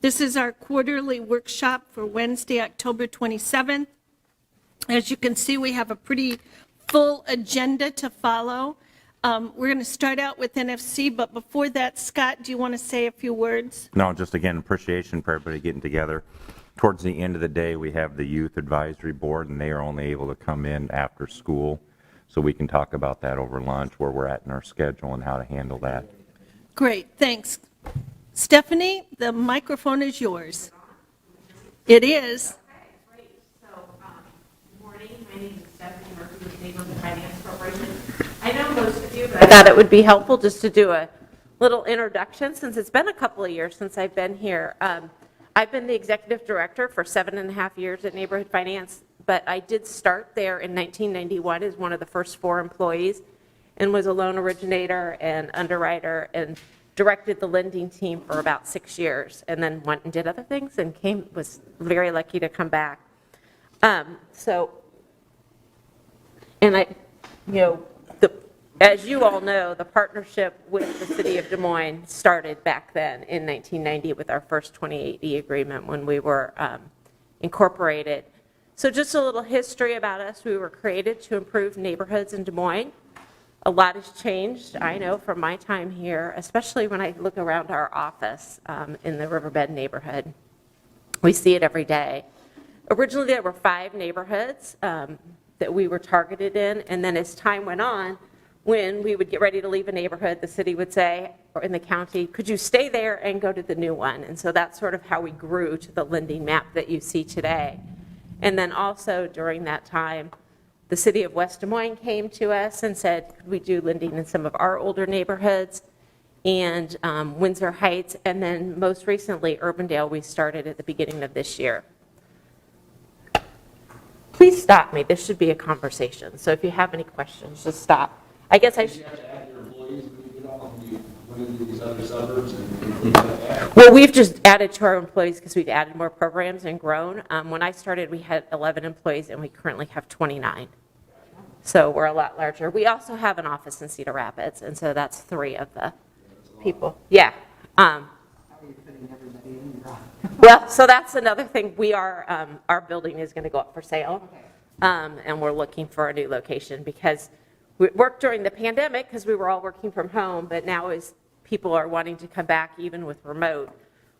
This is our quarterly workshop for Wednesday, October 27th. As you can see, we have a pretty full agenda to follow. We're going to start out with NFC, but before that, Scott, do you want to say a few words? No, just again, appreciation for everybody getting together. Towards the end of the day, we have the Youth Advisory Board, and they are only able to come in after school. So we can talk about that over lunch, where we're at in our schedule and how to handle that. Great, thanks. Stephanie, the microphone is yours. It is. Okay, great. So, good morning. My name is Stephanie Murphy with Neighborhood Finance Corporation. I know most of you, but I thought it would be helpful just to do a little introduction since it's been a couple of years since I've been here. I've been the executive director for 7.5 years at Neighborhood Finance, but I did start there in 1991 as one of the first 4 employees and was a loan originator and underwriter and directed the lending team for about 6 years, and then went and did other things and was very lucky to come back. As you all know, the partnership with the City of Des Moines started back then in 1990 with our first 28E agreement when we were incorporated. So just a little history about us. We were created to improve neighborhoods in Des Moines. A lot has changed, I know, from my time here, especially when I look around our office in the Riverbend neighborhood. We see it every day. Originally, there were 5 neighborhoods that we were targeted in, and then as time went on, when we would get ready to leave a neighborhood, the city would say, or in the county, could you stay there and go to the new one? And so that's sort of how we grew to the lending map that you see today. And then also during that time, the city of West Des Moines came to us and said, could we do lending in some of our older neighborhoods, and Windsor Heights, and then most recently Urbandale we started at the beginning of this year. Please stop me. This should be a conversation. So if you have any questions, just stop. I guess I should. You have to add your employees when you get off and you went into these other suburbs and things like that. Well, we've just added to our employees because we've added more programs and grown. When I started, we had 11 employees, and we currently have 29. So we're a lot larger. We also have an office in Cedar Rapids, and so that's 3 of the people. Yeah. How are you fitting everybody in your office? Well, so that's another thing. We are, our building is going to go up for sale, and we're looking for a new location because we worked during the pandemic because we were all working from home, but now as people are wanting to come back, even with remote,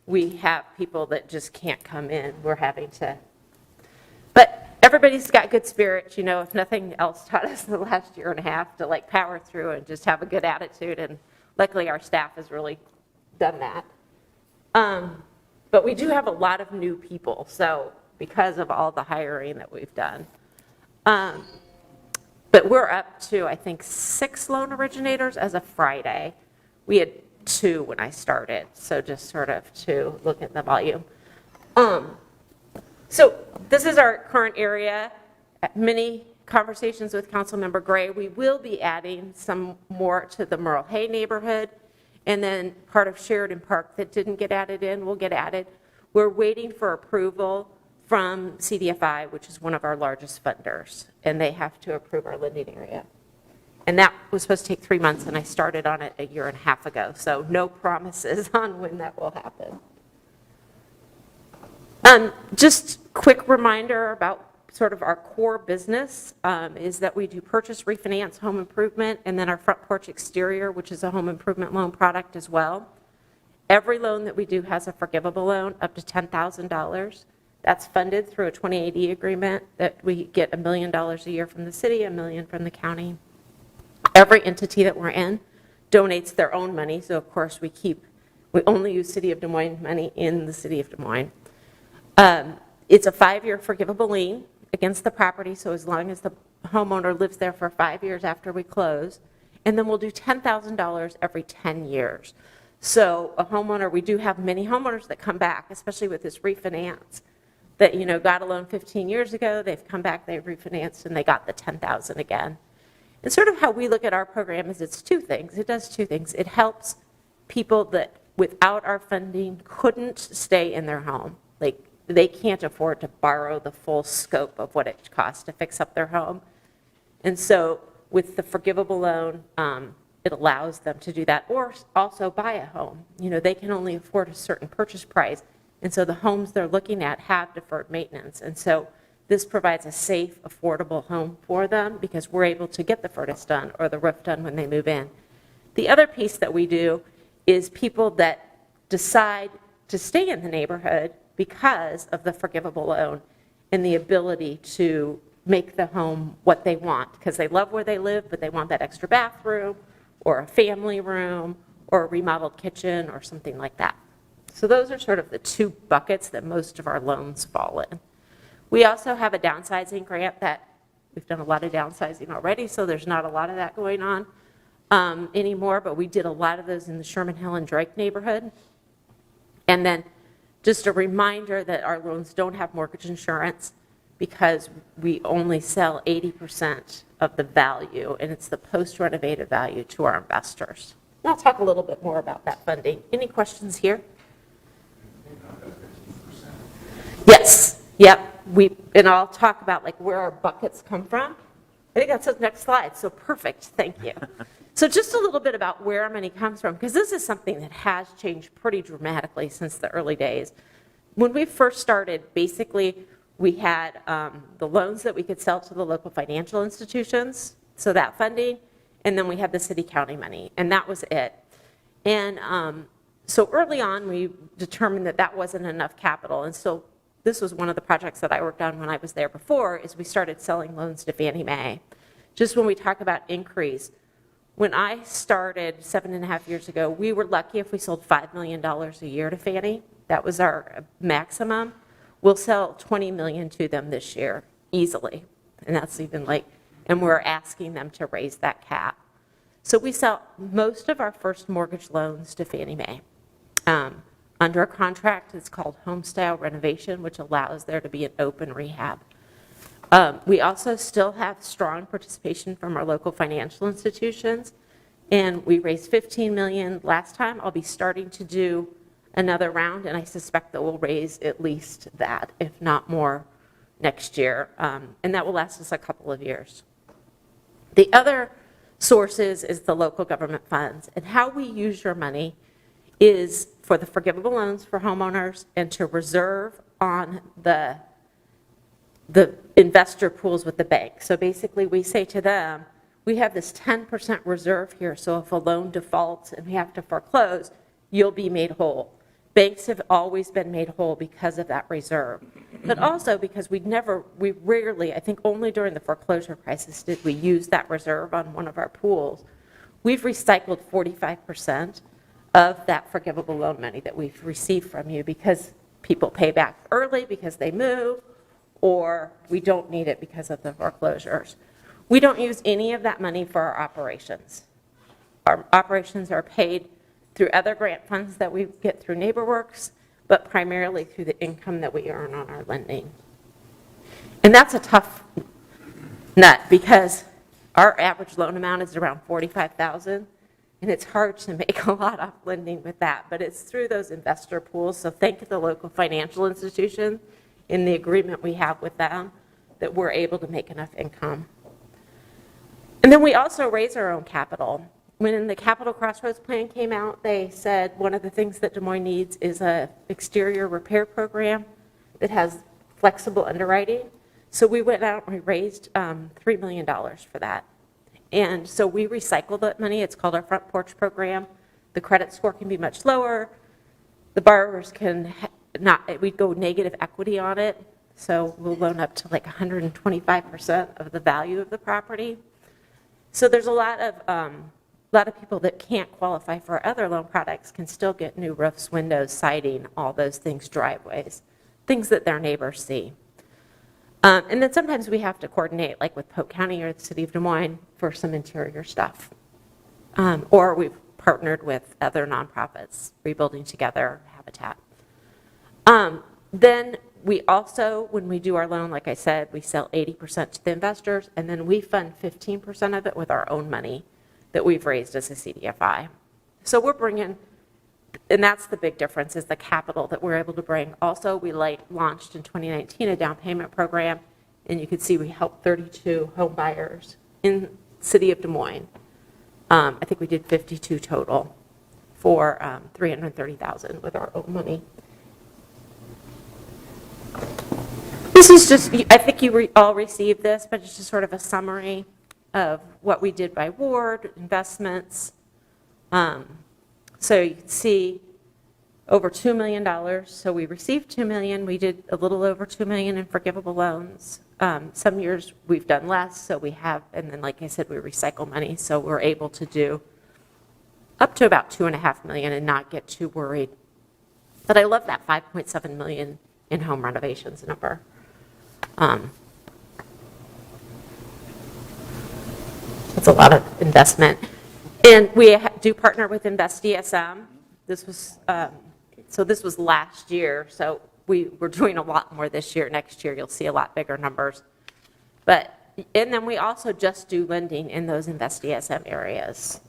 we have people that just can't come in. We're having to, but everybody's got good spirits, you know, if nothing else taught us the last 1.5 years to like power through and just have a good attitude, and luckily our staff has really done that. But we do have a lot of new people, so because of all the hiring that we've done. But we're up to, I think, 6 loan originators as of Friday. We had 2 when I started, so just sort of to look at the volume. So this is our current area. Many conversations with Councilmember Gray. We will be adding some more to the Merle Hay neighborhood, and then part of Sheridan Park that didn't get added in will get added. We're waiting for approval from CDFI, which is one of our largest funders, and they have to approve our lending area. And that was supposed to take 3 months, and I started on it 1.5 years ago, so no promises on when that will happen. Just quick reminder about sort of our core business is that we do purchase, refinance, home improvement, and then our front porch exterior, which is a home improvement loan product as well. Every loan that we do has a forgivable loan up to $10,000. That's funded through a 28E agreement that we get $1 million a year from the city, $1 million from the county. Every entity that we're in donates their own money, so of course we only use City of Des Moines money in the City of Des Moines. It's a 5-year forgivable lien against the property, so as long as the homeowner lives there for 5 years after we close, and then we'll do $10,000 every 10 years. So a homeowner, we do have many homeowners that come back, especially with this refinance, that, you know, got a loan 15 years ago, they've come back, they've refinanced, and they got the $10,000 again. And sort of how we look at our program is it's 2 things. It does 2 things. It helps people that without our funding couldn't stay in their home. Like, they can't afford to borrow the full scope of what it costs to fix up their home. And so with the forgivable loan, it allows them to do that, or also buy a home. You know, they can only afford a certain purchase price, And so the homes they're looking at have deferred maintenance. And so this provides a safe, affordable home for them because we're able to get the furnace done or the roof done when they move in. The other piece that we do is people that decide to stay in the neighborhood because of the forgivable loan and the ability to make the home what they want because they love where they live, but they want that extra bathroom or a family room or a remodeled kitchen or something like that. So those are sort of the two buckets that most of our loans fall in. We also have a downsizing grant that we've done a lot of downsizing already, so there's not a lot of that going on anymore, but we did a lot of those in the Sherman Hill and Drake neighborhood. And then just a reminder that our loans don't have mortgage insurance because we only sell 80% of the value, and it's the post-renovated value to our investors. And I'll talk a little bit more about that funding. Any questions here? Yes, yep. And I'll talk about like where our buckets come from. I think that's the next slide, so perfect, thank you. So just a little bit about where our money comes from, because this is something that has changed pretty dramatically since the early days. When we first started, basically, we had the loans that we could sell to the local financial institutions, so that funding, and then we had the city-county money, and that was it. And so early on, we determined that that wasn't enough capital, and so this was one of the projects that I worked on when I was there before, is we started selling loans to Fannie Mae. Just when we talk about increase, when I started 7.5 years ago, we were lucky if we sold $5 million a year to Fannie. That was our maximum. We'll sell $20 million to them this year, easily. And that's even like, and we're asking them to raise that cap. So we sell most of our first mortgage loans to Fannie Mae. Under a contract, it's called home-style renovation, which allows there to be an open rehab. We also still have strong participation from our local financial institutions, and we raised $15 million last time. I'll be starting to do another round, and I suspect that we'll raise at least that, if not more, next year, and that will last us a couple of years. The other sources is the local government funds, and how we use your money is for the forgivable loans for homeowners and to reserve on the investor pools with the bank. So basically we say to them, we have this 10% reserve here, so if a loan defaults and we have to foreclose, you'll be made whole. Banks have always been made whole because of that reserve. But also because we rarely, I think only during the foreclosure crisis did we use that reserve on one of our pools. We've recycled 45% of that forgivable loan money that we've received from you because people pay back early because they move, or we don't need it because of the foreclosures. We don't use any of that money for our operations. Our operations are paid through other grant funds that we get through NeighborWorks, but primarily through the income that we earn on our lending. And that's a tough nut because our average loan amount is around $45,000, and it's hard to make a lot off lending with that, but it's through those investor pools. So thank the local financial institution in the agreement we have with them that we're able to make enough income. And then we also raise our own capital. When the Capital Crossroads plan came out, they said one of the things that Des Moines needs is an exterior repair program that has flexible underwriting. So we went out and we raised $3 million for that. And so we recycle that money. It's called our Front Porch Program. The credit score can be much lower. The borrowers can we'd go negative equity on it. So we'll loan up to like 125% of the value of the property. So there's a lot of people that can't qualify for other loan products can still get new roofs, windows, siding, all those things, driveways, things that their neighbors see. And then sometimes we have to coordinate, like with Polk County or the City of Des Moines, for some interior stuff. Or we've partnered with other nonprofits, Rebuilding Together, Habitat. Then we also, when we do our loan, like I said, we sell 80% to the investors, and then we fund 15% of it with our own money that we've raised as a CDFI. So we're bringing, and that's the big difference, is the capital that we're able to bring. Also, we launched in 2019 a down payment program, and you can see we helped 32 home buyers in the City of Des Moines. I think we did 52 total for $330,000 with our own money. is just, I think you all received this, but it's just sort of a summary of what we did by ward, investments. So you can see over $2 million. So we received $2 million. We did a little over $2 million in forgivable loans. Some years we've done less, so we have, and then like I said, we recycle money, so we're able to do up to about $2.5 million and not get too worried. But I love that $5.7 million in home renovations number. It's a lot of investment. And we do partner with Invest DSM. This was, so this was last year, so we're doing a lot more this year. Next year, you'll see a lot bigger numbers. But, and then we also just do lending in those Invest DSM areas.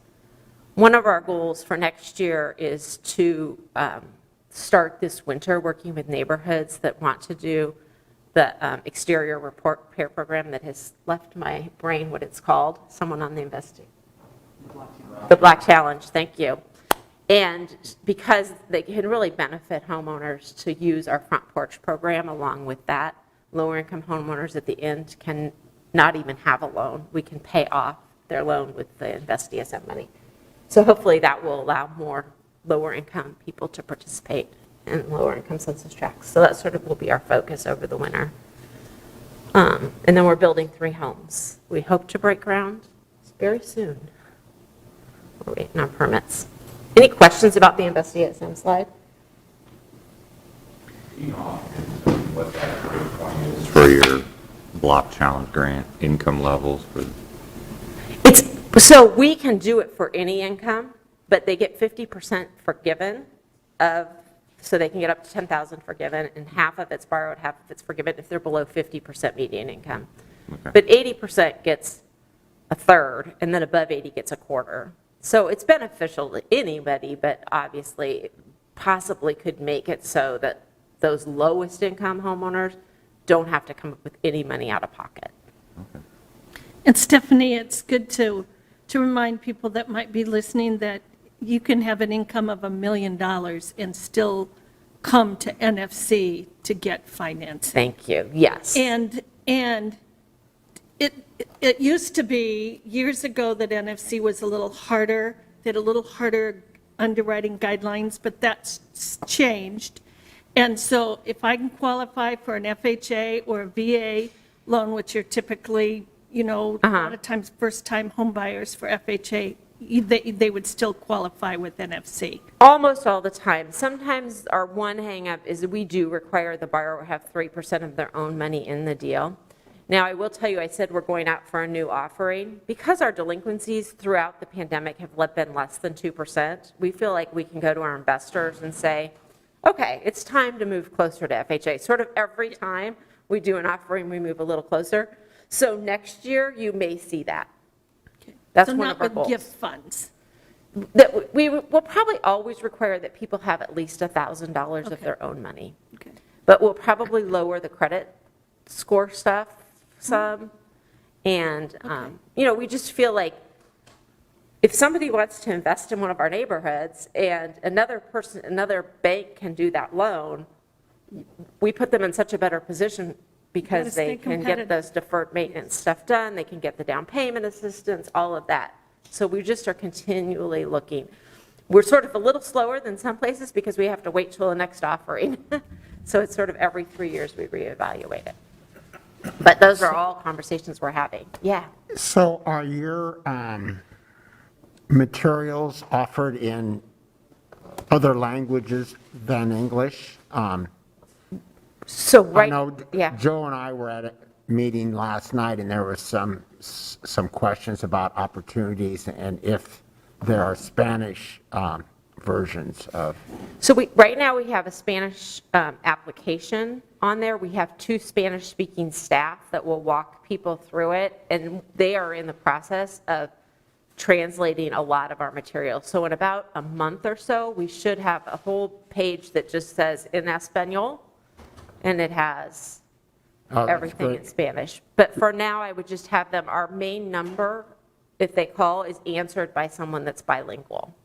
One of our goals for next year is to start this winter working with neighborhoods that want to do the exterior repair program that has left my brain what it's called. Someone on the investing. The Black Challenge, thank you. And because they can really benefit homeowners to use our front porch program along with that, lower income homeowners at the end can not even have a loan. We can pay off their loan with the Invest DSM money. So hopefully that will allow more lower income people to participate in lower income census tracts. So that sort of will be our focus over the winter. And then we're building 3 homes. We hope to break ground very soon. We're waiting on permits. Any questions about the Invest DSM slide? You know, what that point is for your block challenge grant income levels for. So we can do it for any income, but they get 50% forgiven so they can get up to $10,000 forgiven, and half of it's borrowed, half of it's forgiven if they're below 50% median income. Okay. But 80% gets a third, and then above 80 gets a quarter. So it's beneficial to anybody, but obviously possibly could make it so that those lowest income homeowners don't have to come up with any money out of pocket. Okay. And Stephanie, it's good to remind people that might be listening that you can have an income of $1 million and still come to NFC to get financing. Thank you, yes. And it used to be years ago that NFC was a little harder, they had a little harder underwriting guidelines, but that's changed. And so if I can qualify for an FHA or a VA loan, which are typically, a lot of times first-time home buyers for FHA, they would still qualify with NFC. Almost all the time. Sometimes our one hang-up is we do require the borrower have 3% of their own money in the deal. Now, I will tell you, I said we're going out for a new offering. Because our delinquencies throughout the pandemic have been less than 2%, we feel like we can go to our investors and say, okay, it's time to move closer to FHA. Sort of every time we do an offering, we move a little closer. So next year, you may see that. That's one of our goals. So not with gift funds. That we will probably always require that people have at least $1,000 of their own money. Okay. But we'll probably lower the credit score stuff some. And, we just feel like if somebody wants to invest in one of our neighborhoods and another bank can do that loan, we put them in such a better position because they can get those deferred maintenance stuff done, they can get the down payment assistance, all of that. So we just are continually looking. We're sort of a little slower than some places because we have to wait till the next offering. So it's sort of every 3 years we reevaluate it. But those are all conversations we're having. Yeah. So are your materials offered in other languages than English? So I know yeah. Joe and I were at a meeting last night, and there was some questions about opportunities and if there are Spanish versions of. So right now we have a Spanish application on there. We have 2 Spanish-speaking staff that will walk people through it, and they are in the process of translating a lot of our material. So in about a month or so, we should have a whole page that just says in Espanol, and it has everything in Spanish. But for now, I would just have them, our main number, if they call, is answered by someone that's bilingual.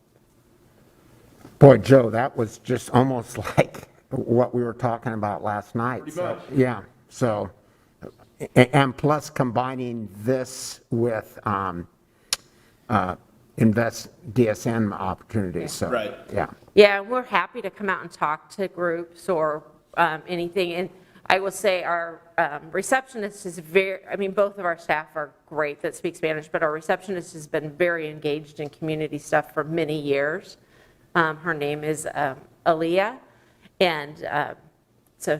Boy, Joe, that was just almost like what we were talking about last night. Pretty much. Yeah. So, and plus combining this with invest DSM opportunities, so. Right. Yeah. Yeah, we're happy to come out and talk to groups or anything. And I will say our receptionist is both of our staff are great that speak Spanish, but our receptionist has been very engaged in community stuff for many years. Her name is Aaliyah. And so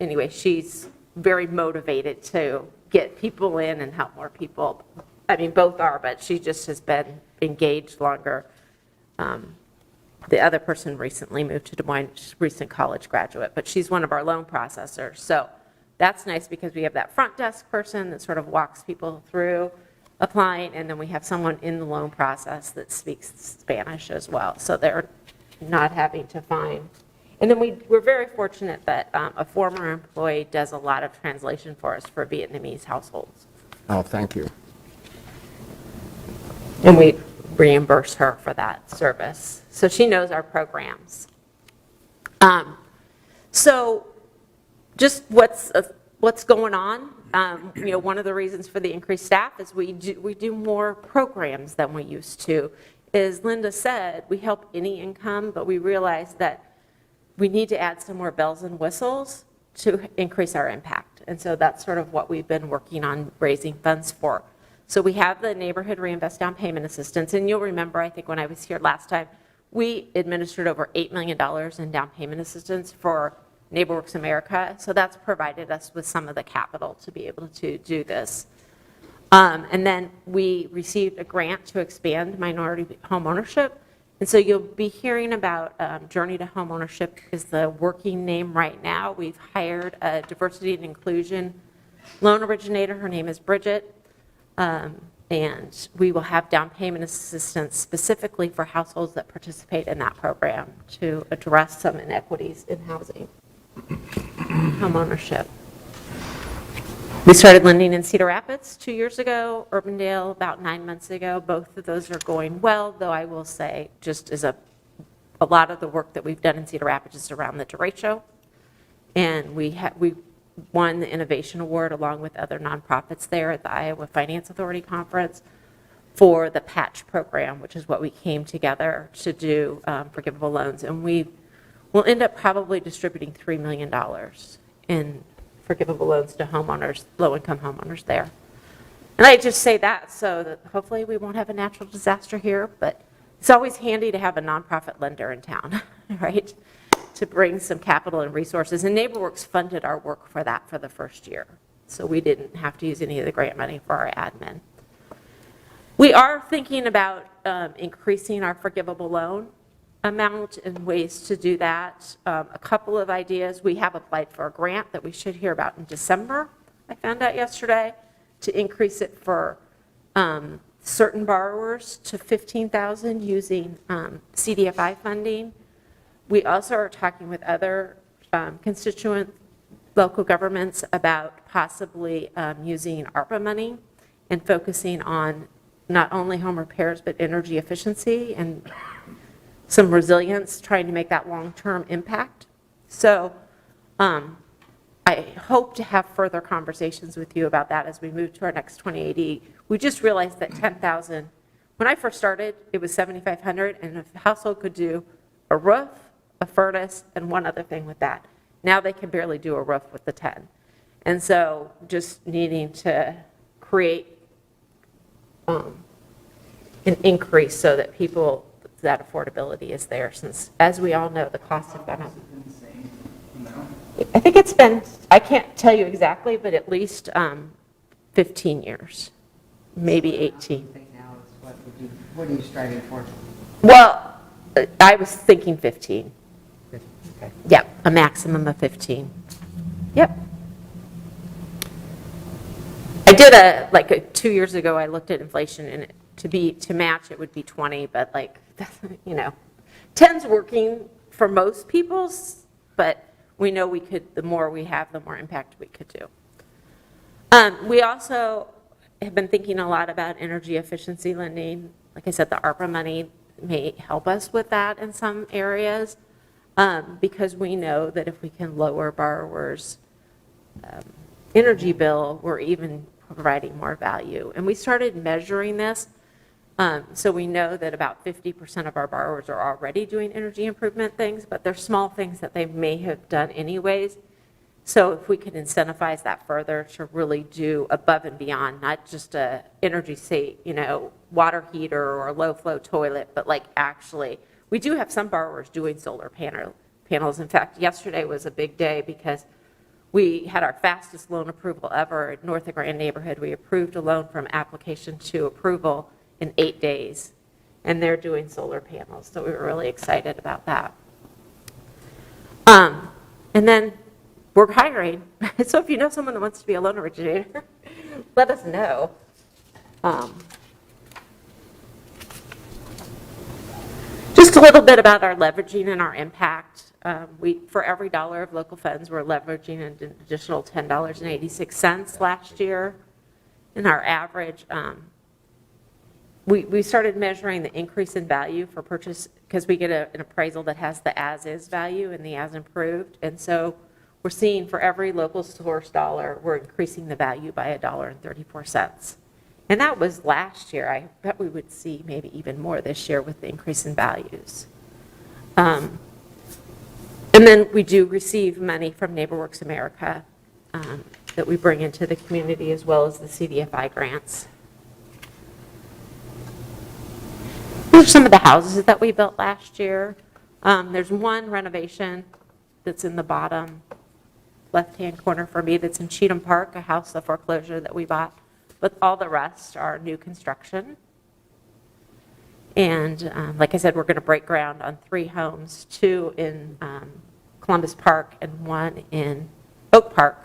anyway, she's very motivated to get people in and help more people. Both are, but she just has been engaged longer. The other person recently moved to Des Moines, she's a recent college graduate, but she's one of our loan processors. So that's nice because we have that front desk person that sort of walks people through applying, and then we have someone in the loan process that speaks Spanish as well. So they're not having to find. And then we're very fortunate that a former employee does a lot of translation for us for Vietnamese households. Oh, thank you. And we reimburse her for that service. So she knows our programs. So just what's going on, one of the reasons for the increased staff is we do more programs than we used to. As Linda said, we help any income, but we realize that we need to add some more bells and whistles to increase our impact. And so that's sort of what we've been working on raising funds for. So we have the Neighborhood Reinvest Down Payment Assistance, and you'll remember, I think when I was here last time, we administered over $8 million in down payment assistance for NeighborWorks America, so that's provided us with some of the capital to be able to do this. And then we received a grant to expand minority home ownership, and so you'll be hearing about Journey to Home Ownership is the working name right now. We've hired a diversity and inclusion loan originator. Her name is Bridget. And we will have down payment assistance specifically for households that participate in that program to address some inequities in housing, home ownership. We started lending in Cedar Rapids 2 years ago, Urbandale about 9 months ago. Both of those are going well, though I will say just as a lot of the work that we've done in Cedar Rapids is around the derecho. And we won the Innovation Award along with other nonprofits there at the Iowa Finance Authority Conference for the Patch program, which is what we came together to do forgivable loans. And we will end up probably distributing $3 million in forgivable loans to homeowners, low-income homeowners there. And I just say that so that hopefully we won't have a natural disaster here, but it's always handy to have a nonprofit lender in town, right? To bring some capital and resources. And NeighborWorks funded our work for that for the first year. So we didn't have to use any of the grant money for our admin. We are thinking about increasing our forgivable loan amount and ways to do that. A couple of ideas. We have applied for a grant that we should hear about in December, I found out yesterday, to increase it for certain borrowers to $15,000 using CDFI funding. We also are talking with other constituent local governments about possibly using ARPA money and focusing on not only home repairs but energy efficiency and some resilience, trying to make that long-term impact. So I hope to have further conversations with you about that as we move to our next 2080. We just realized that $10,000, when I first started, it was $7,500, and if a household could do a roof, a furnace, and one other thing with that. Now they can barely do a roof with the 10. And so just needing to create an increase so that that affordability is there, since, as we all know, the costs have gone up. I think it's been, I can't tell you exactly, but at least 15 years, maybe 18. What are you striving for? Well, I was thinking 15. Okay. Yeah, a maximum of 15. Yep. I did 2 years ago, I looked at inflation, and to match it would be 20, but 10's working for most people's, but we know the more we have, the more impact we could do. We also have been thinking a lot about energy efficiency lending. Like I said, the ARPA money may help us with that in some areas, because we know that if we can lower borrowers' energy bill, we're even providing more value. And we started measuring this, so we know that about 50% of our borrowers are already doing energy improvement things, but they're small things that they may have done anyways. So if we could incentivize that further to really do above and beyond, not just a energy save, water heater or a low flow toilet, but like actually, we do have some borrowers doing solar panels. In fact, yesterday was a big day because we had our fastest loan approval ever at North of Grand neighborhood. We approved a loan from application to approval in 8 days, and they're doing solar panels. So we were really excited about that. And then we're hiring. So if you know someone that wants to be a loan originator, let us know. Just a little bit about our leveraging and our impact. For every dollar of local funds, we're leveraging an additional $10.86 last year. And our average, we started measuring the increase in value for purchase because we get an appraisal that has the as-is value and the as-improved. And so we're seeing for every local source dollar, we're increasing the value by $1.34. And that was last year. I bet we would see maybe even more this year with the increase in values. And then we do receive money from NeighborWorks America that we bring into the community, as well as the CDFI grants. These are some of the houses that we built last year. There's one renovation that's in the bottom left-hand corner for me that's in Cheatham Park, a house of foreclosure that we bought. But all the rest are new construction. And like I said, we're going to break ground on 3 homes, 2 in Columbus Park and 1 in Oak Park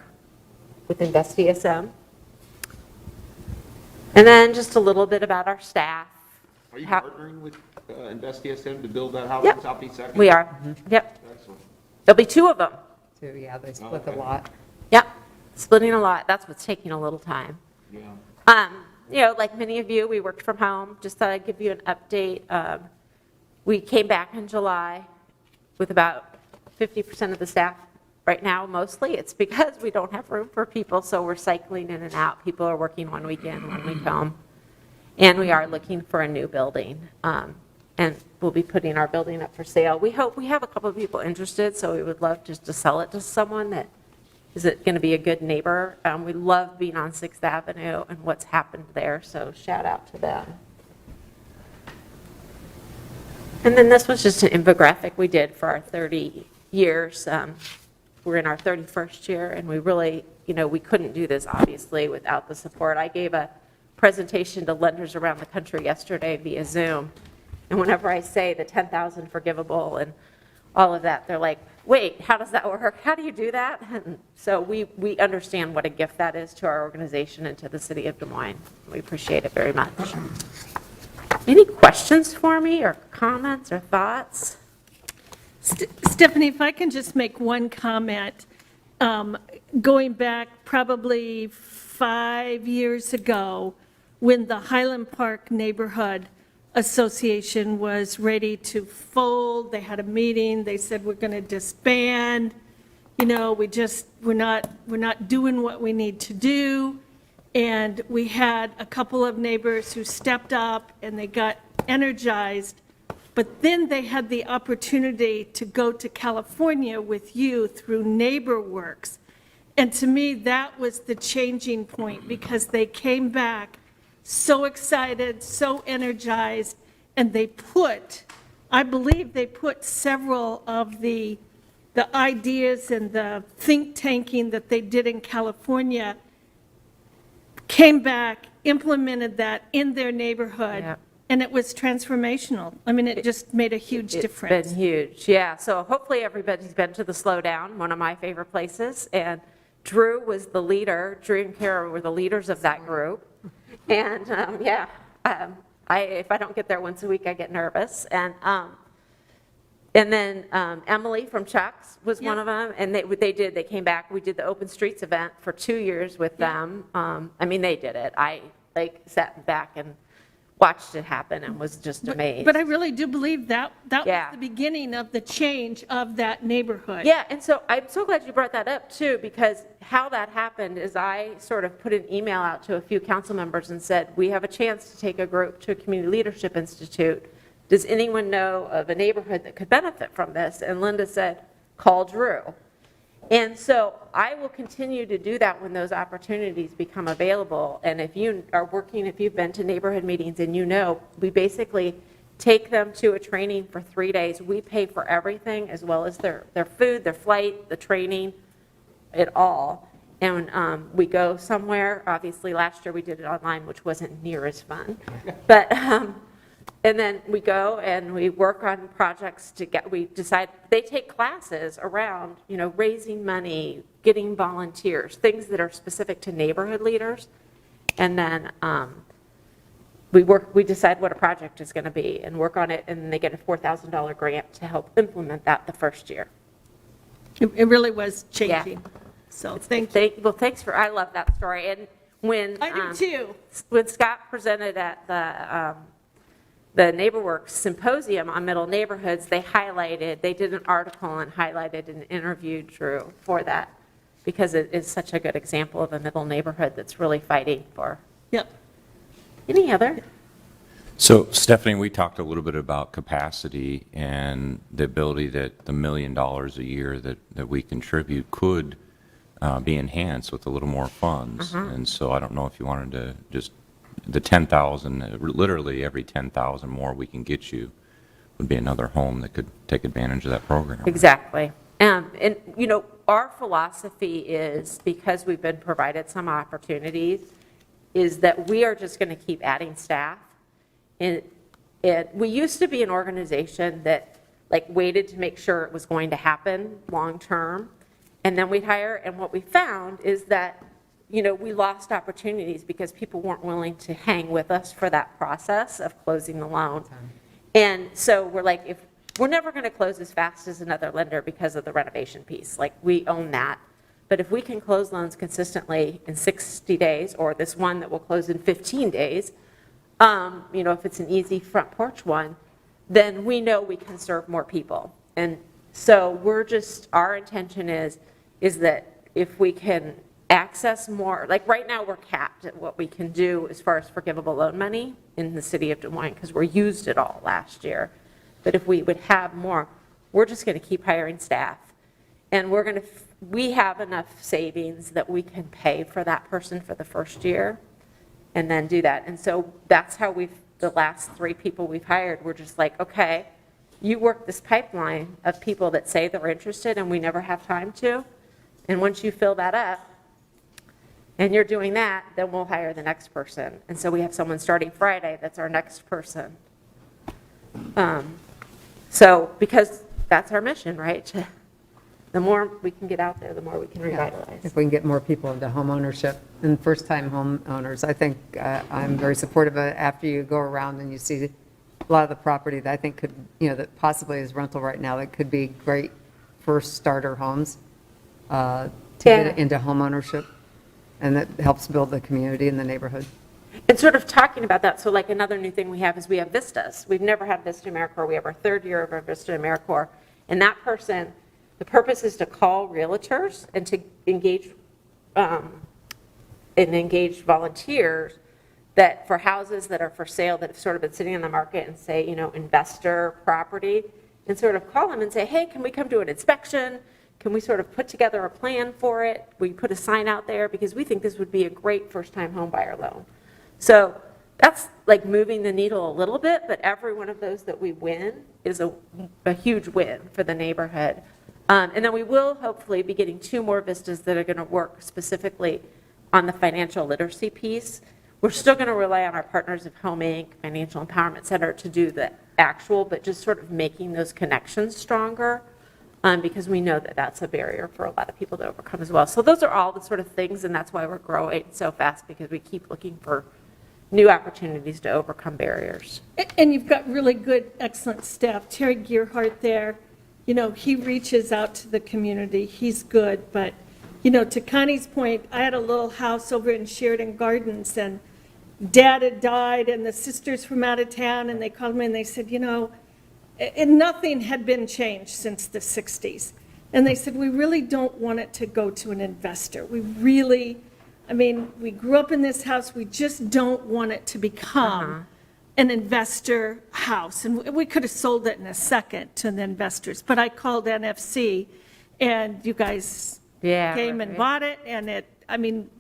with Invest DSM. And then just a little bit about our staff. Are you partnering with Invest DSM to build that house Yep. in Southeast Second? We are. Yep. Excellent. There'll be 2 of them. So, yeah, they split the Okay. lot. Yep. Splitting a lot. That's what's taking a little time. Yeah. Like many of you, we worked from home. Just thought I'd give you an update. We came back in July with about 50% of the staff right now. Mostly it's because we don't have room for people, so we're cycling in and out. People are working 1 weekend, 1 week home. And we are looking for a new building. And we'll be putting our building up for sale. We hope we have a couple of people interested, so we would love just to sell it to someone that is it going to be a good neighbor. We love being on 6th Avenue and what's happened there, so shout out to them. And then this was just an infographic we did for our 30 years. We're in our 31st year, and we really, we couldn't do this, obviously, without the support. I gave a presentation to lenders around the country yesterday via Zoom, and whenever I say the 10,000 forgivable and all of that, they're like, wait, how does that work? How do you do that? And so we understand what a gift that is to our organization and to the city of Des Moines. We appreciate it very much. Any questions for me or comments or thoughts? Stephanie, if I can just make one comment. Going back probably 5 years ago, when the Highland Park Neighborhood Association was ready to fold, they had a meeting, they said, we're going to disband, we're not doing what we need to do. And we had a couple of neighbors who stepped up and they got energized, but then they had the opportunity to go to California with you through NeighborWorks. And to me, that was the changing point, because they came back so excited, so energized, and I believe they put several of the ideas and the think tanking that they did in California, came back, implemented that in their neighborhood, Yep. and it was transformational. I mean, it just made a huge difference. It's been huge, yeah. So hopefully everybody's been to the Slowdown, one of my favorite places, and Drew was the leader. Drew and Kara were the leaders of that group. And if I don't get there once a week, I get nervous. And then Emily from Chuck's was one of them, and they came back. We did the Open Streets event for 2 years with them. I mean, they did it. I sat back and watched it happen and was just amazed. But I really do believe that was Yeah. the beginning of the change of that neighborhood. Yeah, and so I'm so glad you brought that up too, because how that happened is I sort of put an email out to a few council members and said, we have a chance to take a group to a community leadership institute. Does anyone know of a neighborhood that could benefit from this? And Linda said, call Drew. And so I will continue to do that when those opportunities become available. And if you are working, if you've been to neighborhood meetings and you know, we basically take them to a training for 3 days. We pay for everything as well as their food, their flight, the training, it all. And we go somewhere. Obviously, last year we did it online, which wasn't near as fun. But and then we go and we work on projects we decide, they take classes around, raising money, getting volunteers, things that are specific to neighborhood leaders. And then we decide what a project is going to be and work on it, and then they get a $4,000 grant to help implement that the first year. It really was changing. Yeah. So thank you. Well, thanks I love that story. And when I do too. When Scott presented at the NeighborWorks Symposium on middle neighborhoods, they did an article and highlighted and interviewed Drew for that, because it is such a good example of a middle neighborhood that's really fighting for. Yep. Any other? So Stephanie, we talked a little bit about capacity and the ability that the $1 million a year that we contribute could be enhanced with a little more funds. And so I don't know if you wanted to just, the 10,000, literally every 10,000 more we can get you would be another home that could take advantage of that program. Exactly. And our philosophy is, because we've been provided some opportunities, is that we are just going to keep adding staff. And we used to be an organization that waited to make sure it was going to happen long term, and then we'd hire. And what we found is that we lost opportunities because people weren't willing to hang with us for that process of closing the loan. And so we're like, if we're never going to close as fast as another lender because of the renovation piece, we own that. But if we can close loans consistently in 60 days, or this one that will close in 15 days, if it's an easy front porch one, then we know we can serve more people. And so our intention is that if we can access more, right now we're capped at what we can do as far as forgivable loan money in the city of Des Moines, because we used it all last year. But if we would have more, we're just going to keep hiring staff. And we have enough savings that we can pay for that person for the first year and then do that. And so that's how the last 3 people we've hired, we're just like, okay, you work this pipeline of people that say they're interested and we never have time to. And once you fill that up and you're doing that, then we'll hire the next person. And so we have someone starting Friday that's our next person. So because that's our mission, right? The more we can get out there, the more we can revitalize. If we can get more people into home ownership and first-time homeowners, I think I'm very supportive of it. After you go around and you see a lot of the property that I think could, that possibly is rental right now, that could be great first starter homes to get into home ownership, and that helps build the community in the neighborhood. And sort of talking about that, so another new thing we have is we have Vistas. We've never had Vista AmeriCorps. We have our 3rd year of our Vista AmeriCorps, and that person, the purpose is to call realtors and to engage volunteers that for houses that are for sale that have sort of been sitting in the market and say, investor property, and sort of call them and say, hey, can we come do an inspection? Can we sort of put together a plan for it? We put a sign out there because we think this would be a great first-time home buyer loan. So that's moving the needle a little bit, but every one of those that we win is a huge win for the neighborhood. And then we will hopefully be getting 2 more Vistas that are going to work specifically on the financial literacy piece. We're still going to rely on our partners of Home Inc., Financial Empowerment Center to do the actual, but just sort of making those connections stronger, because we know that that's a barrier for a lot of people to overcome as well. So those are all the sort of things, and that's why we're growing so fast, because we keep looking for new opportunities to overcome barriers. And you've got really good, excellent staff. Terry Gearhart there, he reaches out to the community. He's good, but, to Connie's point, I had a little house over in Sheridan Gardens, and dad had died and the sisters from out of town, and they called me and they said, and nothing had been changed since the 60s. And they said, we really don't want it to go to an investor. We really, we grew up in this house, we just don't want it to become an investor house. And we could have sold it in a second to the investors, but I called NFC, and you guys came and bought it, and it,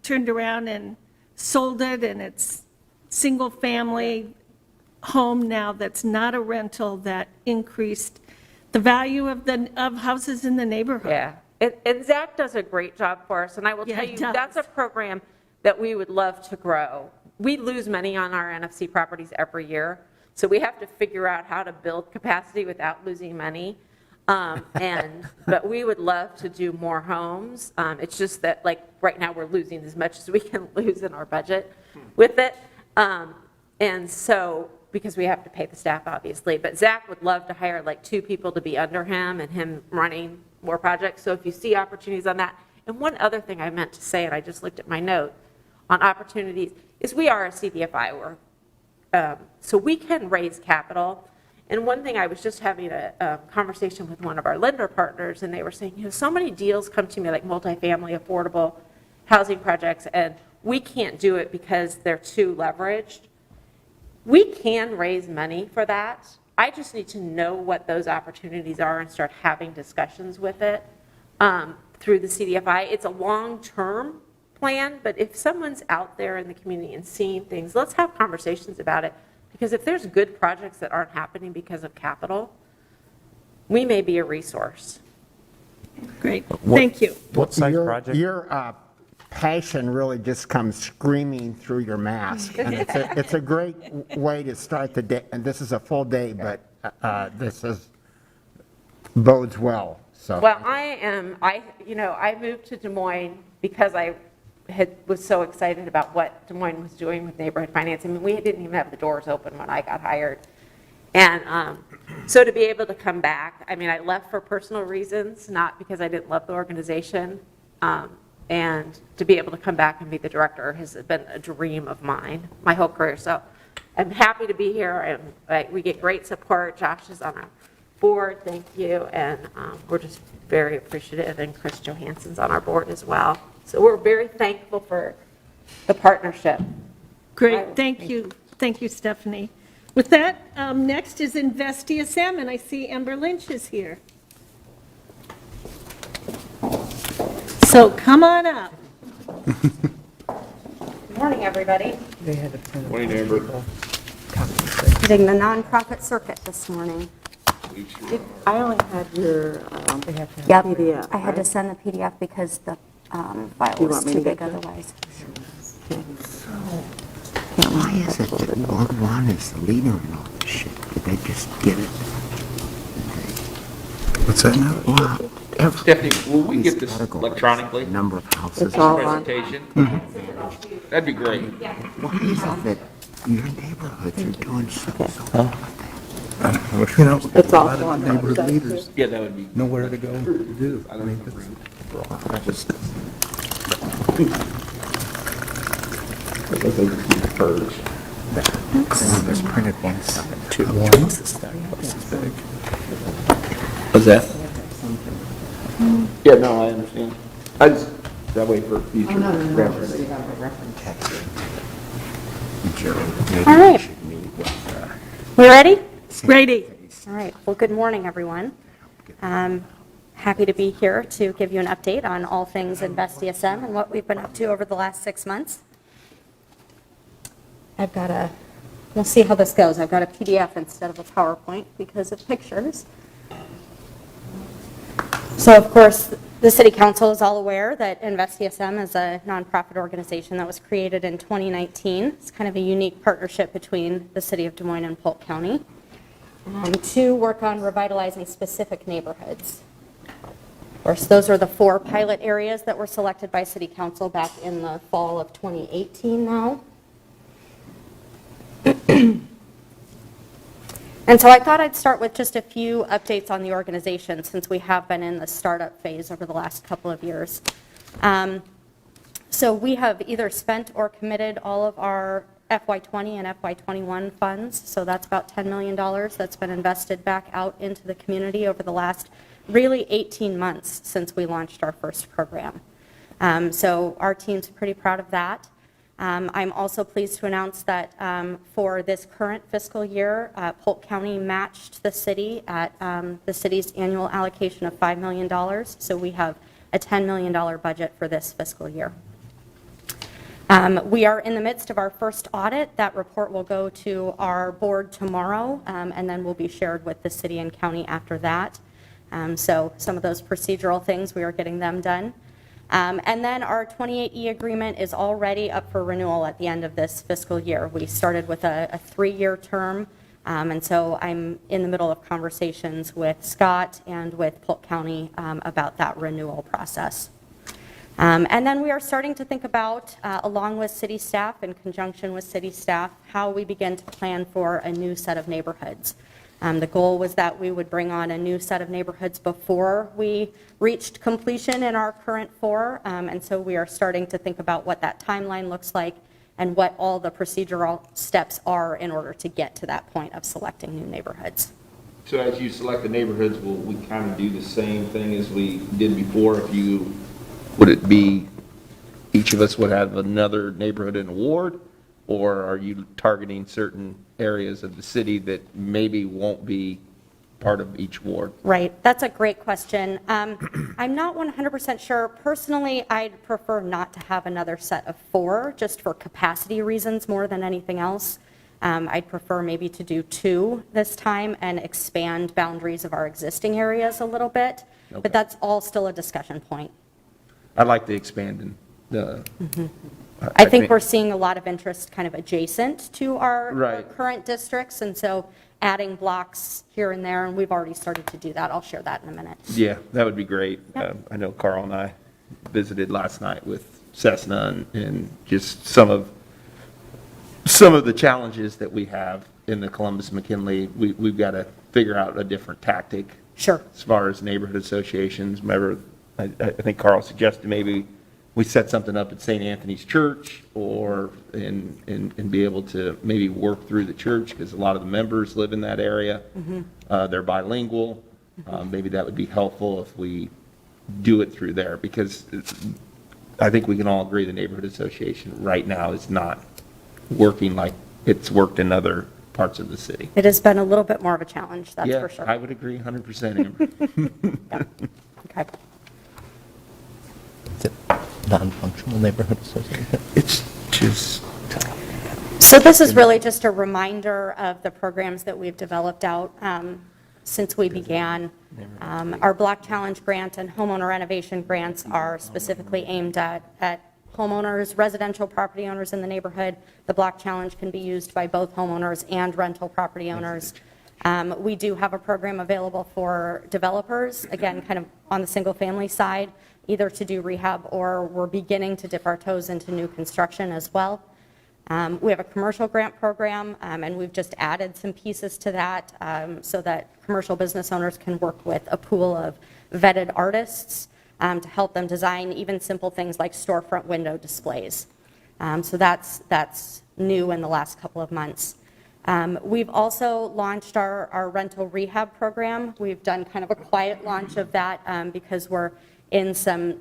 turned around and sold it, and it's single-family home now that's not a rental, that increased the value of houses in the neighborhood. Yeah, and Zach does a great job for us, and I will Yeah, tell he you, does. that's a program that we would love to grow. We lose money on our NFC properties every year, so we have to figure out how to build capacity without losing money. But we would love to do more homes. It's just that, like, right now, we're losing as much as we can lose in our budget with it. And so, because we have to pay the staff, obviously, but Zach would love to hire like 2 people to be under him and him running more projects. So if you see opportunities on that. And one other thing I meant to say, and I just looked at my note on opportunities, is we are a CDFI, so we can raise capital. And one thing, I was just having a conversation with one of our lender partners, and they were saying, so many deals come to me, like multifamily, affordable housing projects, and we can't do it because they're too leveraged. We can raise money for that. I just need to know what those opportunities are and start having discussions with it through the CDFI. It's a long-term plan, but if someone's out there in the community and seeing things, let's have conversations about it. Because if there's good projects that aren't happening because of capital, we may be a resource. Great, thank you. What size Your- project? Your passion really just comes screaming through your mask. And it's a great way to start the day. And this is a full day, but bodes well, so. Well, I moved to Des Moines because I was so excited about what Des Moines was doing with neighborhood financing. We didn't even have the doors open when I got hired. And so to be able to come back, I left for personal reasons, not because I didn't love the organization. And to be able to come back and be the director has been a dream of mine my whole career. So I'm happy to be here, and we get great support. Josh is on our board, thank you, and we're just very appreciative, and Chris Johansson's on our board as well. So we're very thankful for the partnership. Great, thank you, Stephanie. With that, next is Invest DSM, and I see Amber Lynch is here. So come on up. Good morning, everybody. They had a ton of Morning, Amber. Hitting the nonprofit circuit this morning. I only had your Yep, PDF, I had to right? send the PDF because the file You was want me too to big get that? otherwise. Why is it that Lord Ron is the leader in all this shit? Did they just get it? What's that now? Wow. Stephanie, will we get this electronically? Number of houses. It's all on. Presentation? That'd be great. Why is it that your neighborhoods are doing so well? You know, It's a all lot of on. neighborhood leaders Yeah, that would be. know where to go to do. I mean, it's just, It was printed once. What's that? Yeah, no, I understand. I just, that way for future reference. All right. We ready? Ready. All right, well, good morning, everyone. Happy to be here to give you an update on all things Invest DSM and what we've been up to over the last 6 months. We'll see how this goes. I've got a PDF instead of a PowerPoint because of pictures. So, of course, the City Council is all aware that Invest DSM is a nonprofit organization that was created in 2019. It's kind of a unique partnership between the City of Des Moines and Polk County to work on revitalizing specific neighborhoods. Of course, those are the 4 pilot areas that were selected by City Council back in the fall of 2018 now. And so I thought I'd start with just a few updates on the organization since we have been in the startup phase over the last couple of years. So we have either spent or committed all of our FY20 and FY21 funds, so that's about $10 million that's been invested back out into the community over the last really 18 months since we launched our first program. So our team's pretty proud of that. I'm also pleased to announce that for this current fiscal year, Polk County matched the city at the city's annual allocation of $5 million, so we have a $10 million budget for this fiscal year. We are in the midst of our first audit. That report will go to our board tomorrow, and then will be shared with the city and county after that. So some of those procedural things, we are getting them done. And then our 28E agreement is already up for renewal at the end of this fiscal year. We started with a 3-year term, and so I'm in the middle of conversations with Scott and with Polk County about that renewal process. And then we are starting to think about, along with city staff, in conjunction with city staff, how we begin to plan for a new set of neighborhoods. The goal was that we would bring on a new set of neighborhoods before we reached completion in our current 4, and so we are starting to think about what that timeline looks like and what all the procedural steps are in order to get to that point of selecting new neighborhoods. So as you select the neighborhoods, will we kind of do the same thing as we did before? Would it be each of us would have another neighborhood in a ward? Or are you targeting certain areas of the city that maybe won't be part of each ward? Right, that's a great question. I'm not 100% sure. Personally, I'd prefer not to have another set of 4, just for capacity reasons more than anything else. I'd prefer maybe to do 2 this time and expand boundaries of our existing areas a little bit, Okay. but that's all still a discussion point. I'd like to expand in the. I think we're seeing a lot of interest kind of adjacent to our Right. current districts, and so adding blocks here and there, and we've already started to do that. I'll share that in a minute. Yeah, that would be great. Yep. I know Carl and I visited last night with Cessna and just some of the challenges that we have in the Columbus-McKinley. We've got to figure out a different tactic. Sure. As far as neighborhood associations. Remember, I think Carl suggested maybe we set something up at St. Anthony's Church or and be able to maybe work through the church because a lot of the members live in that area. They're bilingual. Maybe that would be helpful if we do it through there because I think we can all agree the neighborhood association right now is not working like it's worked in other parts of the city. It has been a little bit more of a challenge, that's for sure. Yeah, I would agree 100%, Amber. Yeah. Okay. Is it non-functional neighborhood association? It's just, So this is really just a reminder of the programs that we've developed out since we began. Our Block Challenge grant and homeowner renovation grants are specifically aimed at homeowners, residential property owners in the neighborhood. The Block Challenge can be used by both homeowners and rental property owners. We do have a program available for developers, again, kind of on the single-family side, either to do rehab or we're beginning to dip our toes into new construction as well. We have a commercial grant program, and we've just added some pieces to that so that commercial business owners can work with a pool of vetted artists to help them design even simple things like storefront window displays. So that's new in the last couple of months. We've also launched our rental rehab program. We've done kind of a quiet launch of that because we're in some,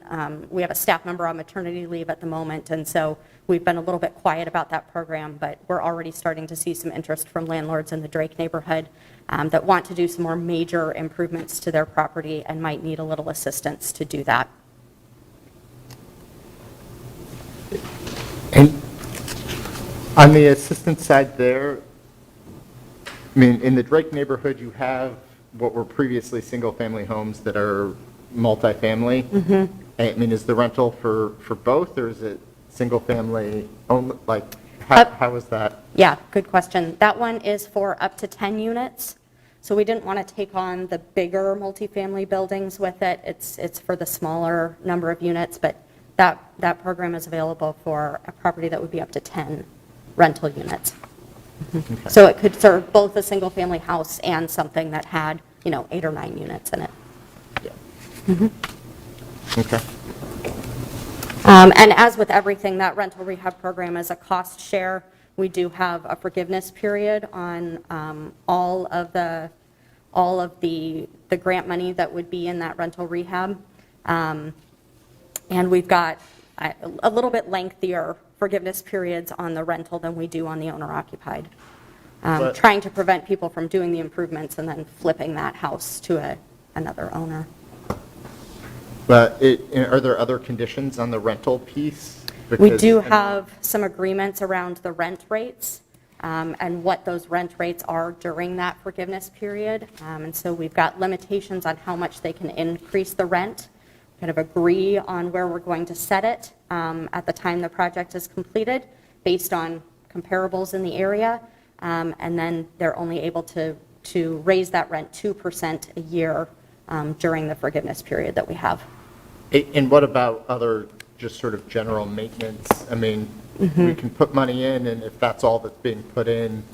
we have a staff member on maternity leave at the moment, and so we've been a little bit quiet about that program, but we're already starting to see some interest from landlords in the Drake neighborhood that want to do some more major improvements to their property and might need a little assistance to do that. And on the assistance side there, I mean, in the Drake neighborhood, you have what were previously single-family homes that are multifamily. I mean, is the rental for both, or is it single-family only? Like, how is that? Yeah, good question. That one is for up to 10 units. So we didn't want to take on the bigger multifamily buildings with it. It's for the smaller number of units, but that program is available for a property that would be up to 10 rental units. Okay. So it could serve both a single-family house and something that had, 8 or 9 units in it. Yeah. Okay. And as with everything, that rental rehab program is a cost share. We do have a forgiveness period on all of the grant money that would be in that rental rehab. And we've got a little bit lengthier forgiveness periods on the rental than we do on the owner-occupied, trying to prevent people from doing the improvements and then flipping that house to another owner. But are there other conditions on the rental piece? We Because, do I mean, have some agreements around the rent rates and what those rent rates are during that forgiveness period. And so we've got limitations on how much they can increase the rent, kind of agree on where we're going to set it at the time the project is completed based on comparables in the area. And then they're only able to raise that rent 2% a year during the forgiveness period that we have. And what about other just sort of general maintenance? I mean, we can put money in, and if that's all that's being put in,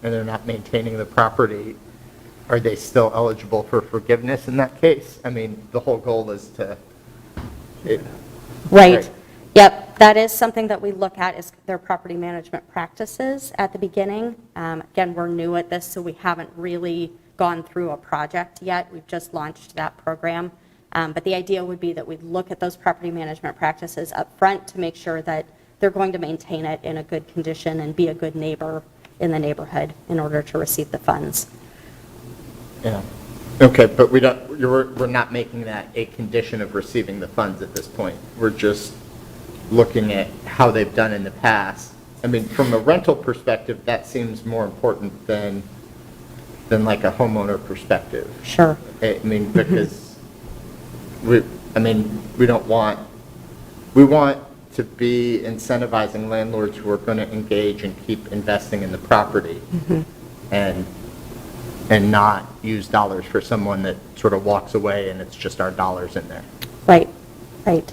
and they're not maintaining the property, are they still eligible for forgiveness in that case? I mean, the whole goal is to... Right. Yep, that is something that we look at is their property management practices at the beginning. Again, we're new at this, so we haven't really gone through a project yet. We've just launched that program. But the idea would be that we'd look at those property management practices up front to make sure that they're going to maintain it in a good condition and be a good neighbor in the neighborhood in order to receive the funds. Yeah. Okay, but we're not making that a condition of receiving the funds at this point. We're just looking at how they've done in the past. I mean, from a rental perspective, that seems more important than like a homeowner perspective. Sure. I mean, because we want to be incentivizing landlords who are going to engage and keep investing in the property and not use dollars for someone that sort of walks away and it's just our dollars in there. Right, right.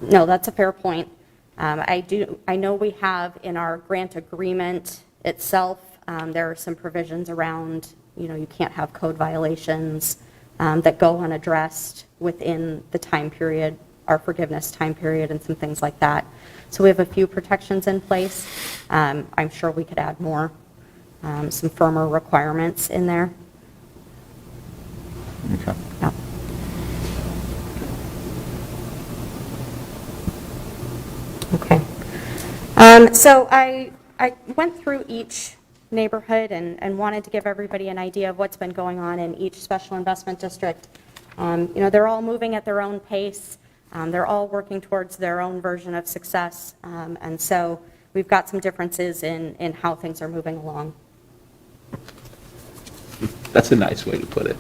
No, that's a fair point. I know we have in our grant agreement itself, there are some provisions around, you can't have code violations that go unaddressed within the time period, our forgiveness time period, and some things like that. So we have a few protections in place. I'm sure we could add more, some firmer requirements in there. Okay. Yeah. Okay. So I went through each neighborhood and wanted to give everybody an idea of what's been going on in each special investment district. They're all moving at their own pace. They're all working towards their own version of success. And so we've got some differences in how things are moving along. That's a nice way to put it.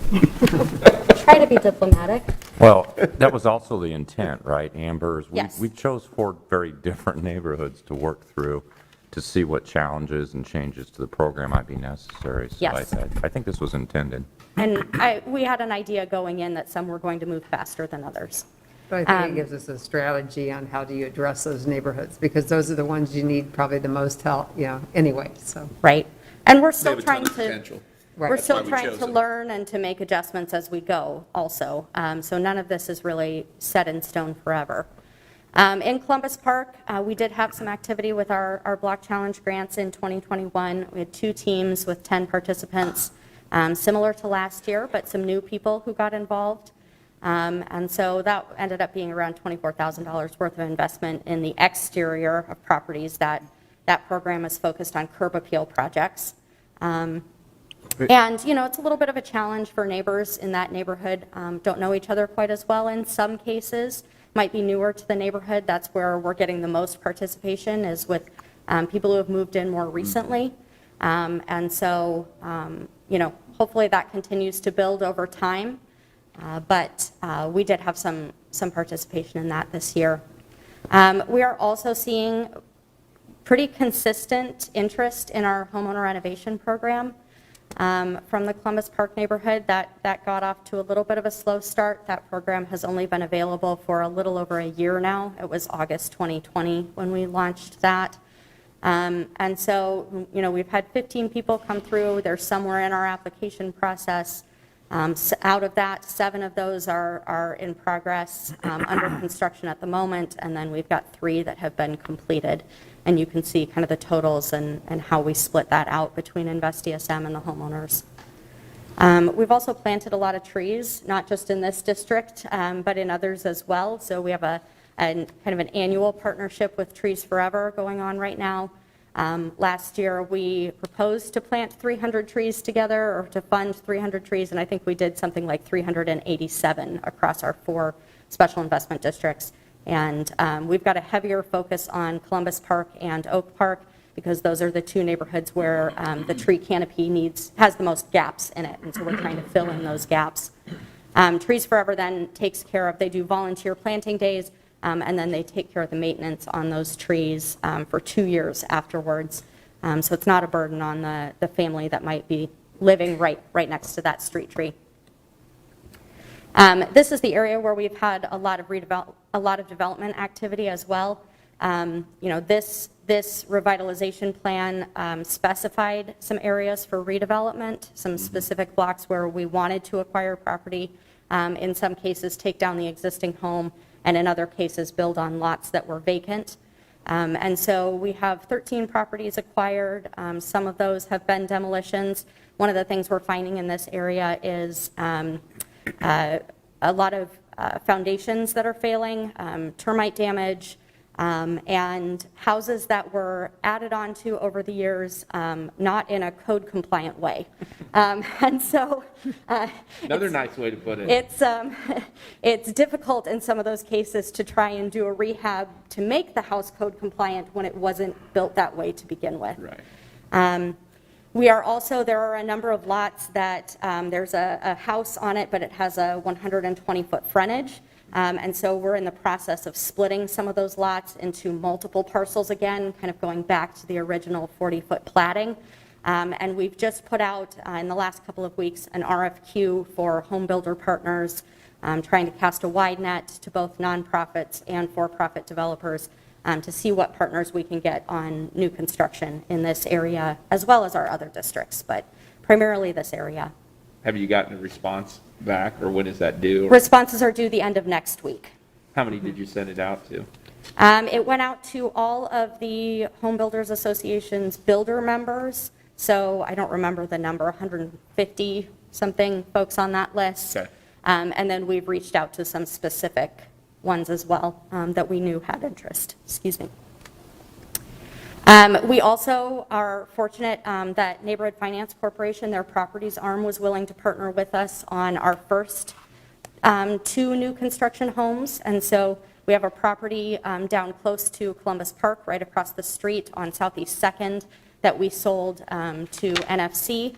Try to be diplomatic. Well, that was also the intent, right, Amber? Yes. We chose 4 very different neighborhoods to work through to see what challenges and changes to the program might be necessary. So Yes. I think this was intended. And we had an idea going in that some were going to move faster than others. But I think it gives us a strategy on how do you address those neighborhoods, because those are the ones you need probably the most help, anyway, so. Right. And we're They still have a ton trying of to, potential. Right. we're That's still why we trying chose to it. learn and to make adjustments as we go also. So none of this is really set in stone forever. In Columbus Park, we did have some activity with our Block Challenge grants in 2021. We had 2 teams with 10 participants, similar to last year, but some new people who got involved. And so that ended up being around $24,000 worth of investment in the exterior of properties that program is focused on curb appeal projects. And, it's a little bit of a challenge for neighbors in that neighborhood, don't know each other quite as well in some cases, might be newer to the neighborhood. That's where we're getting the most participation is with people who have moved in more recently. And so, hopefully that continues to build over time. But we did have some participation in that this year. We are also seeing pretty consistent interest in our homeowner renovation program from the Columbus Park neighborhood. That got off to a little bit of a slow start. That program has only been available for a little over a year now. It was August 2020 when we launched that. And so, we've had 15 people come through. They're somewhere in our application process. Out of that, 7 of those are in progress, under construction at the moment, and then we've got 3 that have been completed. And you can see kind of the totals and how we split that out between InvestESM and the homeowners. We've also planted a lot of trees, not just in this district, but in others as well. So we have a kind of an annual partnership with Trees Forever going on right now. Last year, we proposed to plant 300 trees together, or to fund 300 trees, and I think we did something like 387 across our 4 special investment districts. And we've got a heavier focus on Columbus Park and Oak Park, because those are the 2 neighborhoods where the tree canopy has the most gaps in it, and so we're trying to fill in those gaps. Trees Forever then takes care of, they do volunteer planting days, and then they take care of the maintenance on those trees for 2 years afterwards. So it's not a burden on the family that might be living right next to that street tree. This is the area where we've had a lot of development activity as well. This revitalization plan specified some areas for redevelopment, some specific blocks where we wanted to acquire property, in some cases take down the existing home, and in other cases build on lots that were vacant. And so we have 13 properties acquired. Some of those have been demolitions. One of the things we're finding in this area is a lot of foundations that are failing, termite damage, and houses that were added onto over the years, not in a code compliant way. And so Another nice way to put it. it's difficult in some of those cases to try and do a rehab to make the house code compliant when it wasn't built that way to begin with. Right. There are a number of lots that there's a house on it, but it has a 120-foot frontage. And so we're in the process of splitting some of those lots into multiple parcels again, kind of going back to the original 40-foot platting. And we've just put out, in the last couple of weeks, an RFQ for home builder partners, trying to cast a wide net to both nonprofits and for-profit developers to see what partners we can get on new construction in this area, as well as our other districts, but primarily this area. Have you gotten a response back, or when is that due? Responses are due the end of next week. How many did you send it out to? It went out to all of the Home Builders Association's builder members, so I don't remember the number, 150 something folks on that list. Okay. And then we've reached out to some specific ones as well that we knew had interest. Excuse me. We also are fortunate that Neighborhood Finance Corporation, their properties arm, was willing to partner with us on our first 2 new construction homes. And so we have a property down close to Columbus Park, right across the street on Southeast 2nd, that we sold to NFC.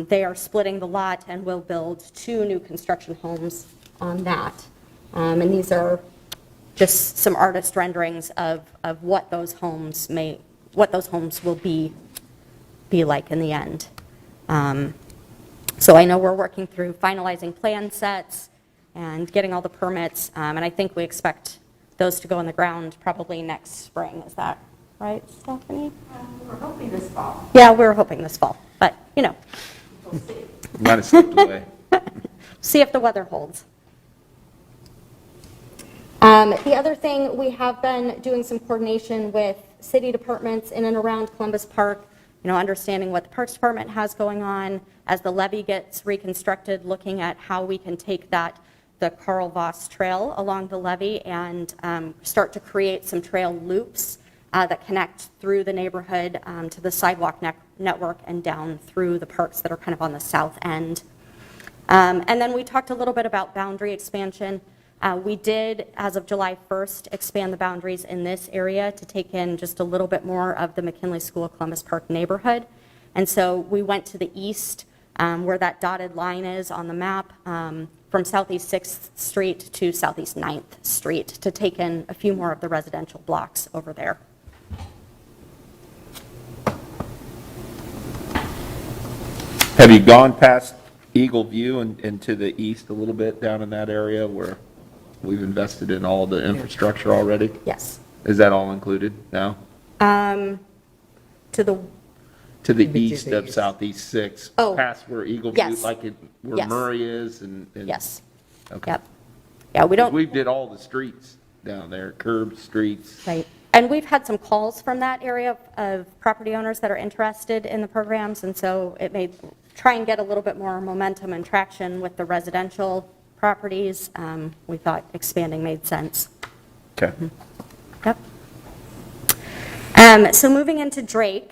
They are splitting the lot and will build 2 new construction homes on that. And these are just some artist renderings of what those homes will be like in the end. So I know we're working through finalizing plan sets and getting all the permits, and I think we expect those to go in the ground probably next spring. Is that right, Stephanie? We're hoping this fall. Yeah, we're hoping this fall, but We'll see. Might have slipped away. see if the weather holds. The other thing, we have been doing some coordination with city departments in and around Columbus Park, understanding what the Parks Department has going on as the levee gets reconstructed, looking at how we can take the Carl Voss Trail along the levee and start to create some trail loops that connect through the neighborhood to the sidewalk network and down through the parks that are kind of on the south end. And then we talked a little bit about boundary expansion. We did, as of July 1st, expand the boundaries in this area to take in just a little bit more of the McKinley School Columbus Park neighborhood. And so we went to the east, where that dotted line is on the map, from Southeast 6th Street to Southeast 9th Street to take in a few more of the residential blocks over there. Have you gone past Eagle View and to the east a little bit down in that area where we've invested in all the infrastructure already? Yes. Is that all included now? To the To the Maybe to east the of east. Southeast 6, Oh, past where Eagle View, yes. where Yes. Murray is and. Yes. Okay. Yep. Yeah, we don't. We did all the streets down there, curbs, streets. Right. And we've had some calls from that area of property owners that are interested in the programs, and so it may try and get a little bit more momentum and traction with the residential properties. We thought expanding made sense. Okay. Yep. So moving into Drake,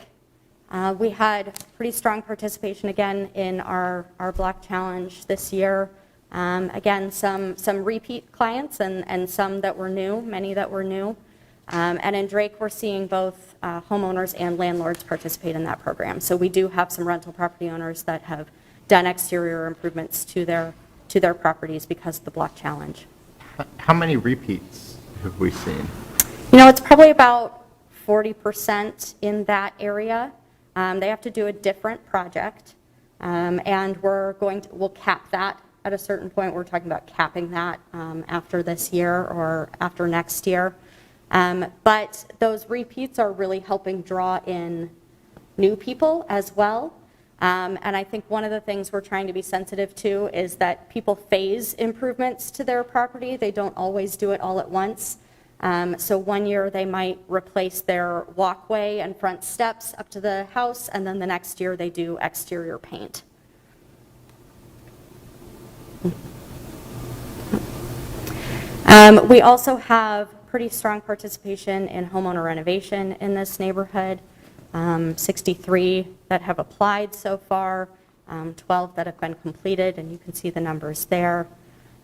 we had pretty strong participation again in our block challenge this year. Again, some repeat clients and some that were new, many that were new. And in Drake, we're seeing both homeowners and landlords participate in that program. So we do have some rental property owners that have done exterior improvements to their properties because of the block challenge. How many repeats have we seen? You know, it's probably about 40% in that area. They have to do a different project, and we'll cap that at a certain point. We're talking about capping that after this year or after next year. But those repeats are really helping draw in new people as well. And I think one of the things we're trying to be sensitive to is that people phase improvements to their property. They don't always do it all at once. So one year they might replace their walkway and front steps up to the house, and then the next year they do exterior paint. We also have pretty strong participation in homeowner renovation in this neighborhood. 63 that have applied so far, 12 that have been completed, and you can see the numbers there.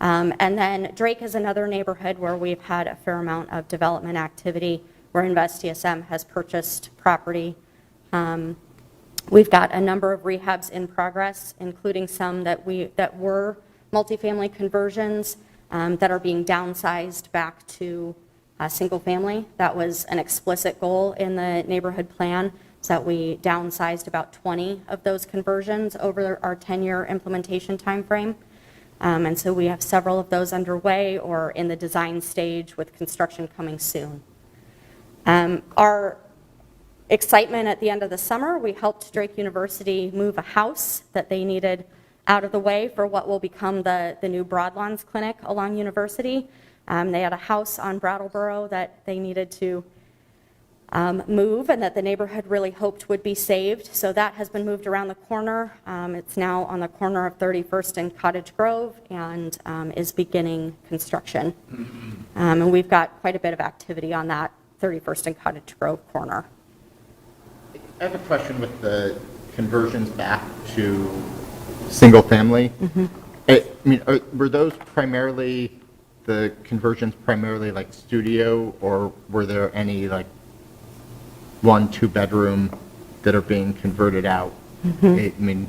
And then Drake is another neighborhood where we've had a fair amount of development activity where InvestDSM has purchased property. We've got a number of rehabs in progress, including some that were multifamily conversions that are being downsized back to single family. That was an explicit goal in the neighborhood plan, so that we downsized about 20 of those conversions over our 10-year implementation timeframe. And so we have several of those underway or in the design stage with construction coming soon. Our excitement at the end of the summer, we helped Drake University move a house that they needed out of the way for what will become the new Broadlawns Clinic along University. They had a house on Brattleboro that they needed to move and that the neighborhood really hoped would be saved. So that has been moved around the corner. It's now on the corner of 31st and Cottage Grove and is beginning construction. And we've got quite a bit of activity on that 31st and Cottage Grove corner. I have a question with the conversions back to single family. I mean, were those primarily, the conversions primarily like studio, or were there any like 1-2 bedroom that are being converted out? I mean,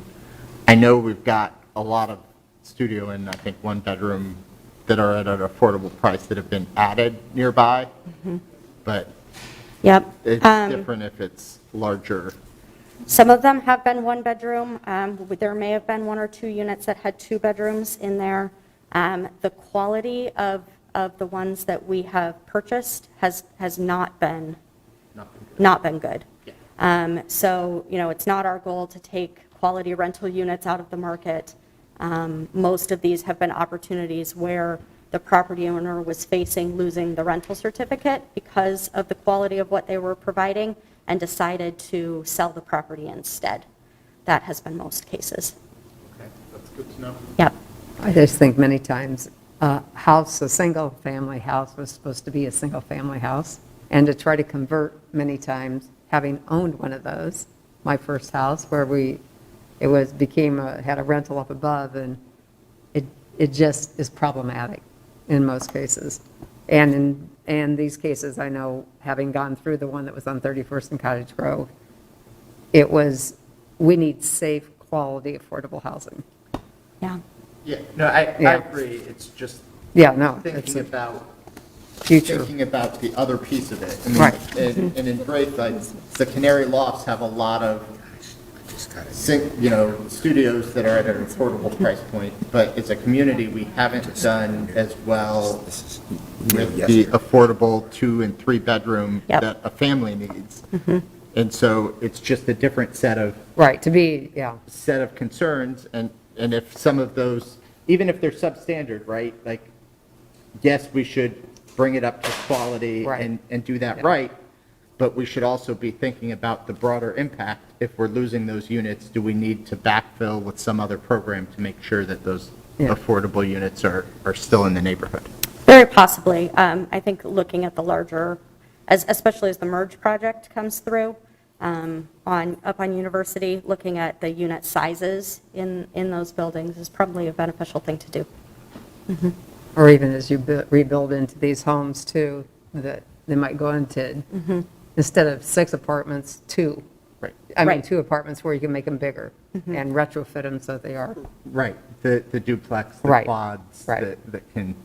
I know we've got a lot of studio and I think 1 bedroom that are at an affordable price that have been added nearby, but Yep. it's different if it's larger. Some of them have been 1 bedroom. There may have been 1 or 2 units that had 2 bedrooms in there. The quality of the ones that we have purchased has not been good. So, you know, it's not our goal to take quality rental units out of the market. Most of these have been opportunities where the property owner was facing losing the rental certificate because of the quality of what they were providing and decided to sell the property instead. That has been most cases. Okay, that's good to know. Yep. I just think many times a single-family house was supposed to be a single-family house, and to try to convert many times, having owned one of those, my first house, where had a rental up above, and it just is problematic in most cases. And in these cases, I know, having gone through the one that was on 31st and Cottage Grove, we need safe, quality, affordable housing. Yeah. Yeah, no, I Yeah. agree. It's just Yeah, no, it's thinking a about future. thinking about the other piece of it. I mean, Right. and in Drake, like, the Canary Lofts have a lot of, studios that are at an affordable price point, but as a community, we haven't done as well with the affordable 2- and 3-bedroom Yep. that a family needs. And so it's just a different set of Right, to be, yeah. concerns, and if some of those, even if they're substandard, right, like, yes, we should bring it up to quality Right. and do that Yeah. right, but we should also be thinking about the broader impact. If we're losing those units, do we need to backfill with some other program to make sure that those Yeah. affordable units are still in the neighborhood? Very possibly. I think looking at the larger, especially as the merge project comes through, up on University, looking at the unit sizes in those buildings is probably a beneficial thing to do. Or even as you rebuild into these homes too, that they might go into, instead of 6 apartments, 2. Right. I mean, Right. 2 apartments where you can make them bigger and retrofit them so they are. Right, the duplex, the Right. quads, Right. that can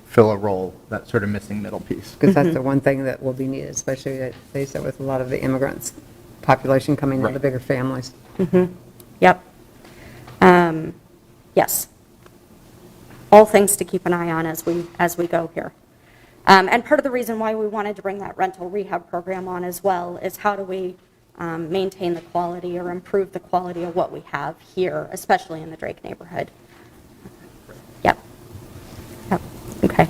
fill a role, that sort of missing middle piece. Because that's the one thing that will be needed, especially, they said, with a lot of the immigrants population coming in, the Right. bigger families. Yep. Yes. All things to keep an eye on as we go here. And part of the reason why we wanted to bring that rental rehab program on as well is how do we maintain the quality or improve the quality of what we have here, especially in the Drake neighborhood. Yep. Yep. Okay.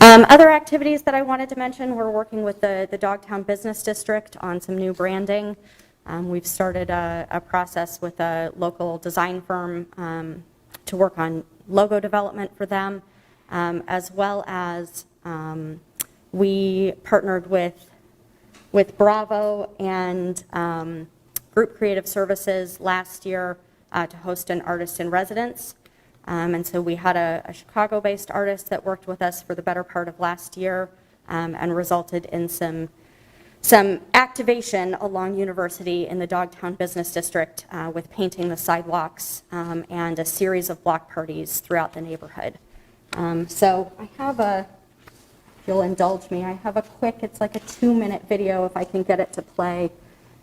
Other activities that I wanted to mention, we're working with the Dogtown Business District on some new branding. We've started a process with a local design firm to work on logo development for them, as well as we partnered with Bravo and Group Creative Services last year to host an artist in residence. And so we had a Chicago-based artist that worked with us for the better part of last year and resulted in some activation along University in the Dogtown Business District with painting the sidewalks and a series of block parties throughout the neighborhood. So I have if you'll indulge me, I have a quick, it's like a 2-minute video, if I can get it to play,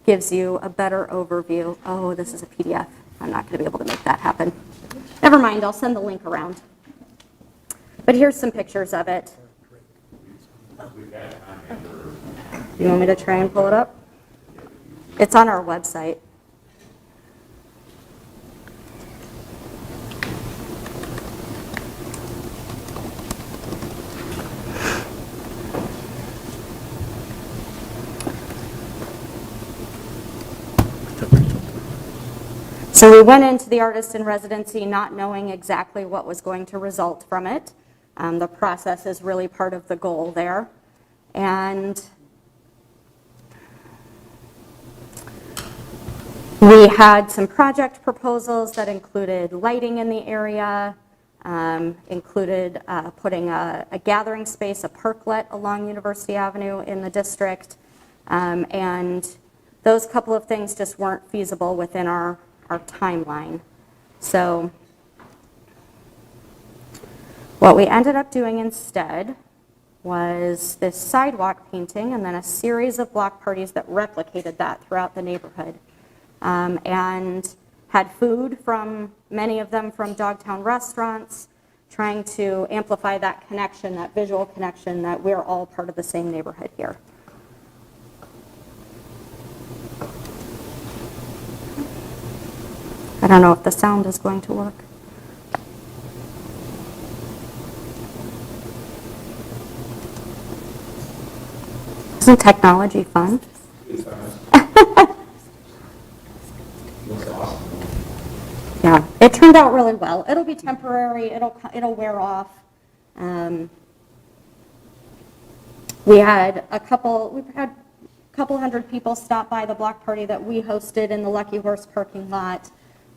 gives you a better overview. Oh, this is a PDF. I'm not going to be able to make that happen. Never mind, I'll send the link around. But here's some pictures of it. You want me to try and pull it up? It's on our website. So we went into the artist in residency not knowing exactly what was going to result from it. The process is really part of the goal there. And we had some project proposals that included lighting in the area, included putting a gathering space, a parklet along University Avenue in the district. And those couple of things just weren't feasible within our timeline. So what we ended up doing instead was this sidewalk painting and then a series of block parties that replicated that throughout the neighborhood. And had food from, many of them from Dogtown restaurants, trying to amplify that connection, that visual connection that we're all part of the same neighborhood here. I don't know if the sound is going to work. Isn't technology fun? Yeah, it turned out really well. It'll be temporary. It'll wear off. We had a couple hundred people stop by the block party that we hosted in the Lucky Horse parking lot.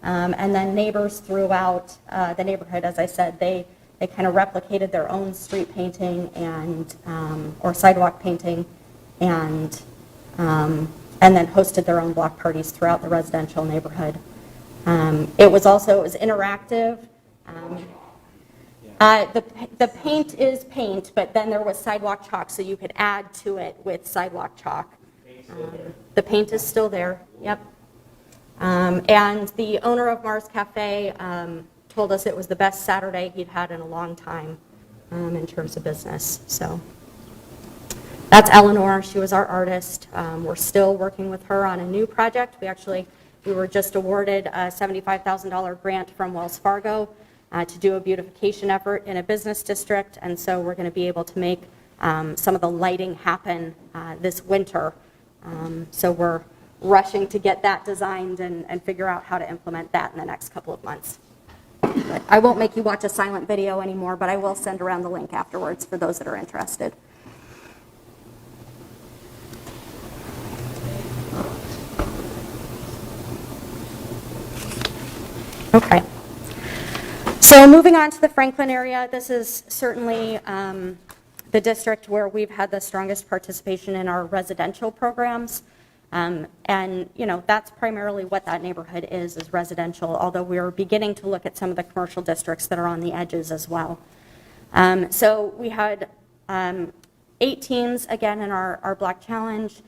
And then neighbors throughout the neighborhood, as I said, they kind of replicated their own street painting and or sidewalk painting, and then hosted their own block parties throughout the residential neighborhood. It was interactive. The paint is paint, but then there was sidewalk chalk, so you could add to it with sidewalk chalk. The paint is still there. Yep. And the owner of Mars Cafe told us it was the best Saturday he'd had in a long time in terms of business. So That's Eleanor. She was our artist. We're still working with her on a new project. We were just awarded a $75,000 grant from Wells Fargo to do a beautification effort in a business district, and so we're going to be able to make some of the lighting happen this winter. So we're rushing to get that designed and figure out how to implement that in the next couple of months. But I won't make you watch a silent video anymore, but I will send around the link afterwards for those that are interested. Okay. So moving on to the Franklin area, this is certainly the district where we've had the strongest participation in our residential programs. And, that's primarily what that neighborhood is residential, although we're beginning to look at some of the commercial districts that are on the edges as well. So we had 8 teams, again, in our Black Challenge,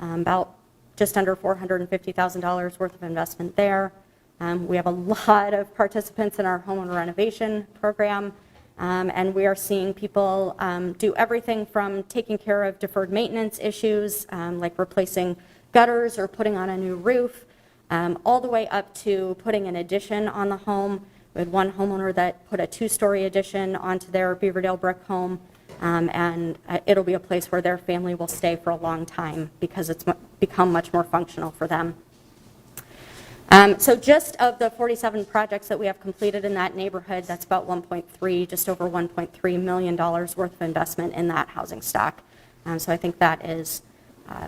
about just under $450,000 worth of investment there. We have a lot of participants in our homeowner renovation program, and we are seeing people do everything from taking care of deferred maintenance issues, like replacing gutters or putting on a new roof, all the way up to putting an addition on the home. We had one homeowner that put a 2-story addition onto their Beaverdale brick home, and it'll be a place where their family will stay for a long time because it's become much more functional for them. So just of the 47 projects that we have completed in that neighborhood, that's about just over $1.3 million worth of investment in that housing stock. So I think that is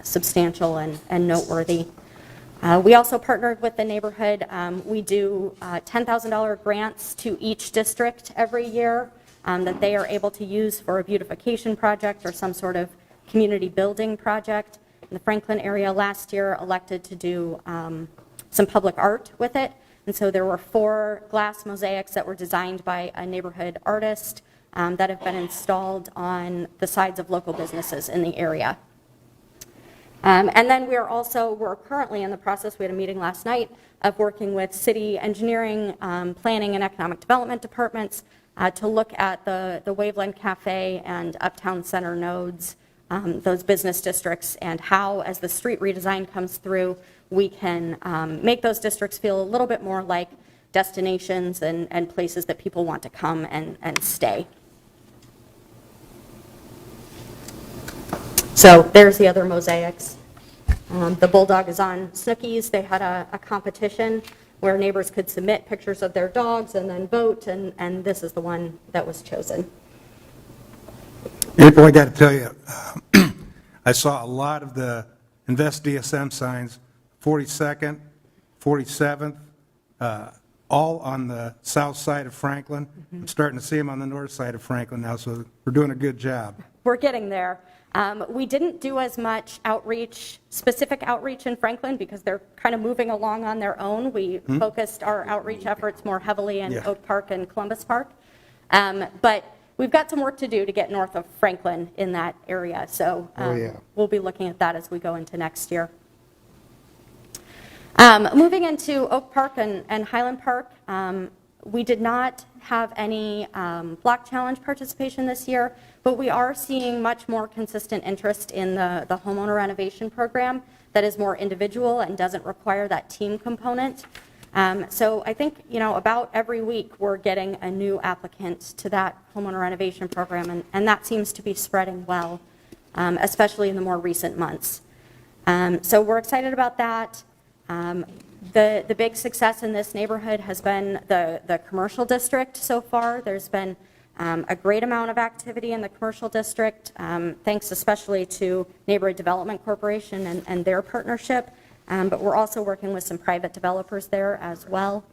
substantial and noteworthy. We also partnered with the neighborhood. We do $10,000 grants to each district every year that they are able to use for a beautification project or some sort of community building project. In the Franklin area last year elected to do some public art with it. And so there were 4 glass mosaics that were designed by a neighborhood artist that have been installed on the sides of local businesses in the area. And then we're currently in the process, we had a meeting last night, of working with city engineering, planning, and economic development departments to look at the Waveland Cafe and Uptown Center nodes, those business districts, and how, as the street redesign comes through, we can make those districts feel a little bit more like destinations and places that people want to come and stay. So there's the other mosaics. The Bulldog is on Snookies. They had a competition where neighbors could submit pictures of their dogs and then vote, and this is the one that was chosen. April, I got to tell you, I saw a lot of the Invest DSM signs, 42nd, 47th, all on the south side of Franklin. I'm starting to see them on the north side of Franklin now, so we're doing a good job. We're getting there. We didn't do as much specific outreach in Franklin because they're kind of moving along on their own. We focused our outreach efforts more heavily in Oak Park and Columbus Park. But we've got some work to do to get north of Franklin in that area. So we'll be looking at that as we go into next year. Moving into Oak Park and Highland Park, we did not have any Block Challenge participation this year, but we are seeing much more consistent interest in the homeowner renovation program that is more individual and doesn't require that team component. So I think, about every week we're getting a new applicant to that homeowner renovation program, and that seems to be spreading well, especially in the more recent months. So we're excited about that. The big success in this neighborhood has been the commercial district so far. There's been a great amount of activity in the commercial district, thanks especially to Neighborhood Development Corporation and their partnership, but we're also working with some private developers there as well.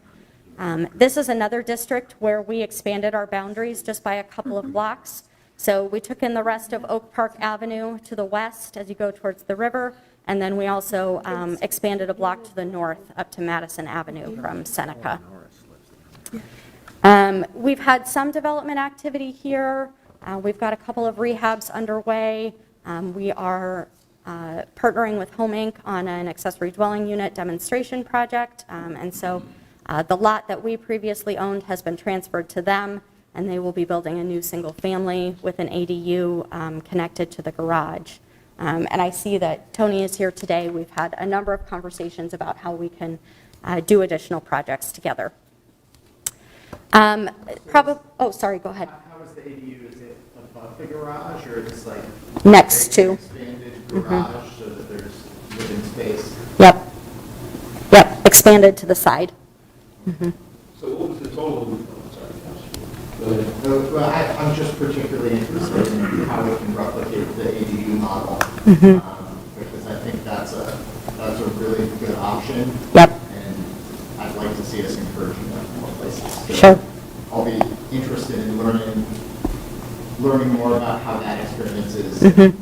This is another district where we expanded our boundaries just by a couple of blocks. So we took in the rest of Oak Park Avenue to the west as you go towards the river, and then we also expanded a block to the north up to Madison Avenue from Seneca. We've had some development activity here. We've got a couple of rehabs underway. We are partnering with Home Inc. on an accessory dwelling unit demonstration project. And so the lot that we previously owned has been transferred to them, and they will be building a new single family with an ADU connected to the garage. And I see that Tony is here today. We've had a number of conversations about how we can do additional projects together. Oh, sorry, go ahead. How is the ADU? Is it above the garage, or is it like Next to. expanded garage so that there's living space? Yep. Yep, expanded to the side. So what was the total, oh, sorry, Councilor. Go ahead. Well, I'm just particularly interested in how we can replicate the ADU model, because I think that's a really good option. Yep. And I'd like to see us encouraging that in more places. So Sure. I'll be interested in learning more about how that experience is, and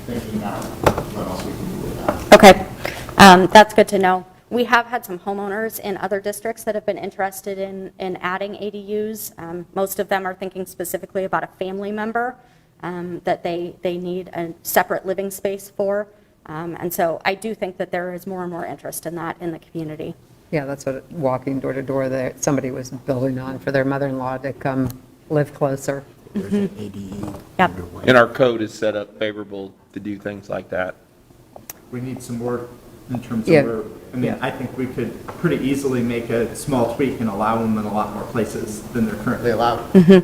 thinking about what else we can do with that. Okay, that's good to know. We have had some homeowners in other districts that have been interested in adding ADUs. Most of them are thinking specifically about a family member that they need a separate living space for. And so I do think that there is more and more interest in that in the community. Yeah, that's what, walking door to door, there, somebody was building on for their mother-in-law to come live closer. There's an ADU. Yep. underway. And our code is set up favorable to do things like that. We need some work in terms Yeah. of where, I mean, I think we could pretty easily make a small tweak and allow them in a lot more places than they're currently allowed. Yep.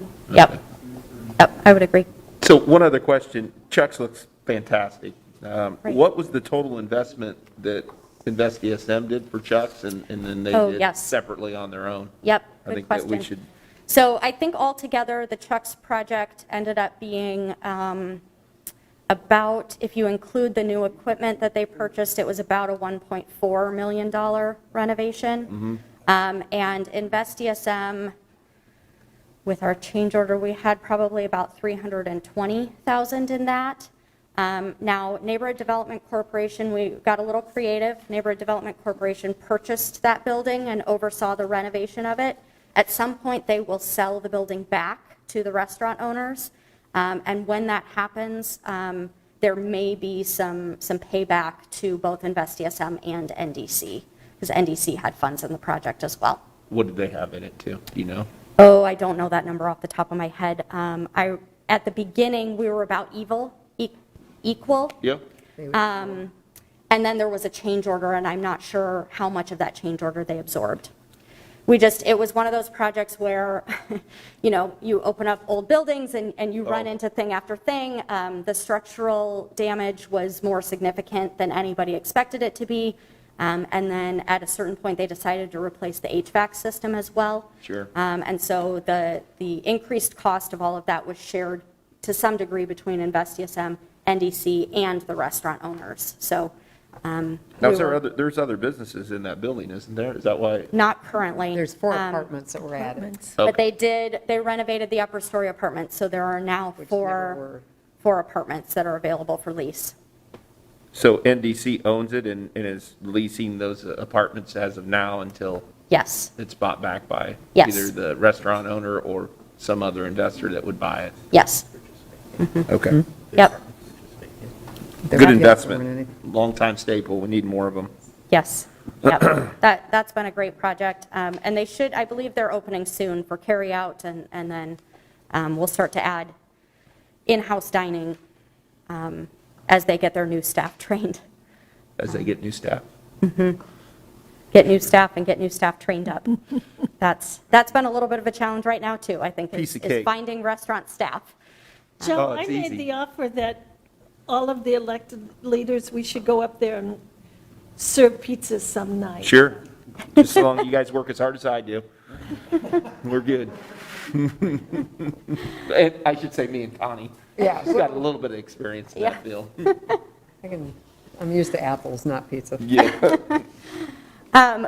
Yep, I would agree. So one other question, Chuck's looks fantastic. Right. What was the total investment that Invest DSM did for Chuck's, and then they Oh, did yes. separately on their own? Yep, I good think that we question. should, So I think altogether, the Chuck's project ended up being about, if you include the new equipment that they purchased, it was about a $1.4 million renovation. And Invest DSM, with our change order, we had probably about $320,000 in that. Now, Neighborhood Development Corporation, we got a little creative. Neighborhood Development Corporation purchased that building and oversaw the renovation of it. At some point, they will sell the building back to the restaurant owners. And when that happens, there may be some payback to both Invest DSM and NDC, because NDC had funds in the project as well. what did they have in it too? Do you know? Oh, I don't know that number off the top of my head. At the beginning, we were about equal. Yeah? And then there was a change order, and I'm not sure how much of that change order they absorbed. It was one of those projects where, you open up old buildings and you run into thing after thing. The structural damage was more significant than anybody expected it to be. And then at a certain point, they decided to replace the HVAC system as well. Sure. And so the increased cost of all of that was shared to some degree between Invest DSM, NDC, and the restaurant owners. So Now, there's other businesses in that building, isn't there? Is that why? not currently. There's 4 apartments that were added. Apartments. But they renovated the upper story apartments, so there are now Which never four apartments that are available for lease. So NDC owns it and is leasing those apartments as of now until Yes, it's bought back by Yes. either the restaurant owner or some other investor that would buy it? yes, Okay. yep, There Good weren't investment. any. Longtime staple. We need more of them. yes. Yep. That's been a great project. And they should, I believe they're opening soon for carryout, and then we'll start to add in-house dining as they get their new staff trained. As they get new staff. Get new staff and get new staff trained up. That's been a little bit of a challenge right now, too, I think, Piece is of cake. finding restaurant staff. Joe, Oh, I it's made easy. the offer that all of the elected leaders, we should go up there and serve pizzas some night. Sure. Just as long as you guys work as hard as I do. We're good. And I should say me and Connie. Yeah. She's got a little bit of experience in that Yeah. field. I'm used to apples, not pizza. Yeah.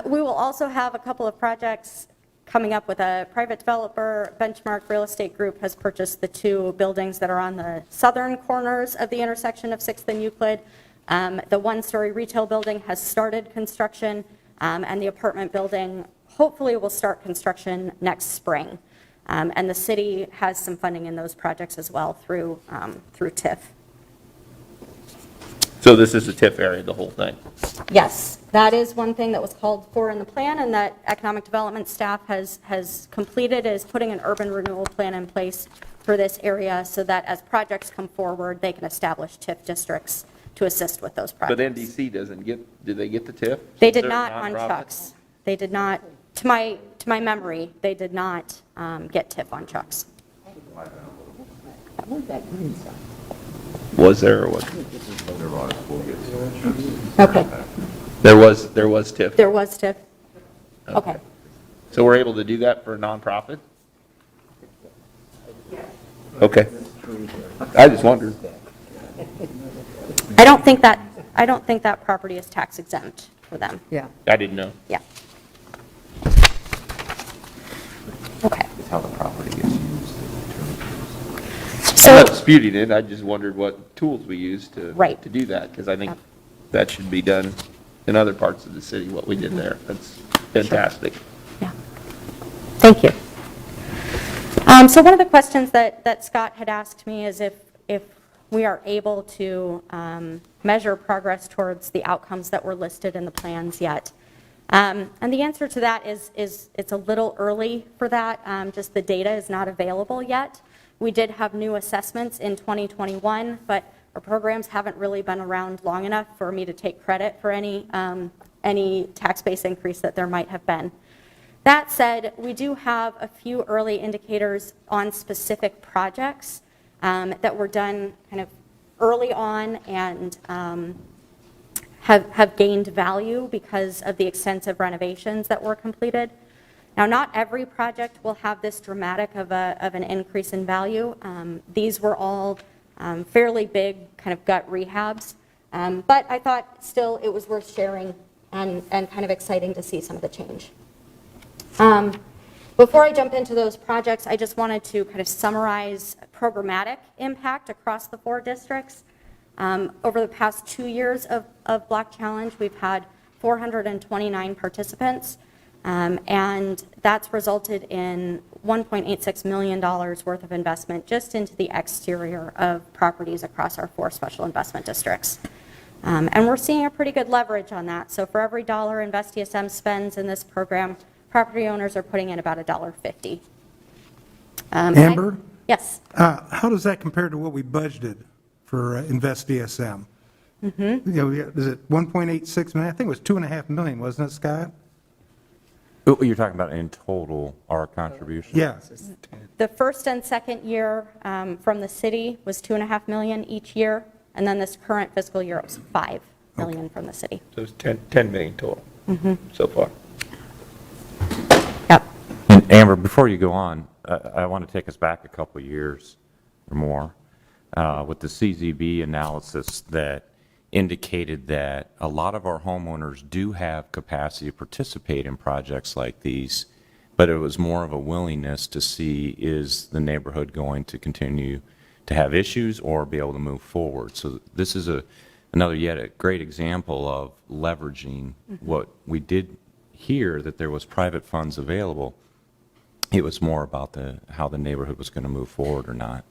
We will also have a couple of projects coming up with a private developer. Benchmark Real Estate Group has purchased the 2 buildings that are on the southern corners of the intersection of 6th and Euclid. The 1-story retail building has started construction, and the apartment building hopefully will start construction next spring. And the city has some funding in those projects as well through TIF. So this is the TIF area, the whole thing. Yes, that is one thing that was called for in the plan, and that economic development staff has completed, is putting an urban renewal plan in place for this area so that as projects come forward, they can establish TIF districts to assist with those projects. But NDC doesn't get, did they get the TIF? They did They're not on nonprofit? Chucks. They did not, to my memory, they did not get TIF on Chucks. Was there or was? Okay. There was TIF. There was TIF? Okay. So we're able to do that for a nonprofit? Okay. I just wondered. I don't think that property is tax exempt for them. Yeah. I didn't know. Yeah. Okay. It's how the property gets used. I'm So, not disputing it, I just wondered what tools we use to Right. to do that, because I think Yep. that should be done in other parts of the city, what we did there. That's fantastic. yeah. Thank you. So one of the questions that Scott had asked me is if we are able to measure progress towards the outcomes that were listed in the plans yet. And the answer to that is it's a little early for that, just the data is not available yet. We did have new assessments in 2021, but our programs haven't really been around long enough for me to take credit for any tax base increase that there might have been. That said, we do have a few early indicators on specific projects that were done kind of early on and have gained value because of the extensive renovations that were completed. Now, not every project will have this dramatic of an increase in value. These were all fairly big kind of gut rehabs, but I thought still it was worth sharing and kind of exciting to see some of the change. Before I jump into those projects, I just wanted to kind of summarize programmatic impact across the 4 districts. Over the past 2 years of Block Challenge, we've had 429 participants, and that's resulted in $1.86 million worth of investment just into the exterior of properties across our 4 special investment districts. And we're seeing a pretty good leverage on that. So for every dollar InvestDSM spends in this program, property owners are putting in about $1.50. Amber? Yes. How does that compare to what we budgeted for InvestDSM? Mm-hmm. You know, is it 1.86 million? I think it was 2.5 million, wasn't it, Scott? You're talking about in total, our contribution? Yeah. The first and second year from the city was $2.5 million each year, and then this current fiscal year it was $5 million from the city. So it's 10 million total so far. Yep. And Amber, before you go on, I want to take us back a couple years or more with the CZB analysis that indicated that a lot of our homeowners do have capacity to participate in projects like these, but it was more of a willingness to see, is the neighborhood going to continue to have issues or be able to move forward? So this is another yet a great example of leveraging what we did here, that there was private funds available. It was more about how the neighborhood was going to move forward or not.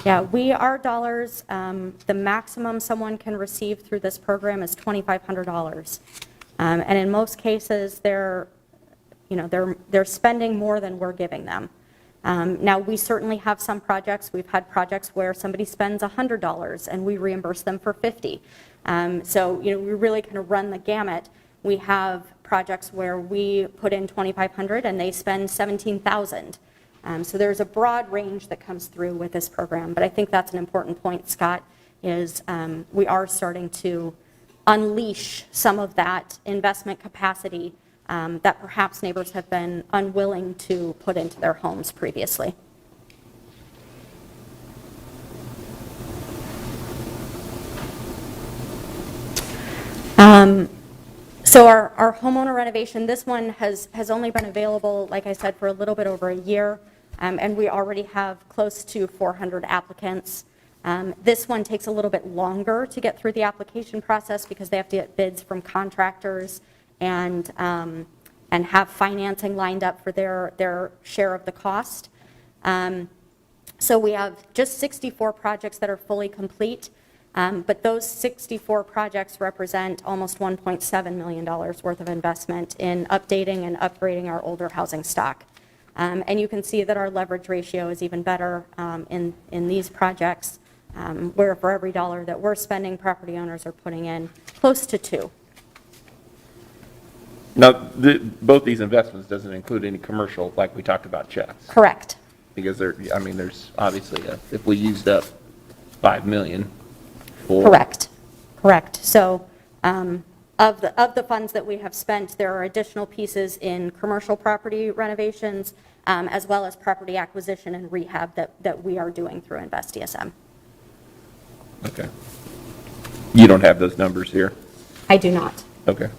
Yeah, our dollars, the maximum someone can receive through this program is $2,500. And in most cases, they're spending more than we're giving them. Now, we certainly have some projects. We've had projects where somebody spends $100 and we reimburse them for $50. So, we really kind of run the gamut. We have projects where we put in $2,500 and they spend $17,000. So there's a broad range that comes through with this program, but I think that's an important point, Scott, is we are starting to unleash some of that investment capacity that perhaps neighbors have been unwilling to put into their homes previously. So our homeowner renovation, this one has only been available, like I said, for a little bit over a year, and we already have close to 400 applicants. This one takes a little bit longer to get through the application process because they have to get bids from contractors and have financing lined up for their share of the cost. So we have just 64 projects that are fully complete. But those 64 projects represent almost $1.7 million worth of investment in updating and upgrading our older housing stock. And you can see that our leverage ratio is even better in these projects, where for every dollar that we're spending, property owners are putting in close to 2. Now, both these investments doesn't include any commercial, like we talked about checks. Correct. Because there's obviously, if we used up 5 million for. Correct. So of the funds that we have spent, there are additional pieces in commercial property renovations, as well as property acquisition and rehab that we are doing through Invest DSM. Okay. You don't have those numbers here? I do not, Okay.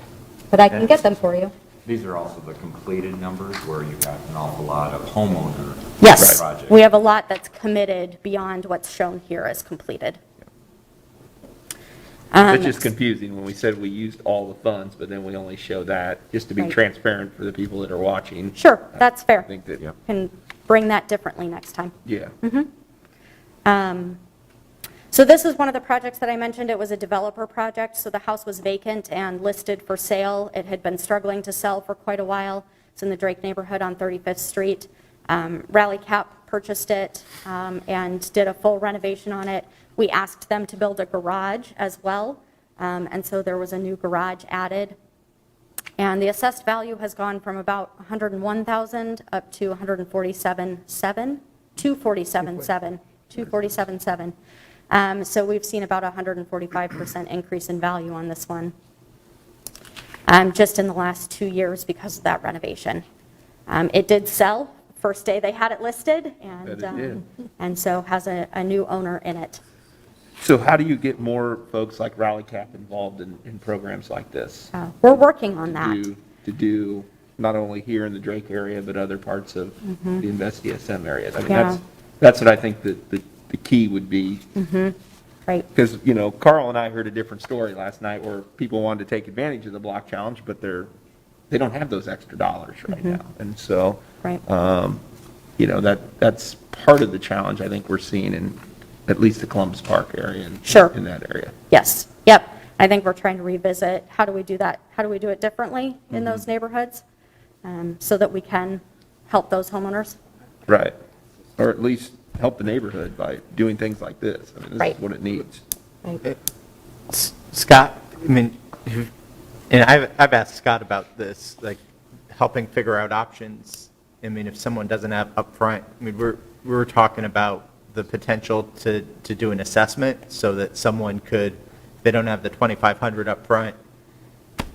but I can get them for you. These are also the completed numbers where you have an awful lot of homeowner Yes, projects. we have a lot that's committed beyond what's shown here as completed. It's just confusing when we said we used all the funds, but then we only show that, just to be Right. transparent for the people that are watching. Sure, that's I fair. think that, Can bring that differently next time. yeah. So this is one of the projects that I mentioned. It was a developer project, so the house was vacant and listed for sale. It had been struggling to sell for quite a while. It's in the Drake neighborhood on 35th Street. Rally Cap purchased it and did a full renovation on it. We asked them to build a garage as well, and so there was a new garage added. And the assessed value has gone from about $101,000 up to $147,700, $247,700. So we've seen about a 145% increase in value on this one, just in the last 2 years because of that renovation. It did sell first day they had it listed, and so has a new owner in it. So how do you get more folks like Rally Cap involved in programs like this? We're working on that. To do, not only here in the Drake area, but other parts of the Invest DSM area? I mean, Yeah. that's what I think that the key would be. Right. Because, Carl and I heard a different story last night where people wanted to take advantage of the block challenge, but they don't have those extra dollars right now. And so, Right. that's part of the challenge I think we're seeing in at least the Columbus Park area and Sure. in that area. Yes, yep. I think we're trying to revisit, how do we do that? How do we do it differently in those neighborhoods so that we can help those homeowners? Right. Or at least help the neighborhood by doing things like this. I mean, this Right. is what it needs. Scott, and I've asked Scott about this, like helping figure out options. I mean, if someone doesn't have upfront, we were talking about the potential to do an assessment so that someone could, if they don't have the $2,500 upfront,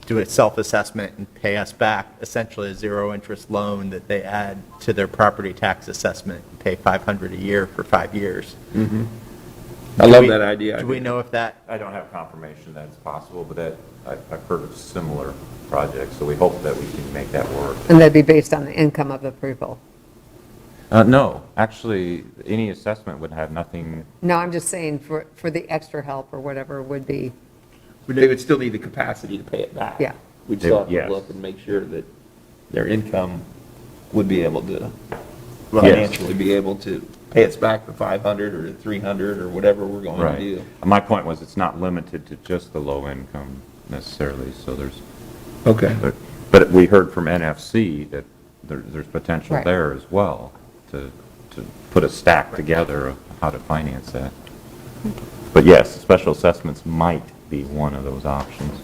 do a self-assessment and pay us back essentially a zero-interest loan that they add to their property tax assessment and pay $500 a year for 5 years. I love that idea. Do we know if that? I don't have confirmation that it's possible, but I've heard of similar projects, so we hope that we can make that work. And that'd be based on the income of the people. No, actually, any assessment would have nothing. No, I'm just saying for the extra help or whatever would be, They would still need the capacity to pay it back. Yeah. We'd still have to Yes. look and make sure that their income would be able to Yes. financially be able to pay us back the 500 or the 300 or whatever we're going to Right. do. My point was, it's not limited to just the low income necessarily, so there's. Okay. But we heard from NFC that there's potential Right. there as well to put a stack together of how to finance that. But yes, special assessments might be one of those options.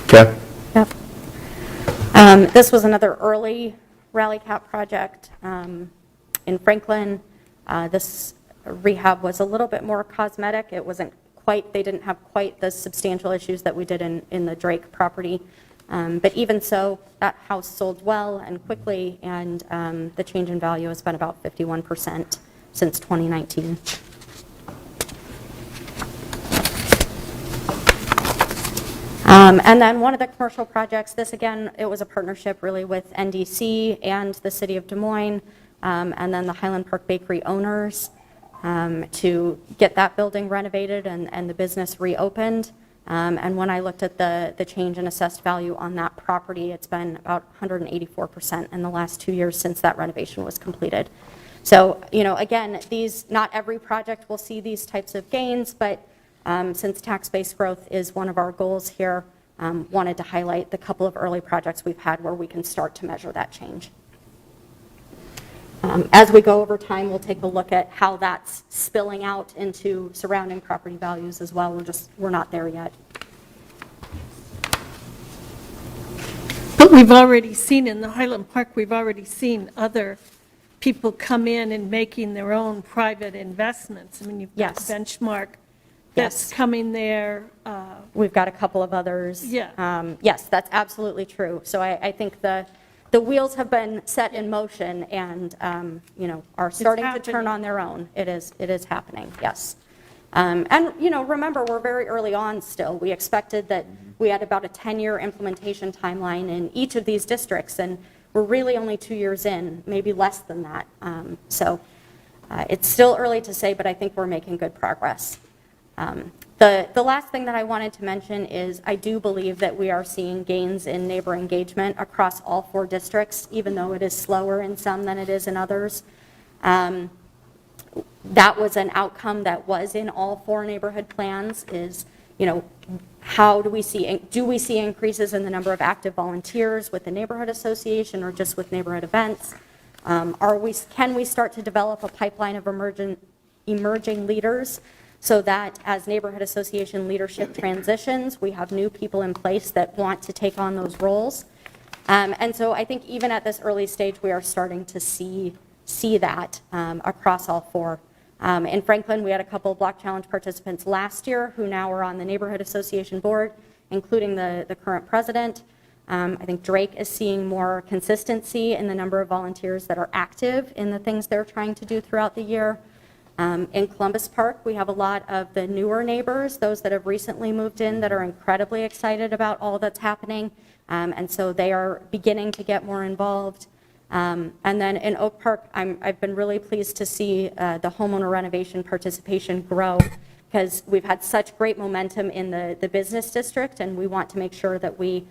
Okay. Yep. This was another early Rally Cap project in Franklin. This rehab was a little bit more cosmetic. It wasn't quite, they didn't have quite the substantial issues that we did in the Drake property. But even so, that house sold well and quickly, and the change in value has been about 51% since 2019. And then one of the commercial projects, this again, it was a partnership really with NDC and the city of Des Moines, and then the Highland Park Bakery owners to get that building renovated and the business reopened. And when I looked at the change in assessed value on that property, it's been about 184% in the last 2 years since that renovation was completed. So, again, not every project will see these types of gains, but since tax-based growth is one of our goals here, wanted to highlight the couple of early projects we've had where we can start to measure that change. As we go over time, we'll take a look at how that's spilling out into surrounding property values as well. We're not there yet. But we've already seen in the Highland Park, we've already seen other people come in and making their own private investments. I mean, you've got Yes. Benchmark that's Yes. coming there. We've got a couple of others. Yeah. Yes, that's absolutely true. So I think the wheels have been set in motion and, are starting to turn happening. on their own. It is happening, yes. And, remember, we're very early on still. We expected that we had about a 10-year implementation timeline in each of these districts, and we're really only 2 years in, maybe less than that. So it's still early to say, but I think we're making good progress. The last thing that I wanted to mention is I do believe that we are seeing gains in neighbor engagement across all 4 districts, even though it is slower in some than it is in others. That was an outcome that was in all 4 neighborhood plans is, how do we see increases in the number of active volunteers with the neighborhood association or just with neighborhood events? Can we start to develop a pipeline of emerging leaders so that as neighborhood association leadership transitions, we have new people in place that want to take on those roles? And so I think even at this early stage, we are starting to see that across all 4. In Franklin, we had a couple of Block Challenge participants last year who now are on the Neighborhood Association Board, including the current president. I think Drake is seeing more consistency in the number of volunteers that are active in the things they're trying to do throughout the year. In Columbus Park, we have a lot of the newer neighbors, those that have recently moved in that are incredibly excited about all that's happening. And so they are beginning to get more involved. And then in Oak Park, I've been really pleased to see the homeowner renovation participation grow because we've had such great momentum in the business district, and we want to make sure that we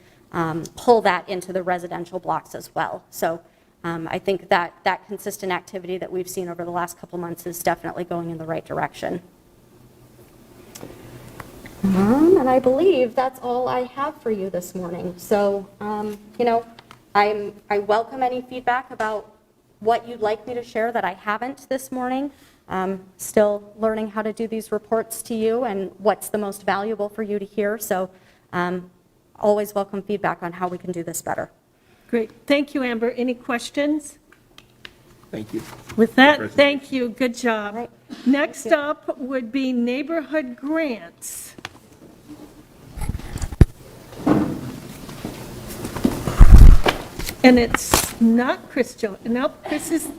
pull that into the residential blocks as well. So I think that consistent activity that we've seen over the last couple months is definitely going in the right direction. And I believe that's all I have for you this morning. So, I welcome any feedback about what you'd like me to share that I haven't this morning. Still learning how to do these reports to you and what's the most valuable for you to hear. So always welcome feedback on how we can do this better. Great. Thank you, Amber. Any questions? Thank you. With that, thank you. Good job. All right. Next up would be neighborhood grants. And it's not Chris Jones. Nope,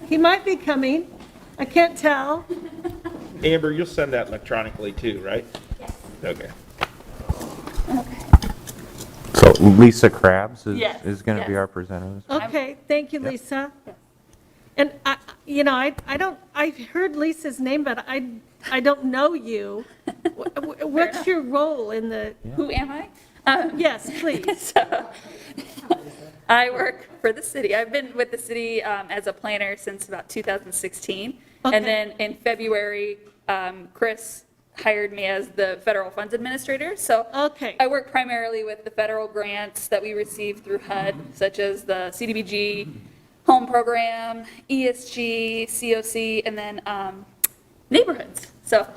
he might be coming. I can't tell. Amber, you'll send that electronically too, right? Yes. Okay. So Lisa Krabs Yes, is going to be yes. our presenter. Okay, thank you, Lisa. And I heard Lisa's name, but I don't know you. What's your role in the, Who am I? yes, please. So, I work for the city. I've been with the city as a planner since about 2016. Okay. And then in February, Chris hired me as the federal funds administrator. So Okay. I work primarily with the federal grants that we receive through HUD, such as the CDBG, home program, ESG, COC, and then neighborhoods. So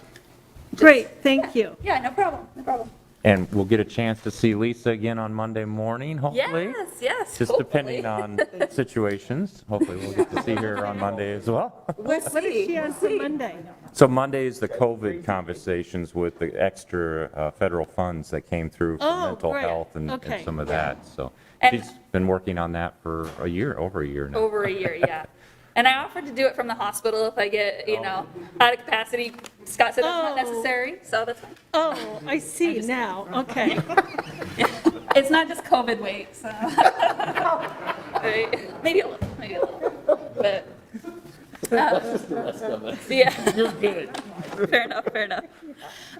Great, thank you. yeah, no problem, no problem. And we'll get a chance to see Lisa again on Monday morning, hopefully. Yes, Just hopefully. depending on situations. Hopefully, we'll get to see her on Monday as well. What is she on for Monday? So Monday is the COVID conversations with the extra federal funds that came through for Oh, mental great. health and Okay. some of that. So And- she's been working on that for over a year now. Over a year, yeah. And I offered to do it from the hospital if I get, out of capacity. Scott said that's not Oh. necessary, so that's fine. Oh, I see now, okay. It's not just COVID weight, so. Right. Maybe a little, but. Yeah. You're good. Fair enough.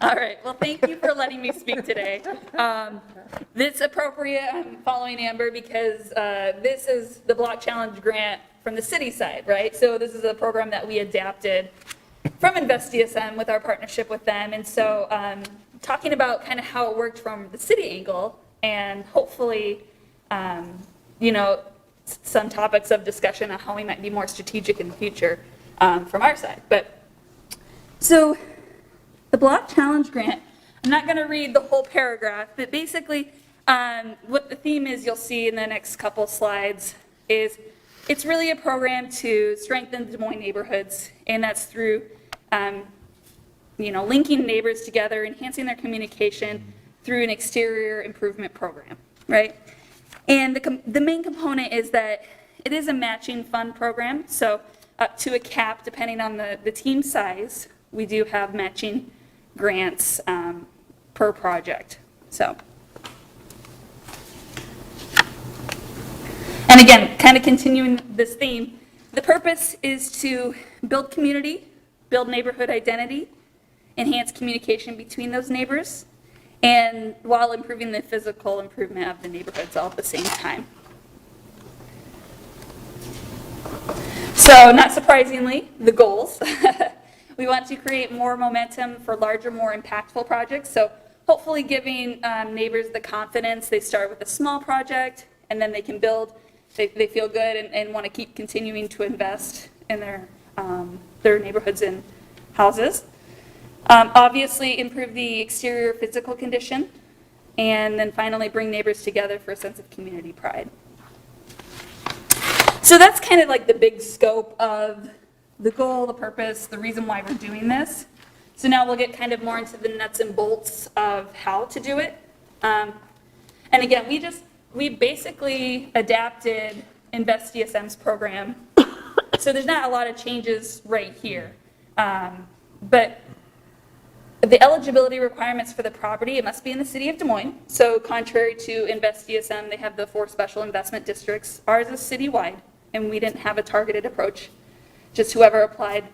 All right, well, thank you for letting me speak today. This appropriate, I'm following Amber because this is the Block Challenge grant from the city side, right? So this is a program that we adapted from Invest DSM with our partnership with them. And so talking about kind of how it worked from the city angle, and hopefully, some topics of discussion on how we might be more strategic in the future from our side. So the Block Challenge Grant, I'm not going to read the whole paragraph, but basically what the theme is, you'll see in the next couple slides, is it's really a program to strengthen the Des Moines neighborhoods, and that's through linking neighbors together, enhancing their communication through an exterior improvement program, right? And the main component is that it is a matching fund program, so up to a cap, depending on the team size, we do have matching grants per project. So, and again, kind of continuing this theme, the purpose is to build community, build neighborhood identity, enhance communication between those neighbors, and while improving the physical improvement of the neighborhoods all at the same time. So, not surprisingly, the goals. We want to create more momentum for larger, more impactful projects. So, hopefully giving neighbors the confidence. They start with a small project, and then they can build. They feel good and want to keep continuing to invest in their neighborhoods and houses. Obviously, improve the exterior physical condition, and then finally bring neighbors together for a sense of community pride. So that's kind of like the big scope of the goal, the purpose, the reason why we're doing this. So now we'll get kind of more into the nuts and bolts of how to do it. And again, we basically adapted Invest DSM's program. So there's not a lot of changes right here. But the eligibility requirements for the property, it must be in the city of Des Moines. So contrary to Invest DSM, they have the 4 special investment districts. Ours is citywide, and we didn't have a targeted approach. Just whoever applied,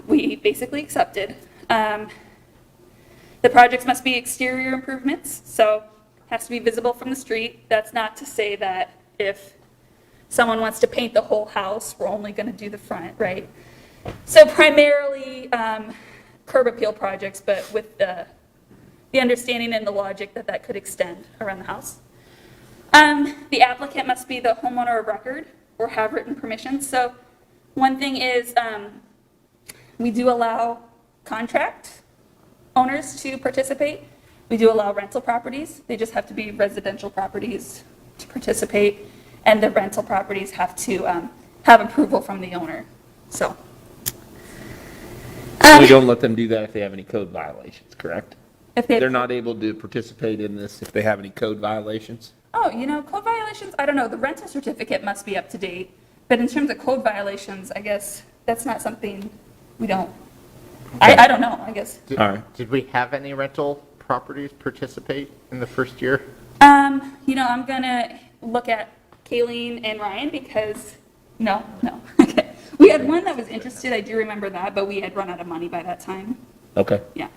we basically accepted. The projects must be exterior improvements, so it has to be visible from the street. That's not to say that if someone wants to paint the whole house, we're only going to do the front, right? So primarily curb appeal projects, but with the understanding and the logic that could extend around the house. The applicant must be the homeowner of record or have written permission. So one thing is we do allow contract owners to participate. We do allow rental properties. They just have to be residential properties to participate, and the rental properties have to have approval from the owner. So. We don't let them do that if they have any code violations, correct? If they're not able to participate in this if they have any code violations? Oh, code violations, I don't know. The rental certificate must be up to date. But in terms of code violations, I guess that's not something we don't, I don't know, I guess. All right. Did we have any rental properties participate in the first year? I'm going to look at Kayleen and Ryan because, no. Okay. We had one that was interested, I do remember that, but we had run out of money by that time. Okay. Yeah.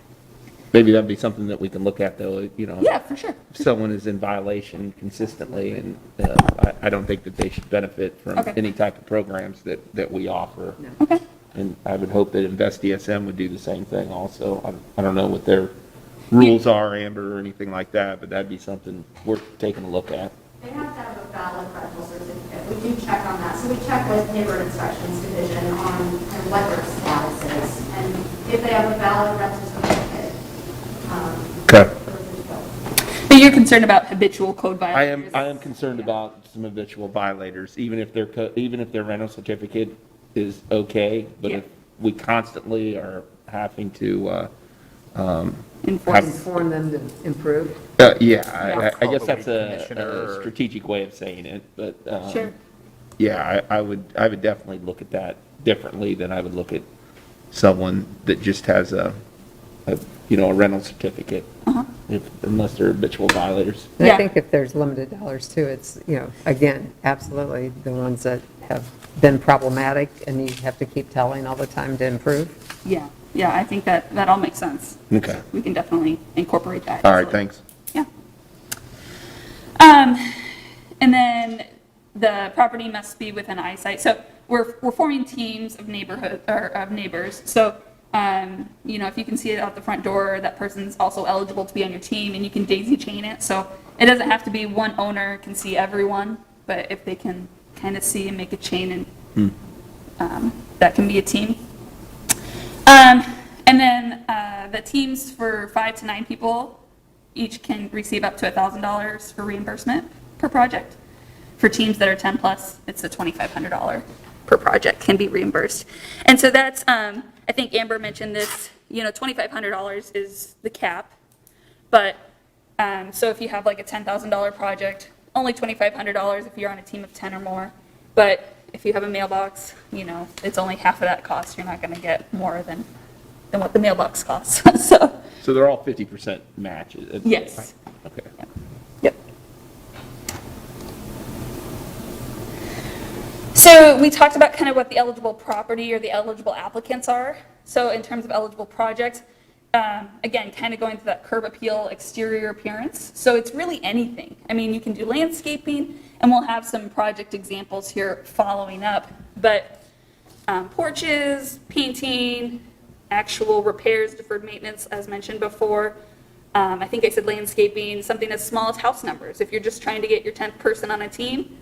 Maybe that'd be something that we can look at, though, Yeah, for sure. if someone is in violation consistently, and I don't think that they should benefit from Okay. any type of programs that we offer. Okay. And I would hope that Invest DSM would do the same thing also. I don't know what their rules are, Amber, or anything like that, but that'd be something worth taking a look at. They have to have a valid rental certificate. We do check on that. So we check with Neighborhood Inspections Division on kind of what their status is. And if they have a valid rental certificate. Okay. But you're concerned about habitual code violations? I am concerned about some habitual violators, even if their rental certificate is okay, but if we constantly are having to Inform them to improve. I Call guess the that's weed a commissioner or- strategic way of saying it, but Sure. yeah, I would definitely look at that differently than I would look at someone that just has a rental certificate, unless they're habitual violators. And Yeah. I think if there's limited dollars too, it's, again, absolutely the ones that have been problematic and you have to keep telling all the time to improve. Yeah, I think that all makes sense. Okay. We can definitely incorporate that. All right, thanks. Yeah. And then the property must be within eyesight. So we're forming teams of neighbors. So If you can see it out the front door, that person's also eligible to be on your team, and you can daisy chain it. So it doesn't have to be one owner can see everyone, but if they can kind of see and make a chain, and that can be a team. And then the teams for 5 to 9 people each can receive up to $1,000 for reimbursement per project. For teams that are 10 plus, it's a $2,500 per project can be reimbursed. And so that's, I think Amber mentioned this, $2,500 is the cap. But, so if you have like a $10,000 project, only $2,500 if you're on a team of 10 or more. But if you have a mailbox, it's only half of that cost. You're not going to get more than what the mailbox costs. So they're all 50% match? Yes. Okay. Yep. So we talked about kind of what the eligible property or the eligible applicants are. So in terms of eligible projects, again, kind of going through that curb appeal exterior appearance. So it's really anything. I mean, you can do landscaping, and we'll have some project examples here following up. But porches, painting, actual repairs, deferred maintenance, as mentioned before. I think I said landscaping, something as small as house numbers. If you're just trying to get your 10th person on a team,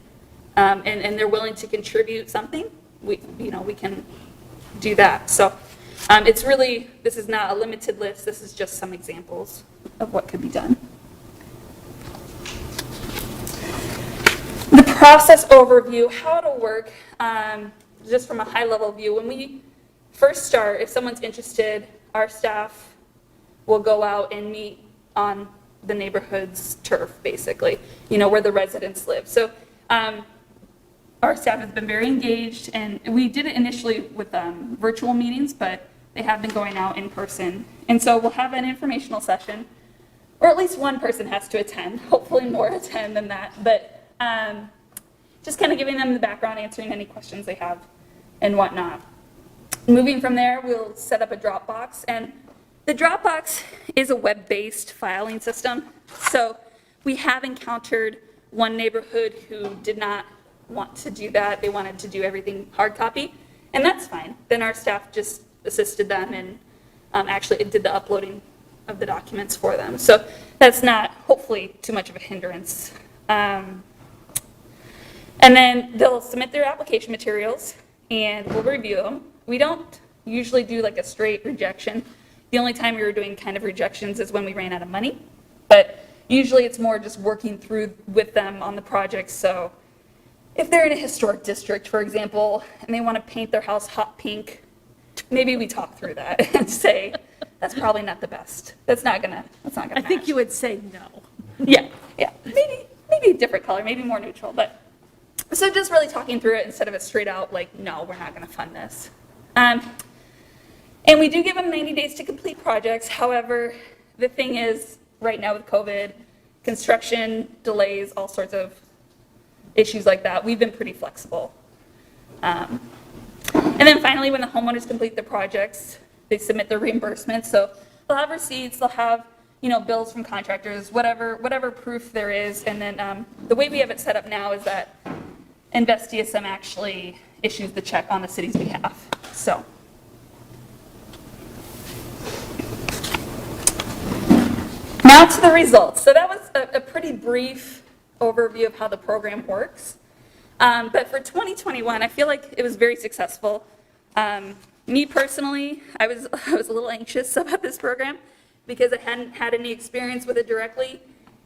and they're willing to contribute something, we can do that. So it's really, this is not a limited list. This is just some examples of what could be done. The process overview, how it'll work, just from a high level view. When we first start, if someone's interested, our staff will go out and meet on the neighborhood's turf, basically, where the residents live. So our staff has been very engaged, and we did it initially with virtual meetings, but they have been going out in person. And so we'll have an informational session, or at least one person has to attend, hopefully more attend than that, but just kind of giving them the background, answering any questions they have and whatnot. Moving from there, we'll set up a Dropbox, and the Dropbox is a web-based filing system. So we have encountered one neighborhood who did not want to do that. They wanted to do everything hard copy, and that's fine. Then our staff just assisted them and actually did the uploading of the documents for them. So that's not, hopefully, too much of a hindrance. And then they'll submit their application materials, and we'll review them. We don't usually do like a straight rejection. The only time we were doing kind of rejections is when we ran out of money. But usually it's more just working through with them on the project. So if they're in a historic district, for example, and they want to paint their house hot pink, maybe we talk through that and say, that's probably not the best. That's not gonna I think you would say no. Yeah. Maybe a different color, maybe more neutral. But so just really talking through it instead of a straight out like, no, we're not gonna fund this. And we do give them 90 days to complete projects. However, the thing is, right now with COVID, construction delays, all sorts of issues like that, we've been pretty flexible. And then finally, when the homeowners complete their projects, they submit their reimbursement. So they'll have receipts, they'll have bills from contractors, whatever proof there is. And then the way we have it set up now is that Invest DSM actually issues the check on the city's behalf. So. Now to the results. So that was a pretty brief overview of how the program works. But for 2021, I feel like it was very successful. Me personally, I was a little anxious about this program because I hadn't had any experience with it directly.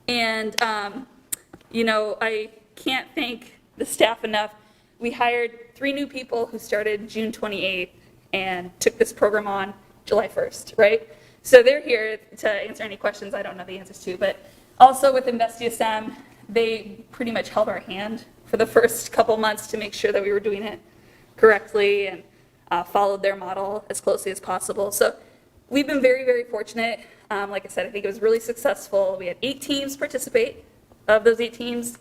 And, I can't thank the staff enough. We hired 3 new people who started June 28th and took this program on July 1st, right? So they're here to answer any questions I don't know the answers to. But also with Invest DSM, they pretty much held our hand for the first couple months to make sure that we were doing it correctly and followed their model as closely as possible. So we've been very, very fortunate. Like I said, I think it was really successful. We had 8 teams participate. Of those 8 teams,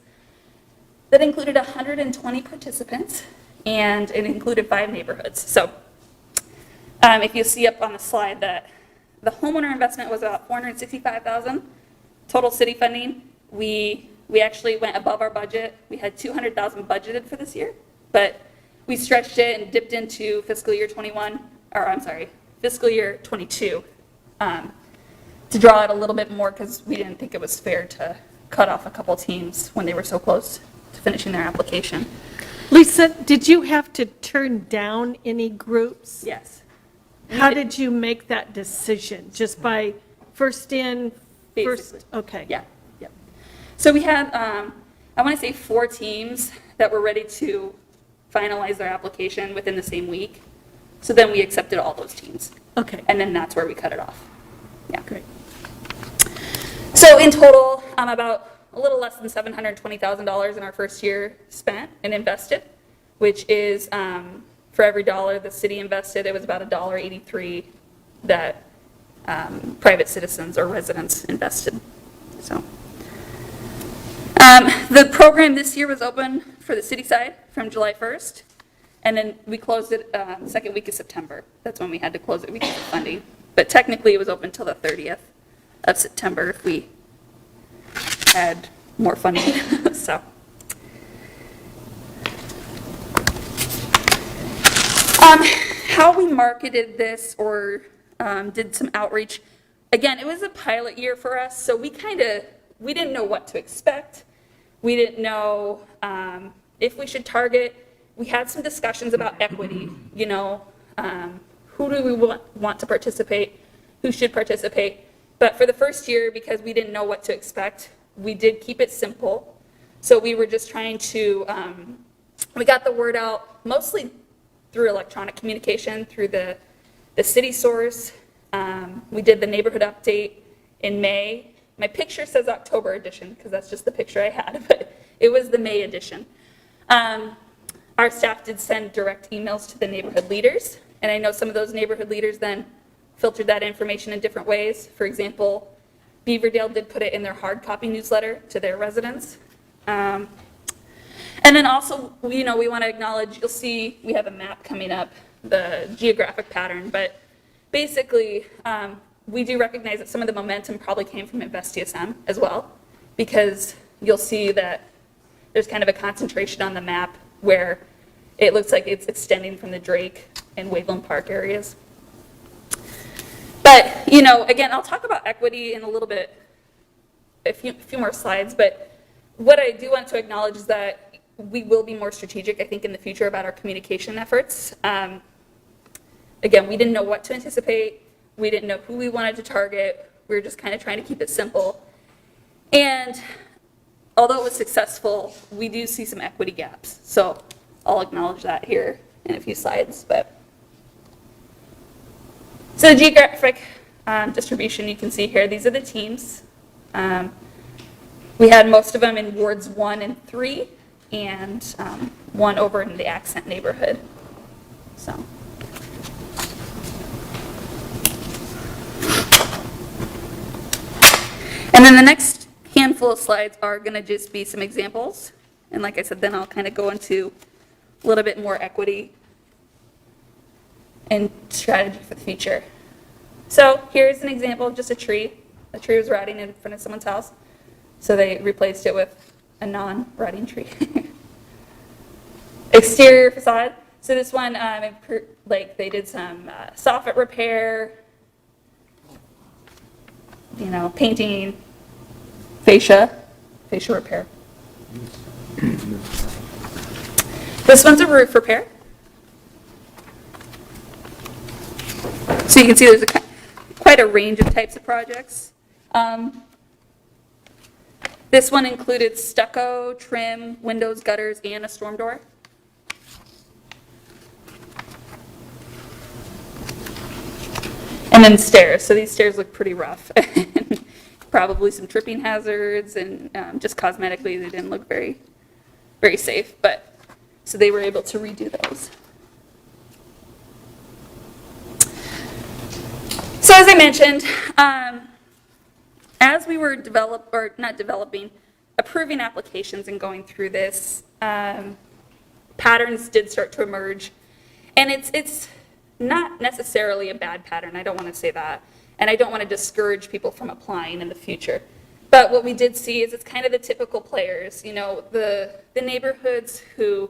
that included 120 participants, and it included 5 neighborhoods. So if you see up on the slide that the homeowner investment was about $465,000 total city funding. We actually went above our budget. We had $200,000 budgeted for this year, but we stretched it and dipped into fiscal year 21, or I'm sorry, fiscal year '22, to draw it a little bit more because we didn't think it was fair to cut off a couple teams when they were so close to finishing their application. Lisa, did you have to turn down any groups? Yes. How did you make that decision? Just by first in, first, Basically. okay. Yeah, yeah. So we had, I want to say 4 teams that were ready to finalize their application within the same week. So then we accepted all those teams. Okay, And then that's where we cut it off. Yeah. great. So in total, about a little less than $720,000 in our first year spent and invested, which is for every dollar the city invested, it was about $1.83 that private citizens or residents invested. So the program this year was open for the city side from July 1st, and then we closed it the second week of September. That's when we had to close it because of funding. But technically, it was open until the 30th of September if we had more funding. So, how we marketed this or did some outreach. Again, it was a pilot year for us, so we didn't know what to expect. We didn't know if we should target. We had some discussions about equity, you know, who do we want to participate, who should participate. But for the first year, because we didn't know what to expect, we did keep it simple. So we were just trying to, we got the word out mostly through electronic communication, through the city source. We did the neighborhood update in May. My picture says October edition because that's just the picture I had, but it was the May edition. Our staff did send direct emails to the neighborhood leaders, and I know some of those neighborhood leaders then filtered that information in different ways. For example, Beaverdale did put it in their hard copy newsletter to their residents. And then also, you know, we want to acknowledge, you'll see we have a map coming up, the geographic pattern, but basically we do recognize that some of the momentum probably came from Invest DSM as well, because you'll see that there's kind of a concentration on the map where it looks like it's extending from the Drake and Waveland Park areas. But, you know, again, I'll talk about equity in a little bit, a few more slides, but what I do want to acknowledge is that we will be more strategic, I think, in the future about our communication efforts. Again, we didn't know what to anticipate. We didn't know who we wanted to target. We were just kind of trying to keep it simple. And although it was successful, we do see some equity gaps. So I'll acknowledge that here in a few slides. So the geographic distribution you can see here, these are the teams. We had most of them in wards 1 and 3, and one over in the Accent neighborhood. So. And then the next handful of slides are going to just be some examples. And like I said, then I'll kind of go into a little bit more equity and strategy for the future. So here's an example of just a tree. A tree was rotting in front of someone's house, so they replaced it with a non-rotting tree. Exterior facade. So this one, like they did some soffit repair, you know, painting, fascia repair. This one's a roof repair. So you can see there's quite a range of types of projects. This one included stucco, trim, windows, gutters, and a storm door. And then stairs. So these stairs look pretty rough. Probably some tripping hazards, and just cosmetically they didn't look very, very safe. But so they were able to redo those. So as I mentioned, as we were approving applications and going through this, patterns did start to emerge. And it's not necessarily a bad pattern, I don't want to say that. And I don't want to discourage people from applying in the future. But what we did see is it's kind of the typical players, you know, the neighborhoods who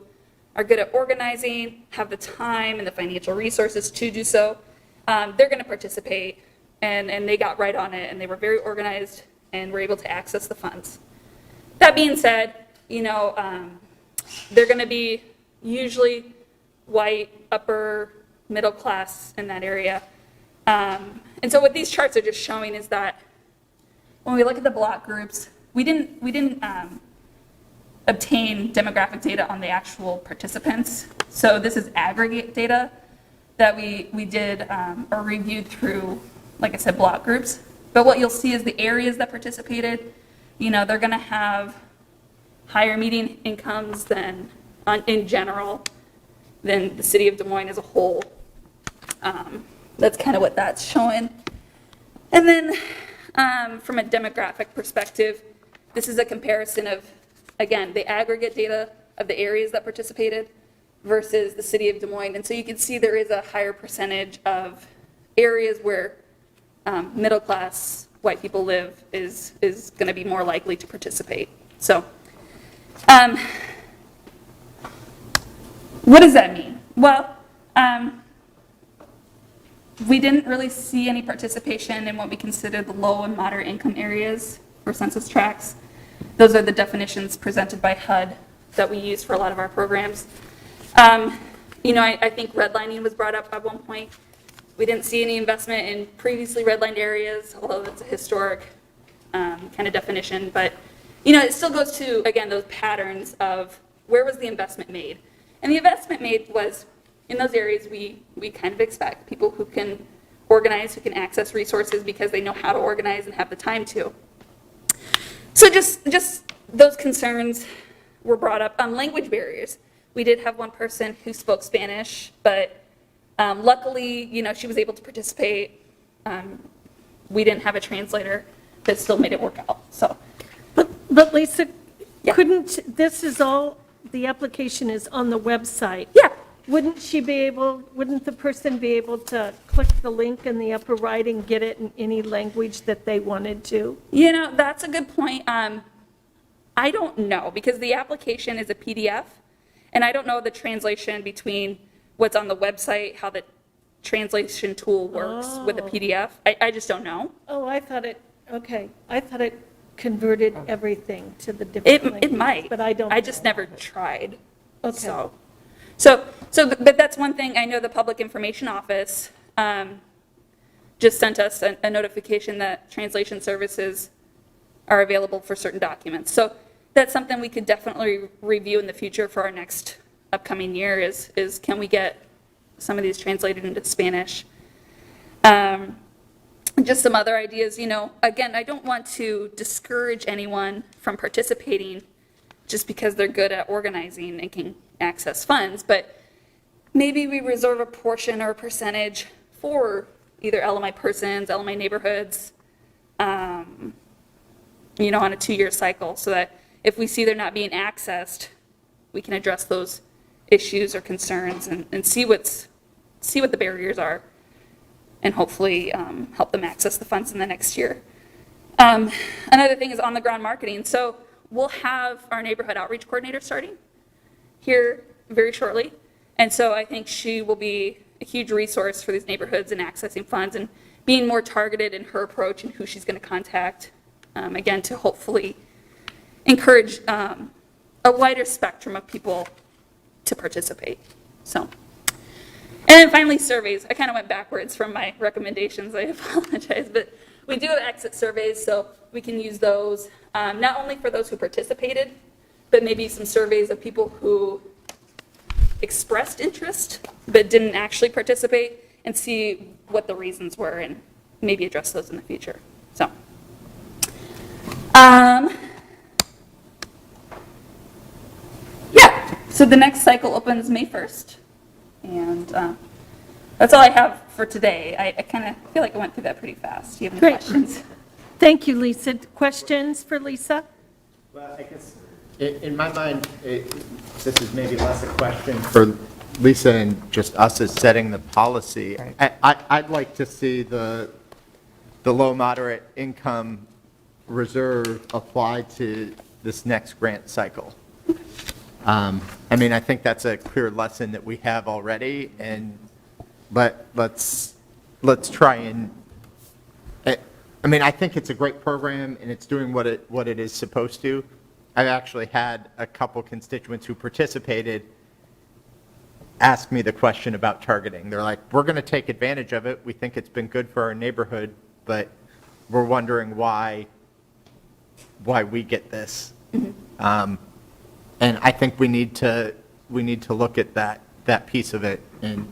are good at organizing, have the time and the financial resources to do so. they're going to participate, and they got right on it, and they were very organized and were able to access the funds. That being said, they're going to be usually white, upper, middle class in that area. And so what these charts are just showing is that when we look at the block groups, we didn't obtain demographic data on the actual participants. So this is aggregate data that we did or reviewed through, like I said, block groups. But what you'll see is the areas that participated, they're going to have higher median incomes than, in general, than the city of Des Moines as a whole. That's kind of what that's showing. And then from a demographic perspective, this is a comparison of, again, the aggregate data of the areas that participated versus the city of Des Moines. And so you can see there is a higher percentage of areas where middle class white people live is going to be more likely to participate. So what does that mean? Well, we didn't really see any participation in what we consider the low and moderate income areas for census tracts. Those are the definitions presented by HUD that we use for a lot of our programs. I think redlining was brought up at one point. We didn't see any investment in previously redlined areas, although that's a historic kind of definition. But, it still goes to, again, those patterns of where was the investment made. And the investment made was in those areas we kind of expect people who can organize, who can access resources because they know how to organize and have the time to. So just those concerns were brought up. Language barriers. We did have one person who spoke Spanish, but luckily, she was able to participate. We didn't have a translator that still made it work out. So, But Lisa, Yeah. this is all, the application is on the website. Yeah. Wouldn't the person be able to click the link in the upper right and get it in any language that they wanted to? That's a good point. I don't know, because the application is a PDF, and I don't know the translation between what's on the website, how the translation tool works with a PDF. I just don't know. Oh, I thought it converted everything to the different languages. It might, But I don't I just know. never tried. Okay. But that's one thing. I know the Public Information Office just sent us a notification that translation services are available for certain documents. So that's something we could definitely review in the future for our next upcoming year is can we get some of these translated into Spanish? Just some other ideas, again, I don't want to discourage anyone from participating just because they're good at organizing and can access funds, but maybe we reserve a portion or a percentage for either LMI persons, LMI neighborhoods, on a 2-year cycle, so that if we see they're not being accessed, we can address those issues or concerns and see what the barriers are, and hopefully help them access the funds in the next year. Another thing is on-the-ground marketing. So we'll have our neighborhood outreach coordinator starting here very shortly. And so I think she will be a huge resource for these neighborhoods in accessing funds and being more targeted in her approach and who she's going to contact, again, to hopefully encourage a wider spectrum of people to participate. So. And then finally, surveys. I kind of went backwards from my recommendations. I apologize. But we do have exit surveys, so we can use those, not only for those who participated, but maybe some surveys of people who expressed interest but didn't actually participate, and see what the reasons were and maybe address those in the future. So, yeah. So the next cycle opens May 1st. And that's all I have for today. I kind of feel like I went through that pretty fast. Do you have any Great. questions? Thank you, Lisa. Questions for Lisa? Well, I guess, in my mind, this is maybe less a question for Lisa and just us as setting the policy. I'd like to see the low moderate income reserve apply to this next grant cycle. I think that's a clear lesson that we have already, but let's let's try and, I mean, I think it's a great program and it's doing what it is supposed to. I've actually had a couple constituents who participated ask me the question about targeting. They're like, we're going to take advantage of it. We think it's been good for our neighborhood, but we're wondering why we get this. And I think we need to look at that piece of it and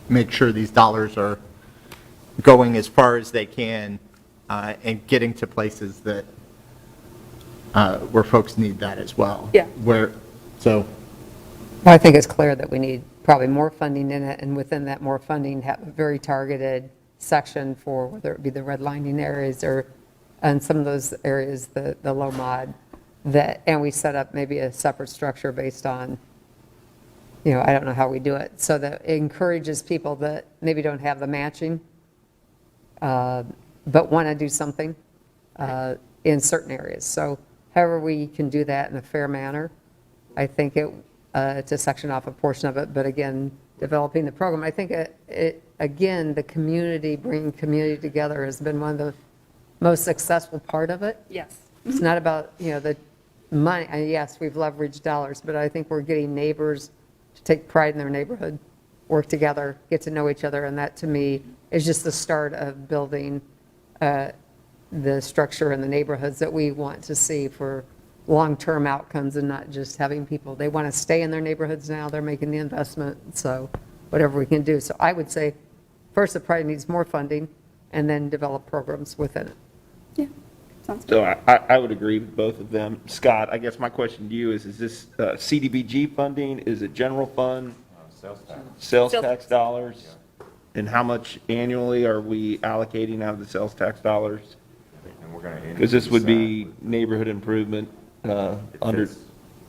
make sure these dollars are going as far as they can and getting to places that where folks need that as well. Yeah. Well, I think it's clear that we need probably more funding in it, and within that more funding, have a very targeted section for whether it be the redlining areas or, and some of those areas, the low mod, that, and we set up maybe a separate structure based on, you know, I don't know how we do it, so that it encourages people that maybe don't have the matching, but want to do something in certain areas. So however we can do that in a fair manner, I think to section off a portion of it, but again, developing the program. I think again, the community, bringing community together has been one of the most successful part of it. Yes. It's not about, you know, the money, and yes, we've leveraged dollars, but I think we're getting neighbors to take pride in their neighborhood, work together, get to know each other, and that to me is just the start of building the structure in the neighborhoods that we want to see for long-term outcomes, and not just having people, they want to stay in their neighborhoods now, they're making the investment, so whatever we can do. So I would say, first, it probably needs more funding, and then develop programs within it. Yeah, sounds good. So I would agree with both of them. Scott, I guess my question to you is this CDBG funding? Is it general fund? Sales tax dollars? And how much annually are we allocating out of the sales tax dollars? Because this would be neighborhood improvement under,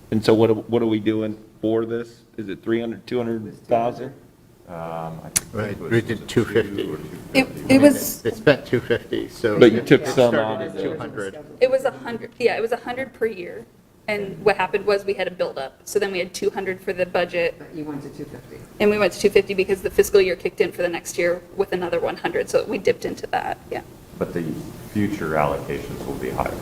and so what are we doing for this? Is it 300, 200,000? We did 250. It was, They spent 250, so. But you took it some started out of at there. 200. it was 100, yeah, it was 100 per year. And what happened was we had a buildup. So then we had 200 for the budget, But you went to 250. and we went to 250 because the fiscal year kicked in for the next year with another 100. So we dipped into that, yeah. But the future allocations will be higher.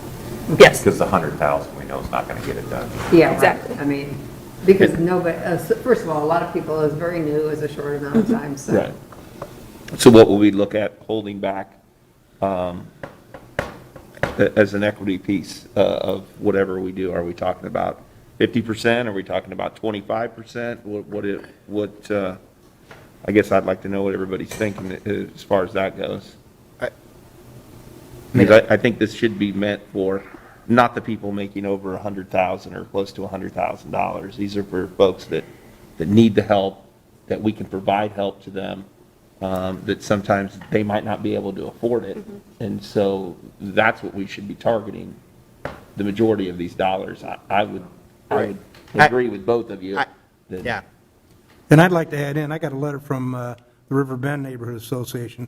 Yes. Because the 100,000 we know is not going to get it done. Yeah, right. Exactly. I mean, because nobody, first of all, a lot of people, is very new, is a short amount of time, so. Right. So what will we look at holding back as an equity piece of whatever we do? Are we talking about 50%? Are we talking about 25%? I guess I'd like to know what everybody's thinking as far as that goes. Because I think this should be meant for not the people making over $100,000 or close to $100,000. These are for folks that need the help, that we can provide help to them, that sometimes they might not be able to afford it. And so that's what we should be targeting, the majority of these dollars. I would agree with both of you. Yeah. And I'd like to add in, I got a letter from the River Bend Neighborhood Association.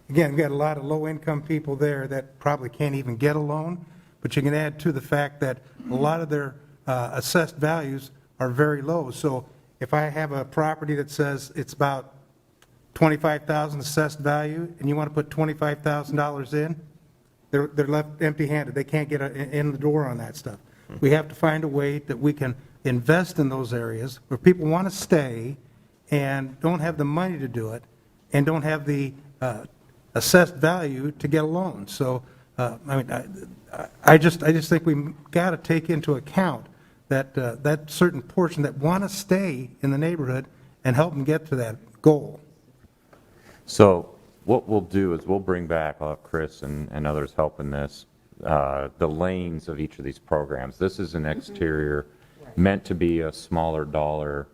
Again, we've got a lot of low-income people there that probably can't even get a loan, but you can add to the fact that a lot of their assessed values are very low. So if I have a property that says it's about $25,000 assessed value, and you want to put $25,000 in, they're left empty-handed. They can't get in the door on that stuff. We have to find a way that we can invest in those areas where people want to stay and don't have the money to do it and don't have the assessed value to get a loan. So, I mean, I just think we got to take into account that certain portion that want to stay in the neighborhood and help them get to that goal. So what we'll do is we'll bring back, I'll have Chris and others help in this, the lanes of each of these programs. This is an exterior, meant to be a smaller dollar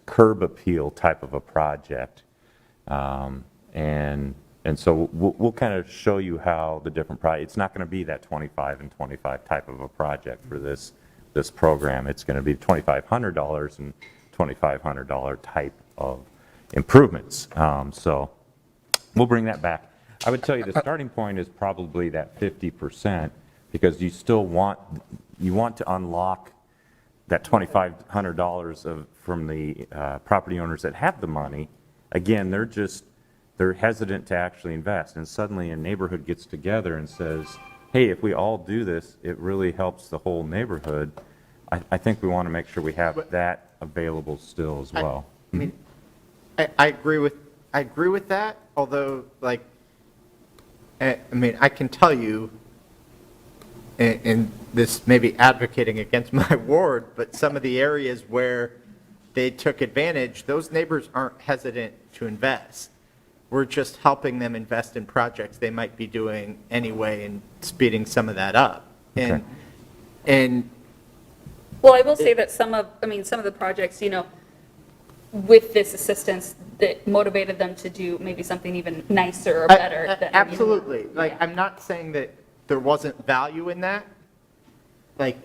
curb appeal type of a project. And so we'll kind of show you how the different it's not going to be that 25 and 25 type of a project for this program. It's going to be $2,500 and $2,500 type of improvements. So we'll bring that back. I would tell you the starting point is probably that 50%, because you still want to unlock that $2,500 from the property owners that have the money. Again, they're just they're hesitant to actually invest. And suddenly a neighborhood gets together and says, hey, if we all do this, it really helps the whole neighborhood. I think we want to make sure we have that available still as well. I mean, I agree with that, although, like, I mean, I can tell you, and this may be advocating against my ward, but some of the areas where they took advantage, those neighbors aren't hesitant to invest. We're just helping them invest in projects they might be doing anyway and speeding some of that up. And Well, I will say that some of the projects, you know, with this assistance, that motivated them to do maybe something even nicer or better. than, absolutely. Like, I'm not saying that there wasn't value in that. Like,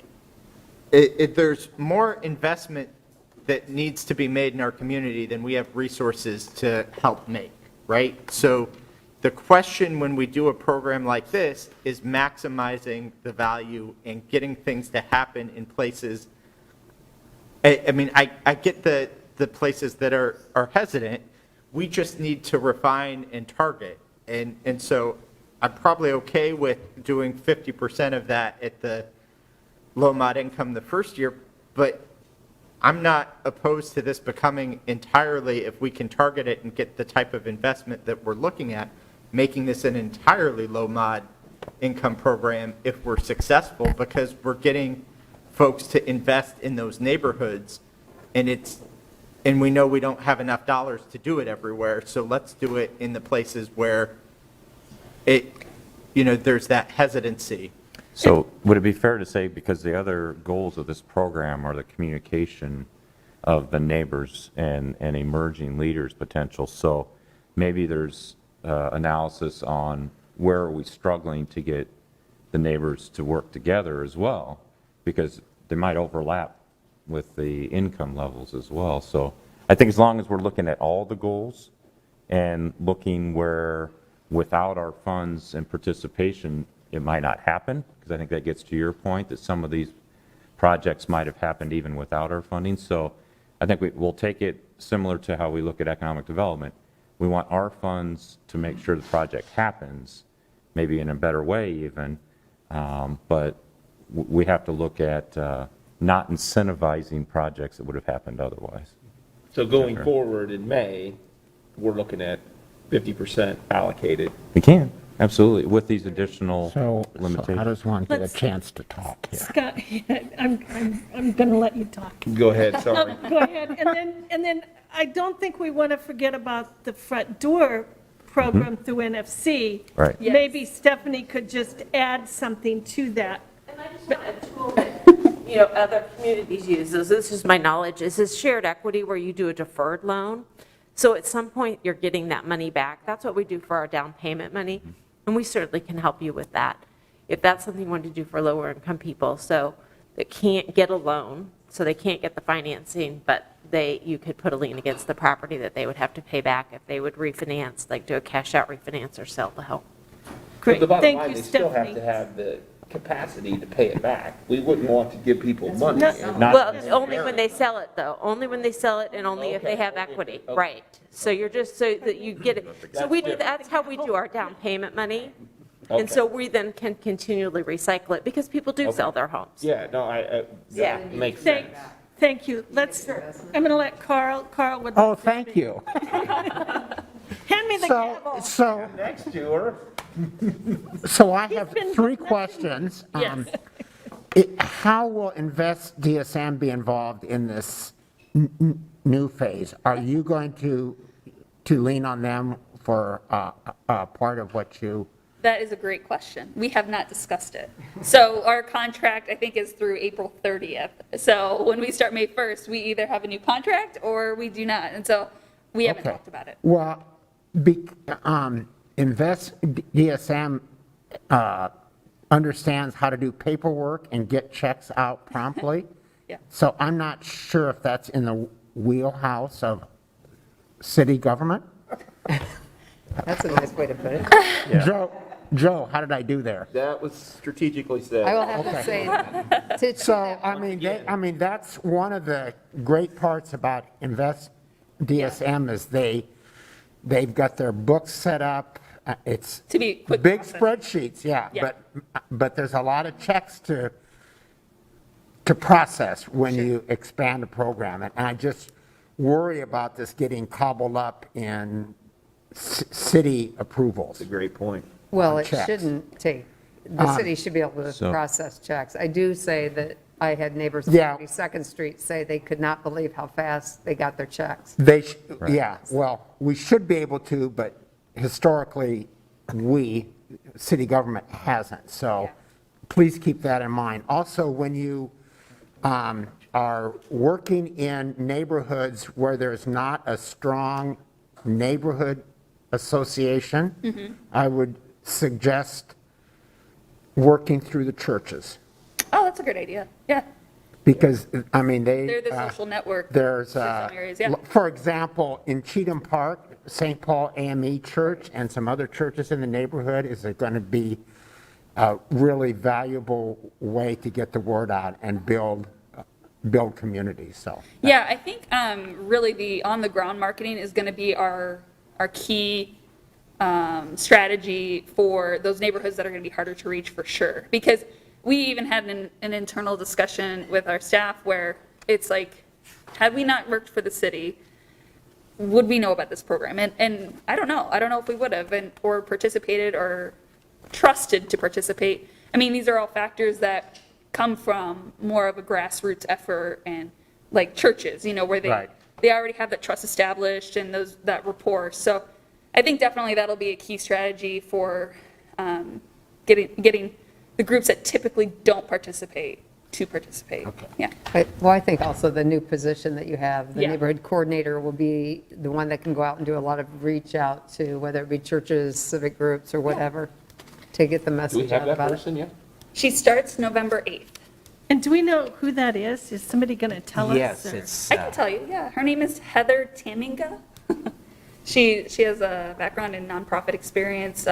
there's more investment that needs to be made in our community than we have resources to help make, right? So the question when we do a program like this is maximizing the value and getting things to happen in places. I mean, I get the places that are hesitant. We just need to refine and target. And so I'm probably okay with doing 50% of that at the low mod income the first year, but I'm not opposed to this becoming entirely, if we can target it and get the type of investment that we're looking at, making this an entirely low mod income program if we're successful, because we're getting folks to invest in those neighborhoods, and we know we don't have enough dollars to do it everywhere, so let's do it in the places where there's that hesitancy. So would it be fair to say, because the other goals of this program are the communication of the neighbors and emerging leaders potential, so maybe there's analysis on where are we struggling to get the neighbors to work together as well, because they might overlap with the income levels as well. So I think as long as we're looking at all the goals and looking where without our funds and participation, it might not happen, because I think that gets to your point that some of these projects might have happened even without our funding. So I think we'll take it similar to how we look at economic development. We want our funds to make sure the project happens, maybe in a better way even, but we have to look at not incentivizing projects that would have happened otherwise. So going forward in May, we're looking at 50% allocated. We can, absolutely, with these additional So limitations. how does one get a chance to talk here? Scott, I'm going to let you talk. Go ahead, sorry. Go ahead. And then I don't think we want to forget about the front door program through NFC. Right. Yes. Maybe Stephanie could just add something to that. And I just want a tool that, other communities use, this is my knowledge, is this shared equity where you do a deferred loan. So at some point, you're getting that money back. That's what we do for our down payment money, and we certainly can help you with that, if that's something you want to do for lower income people, so that can't get a loan, so they can't get the financing, but you could put a lien against the property that they would have to pay back if they would refinance, like do a cash out refinance or sell the home. Great. The bottom Thank line, you, they still have Stephanie. to have the capacity to pay it back. We wouldn't want to give people money. Well, only when they sell it, though. Only when they sell it and only if they have equity. Right. So you're just, so that you get it. So that's how we do our down payment money. And so we then can continually recycle it because people do sell their homes. Yeah, no, Yeah. that makes sense. Thank you. I'm going to let Carl would. Oh, thank you. Hand me the gavel. So Next to her. So I have three questions. Yes. How will Invest DSM be involved in this new phase? Are you going to lean on them for part of what you? That is a great question. We have not discussed it. So our contract, I think, is through April 30th. So when we start May 1st, we either have a new contract or we do not. And so we haven't talked about it. Well, Invest DSM understands how to do paperwork and get checks out promptly. Yeah. So I'm not sure if that's in the wheelhouse of city government. That's a nice way to put it. Joe, how did I do there? That was strategically said. I will have to say, So, I mean, that's one of the great parts about Invest DSM is they They've got their books set up. It's To be quick big process. spreadsheets, yeah. Yeah. But there's a lot of checks to process when you expand a program. And I just worry about this getting cobbled up in city approvals. That's a great point. Well, on it checks. shouldn't take, the city should be able to So- process checks. I do say that I had neighbors on Yeah. 32nd Street say they could not believe how fast they got their checks. Yeah, well, we should be able to, but historically, city government hasn't. So please keep that in mind. Also, when you are working in neighborhoods where there's not a strong neighborhood association, I would suggest working through the churches. Oh, that's a great idea. Yeah. Because, I mean, They're the social network. There's, for some areas, yeah. for example, in Cheatham Park, St. Paul AME Church and some other churches in the neighborhood is going to be a really valuable way to get the word out and build communities, so. Yeah, I think really the on-the-ground marketing is going to be our key strategy for those neighborhoods that are going to be harder to reach for sure. Because we even had an internal discussion with our staff where it's like, had we not worked for the city, would we know about this program? And I don't know. I don't know if we would have or participated or trusted to participate. I mean, these are all factors that come from more of a grassroots effort and like churches, you know, where Right. they already have that trust established and that rapport. So I think definitely that'll be a key strategy for getting the groups that typically don't participate to participate. Yeah. Well, I think also the new position that you have, the Yeah. neighborhood coordinator will be the one that can go out and do a lot of reach out to, whether it be churches, civic groups, or whatever, to get the Do we message have out that about it. person yet? She starts November 8th. And do we know who that is? Is somebody going to tell us? Yes, or- it's, I can tell you, yeah. Her name is Heather Taminga. She has a background in nonprofit experience,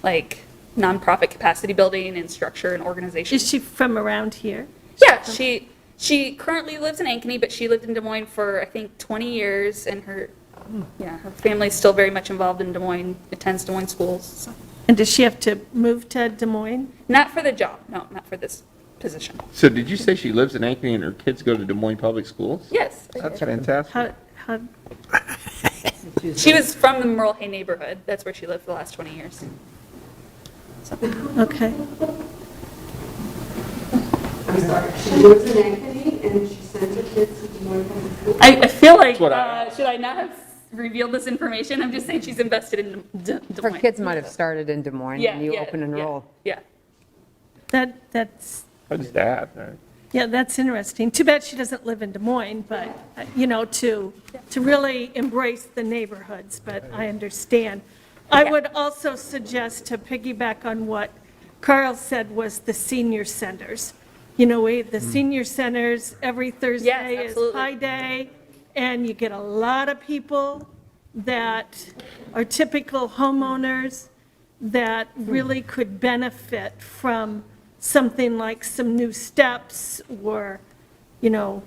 like nonprofit capacity building and structure and organization. Is she from around here? Yeah, she currently lives in Ankeny, but she lived in Des Moines for, I think, 20 years, and her family's still very much involved in Des Moines, attends Des Moines schools. So. And does she have to move to Des Moines? Not for the job, no, not for this position. So did you say she lives in Ankeny and her kids go to Des Moines Public Schools? Yes. That's fantastic. How, She was from the Merle Hay neighborhood. That's where she lived for the last 20 years. So. okay. I'm sorry, she lives in Ankeny and she sends her kids to Des Moines Public Schools. I feel like, That's what I should I not have revealed this information? I'm just saying she's invested in Des Her Moines. kids might have started in Des Moines Yeah, and you yeah, open and yeah, roll. Yeah. That's, How does that? Right. yeah, that's interesting. Too bad she doesn't live in Des Moines, but, you know, to really embrace the neighborhoods, but I understand. I would also suggest to piggyback on what Carl said was the senior centers. You know, the senior centers, every Thursday is absolutely. Pi Day, and you get a lot of people that are typical homeowners that really could benefit from something like some new steps or, you know,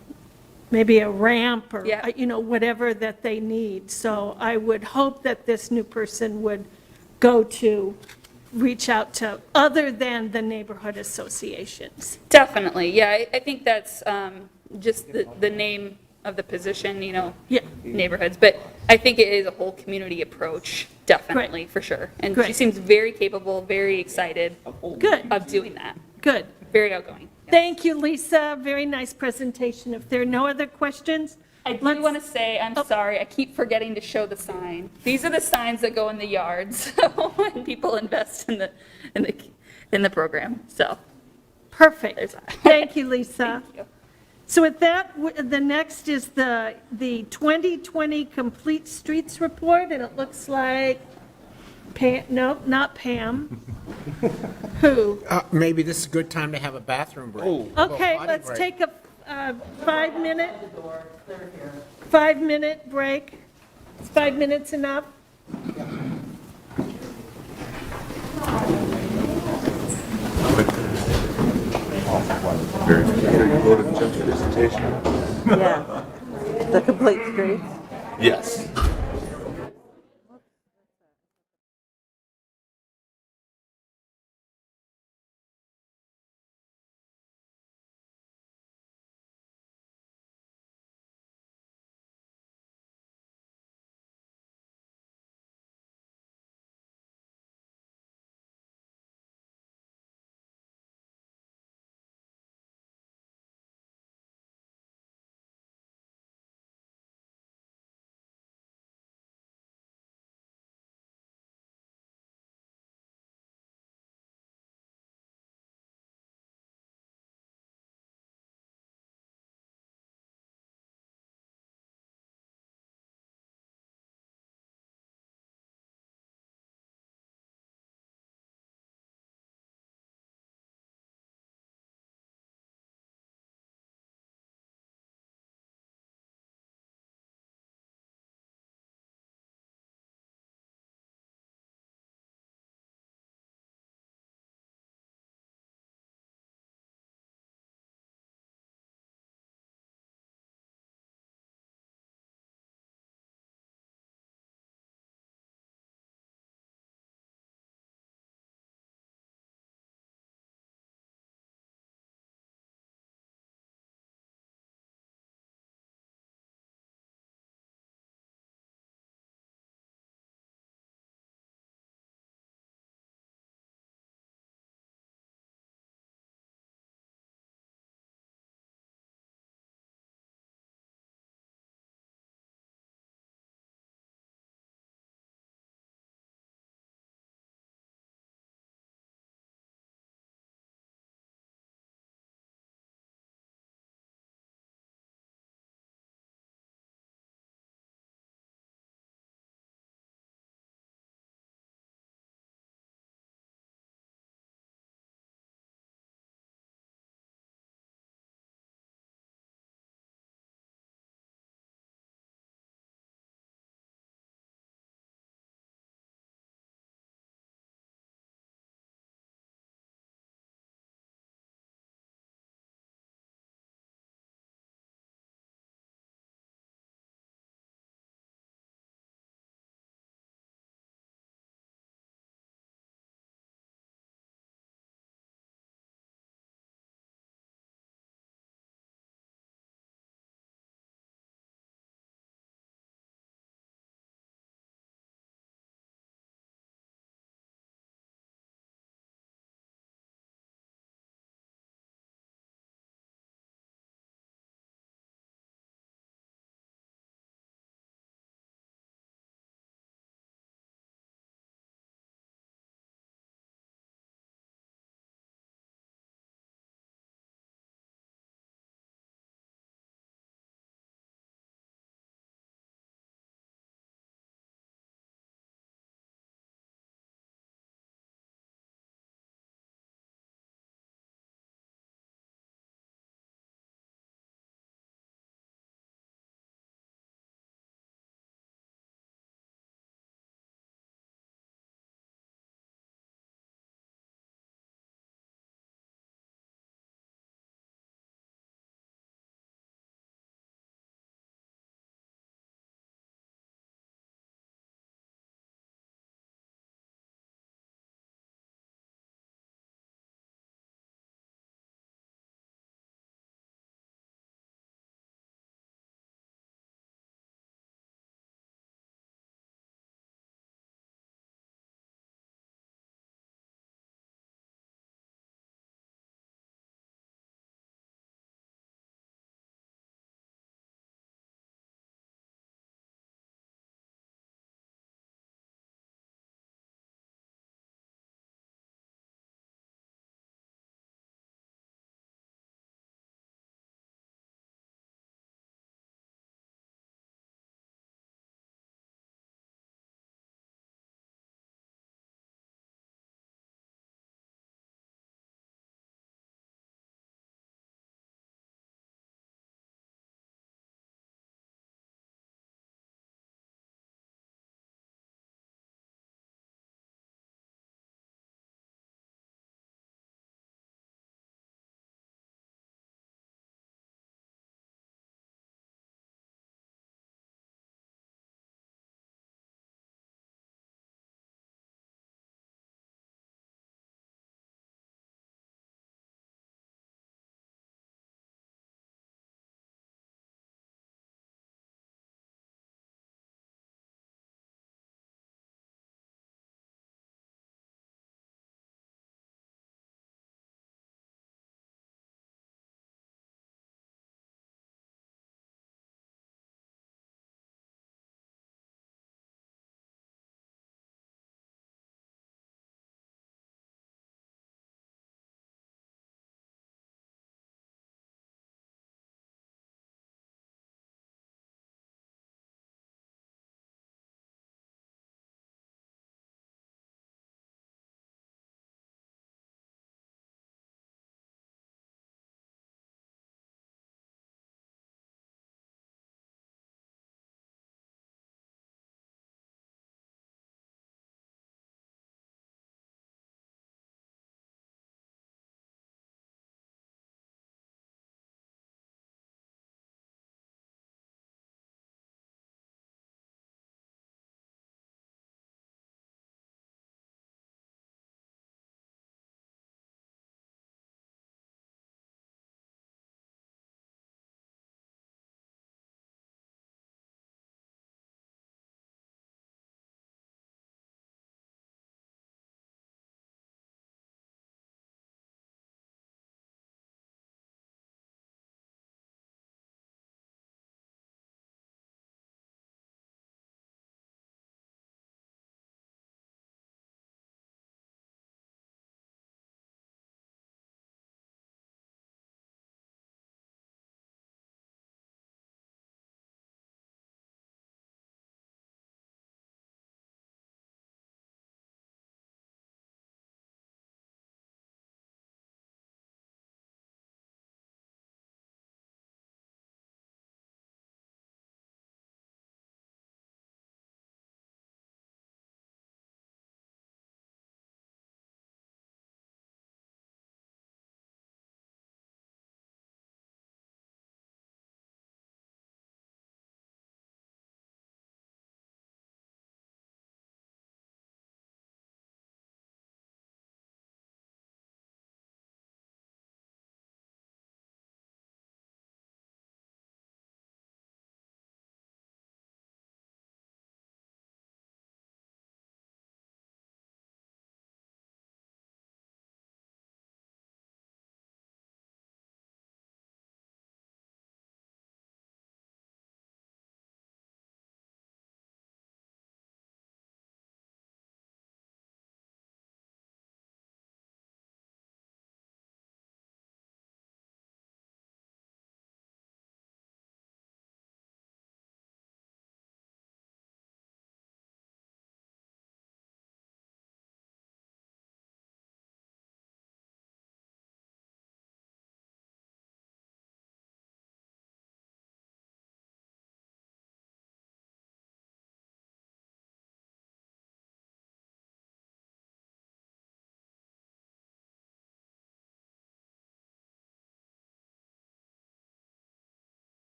maybe a ramp or, Yeah. you know, whatever that they need. So I would hope that this new person would go to, reach out to other than the neighborhood associations. Definitely, yeah. I think that's just the name of the position, you know, Yeah. neighborhoods. But I think it is a whole community approach, definitely, for sure. And she Great. seems very capable, very excited Good, of doing that. good. Very outgoing. Thank you, Lisa. Very nice presentation. If there are no other questions, I do want to say, I'm sorry, I keep forgetting to show the sign. These are the signs that go in the yards when people invest in the program, so. perfect. There's that. Thank you, Lisa. Thank you. So with that, the next is the 2020 Complete Streets Report, and it looks like Pam, no, not Pam. Who? Maybe this is a good time to have a bathroom break. Oh, Okay, let's take a 5-minute break. Is 5 minutes enough? Yeah, the complete streets. yes.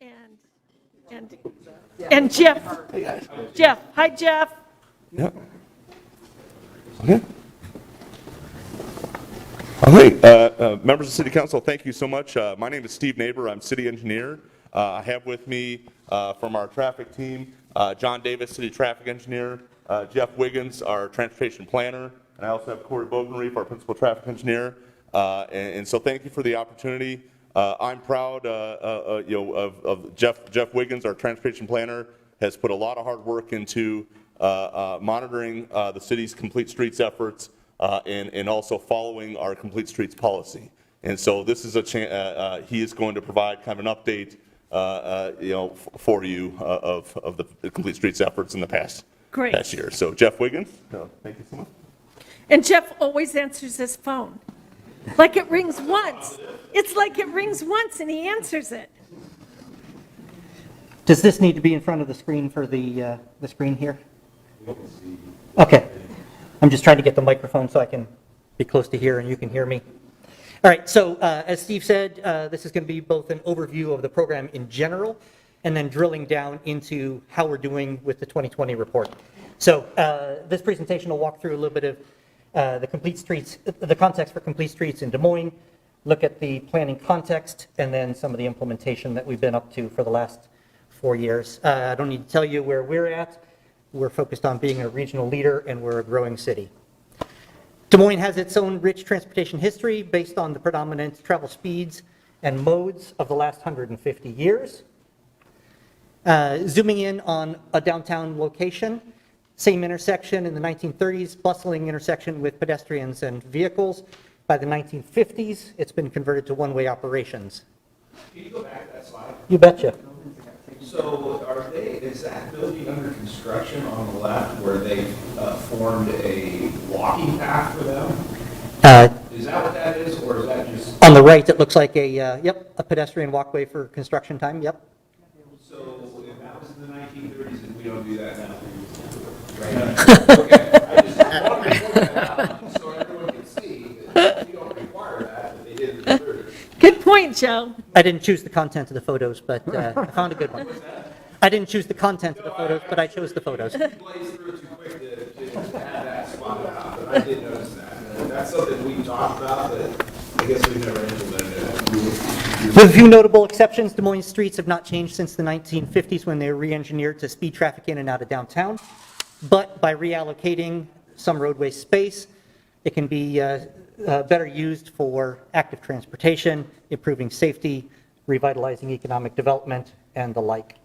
and Jeff. Jeff, hi Jeff. Yeah. Okay. Okay, members of City Council, thank you so much. My name is Steve Neighbor. I'm city engineer. I have with me from our traffic team, John Davis, city traffic engineer, Jeff Wiggins, our transportation planner, and I also have Corey Bogenreef, our principal traffic engineer. And so thank you for the opportunity. I'm proud of Jeff Wiggins, our transportation planner, has put a lot of hard work into monitoring the city's Complete Streets efforts and also following our Complete Streets policy. And so this is he is going to provide kind of an update, for you of the Complete Streets efforts in the past year. So Jeff Wiggins, thank you so much. And Jeff always answers his phone. Like it rings once. It's like it rings once and he answers it. Does this need to be in front of the screen for the screen here? Okay. I'm just trying to get the microphone so I can be close to here and you can hear me. All right, so as Steve said, this is going to be both an overview of the program in general and then drilling down into how we're doing with the 2020 report. So this presentation will walk through a little bit of the Complete Streets, the context for Complete Streets in Des Moines, look at the planning context, and then some of the implementation that we've been up to for the last 4 years. I don't need to tell you where we're at. We're focused on being a regional leader, and we're a growing city. Des Moines has its own rich transportation history based on the predominant travel speeds and modes of the last 150 years. Zooming in on a downtown location, same intersection in the 1930s, bustling intersection with pedestrians and vehicles. By the 1950s, it's been converted to one-way operations. Can you go back to that slide? You betcha. So is that building under construction on the left where they formed a walking path for them? Is that what that is, or is that just? On the right, it looks like a pedestrian walkway for construction time, yep. So if that was in the 1930s and we don't do that now? Right. Okay. I just want to point that out so everyone can see that we don't require that, but they did in the 30s. Good point, Joe. I didn't choose the content of the photos, but I found a good one. I didn't choose the content of the photos, but I chose the photos. You blazed through it too quick to have that spotted out, but I did notice that. And that's something we talked about, but I guess we've never implemented it. With a few notable exceptions, Des Moines streets have not changed since the 1950s when they were re-engineered to speed traffic in and out of downtown. But by reallocating some roadway space, it can be better used for active transportation, improving safety, revitalizing economic development, and the like.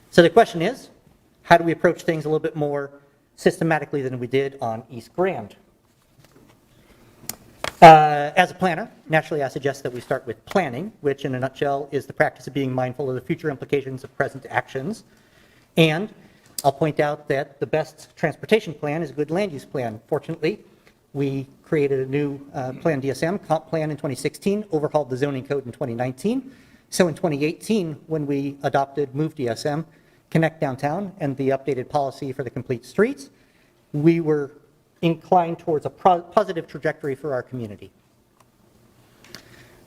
So the question is, how do we approach things a little bit more systematically than we did on East Grand? As a planner, naturally I suggest that we start with planning, which in a nutshell is the practice of being mindful of the future implications of present actions. And I'll point out that the best transportation plan is a good land use plan. Fortunately, we created a new plan DSM, comp plan in 2016, overhauled the zoning code in 2019. So in 2018, when we adopted Move DSM, Connect Downtown, and the updated policy for the Complete Streets, we were inclined towards a positive trajectory for our community.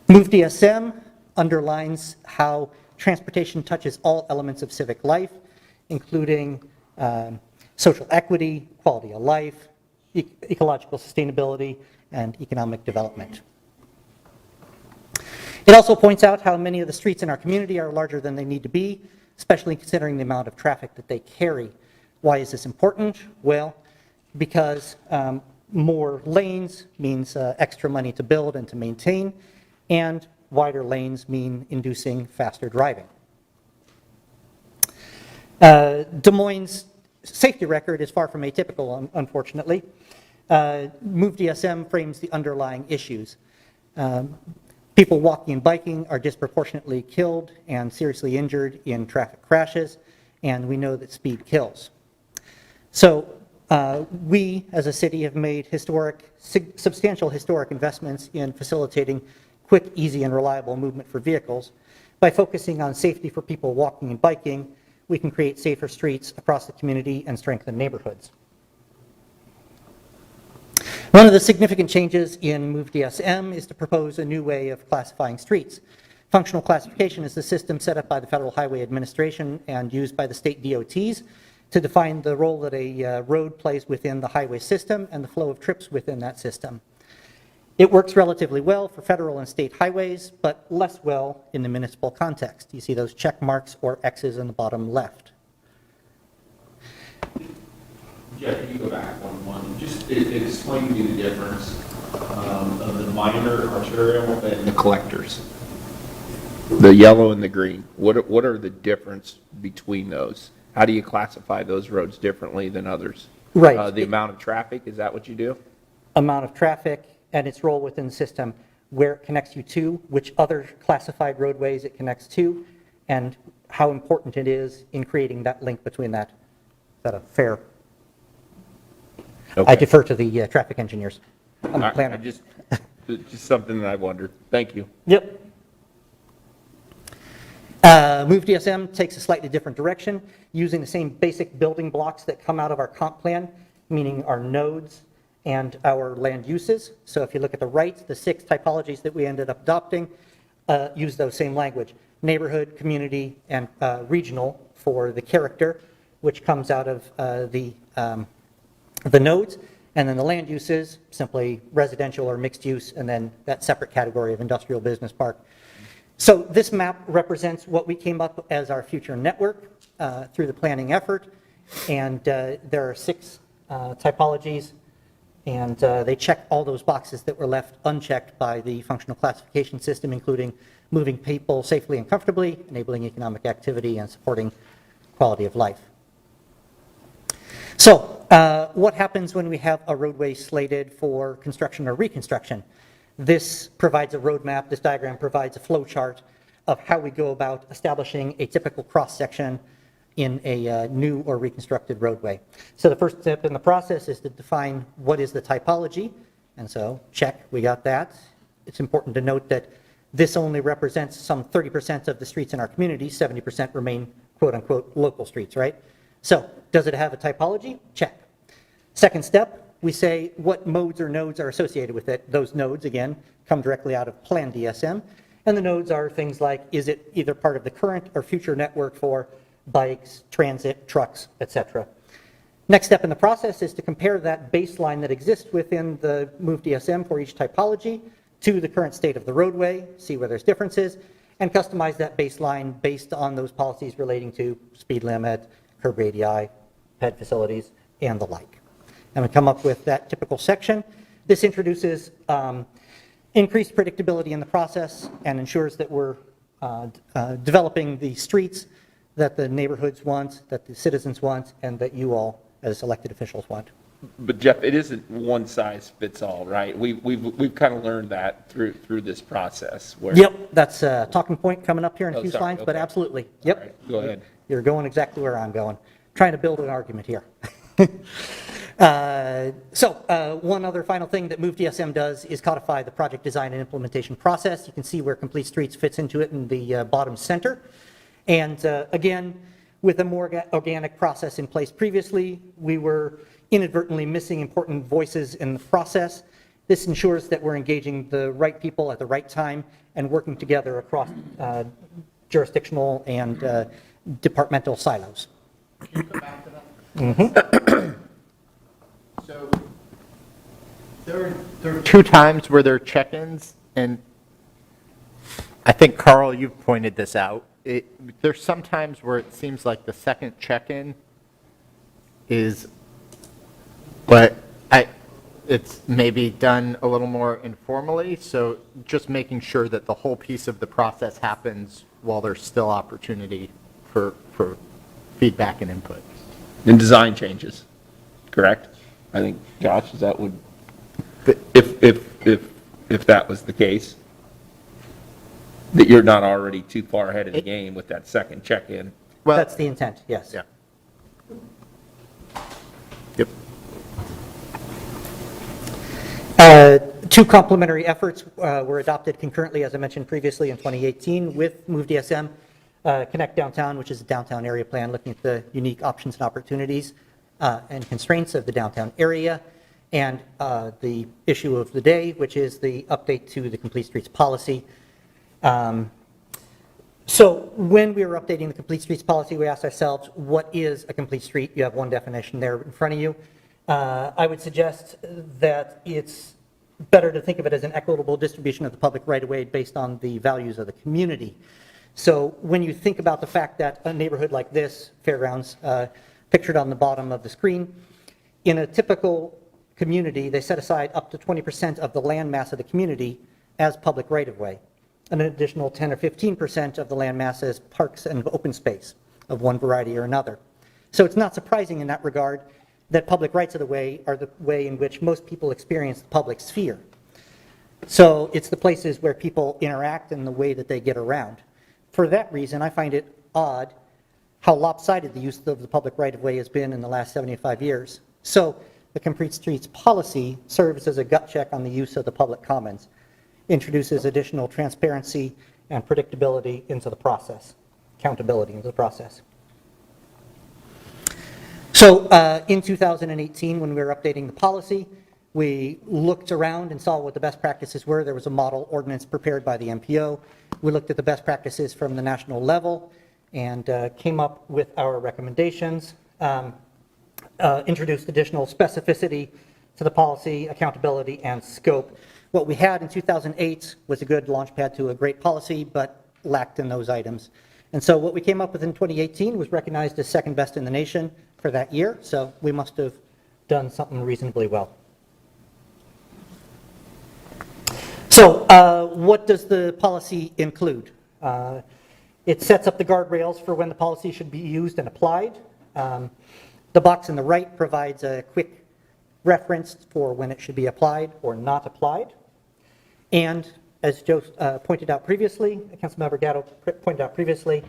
Move DSM underlines how transportation touches all elements of civic life, including social equity, quality of life, ecological sustainability, and economic development. It also points out how many of the streets in our community are larger than they need to be, especially considering the amount of traffic that they carry. Why is this important? Well, because more lanes means extra money to build and to maintain, and wider lanes mean inducing faster driving. Des Moines' safety record is far from atypical, unfortunately. Move DSM frames the underlying issues. People walking and biking are disproportionately killed and seriously injured in traffic crashes, and we know that speed kills. So we, as a city, have made substantial historic investments in facilitating quick, easy, and reliable movement for vehicles. By focusing on safety for people walking and biking, we can create safer streets across the community and strengthen neighborhoods. One of the significant changes in Move DSM is to propose a new way of classifying streets. Functional classification is the system set up by the Federal Highway Administration and used by the state DOTs to define the role that a road plays within the highway system and the flow of trips within that system. It works relatively well for federal and state highways, but less well in the municipal context. You see those check marks or X's in the bottom left. Jeff, can you go back one? Just explain to me the difference of the minor arterial and the collectors. The yellow and the green, what are the difference between those? How do you classify those roads differently than others? Right. The amount of traffic, is that what you do? Amount of traffic and its role within the system, where it connects you to, which other classified roadways it connects to, and how important it is in creating that link between that. Is that a fair? Okay. I defer to the traffic engineers. I'm a I planner. just something that I wondered. Thank you. Yep. Move DSM takes a slightly different direction, using the same basic building blocks that come out of our comp plan, meaning our nodes and our land uses. So if you look at the right, the 6 typologies that we ended up adopting use those same language. Neighborhood, community, and regional for the character, which comes out of the nodes. And then the land uses, simply residential or mixed use, and then that separate category of industrial business park. So this map represents what we came up as our future network through the planning effort. And there are 6 typologies, and they check all those boxes that were left unchecked by the functional classification system, including moving people safely and comfortably, enabling economic activity, and supporting quality of life. So what happens when we have a roadway slated for construction or reconstruction? This provides a roadmap. This diagram provides a flow chart of how we go about establishing a typical cross-section in a new or reconstructed roadway. So the first step in the process is to define what is the typology. And so check, we got that. It's important to note that this only represents some 30% of the streets in our community. 70% remain quote-unquote local streets, right? So does it have a typology? Check. Second step, we say what modes or nodes are associated with it. Those nodes, again, come directly out of Plan DSM. And the nodes are things like, is it either part of the current or future network for bikes, transit, trucks, etc. Next step in the process is to compare that baseline that exists within the Move DSM for each typology to the current state of the roadway, see where there's differences, and customize that baseline based on those policies relating to speed limit, curb radii, ped facilities, and the like. And we come up with that typical section. This introduces increased predictability in the process and ensures that we're developing the streets that the neighborhoods want, that the citizens want, and that you all as elected officials want. But Jeff, it isn't one size fits all, right? We've kind of learned that through this process. Where Yep, that's a talking point coming up here in a few sorry, slides, but okay. absolutely. Yep. All right, go ahead. You're going exactly where I'm going. Trying to build an argument here. One other final thing that Move DSM does is codify the project design and implementation process. You can see where Complete Streets fits into it in the bottom center. And again, with a more organic process in place previously, we were inadvertently missing important voices in the process. This ensures that we're engaging the right people at the right time and working together across jurisdictional and departmental silos. Can you come back to that? So there are 2 times where there are check-ins, and I think, Carl, you've pointed this out. there's some times where it seems like the second check-in is, but it's maybe done a little more informally, so just making sure that the whole piece of the process happens while there's still opportunity for feedback and input. And design changes, correct? I think, Josh, is that would, if that was the case, that you're not already too far ahead of the game with that second check-in. Well, that's the intent, yes. Yeah. Yep. 2 complementary efforts were adopted concurrently, as I mentioned previously, in 2018 with Move DSM. Connect Downtown, which is a downtown area plan looking at the unique options and opportunities and constraints of the downtown area, and the issue of the day, which is the update to the Complete Streets policy. So when we were updating the complete streets policy, we asked ourselves, what is a complete street? You have one definition there in front of you. I would suggest that it's better to think of it as an equitable distribution of the public right-of-way based on the values of the community. So when you think about the fact that a neighborhood like this, Fairgrounds, pictured on the bottom of the screen, in a typical community, they set aside up to 20% of the land mass of the community as public right-of-way. An additional 10 or 15% of the land mass as parks and open space of one variety or another. So it's not surprising in that regard that public rights of the way are the way in which most people experience the public sphere. So it's the places where people interact and the way that they get around. For that reason, I find it odd how lopsided the use of the public right-of-way has been in the last 75 years. So the Complete Streets policy serves as a gut check on the use of the public commons, introduces additional transparency and predictability into the process, accountability into the process. So in 2018, when we were updating the policy, we looked around and saw what the best practices were. There was a model ordinance prepared by the MPO. We looked at the best practices from the national level and came up with our recommendations, introduced additional specificity to the policy, accountability, and scope. What we had in 2008 was a good launchpad to a great policy, but lacked in those items. And so what we came up with in 2018 was recognized as second best in the nation for that year, so we must have done something reasonably well. So what does the policy include? It sets up the guardrails for when the policy should be used and applied. The box on the right provides a quick reference for when it should be applied or not applied. And as Joe pointed out previously, Councilmember Gatto pointed out previously,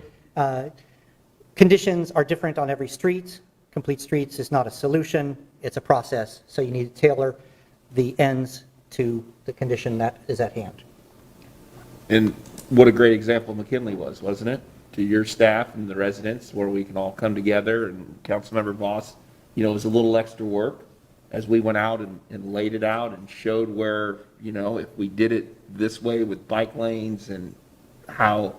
conditions are different on every street. Complete Streets is not a solution, it's a process. So you need to tailor the ends to the condition that is at hand. And what a great example McKinley was, wasn't it? To your staff and the residents, where we can all come together, and Councilmember Voss, you know, it was a little extra work as we went out and laid it out and showed where, you know, if we did it this way with bike lanes and how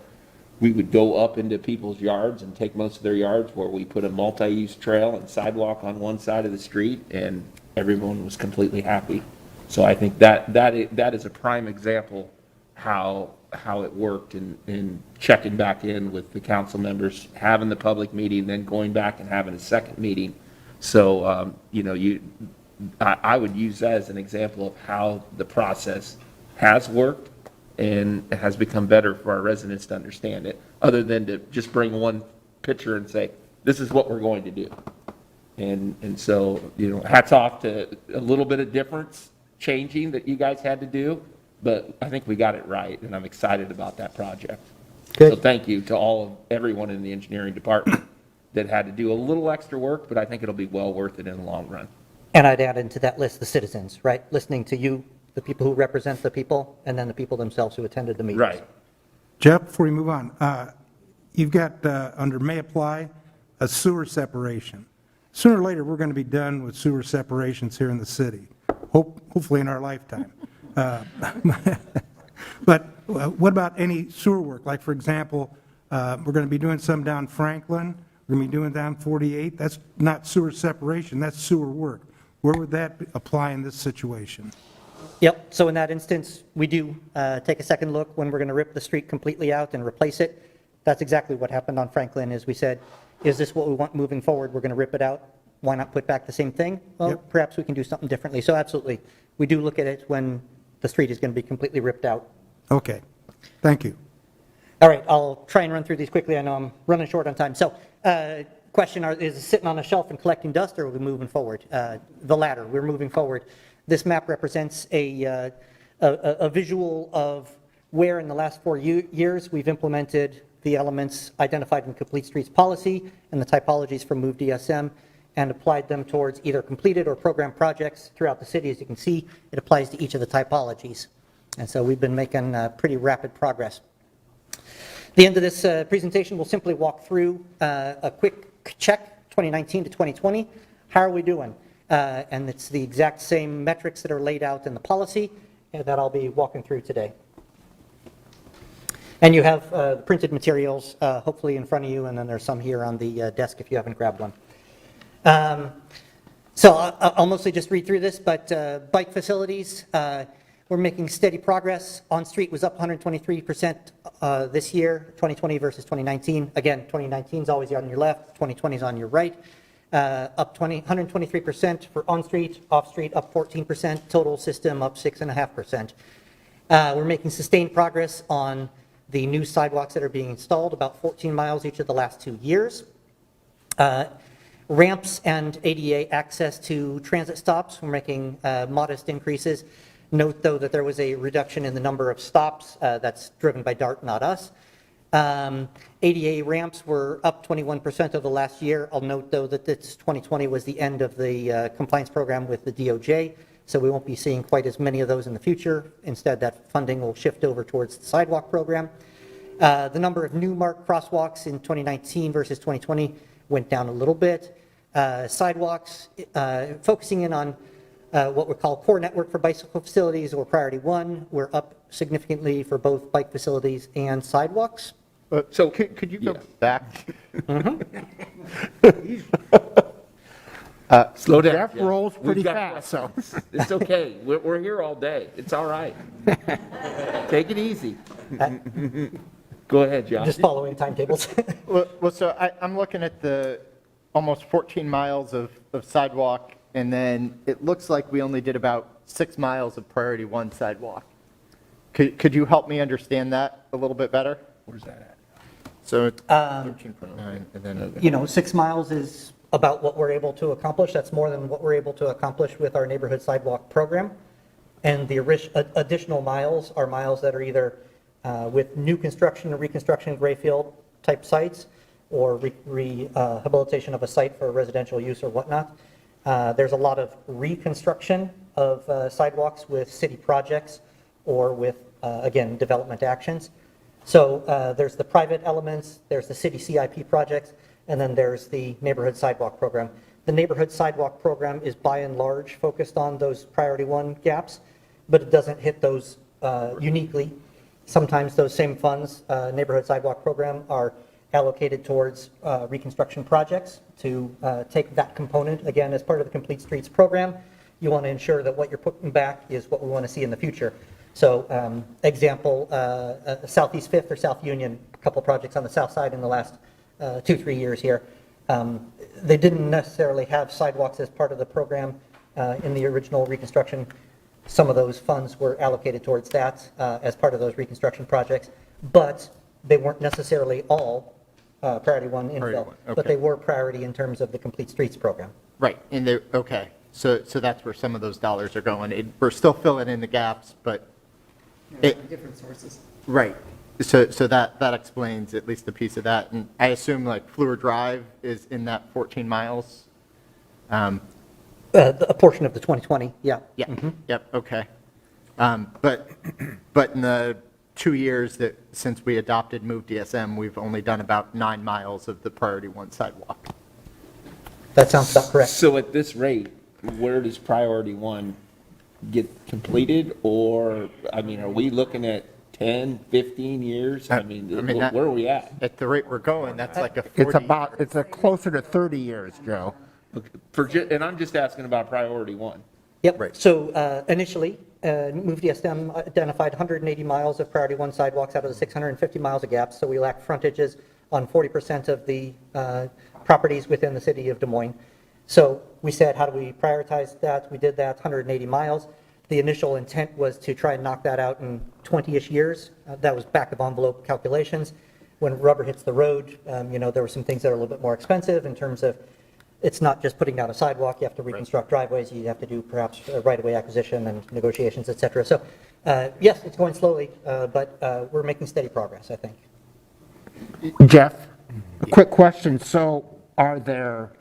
we would go up into people's yards and take most of their yards, where we put a multi-use trail and sidewalk on one side of the street, and everyone was completely happy. So I think that is a prime example how it worked in checking back in with the council members, having the public meeting, then going back and having a second meeting. So, you know, I would use that as an example of how the process has worked and it has become better for our residents to understand it, other than to just bring one picture and say, this is what we're going to do. And so, you know, hats off to a little bit of difference changing that you guys had to do, but I think we got it right, and I'm excited about that project. Good. So thank you to everyone in the engineering department that had to do a little extra work, but I think it'll be well worth it in the long run. And I'd add into that list the citizens, right? Listening to you, the people who represent the people, and then the people themselves who attended the meetings. Right. Jeff, before we move on, you've got under may apply a sewer separation. Sooner or later, we're going to be done with sewer separations here in the city, hopefully in our lifetime. But what about any sewer work? Like, for example, we're going to be doing some down Franklin, we're going to be doing down 48. That's not sewer separation, that's sewer work. Where would that apply in this situation? Yep, so in that instance, we do take a second look when we're going to rip the street completely out and replace it. That's exactly what happened on Franklin, is we said, is this what we want moving forward? We're going to rip it out. Why not put back the same thing? Well, Yep. Perhaps we can do something differently. So absolutely, we do look at it when the street is going to be completely ripped out. Okay, thank you. All right, I'll try and run through these quickly. I know I'm running short on time. So question, is it sitting on a shelf and collecting dust, or are we moving forward? The latter, we're moving forward. This map represents a visual of where in the last 4 years we've implemented the elements identified in Complete Streets policy and the typologies from Move DSM, and applied them towards either completed or program projects throughout the city. As you can see, it applies to each of the typologies. And so we've been making pretty rapid progress. The end of this presentation, we'll simply walk through a quick check, 2019 to 2020. How are we doing? And it's the exact same metrics that are laid out in the policy that I'll be walking through today. And you have printed materials, hopefully in front of you, and then there's some here on the desk if you haven't grabbed one. So I'll mostly just read through this, but bike facilities, we're making steady progress. On-street was up 123% this year, 2020 versus 2019. Again, 2019 is always on your left, 2020 is on your right. Up 123% for on-street, off-street up 14%, total system up 6.5%. We're making sustained progress on the new sidewalks that are being installed, about 14 miles each of the last 2 years. Ramps and ADA access to transit stops, we're making modest increases. Note, though, that there was a reduction in the number of stops. That's driven by DART, not us. ADA ramps were up 21% of the last year. I'll note, though, that this 2020 was the end of the compliance program with the DOJ, so we won't be seeing quite as many of those in the future. Instead, that funding will shift over towards the sidewalk program. The number of new marked crosswalks in 2019 versus 2020 went down a little bit. Sidewalks, focusing in on what we call core network for bicycle facilities or priority one, we're up significantly for both bike facilities and sidewalks. So could you go back? Slow down. Jeff rolls We've pretty got fast, so. It's okay. We're here all day. It's all right. Take it easy. Go ahead, John. Just following timetables. Well, so I'm looking at the almost 14 miles of sidewalk, and then it looks like we only did about 6 miles of priority one sidewalk. Could you help me understand that a little bit better? Where's that at? So it's 13.9, and then. 6 miles is about what we're able to accomplish. That's more than what we're able to accomplish with our neighborhood sidewalk program. And the additional miles are miles that are either with new construction or reconstruction gray field type sites, or rehabilitation of a site for residential use or whatnot. There's a lot of reconstruction of sidewalks with city projects or with, again, development actions. So there's the private elements, there's the city CIP projects, and then there's the neighborhood sidewalk program. The neighborhood sidewalk program is by and large focused on those priority one gaps, but it doesn't hit those uniquely. Sometimes those same funds, neighborhood sidewalk program, are allocated towards reconstruction projects to take that component, again, as part of the Complete Streets program. You want to ensure that what you're putting back is what we want to see in the future. So example, Southeast Fifth or South Union, a couple projects on the south side in the last 2-3 years here. They didn't necessarily have sidewalks as part of the program in the original reconstruction. Some of those funds were allocated towards that as part of those reconstruction projects, but they weren't necessarily all priority one infill, but they were priority in terms of the Complete Streets program. Right, and they, okay, so that's where some of those dollars are going. We're still filling in the gaps, but. Different sources. Right, so that explains at least a piece of that, and I assume like Fleur Drive is in that 14 miles? A portion of the 2020, yeah. Yeah, yep, okay. But in the 2 years that, since we adopted Move DSM, we've only done about 9 miles of the priority one sidewalk. That sounds about correct. So at this rate, where does priority one get completed? Or, I mean, are we looking at 10, 15 years? I mean, where are we at? At the rate we're going, that's like a 40. It's a closer to 30 years, Joe. And I'm just asking about priority one. Yep. Right. So initially, Move DSM identified 180 miles of priority one sidewalks out of the 650 miles of gaps. So we lack frontages on 40% of the properties within the city of Des Moines. So we said, how do we prioritize that? We did that, 180 miles. The initial intent was to try and knock that out in 20-ish years. That was back of envelope calculations. When rubber hits the road, there were some things that are a little bit more expensive in terms of, it's not just putting down a sidewalk, you have to reconstruct driveways, you have to do perhaps right-of-way acquisition and negotiations, et cetera. So yes, it's going slowly, but we're making steady progress, I think. Jeff, quick question. So are there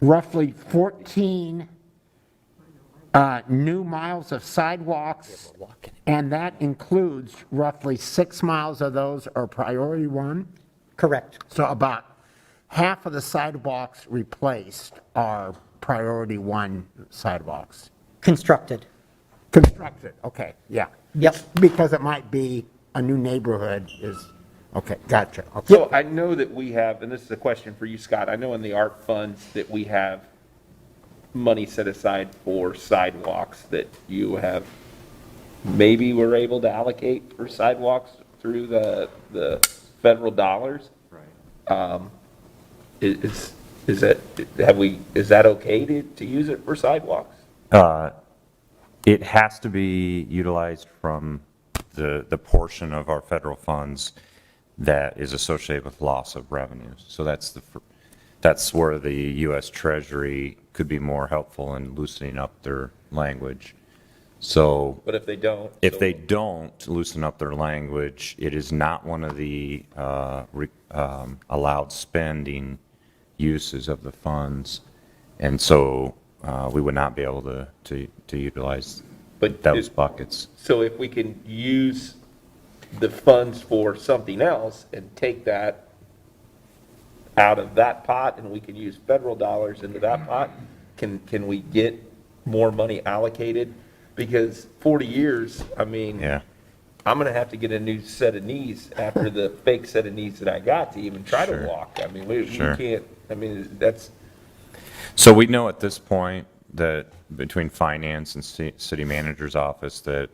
roughly 14 new miles of sidewalks, and that includes roughly 6 miles of those are priority one? Correct. So about half of the sidewalks replaced are priority one sidewalks. Constructed. Constructed, okay, yeah. Yep. Because it might be a new neighborhood is, okay, gotcha. Okay. So I know that we have, and this is a question for you, Scott, I know in the art funds that we have money set aside for sidewalks that you have, maybe we're able to allocate for sidewalks through the federal dollars. Right. Is that okay to use it for sidewalks? It has to be utilized from the portion of our federal funds that is associated with loss of revenues. So that's where the U.S. Treasury could be more helpful in loosening up their language. So But if they don't? if they don't loosen up their language, it is not one of the allowed spending uses of the funds. And so we would not be able to utilize those buckets. So if we can use the funds for something else and take that out of that pot and we can use federal dollars into that pot, can we get more money allocated? Because 40 years, I mean, Yeah. I'm going to have to get a new set of knees after the fake set of knees that I got to even try Sure. to walk. I mean, we Sure. can't, I mean, that's, So we know at this point that between finance and city manager's office that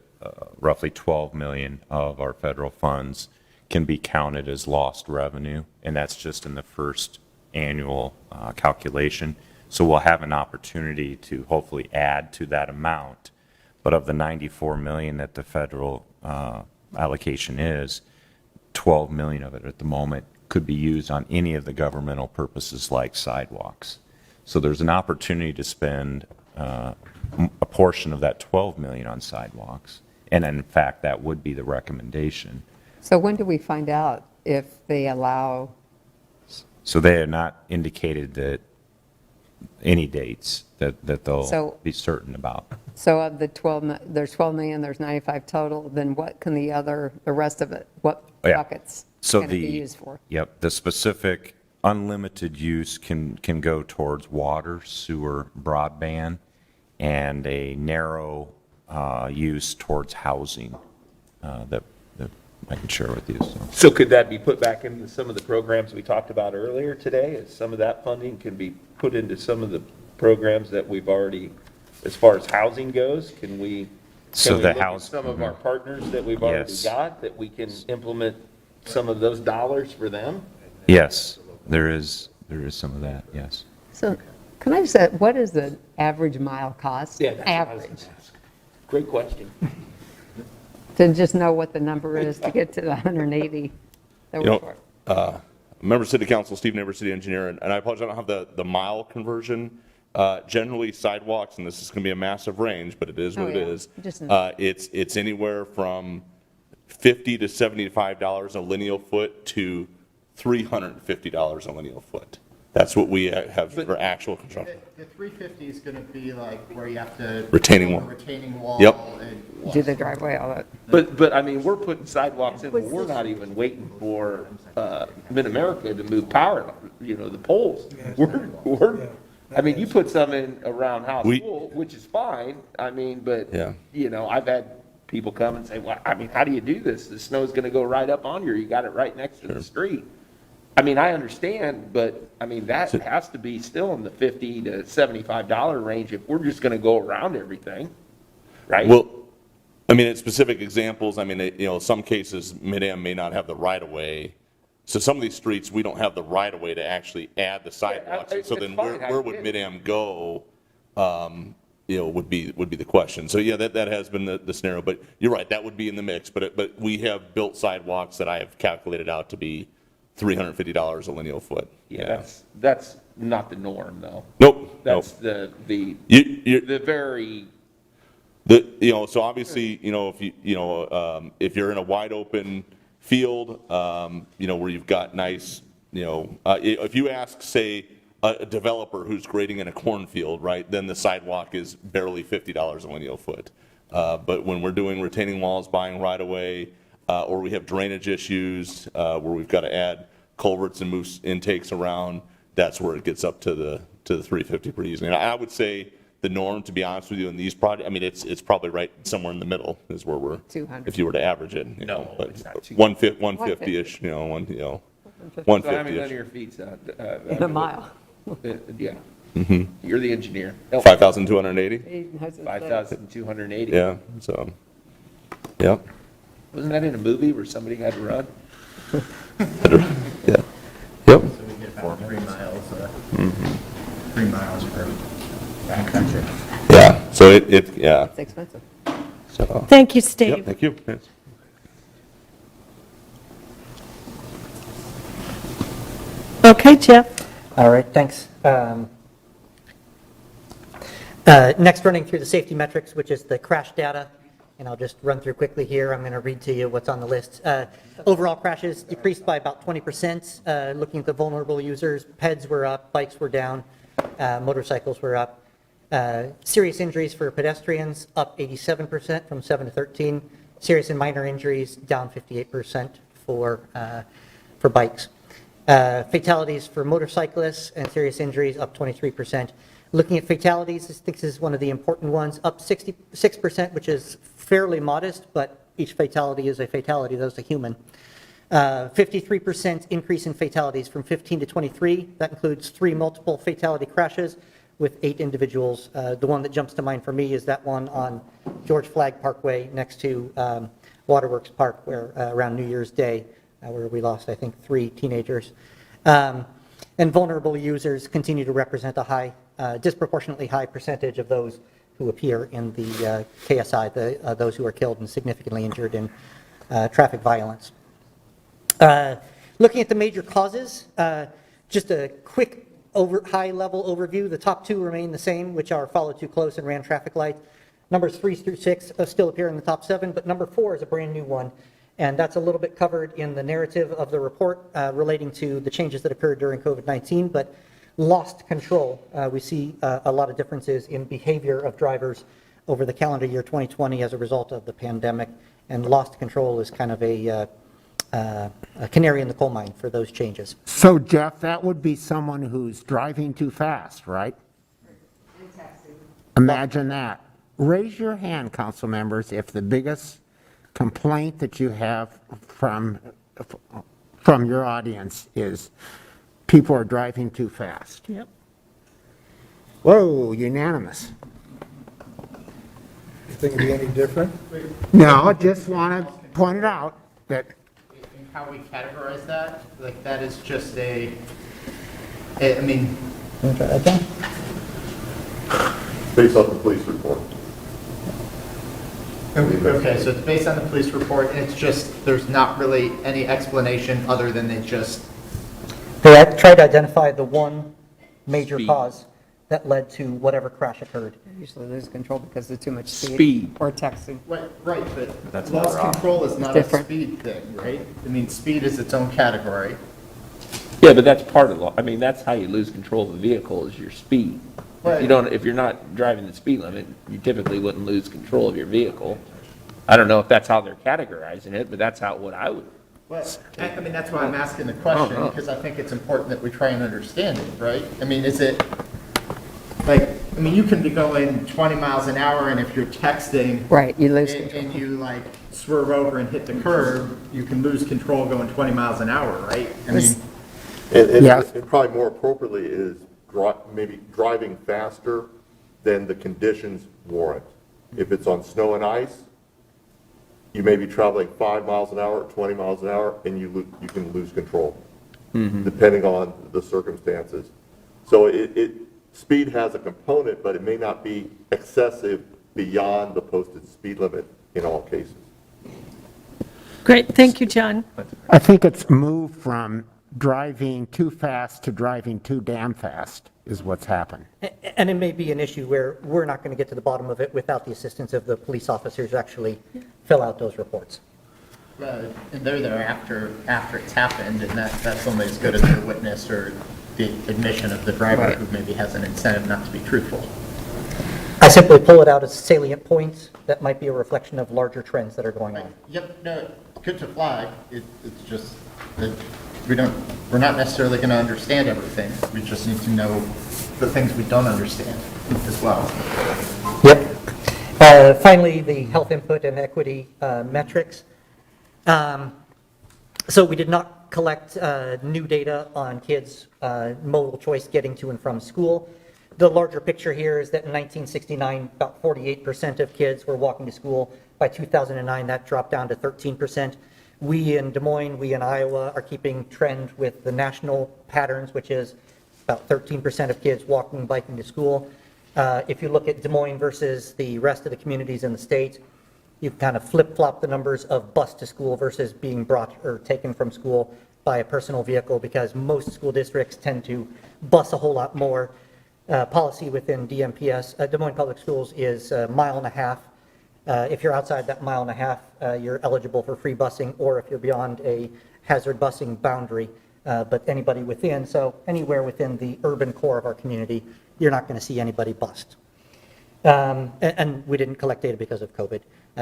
roughly 12 million of our federal funds can be counted as lost revenue, and that's just in the first annual calculation. So we'll have an opportunity to hopefully add to that amount. But of the 94 million that the federal allocation is, 12 million of it at the moment could be used on any of the governmental purposes like sidewalks. So there's an opportunity to spend a portion of that 12 million on sidewalks. And in fact, that would be the recommendation. So when do we find out if they allow, So they have not indicated that any dates that they'll So- be certain about. so of the 12, there's 12 million, there's 95 total, then what can the rest of it, what Yeah. buckets So can it be used for? Yep, the specific unlimited use can go towards water, sewer, broadband, and a narrow use towards housing that I can share with you. so could that be put back into some of the programs we talked about earlier today? As some of that funding can be put into some of the programs that we've already, as far as housing goes, can we So the look at house- some of our partners that we've already Yes. got, that we can implement some of those dollars for them? Yes, there is some of that, yes. So can I just say, what is the average mile cost? Yeah, that's what I was Average. gonna ask. Great question. To just know what the number is to get to the 180 that You we're know, for. Member City Council, Steve Neighbor, City Engineer, and I apologize, I don't have the mile conversion. Generally sidewalks, and this is going to be a massive range, but it is what Oh, it yeah. is. Just- It's anywhere from $50 to $75 a lineal foot to $350 a lineal foot. That's what we have for actual construction. The 350 is going to be like where you have to. Retaining build a wall. Retaining wall. Yep. and- Do the driveway, all that. But I mean, we're putting sidewalks in, but we're not even waiting for Mid-America to move power, the poles. I mean, you put some in around House Pool, which is fine, I mean, but, Yeah. I've had people come and say, well, I mean, how do you do this? The snow's gonna go right up on you, you got it right next to the street. I mean, I understand, but, I mean, that has to be still in the $50 to $75 range if we're just gonna go around everything, right? Well, I mean, in specific examples, I mean, some cases, Mid-Am may not have the right-of-way. So some of these streets, we don't have the right-of-way to actually add the sidewalks. And so it's then fine, where would Mid-Am go, would be the question. So yeah, that has been the scenario, but you're right, that would be in the mix. But we have built sidewalks that I have calculated out to be $350 a lineal foot. Yeah, that's not the norm, though. Nope. That's the very, So obviously, if you're in a wide open field, where you've got nice, if you ask, say, a developer who's grading in a cornfield, right, then the sidewalk is barely $50 a lineal foot. But when we're doing retaining walls, buying right of way, or we have drainage issues, where we've got to add culverts and move intakes around, that's where it gets up to the 350 pretty easily. And I would say the norm, to be honest with you, in these projects. I mean, it's probably right somewhere in the middle is where we're, 200. if you were to average it, you know, No, but it's not 150-ish, you know, 150-ish. Linear feet's not. In a mile. Yeah. You're the engineer. 5,280? 5,280. Yeah, so, yep. Wasn't that in a movie where somebody had to run? Yeah. Yep. So we get about 3 miles, 3 miles per backcountry. Yeah, so yeah, It's expensive. so. Thank you, Steve. Yep, thank you. Yes. Okay, Jeff. All right, thanks. Next, running through the safety metrics, which is the crash data, and I'll just run through quickly here. I'm going to read to you what's on the list. Overall crashes decreased by about 20%. Looking at the vulnerable users, PEDs were up, bikes were down, motorcycles were up. Serious injuries for pedestrians up 87% from 7 to 13. Serious and minor injuries down 58% for bikes. Fatalities for motorcyclists and serious injuries up 23%. Looking at fatalities, I think this is one of the important ones, up 66%, which is fairly modest, but each fatality is a fatality, that's a human. 53% increase in fatalities from 15 to 23. That includes 3 multiple fatality crashes with 8 individuals. The one that jumps to mind for me is that one on George Flagg Parkway next to Waterworks Park, where around New Year's Day, where we lost, I think, 3 teenagers. And vulnerable users continue to represent a disproportionately high percentage of those who appear in the KSI, those who are killed and significantly injured in traffic violence. Looking at the major causes, just a quick high-level overview. The top 2 remain the same, which are followed too close and ran traffic lights. Numbers 3 through 6 still appear in the top 7, but number 4 is a brand new one. And that's a little bit covered in the narrative of the report relating to the changes that occurred during COVID-19, but lost control. We see a lot of differences in behavior of drivers over the calendar year 2020 as a result of the pandemic, and lost control is kind of a canary in the coal mine for those changes. So Jeff, that would be someone who's driving too fast, right? Imagine that. Raise your hand, council members, if the biggest complaint that you have from your audience is people are driving too fast. Yep. Whoa, unanimous. You think it'd be any different? No, I just want to point it out that How we categorize that, like that is just I mean. Want to try that down? Based on the police report. Okay, so it's based on the police report, and it's just, there's not really any explanation other than they just. They tried to identify the one major cause that led to whatever crash occurred. Usually lose control because of too much speed. Speed. Or texting. Right, but That's lost wrong. control is not Different. a speed thing, right? I mean, speed is its own category. Yeah, but that's part of I mean, that's how you lose control of the vehicle is your speed. If you're not driving the speed limit, you typically wouldn't lose control of your vehicle. I don't know if that's how they're categorizing it, but that's what I would. Well, I mean, that's why I'm asking the question, because I think it's important that we try and understand it, right? I mean, is it, like, I mean, you can be going 20 miles an hour, and if you're texting. Right, you lose control. And you, like, swerve over and hit the curb, you can lose control going 20 miles an hour, right? I mean. Yes. And probably more appropriately is maybe driving faster than the conditions warrant. If it's on snow and ice, you may be traveling 5 miles an hour, 20 miles an hour, and you can lose control, depending on the circumstances. So speed has a component, but it may not be excessive beyond the posted speed limit in all cases. Great, thank you, John. I think it's moved from driving too fast to driving too damn fast is what's happened. And it may be an issue where we're not going to get to the bottom of it without the assistance of the police officers who actually fill out those reports. And they're there after it's happened, and that's only as good as the witness or the admission of the driver Right. who maybe has an incentive not to be truthful. I simply pull it out as salient points that might be a reflection of larger trends that are going on. Yep, no, good to flag, it's just, that we're not necessarily going to understand everything. We just need to know the things we don't understand as well. Yep. Finally, the health input and equity metrics. So we did not collect new data on kids' modal choice getting to and from school. The larger picture here is that in 1969, about 48% of kids were walking to school. By 2009, that dropped down to 13%. We in Des Moines, we in Iowa are keeping trend with the national patterns, which is about 13% of kids walking and biking to school. If you look at Des Moines versus the rest of the communities in the state, you kind of flip-flop the numbers of bus to school versus being brought or taken from school by a personal vehicle, because most school districts tend to bus a whole lot more. Policy within DMPS, Des Moines Public Schools, is a mile and a half. If you're outside that mile and a half, you're eligible for free busing, or if you're beyond a hazard busing boundary, but anybody within, so anywhere within the urban core of our community, you're not going to see anybody bust. And we didn't collect data because of COVID.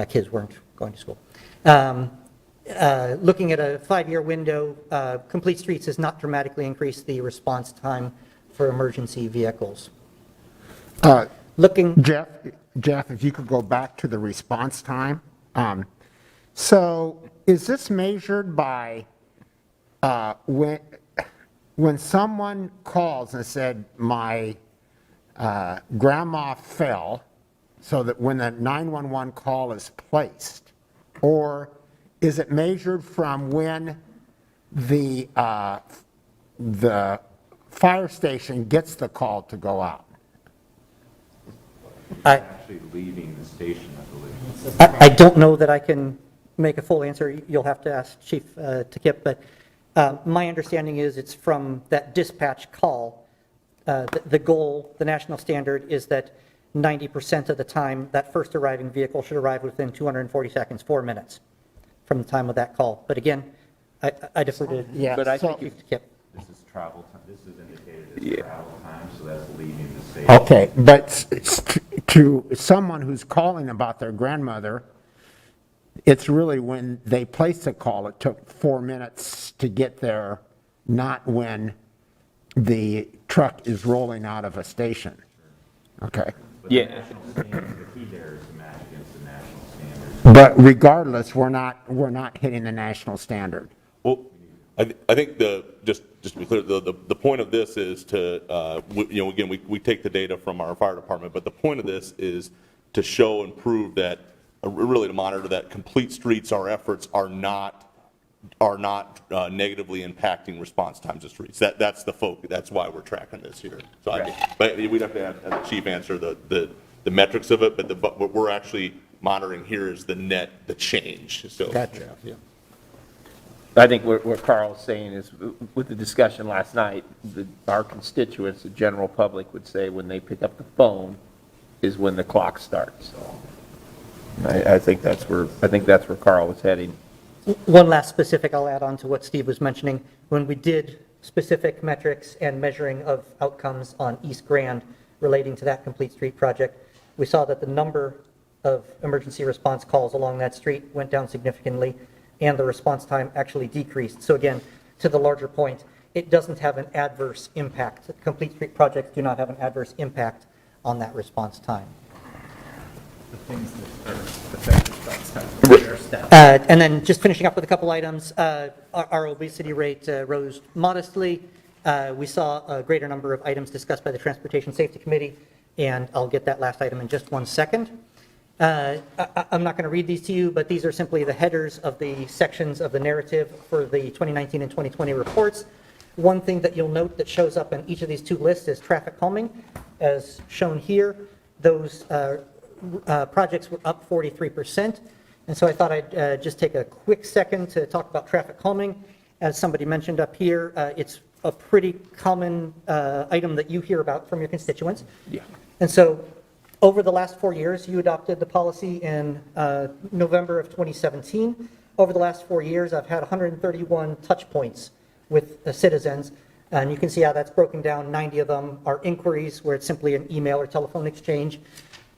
Kids weren't going to school. Looking at a 5-year window, Complete Streets has not dramatically increased the response time for emergency vehicles. Jeff, if you could go back to the response time. So is this measured by when someone calls and said, my grandma fell, so that when the 911 call is placed? Or is it measured from when the fire station gets the call to go out? Actually leaving the station, I believe. I don't know that I can make a full answer. You'll have to ask Chief Takip, but my understanding is it's from that dispatch call. The goal, the national standard, is that 90% of the time that first arriving vehicle should arrive within 240 seconds, 4 minutes from the time of that call. But again, I defer to But I think Chief Takip. This is travel time, this is indicated as travel time, so that's leaving the station. Okay, but to someone who's calling about their grandmother, it's really when they place the call, it took 4 minutes to get there, not when the truck is rolling out of a station. Okay. But the national standard, the key there is to match against the national standard. But regardless, we're not hitting the national standard. Well, I think just to be clear, the point of this is to, again, we take the data from our fire department, but the point of this is to show and prove that, really to monitor that Complete Streets, our efforts are not negatively impacting response times of streets. That's the focus. That's why we're tracking this here. So but we'd have to have the chief answer the metrics of it, but what we're actually monitoring here is the change. So, Gotcha. Yeah. I think what Carl's saying is, with the discussion last night, our constituents, the general public, would say when they pick up the phone is when the clock starts. So I think that's where Carl was heading. One last specific I'll add on to what Steve was mentioning. When we did specific metrics and measuring of outcomes on East Grand relating to that Complete Street project, we saw that the number of emergency response calls along that street went down significantly, and the response time actually decreased. So again, to the larger point, it doesn't have an adverse impact. Complete Street projects do not have an adverse impact on that response time. The things that affect response time. And then just finishing up with a couple items, our obesity rate rose modestly. We saw a greater number of items discussed by the Transportation Safety Committee, and I'll get that last item in just 1 second. I'm not going to read these to you, but these are simply the headers of the sections of the narrative for the 2019 and 2020 reports. One thing that you'll note that shows up in each of these two lists is traffic calming. As shown here, those projects were up 43%. And so I thought I'd just take a quick second to talk about traffic calming. As somebody mentioned up here, it's a pretty common item that you hear about from your constituents. Yeah. And so over the last 4 years, you adopted the policy in November of 2017. Over the last 4 years, I've had 131 touch points with citizens, and you can see how that's broken down. 90 of them are inquiries where it's simply an email or telephone exchange,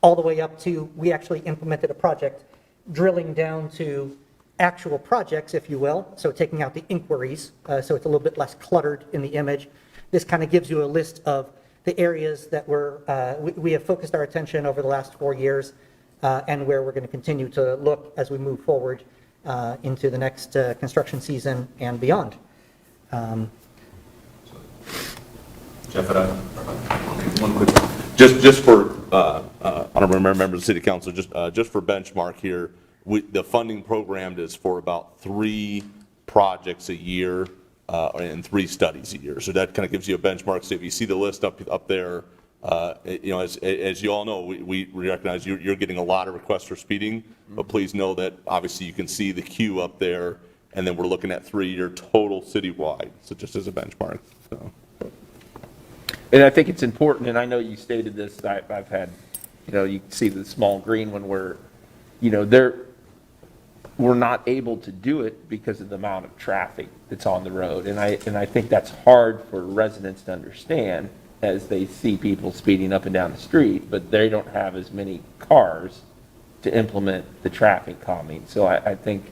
all the way up to we actually implemented a project drilling down to actual projects, if you will, so taking out the inquiries, so it's a little bit less cluttered in the image. This kind of gives you a list of the areas that we have focused our attention over the last 4 years, and where we're going to continue to look as we move forward into the next construction season and beyond. Jeff, one quick, just for honorable members of the City Council, just for benchmark here, the funding program is for about 3 projects a year and 3 studies a year. So that kind of gives you a benchmark. So if you see the list up there, as you all know, we recognize you're getting a lot of requests for speeding, but please know that obviously you can see the queue up there, and then we're looking at 3-year total citywide, so just as a benchmark. So. And I think it's important, and I know you stated this, I've had, you can see the small green one where, we're not able to do it because of the amount of traffic that's on the road. And I think that's hard for residents to understand as they see people speeding up and down the street, but they don't have as many cars to implement the traffic calming. So I think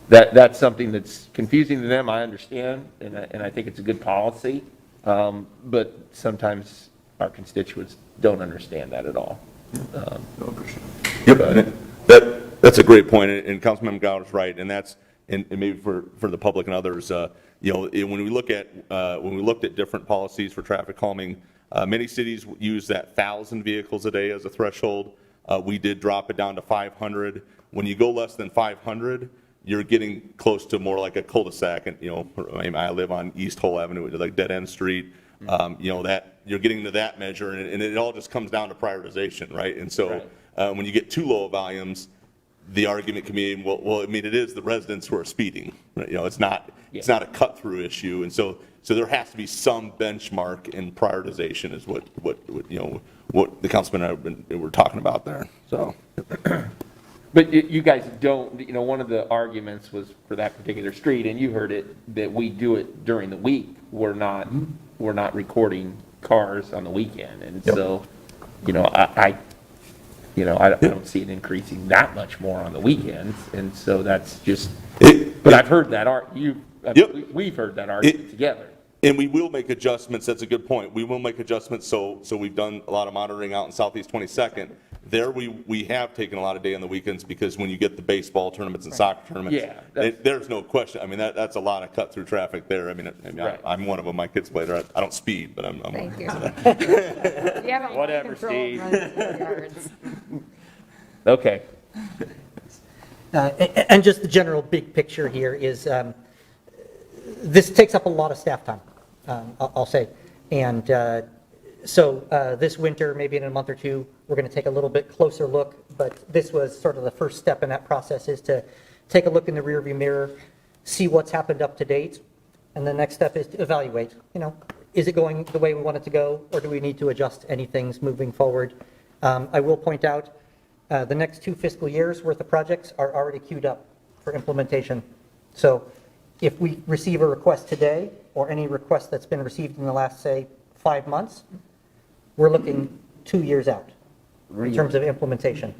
that's something that's confusing to them, I understand, and I think it's a good policy. But sometimes our constituents don't understand that at all. Yep, that's a great point, and Councilmember Gower is right, and that's, and maybe for the public and others, when we looked at different policies for traffic calming, many cities use that 1,000 vehicles a day as a threshold. We did drop it down to 500. When you go less than 500, you're getting close to more like a cul-de-sac, and I live on East Hull Avenue, like dead end street. That you're getting to that measure, and it all just comes down to prioritization, right? And so when you get too low volumes, the argument can be, well, I mean, it is the residents who are speeding, right? It's not a cut-through issue, and so there has to be some benchmark in prioritization, is what the councilman and I were talking about there. So. But you guys don't, one of the arguments was for that particular street, and you heard it, that we do it during the week. We're not recording cars on the weekend, and so, I don't see it increasing that much more on the weekends, and so that's just. But I've heard that we've heard that argument together. And we will make adjustments. That's a good point. We will make adjustments. So we've done a lot of monitoring out in Southeast 22nd. There we have taken a lot of day on the weekends, because when you get the baseball tournaments and soccer tournaments, there's no question. I mean, that's a lot of cut through traffic there. I mean, I'm one of them. My kids play there. I don't speed, but I'm Thank you. Whatever, Steve. Okay. And just the general big picture here is, this takes up a lot of staff time, I'll say. And so this winter, maybe in a month or two, we're going to take a little bit closer look, but this was sort of the first step in that process, is to take a look in the rearview mirror, see what's happened up to date, and the next step is to evaluate, is it going the way we want it to go, or do we need to adjust any things moving forward? I will point out, the next 2 fiscal years worth of projects are already queued up for implementation. So if we receive a request today, or any request that's been received in the last, say, 5 months, we're looking 2 years out in terms of implementation.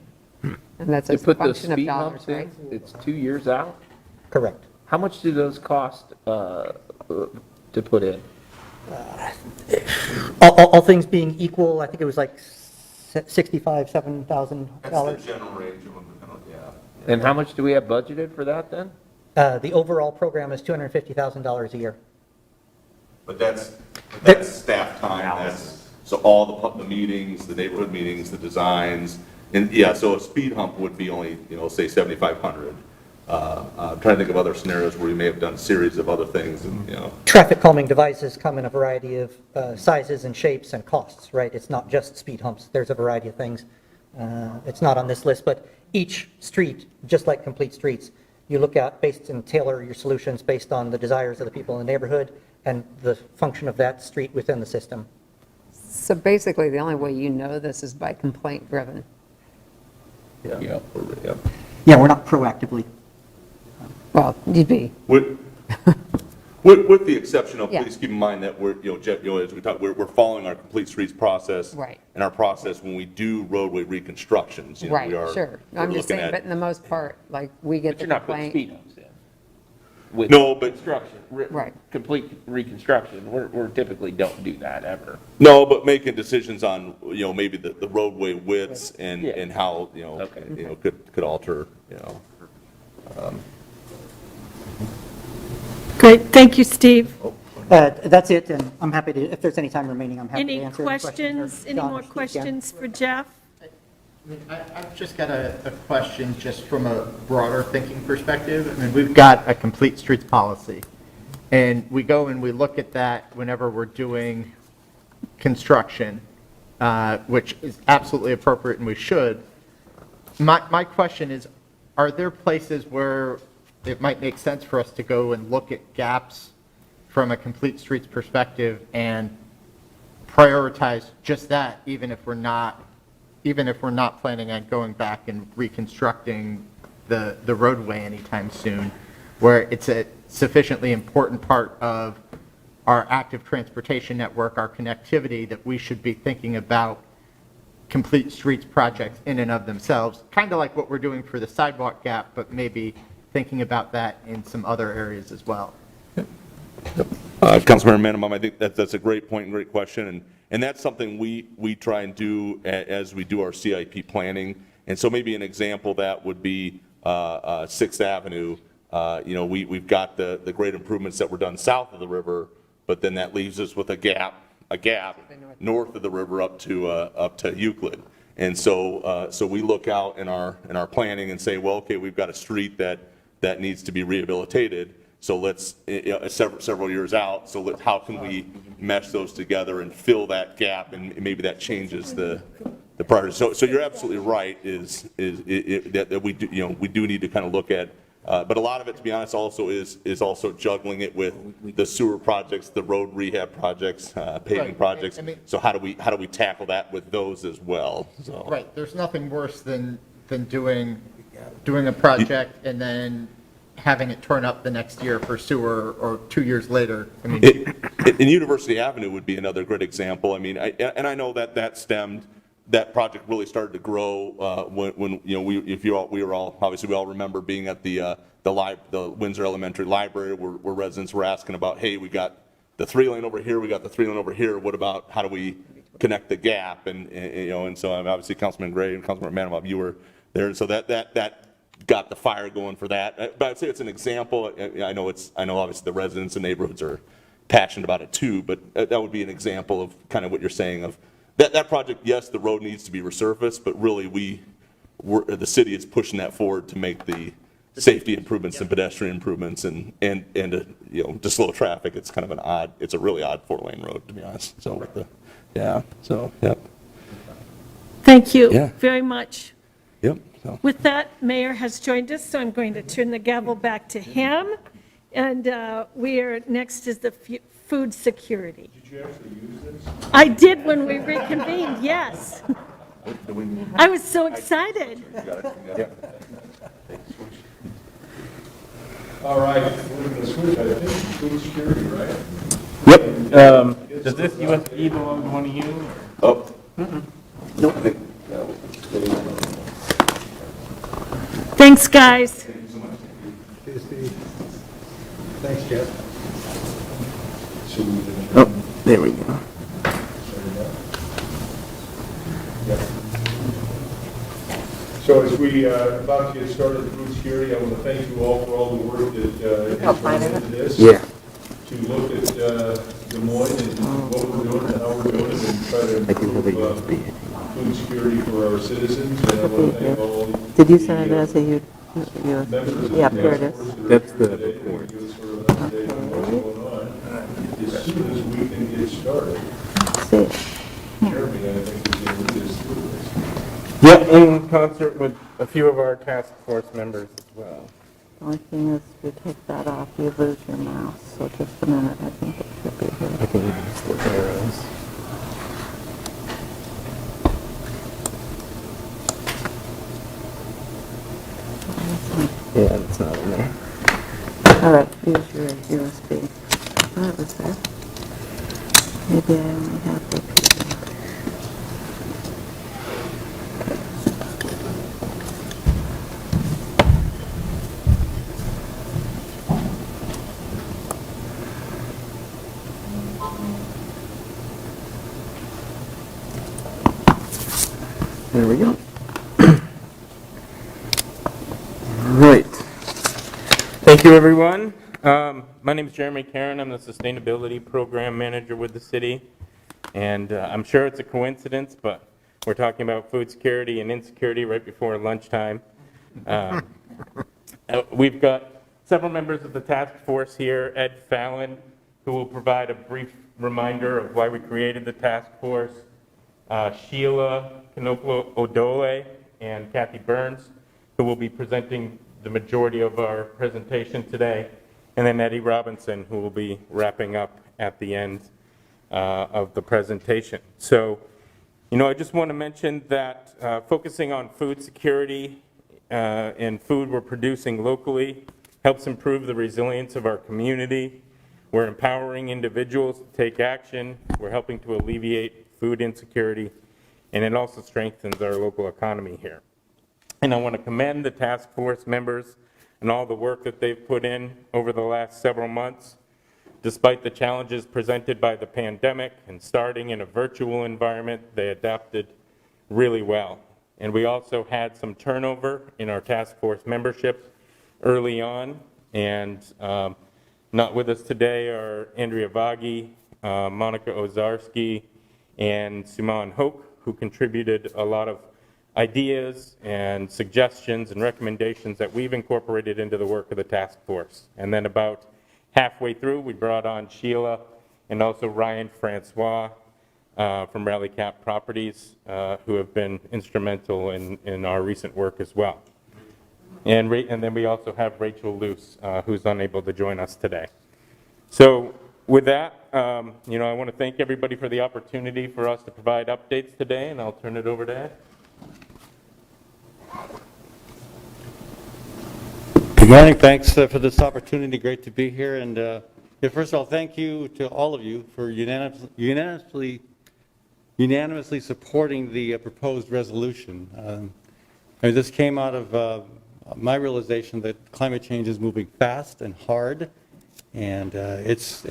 And that's a To put the function of speed dollars, humps in, right? it's 2 years out? Correct. How much do those cost to put in? All things being equal, I think it was like $65,000, $7,000. That's the general range of them, yeah. And how much do we have budgeted for that then? The overall program is $250,000 a year. But that's staff time. So all the meetings, the neighborhood meetings, the designs, and so a speed hump would be only, say 7,500. I'm trying to think of other scenarios where we may have done a series of other things, and Traffic calming devices come in a variety of sizes and shapes and costs, right? It's not just speed humps. There's a variety of things. It's not on this list, but each street, just like complete streets, you look at based and tailor your solutions based on the desires of the people in the neighborhood and the function of that street within the system. So basically, the only way you know this is by complaint driven. Yeah. Yeah, we're not proactively. Well, you'd be. with the exception of, please keep in mind that we're, Jeff, as we talk, we're following our complete streets process. Right. And our process when we do roadway reconstructions, Right, we are. sure. we're I'm just looking saying, at- but in the most part, like, we get But the you're not putting complaint. speed humps with No, but- construction, Right. complete reconstruction. We're typically don't do that ever. No, but making decisions on, maybe the roadway widths and, Yeah. and how, Okay. could alter, Great, thank you, Steve. That's it, and I'm happy to, if there's any time remaining, I'm happy to Any answer questions, any John more or Steve can. questions for Jeff? I've just got a question just from a broader thinking perspective. I mean, we've got a complete streets policy, and we go and we look at that whenever we're doing construction, which is absolutely appropriate and we should. My question is, are there places where it might make sense for us to go and look at gaps from a complete streets perspective and prioritize just that, even if we're not planning on going back and reconstructing the roadway anytime soon, where it's a sufficiently important part of our active transportation network, our connectivity, that we should be thinking about complete streets projects in and of themselves, kind of like what we're doing for the sidewalk gap, but maybe thinking about that in some other areas as well. Councilmember Manamum, I think that's a great point and great question, and that's something we try and do as we do our CIP planning. And so maybe an example that would be 6th Avenue. We've got the great improvements that were done south of the river, but then that leaves us with a gap north of the river up to Euclid. And so we look out in our planning and say, well, okay, we've got a street that needs to be rehabilitated. So let's, several years out, so how can we mesh those together and fill that gap, and maybe that changes the priority. So you're absolutely right, is that we do need to kind of look at, but a lot of it, to be honest, also is also juggling it with the sewer projects, the road rehab projects, paving Right. projects. I mean- So how do we tackle that with those as well? So. Right, there's nothing worse than doing a project and then having it turn up the next year for sewer, or 2 years later. I mean, And University Avenue would be another great example. I mean, I know that project really started to grow when we were all obviously, we all remember being at the Windsor Elementary Library, where residents were asking about, hey, we got the 3-lane over here, we got the 3-lane over here, what about, how do we connect the gap? And so obviously Councilman Gray and Councilman Manamum, you were there, and so that got the fire going for that. But I'd say it's an example. I know obviously the residents and neighborhoods are passionate about it too, but that would be an example of kind of what you're saying of that project. Yes, the road needs to be resurfaced, but really the city is pushing that forward to make the safety improvements and pedestrian improvements and to slow traffic. It's kind of it's a really odd 4-lane road, to be honest. So yep. Thank you Yeah. very much. Yep. So. With that, Mayor has joined us, so I'm going to turn the gavel back to him. And next is the food security. Did you actually use this? I did when we reconvened, yes. I was so excited. All right, we're going to switch, I think, food security, right? Yep. Does this USB belong to one of you? Oh. Nope. Thanks, guys. Thanks, Jeff. Oh, there we go. So as we about to get started with food security, I want to thank you all for all the work that has gone into this. Yeah. To look at Des Moines and what we're doing and how we're doing it, and try to improve food security for our citizens. And I want to thank all. Did you send it as a you? Members of the Yeah, task here it is. force that are That's the here today to report. give us sort of an update on what's going on. As soon as we can get started, See, Jeremy, I think, is going to lead us through this. Yep, in concert with a few of our task force members as well. the only thing is, if you take that off, you lose your mouse. So just a minute, I think it should be here. I can use the arrows. Yeah, it's not in there. All right, use your USB. Oh, it was there. Maybe I only have the people. There we go. Right. Thank you, everyone. My name is Jeremy Karen. I'm the Sustainability Program Manager with the city. And I'm sure it's a coincidence, but we're talking about food security and insecurity right before lunchtime. We've got several members of the task force here, Ed Fallon, who will provide a brief reminder of why we created the task force, Sheila Kanoplo-Odole and Kathy Burns, who will be presenting the majority of our presentation today, and then Eddie Robinson, who will be wrapping up at the end of the presentation. So, I just want to mention that focusing on food security and food we're producing locally helps improve the resilience of our community. We're empowering individuals to take action. We're helping to alleviate food insecurity, and it also strengthens our local economy here. And I want to commend the task force members and all the work that they've put in over the last several months. Despite the challenges presented by the pandemic and starting in a virtual environment, they adapted really well. And we also had some turnover in our task force membership early on. And not with us today are Andrea Vaghi, Monica Ozarski, and Suman Hoke, who contributed a lot of ideas and suggestions and recommendations that we've incorporated into the work of the task force. And then about halfway through, we brought on Sheila and also Ryan Francois from Rally Cap Properties, who have been instrumental in our recent work as well. And then we also have Rachel Luce, who's unable to join us today. So with that, I want to thank everybody for the opportunity for us to provide updates today, and I'll turn it over to Ed. Good morning. Thanks for this opportunity. Great to be here. And first of all, thank you to all of you for unanimously supporting the proposed resolution. This came out of my realization that climate change is moving fast and hard, and its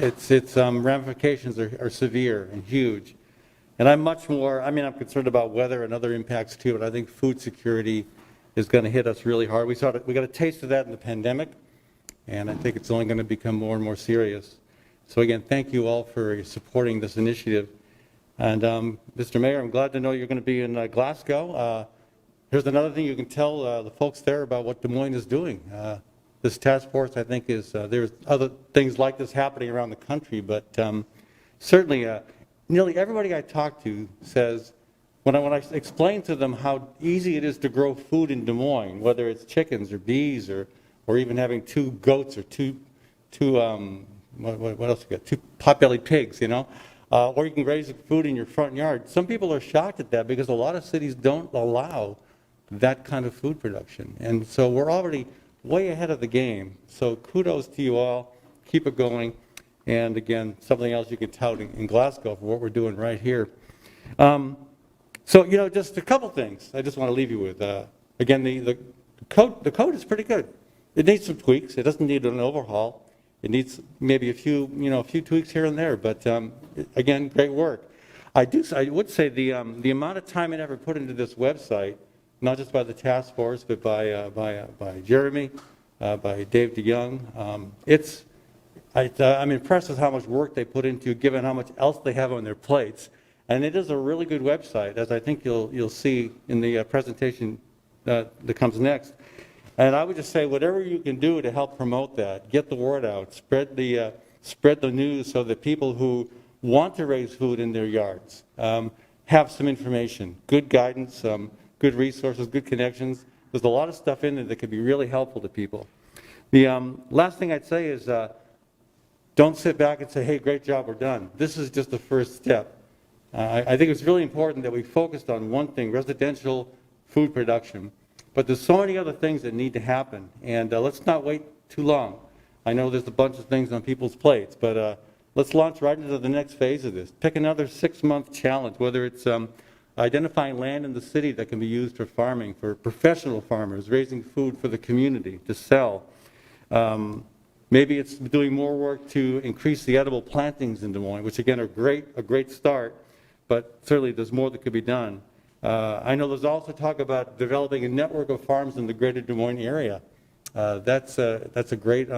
ramifications are severe and huge. And I'm concerned about weather and other impacts too, but I think food security is going to hit us really hard. We got a taste of that in the pandemic, and I think it's only going to become more and more serious. So again, thank you all for supporting this initiative. And Mr. Mayor, I'm glad to know you're going to be in Glasgow. Here's another thing you can tell the folks there about what Des Moines is doing. This task force, I think, there's other things like this happening around the country, but certainly nearly everybody I talk to says, when I explain to them how easy it is to grow food in Des Moines, whether it's chickens or bees or even having 2 goats or two what else you got? 2 pot-bellied pigs, or you can raise food in your front yard. Some people are shocked at that because a lot of cities don't allow that kind of food production. And so we're already way ahead of the game. So kudos to you all. Keep it going. And again, something else you can tout in Glasgow for what we're doing right here. So, just a couple things I just want to leave you with. Again, the code is pretty good. It needs some tweaks. It doesn't need an overhaul. It needs maybe a few tweaks here and there. But again, great work. I would say the amount of time and effort put into this website, not just by the task force, but by Jeremy, by Dave DeYoung, I'm impressed with how much work they put into, given how much else they have on their plates. And it is a really good website, as I think you'll see in the presentation that comes next. And I would just say, whatever you can do to help promote that, get the word out, spread the news so that people who want to raise food in their yards have some information, good guidance, good resources, good connections. There's a lot of stuff in there that could be really helpful to people. The last thing I'd say is don't sit back and say, hey, great job, we're done. This is just the first step. I think it's really important that we focused on one thing, residential food production. But there's so many other things that need to happen, and let's not wait too long. I know there's a bunch of things on people's plates, but let's launch right into the next phase of this. Pick another 6-month challenge, whether it's identifying land in the city that can be used for farming, for professional farmers, raising food for the community to sell. Maybe it's doing more work to increase the edible plantings in Des Moines, which again are a great start, but certainly there's more that could be done. I know there's also talk about developing a network of farms in the greater Des Moines area. That's a great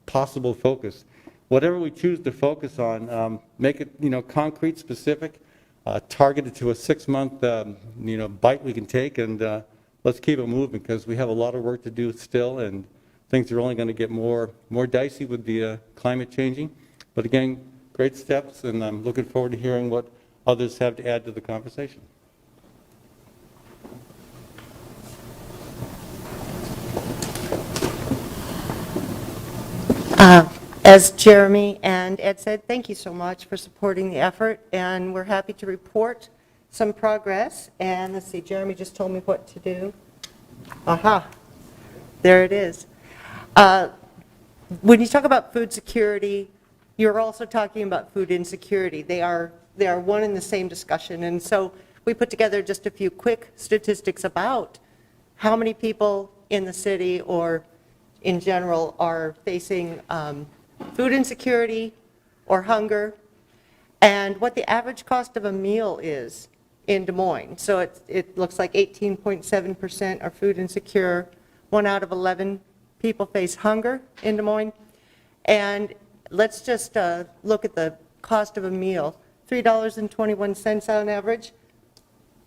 possible focus. Whatever we choose to focus on, make it concrete, specific, targeted to a 6-month bite we can take, and let's keep it moving because we have a lot of work to do still, and things are only going to get more dicey with the climate changing. But again, great steps, and I'm looking forward to hearing what others have to add to the conversation. As Jeremy and Ed said, thank you so much for supporting the effort, and we're happy to report some progress. And let's see, Jeremy just told me what to do. Aha, there it is. When you talk about food security, you're also talking about food insecurity. They are one and the same discussion, and so we put together just a few quick statistics about how many people in the city or in general are facing food insecurity or hunger, and what the average cost of a meal is in Des Moines. So it looks like 18.7% are food insecure. 1 out of 11 people face hunger in Des Moines. And let's just look at the cost of a meal, $3.21 on average.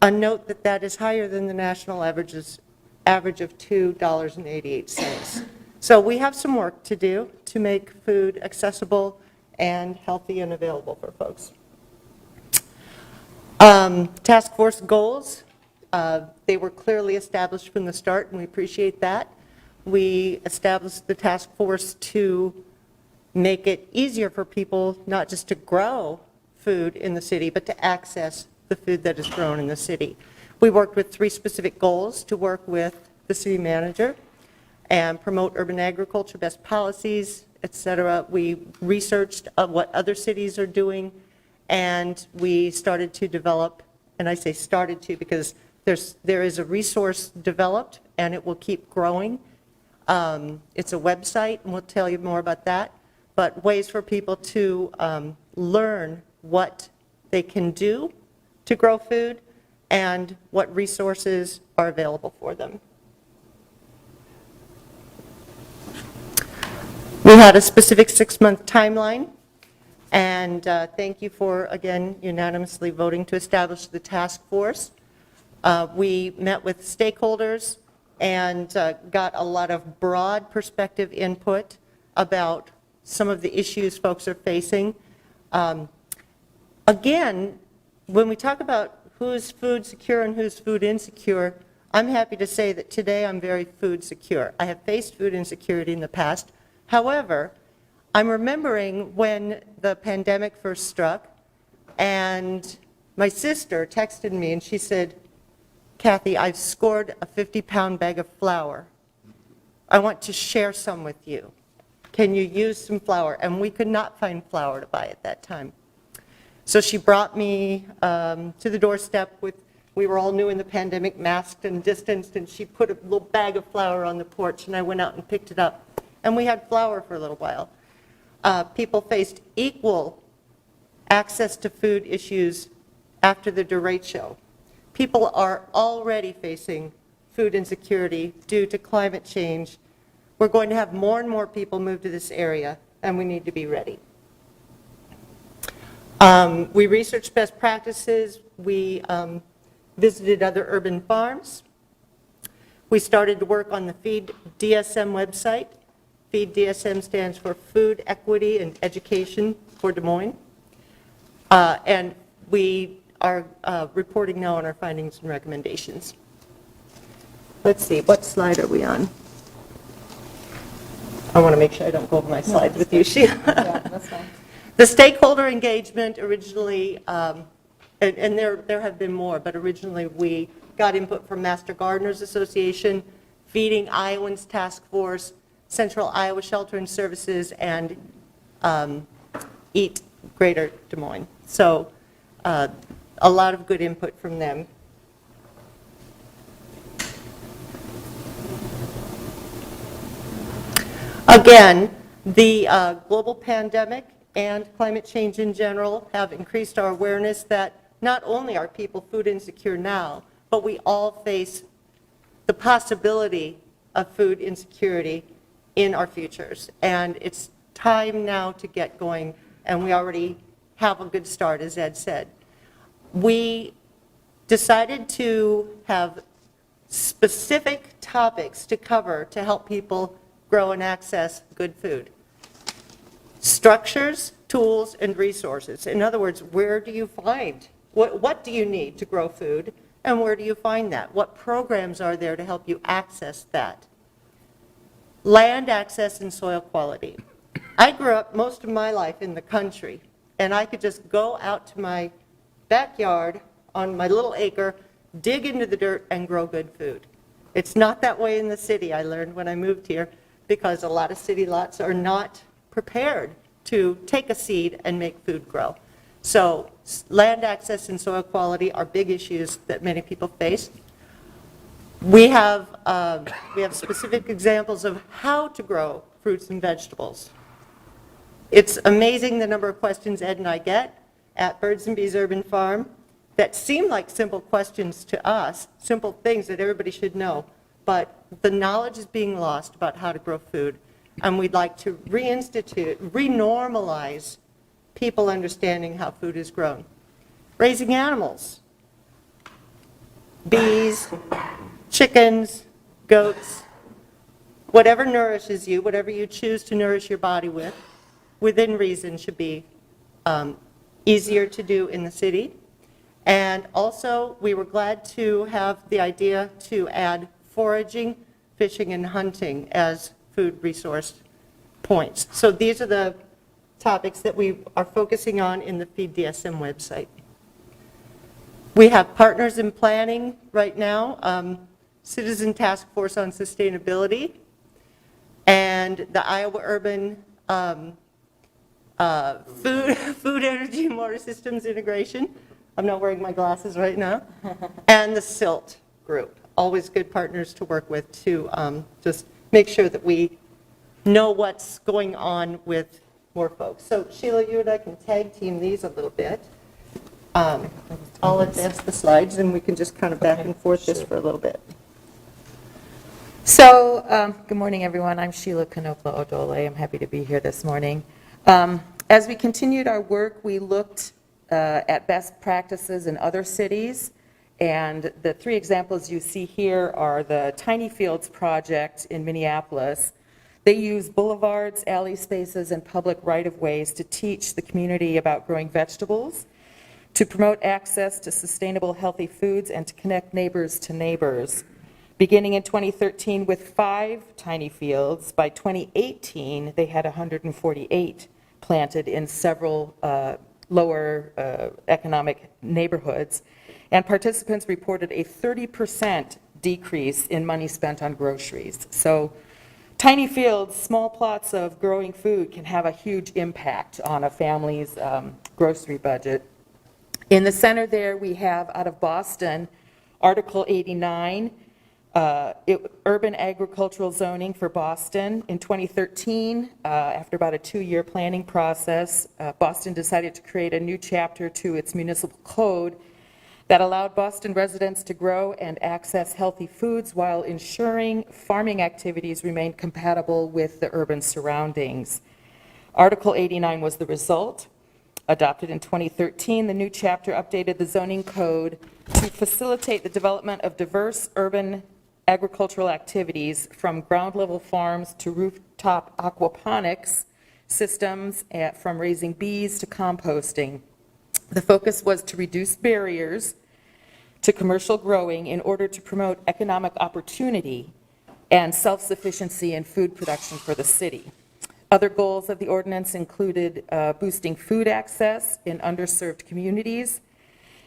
A note that that is higher than the national average of $2.88. So we have some work to do to make food accessible and healthy and available for folks. Task force goals, they were clearly established from the start, and we appreciate that. We established the task force to make it easier for people not just to grow food in the city, but to access the food that is grown in the city. We worked with 3 specific goals: to work with the city manager and promote urban agriculture, best policies, et cetera. We researched what other cities are doing, and we started to develop, and I say started to because there is a resource developed, and it will keep growing. It's a website, and we'll tell you more about that, but ways for people to learn what they can do to grow food and what resources are available for them. We had a specific 6-month timeline, and thank you for, again, unanimously voting to establish the task force. We met with stakeholders and got a lot of broad perspective input about some of the issues folks are facing. Again, when we talk about who's food secure and who's food insecure, I'm happy to say that today I'm very food secure. I have faced food insecurity in the past. However, I'm remembering when the pandemic first struck, and my sister texted me and she said, "Kathy, I've scored a 50-pound bag of flour. I want to share some with you. Can you use some flour?" And we could not find flour to buy at that time. So she brought me to the doorstep with, we were all new in the pandemic, masked and distanced, and she put a little bag of flour on the porch, and I went out and picked it up. And we had flour for a little while. People faced equal access to food issues after the derecho. People are already facing food insecurity due to climate change. We're going to have more and more people move to this area, and we need to be ready. We researched best practices. We visited other urban farms. We started to work on the Feed DSM website. Feed DSM stands for Food Equity and Education for Des Moines. And we are reporting now on our findings and recommendations. Let's see, what slide are we on? I want to make sure I don't go over my slides with you, Sheila. Yeah, that's fine. The stakeholder engagement originally, and there have been more, but originally we got input from Master Gardeners Association, Feeding Iowans Task Force, Central Iowa Shelter and Services, and Eat Greater Des Moines. So a lot of good input from them. Again, The global pandemic and climate change in general have increased our awareness that not only are people food insecure now, but we all face the possibility of food insecurity in our futures. And it's time now to get going, and we already have a good start, as Ed said. We decided to have specific topics to cover to help people grow and access good food. Structures, tools, and resources. In other words, where do you find, what do you need to grow food, and where do you find that? What programs are there to help you access that? Land access and soil quality. I grew up most of my life in the country, and I could just go out to my backyard on my little acre, dig into the dirt, and grow good food. It's not that way in the city, I learned when I moved here, because a lot of city lots are not prepared to take a seed and make food grow. So land access and soil quality are big issues that many people face. We have specific examples of how to grow fruits and vegetables. It's amazing the number of questions Ed and I get at Birds and Bees Urban Farm that seem like simple questions to us, simple things that everybody should know, but the knowledge is being lost about how to grow food, and we'd like to reinstitute, renormalize people understanding how food is grown. Raising animals, bees, chickens, goats, whatever nourishes you, whatever you choose to nourish your body with, within reason should be easier to do in the city. And also, we were glad to have the idea to add foraging, fishing, and hunting as food resource points. So these are the topics that we are focusing on in the Feed DSM website. We have partners in planning right now, Citizen Task Force on Sustainability, and the Iowa Urban Food, Energy, and Water Systems Integration. I'm not wearing my glasses right now. And the SILT group, always good partners to work with to just make sure that we know what's going on with more folks. So Sheila, you and I can tag team these a little bit. I'll advance the slides and we can just kind of back and forth this for a little bit. So, good morning, everyone. I'm Sheila Kanopla Odole. I'm happy to be here this morning. As we continued our work, we looked at best practices in other cities, and the three examples you see here are the Tiny Fields project in Minneapolis. They use boulevards, alley spaces, and public right-of-ways to teach the community about growing vegetables, to promote access to sustainable, healthy foods, and to connect neighbors to neighbors. Beginning in 2013 with 5 tiny fields, by 2018 they had 148 planted in several lower economic neighborhoods, and participants reported a 30% decrease in money spent on groceries. So tiny fields, small plots of growing food can have a huge impact on a family's grocery budget. In the center there we have, out of Boston, Article 89, urban agricultural zoning for Boston. In 2013, after about a 2-year planning process, Boston decided to create a new chapter to its municipal code that allowed Boston residents to grow and access healthy foods while ensuring farming activities remained compatible with the urban surroundings. Article 89 was the result. Adopted in 2013, the new chapter updated the zoning code to facilitate the development of diverse urban agricultural activities, from ground-level farms to rooftop aquaponics systems, from raising bees to composting. The focus was to reduce barriers to commercial growing in order to promote economic opportunity and self-sufficiency in food production for the city. Other goals of the ordinance included boosting food access in underserved communities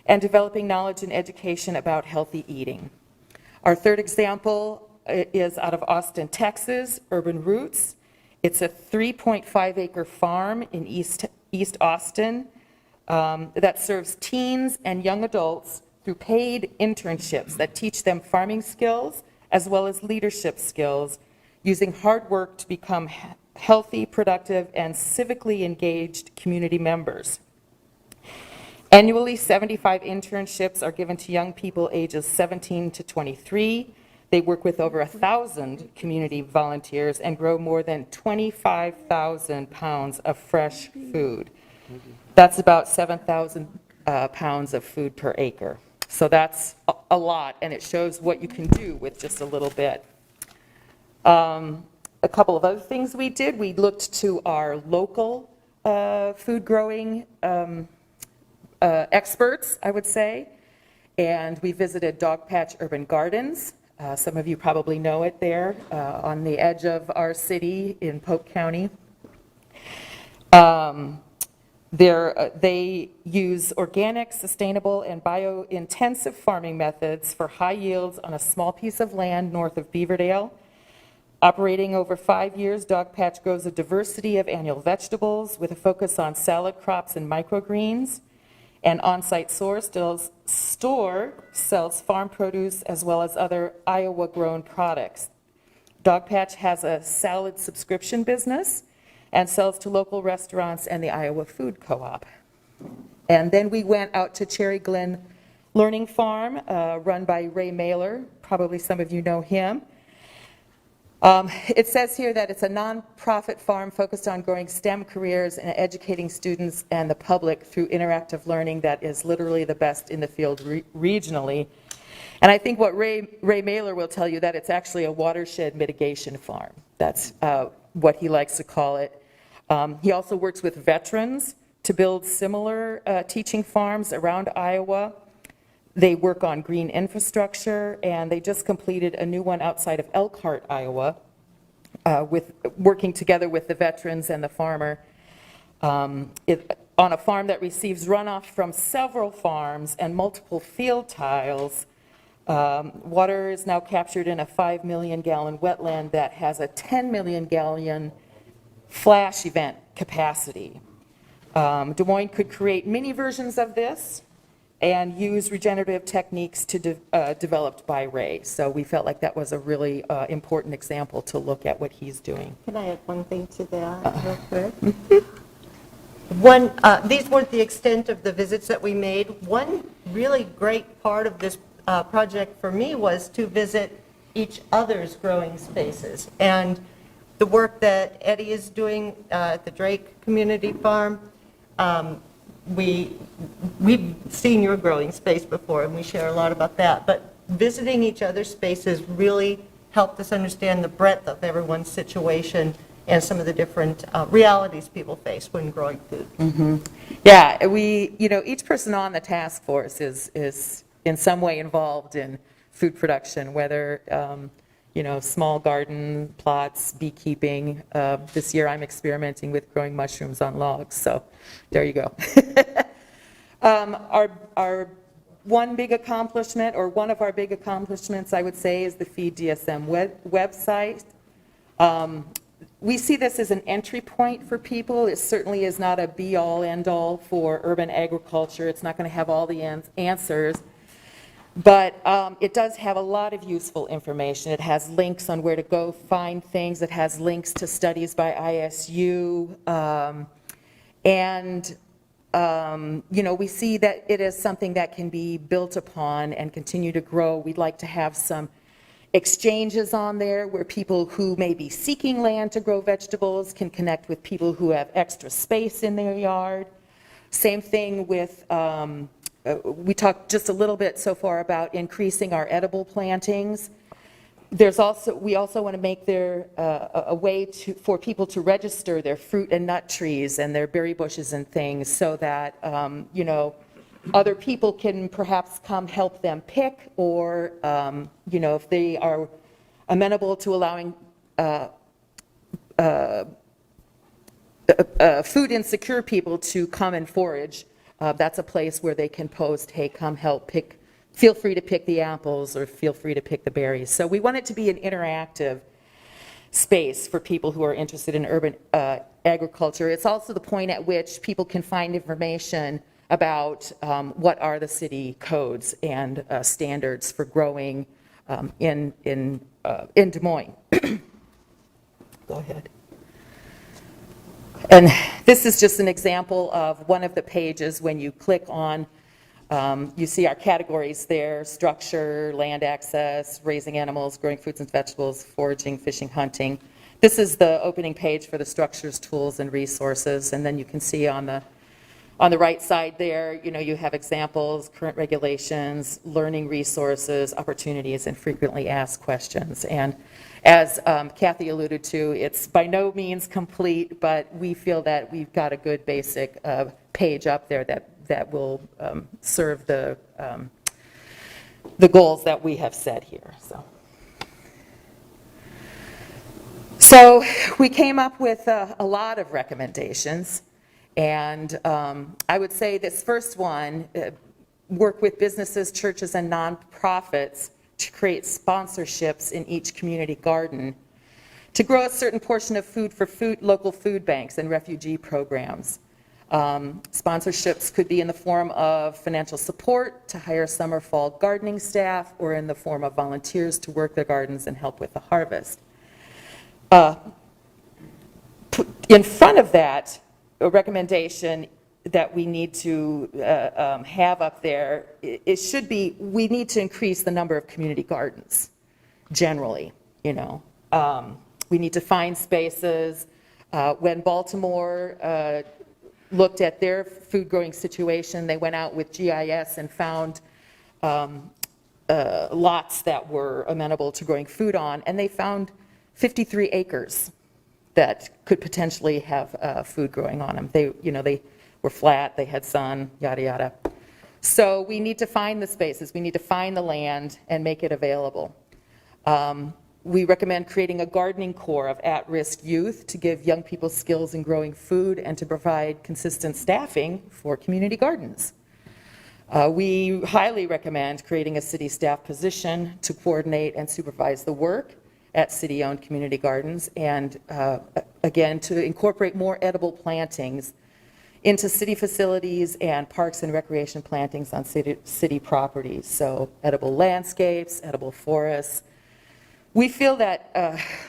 and developing knowledge and education about healthy eating. Our third example is out of Austin, Texas, Urban Roots. It's a 3.5-acre farm in East Austin that serves teens and young adults through paid internships that teach them farming skills as well as leadership skills, using hard work to become healthy, productive, and civically engaged community members. Annually, 75 internships are given to young people ages 17 to 23. They work with over 1,000 community volunteers and grow more than 25,000 pounds of fresh food. That's about 7,000 pounds of food per acre. So that's a lot, and it shows what you can do with just a little bit. A couple of other things we did, we looked to our local food growing experts, I would say, and we visited Dogpatch Urban Gardens. Some of you probably know it there on the edge of our city in Polk County. They use organic, sustainable, and bio-intensive farming methods for high yields on a small piece of land north of Beaverdale. Operating over 5 years, Dogpatch grows a diversity of annual vegetables with a focus on salad crops and microgreens. And on-site store sells farm produce as well as other Iowa-grown products. Dogpatch has a salad subscription business and sells to local restaurants and the Iowa Food Co-op. And then we went out to Cherry Glen Learning Farm, run by Ray Mailer. Probably some of you know him. It says here that it's a nonprofit farm focused on growing STEM careers and educating students and the public through interactive learning that is literally the best in the field regionally. And I think what Ray Mailer will tell you that it's actually a watershed mitigation farm. That's what he likes to call it. He also works with veterans to build similar teaching farms around Iowa. They work on green infrastructure, and they just completed a new one outside of Elkhart, Iowa, working together with the veterans and the farmer on a farm that receives runoff from several farms and multiple field tiles. Water is now captured in a 5 million gallon wetland that has a 10 million gallon flash event capacity. Des Moines could create mini versions of this and use regenerative techniques developed by Ray. So we felt like that was a really important example to look at what he's doing. Can I add one thing to that real quick? One, these weren't the extent of the visits that we made. One really great part of this project for me was to visit each other's growing spaces. And the work that Eddie is doing at the Drake Community Farm, we've seen your growing space before, and we share a lot about that. But visiting each other's spaces really helped us understand the breadth of everyone's situation and some of the different realities people face when growing food. Mm-hmm. Yeah, each person on the task force is in some way involved in food production, whether small garden plots, beekeeping. This year I'm experimenting with growing mushrooms on logs, so there you go. Our one big accomplishment, or one of our big accomplishments, I would say, is the Feed DSM website. We see this as an entry point for people. It certainly is not a be-all, end-all for urban agriculture. It's not going to have all the answers. But it does have a lot of useful information. It has links on where to go find things. It has links to studies by ISU. We see that it is something that can be built upon and continue to grow. We'd like to have some exchanges on there where people who may be seeking land to grow vegetables can connect with people who have extra space in their yard. Same thing with we talked just a little bit so far about increasing our edible plantings. We also want to make there a way for people to register their fruit and nut trees and their berry bushes and things, so that other people can perhaps come help them pick, or if they are amenable to allowing food insecure people to come and forage. That's a place where they can post, hey, come help pick, feel free to pick the apples, or feel free to pick the berries. So we want it to be an interactive space for people who are interested in urban agriculture. It's also the point at which people can find information about what are the city codes and standards for growing in Des Moines. Go ahead. And this is just an example of one of the pages. When you click on, you see our categories there: structure, land access, raising animals, growing fruits and vegetables, foraging, fishing, hunting. This is the opening page for the structures, tools, and resources. And then you can see on the right side there, you have examples, current regulations, learning resources, opportunities, and frequently asked questions. And as Kathy alluded to, it's by no means complete, but we feel that we've got a good basic page up there that will serve the goals that we have set here. So we came up with a lot of recommendations. And I would say this first one, work with businesses, churches, and nonprofits to create sponsorships in each community garden, to grow a certain portion of food for local food banks and refugee programs. Sponsorships could be in the form of financial support to hire summer, fall gardening staff, or in the form of volunteers to work the gardens and help with the harvest. In front of that, a recommendation that we need to have up there, it should be, we need to increase the number of community gardens, generally, We need to find spaces. When Baltimore looked at their food growing situation, they went out with GIS and found lots that were amenable to growing food on, and they found 53 acres that could potentially have food growing on them. They were flat, they had sun, yada, yada. So we need to find the spaces, we need to find the land and make it available. We recommend creating a gardening corps of at-risk youth to give young people skills in growing food and to provide consistent staffing for community gardens. We highly recommend creating a city staff position to coordinate and supervise the work at city-owned community gardens, and again, to incorporate more edible plantings into city facilities and parks and recreation plantings on city properties. So edible landscapes, edible forests. We feel that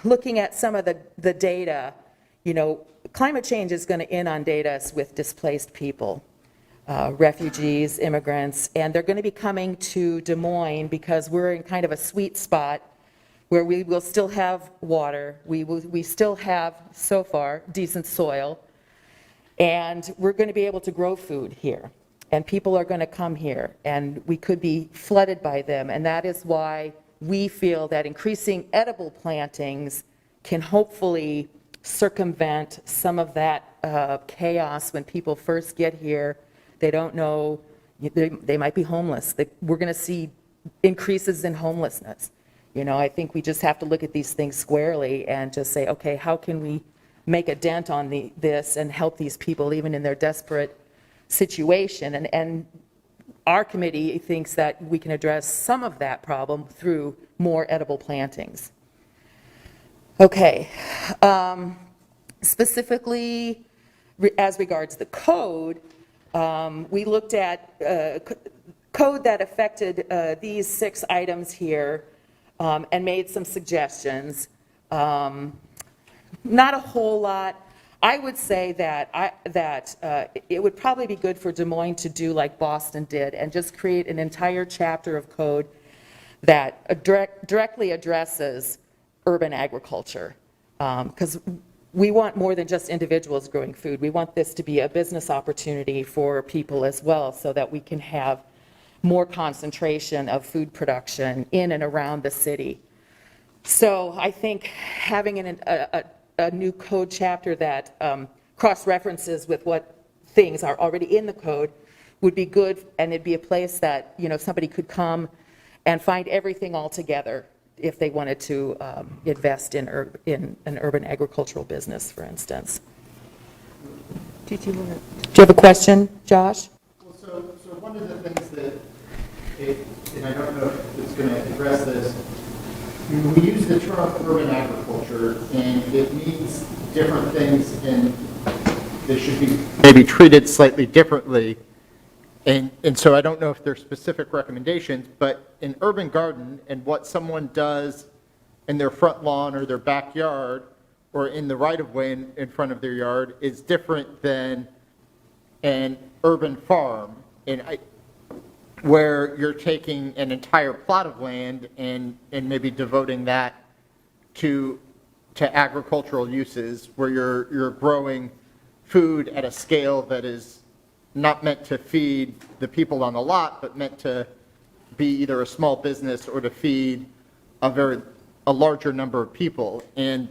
looking at some of the data, climate change is going to inundate us with displaced people, refugees, immigrants, and they're going to be coming to Des Moines because we're in kind of a sweet spot where we will still have water, we still have, so far, decent soil, and we're going to be able to grow food here. And people are going to come here, and we could be flooded by them, and that is why we feel that increasing edible plantings can hopefully circumvent some of that chaos when people first get here. They don't know, they might be homeless. We're going to see increases in homelessness. I think we just have to look at these things squarely and just say, okay, how can we make a dent on this and help these people even in their desperate situation? And our committee thinks that we can address some of that problem through more edible plantings. Okay, specifically as regards the code, we looked at code that affected these 6 items here. And made some suggestions. Not a whole lot. I would say that it would probably be good for Des Moines to do like Boston did and just create an entire chapter of code that directly addresses urban agriculture. Because we want more than just individuals growing food. We want this to be a business opportunity for people as well, so that we can have more concentration of food production in and around the city. So I think having a new code chapter that cross-references with what things are already in the code would be good, and it'd be a place that somebody could come and find everything all together if they wanted to invest in an urban agricultural business, for instance. Do you have a question, Josh? Well, so one of the things that, and I don't know if it's going to address this, we use the term urban agriculture, and it means different things, and they should be maybe treated slightly differently. And so I don't know if there's specific recommendations, but an urban garden and what someone does in their front lawn or their backyard or in the right-of-way in front of their yard is different than an urban farm, where you're taking an entire plot of land and maybe devoting that to agricultural uses, where you're growing food at a scale that is not meant to feed the people on the lot, but meant to be either a small business or to feed a larger number of people. And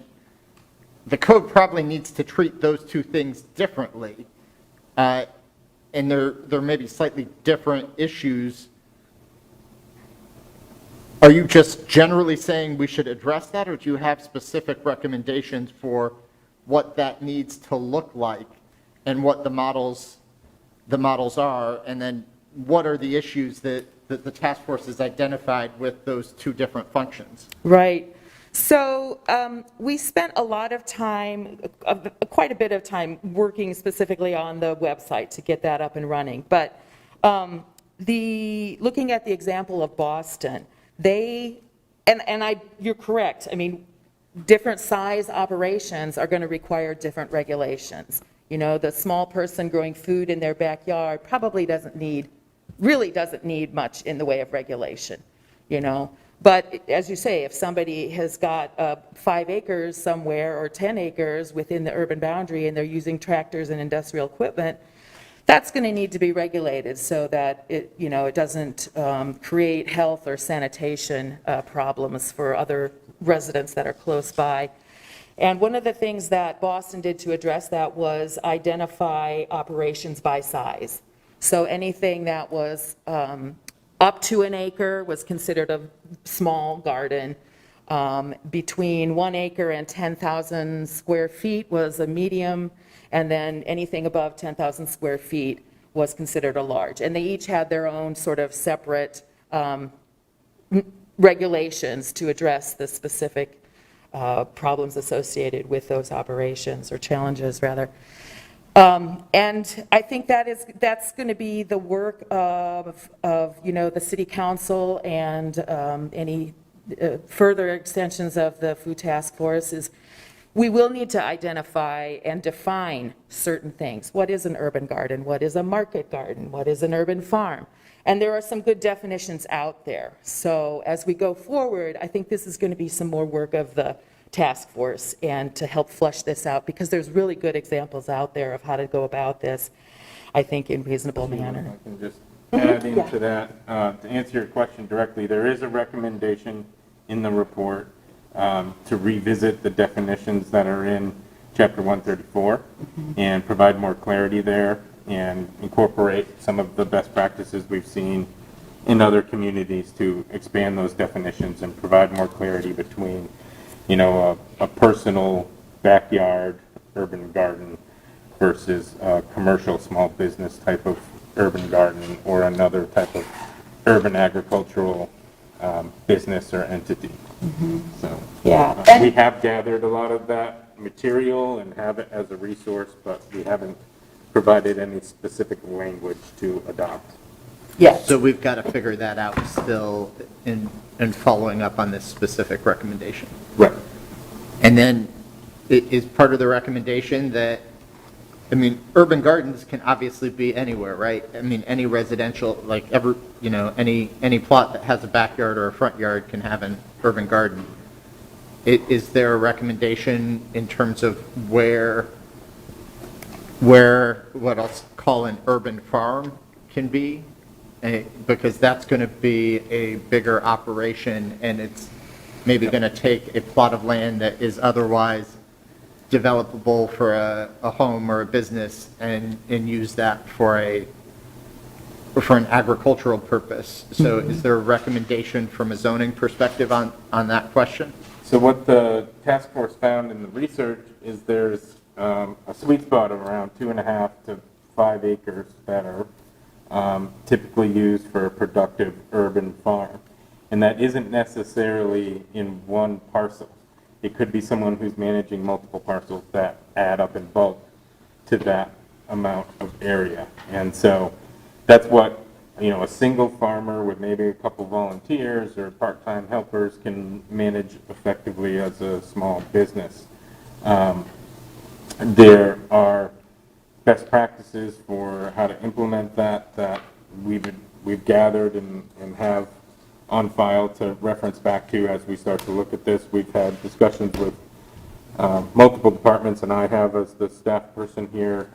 the code probably needs to treat those two things differently. And there may be slightly different issues. Are you just generally saying we should address that, or do you have specific recommendations for what that needs to look like and what the models are? And then what are the issues that the task force has identified with those two different functions? Right. So we spent a lot of time, quite a bit of time, working specifically on the website to get that up and running. But looking at the example of Boston, you're correct. I mean, different size operations are going to require different regulations. You know, the small person growing food in their backyard probably really doesn't need much in the way of regulation, you know. But as you say, if somebody has got 5 acres somewhere or 10 acres within the urban boundary and they're using tractors and industrial equipment, that's going to need to be regulated so that it doesn't create health or sanitation problems for other residents that are close by. And one of the things that Boston did to address that was identify operations by size. So anything that was up to an acre was considered a small garden. Between 1 acre and 10,000 square feet was a medium, and then anything above 10,000 square feet was considered a large. And they each had their own sort of separate regulations to address the specific problems associated with those operations, or challenges rather. And I think that's going to be the work of the City Council and any further extensions of the Food Task Force. Is we will need to identify and define certain things. What is an urban garden? What is a market garden? What is an urban farm? And there are some good definitions out there. So as we go forward, I think this is going to be some more work of the task force and to help flush this out, because there's really good examples out there of how to go about this, I think, in reasonable manner. I can just add into that, to answer your question directly, there is a recommendation in the report to revisit the definitions that are in Chapter 134 and provide more clarity there and incorporate some of the best practices we've seen in other communities to expand those definitions and provide more clarity between a personal backyard urban garden versus a commercial small business type of urban garden, or another type of urban agricultural business or entity. So we have gathered a lot of that material and have it as a resource, but we haven't provided any specific language to adopt. Yes. So we've got to figure that out still in following up on this specific recommendation. Right. And then is part of the recommendation that, I mean, urban gardens can obviously be anywhere, right? I mean, any residential, like any plot that has a backyard or a front yard can have an urban garden. Is there a recommendation in terms of where what I'll call an urban farm can be? Because that's going to be a bigger operation, and it's maybe going to take a plot of land that is otherwise developable for a home or a business and use that for an agricultural purpose. So is there a recommendation from a zoning perspective on that question? So what the task force found in the research is there's a sweet spot of around 2.5 to 5 acres that are typically used for a productive urban farm. And that isn't necessarily in one parcel. It could be someone who's managing multiple parcels that add up in bulk to that amount of area. And so that's what, a single farmer with maybe a couple volunteers or part-time helpers can manage effectively as a small business. There are best practices for how to implement that we've gathered and have on file to reference back to as we start to look at this. We've had discussions with multiple departments, and I have as the staff person here,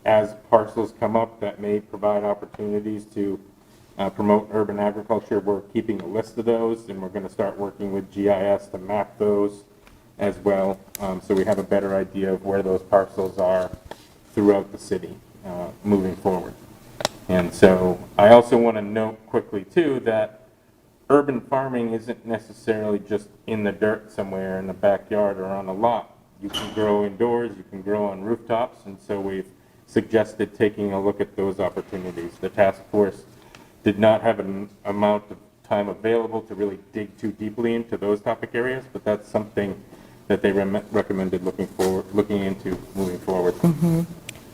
as parcels come up that may provide opportunities to promote urban agriculture. We're keeping a list of those, and we're going to start working with GIS to map those as well, so we have a better idea of where those parcels are throughout the city moving forward. And so I also want to note quickly, too, that urban farming isn't necessarily just in the dirt somewhere in the backyard or on a lot. You can grow indoors, you can grow on rooftops, and so we've suggested taking a look at those opportunities. The task force did not have an amount of time available to really dig too deeply into those topic areas, but that's something that they recommended looking into moving forward.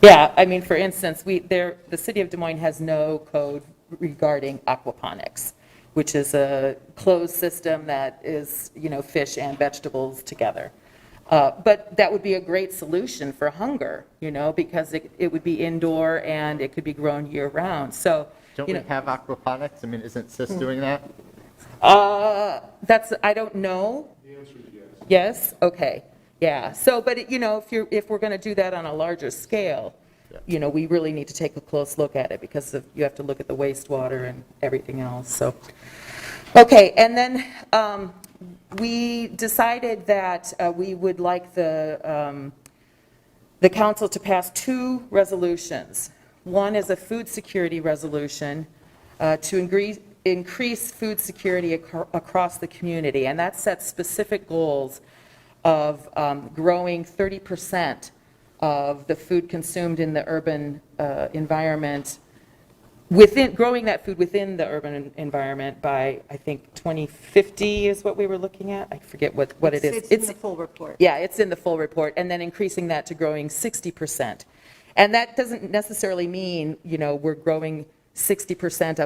Yeah, I mean, for instance, the city of Des Moines has no code regarding aquaponics, which is a closed system that is, fish and vegetables together. But that would be a great solution for hunger, because it would be indoor and it could be grown year round. So, Don't we have aquaponics? I mean, isn't CIS doing that? I don't know. The answer is yes. Yes? Okay. Yeah. So, but, if we're going to do that on a larger scale, we really need to take a close look at it because you have to look at the wastewater and everything else. So, okay. And then we decided that we would like the council to pass 2 resolutions. One is a food security resolution to increase food security across the community, and that sets specific goals of growing 30% of the food consumed in the urban environment, growing that food within the urban environment by, I think, 2050 is what we were looking at. I forget what it is. It's in the full report. Yeah, it's in the full report, and then increasing that to growing 60%. And that doesn't necessarily mean, we're growing 60%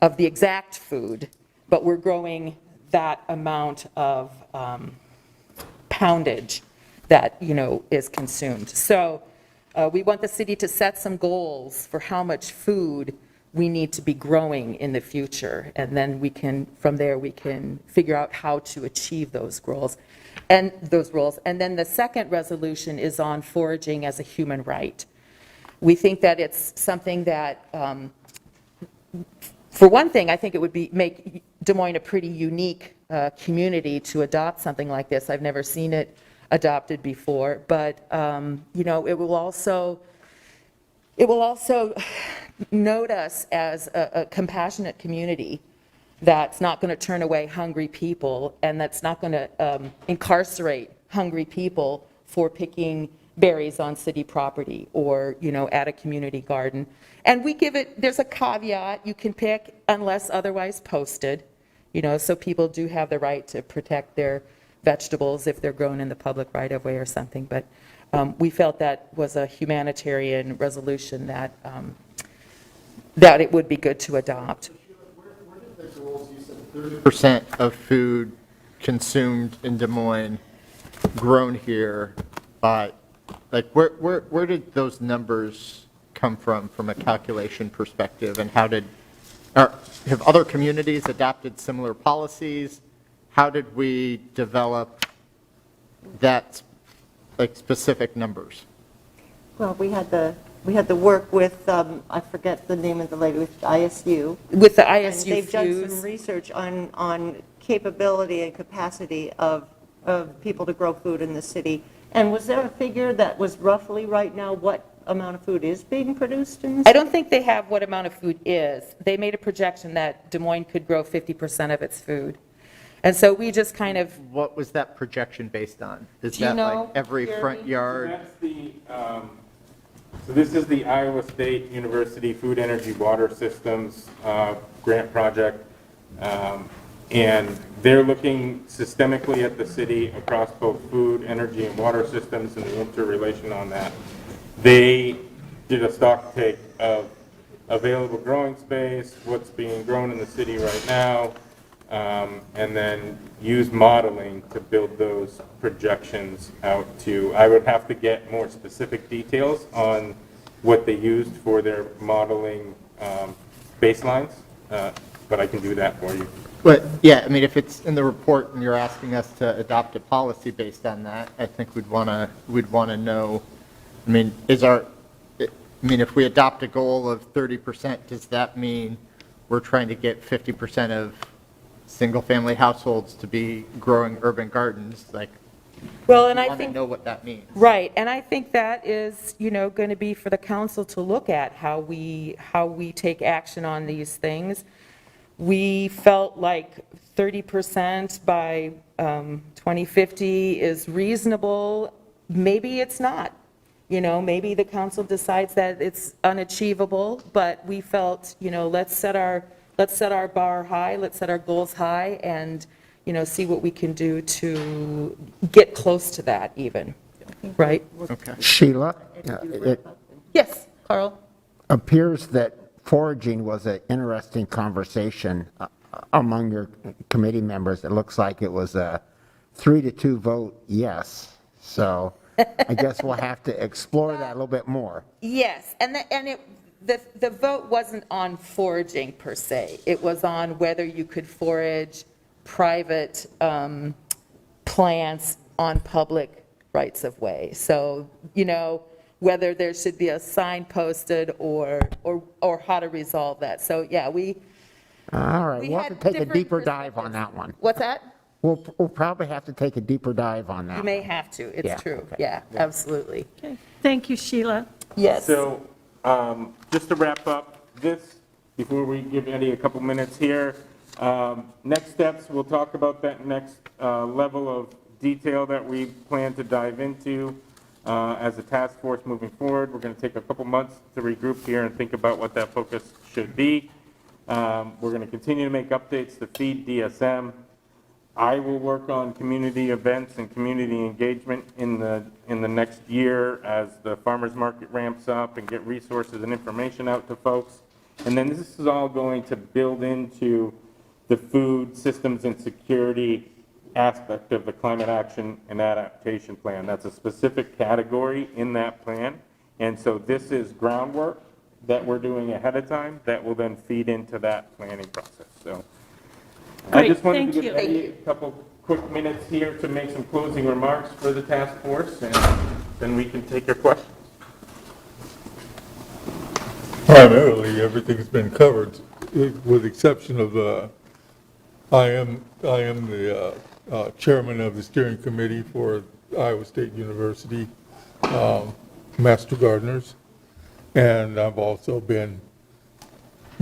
of the exact food, but we're growing that amount of poundage that, is consumed. So we want the city to set some goals for how much food we need to be growing in the future. And then from there, we can figure out how to achieve those goals and those goals. And then the second resolution is on foraging as a human right. We think that it's something that, for one thing, I think it would make Des Moines a pretty unique community to adopt something like this. I've never seen it adopted before, but it will also note us as a compassionate community that's not going to turn away hungry people and that's not going to incarcerate hungry people for picking berries on city property or, at a community garden. And there's a caveat, you can pick unless otherwise posted, so people do have the right to protect their vegetables if they're grown in the public right of way or something. But we felt that was a humanitarian resolution that it would be good to adopt. Where did the goals, you said 30% of food consumed in Des Moines grown here by, where did those numbers come from a calculation perspective, and have other communities adopted similar policies? How did we develop that, specific numbers? Well, we had the work with, I forget the name of the lady, with ISU. With the ISU And they've done Fuse. some research on capability and capacity of people to grow food in the city. And was there a figure that was roughly right now what amount of food is being produced in the city? I don't think they have what amount of food is. They made a projection that Des Moines could grow 50% of its food. And so we just kind of... What was that projection based on? Is Do you that know, every front yard? So this is the Iowa State University Food Energy Water Systems grant project. And they're looking systemically at the city across both food, energy, and water systems and the interrelation on that. They did a stock take of available growing space, what's being grown in the city right now, and then use modeling to build those projections out to, I would have to get more specific details on what they used for their modeling baselines, but I can do that for you. But, yeah, I mean, if it's in the report and you're asking us to adopt a policy based on that, I think we'd want to know, I mean, if we adopt a goal of 30%, does that mean we're trying to get 50% of single-family households to be growing urban gardens? Like, Well, and we I want to think, know what that means. right, and I think that is, going to be for the council to look at how we take action on these things. We felt like 30% by 2050 is reasonable. Maybe it's not. Maybe the council decides that it's unachievable, but we felt, let's set our bar high, let's set our goals high, and, see what we can do to get close to that even, right? Okay. Sheila, it Yes, Carl? appears that foraging was an interesting conversation among your committee members. It looks like it was a 3-2 vote yes. So I guess we'll have to explore that a little bit more. Yes, and the vote wasn't on foraging per se. It was on whether you could forage private plants on public rights of way. So, whether there should be a sign posted or how to resolve that. So, yeah, All right, we'll have to take a deeper dive on that one. What's that? We'll probably have to take a deeper dive on that. You may have to, Yeah, it's true. okay. Yeah, absolutely. Okay. Thank you, Sheila. Yes. So, just to wrap up this, before we give Eddie a couple minutes here, next steps, we'll talk about that next level of detail that we plan to dive into as a task force moving forward. We're going to take a couple months to regroup here and think about what that focus should be. We're going to continue to make updates to feed DSM. I will work on community events and community engagement in the next year as the farmers market ramps up and get resources and information out to folks. And then this is all going to build into the food systems and security aspect of the climate action and adaptation plan. That's a specific category in that plan. And so this is groundwork that we're doing ahead of time that will then feed into that planning process. So I Great, just wanted thank to give you. Eddie a couple quick minutes here to make some closing remarks for the task force, and then we can take your questions. Primarily, everything's been covered, with the exception of I am the chairman of the steering committee for Iowa State University Master Gardeners, and I've also been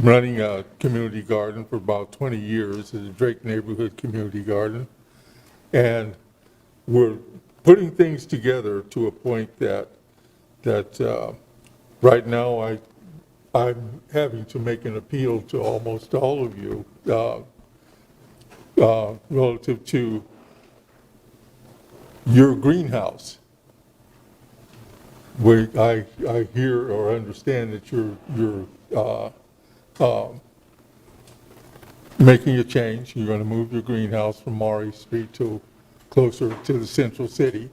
running a community garden for about 20 years, the Drake Neighborhood Community Garden, and we're putting things together to a point that right now I'm having to make an appeal to almost all of you relative to your greenhouse. I hear or understand that you're making a change. You're going to move your greenhouse from Maury Street to closer to the central city.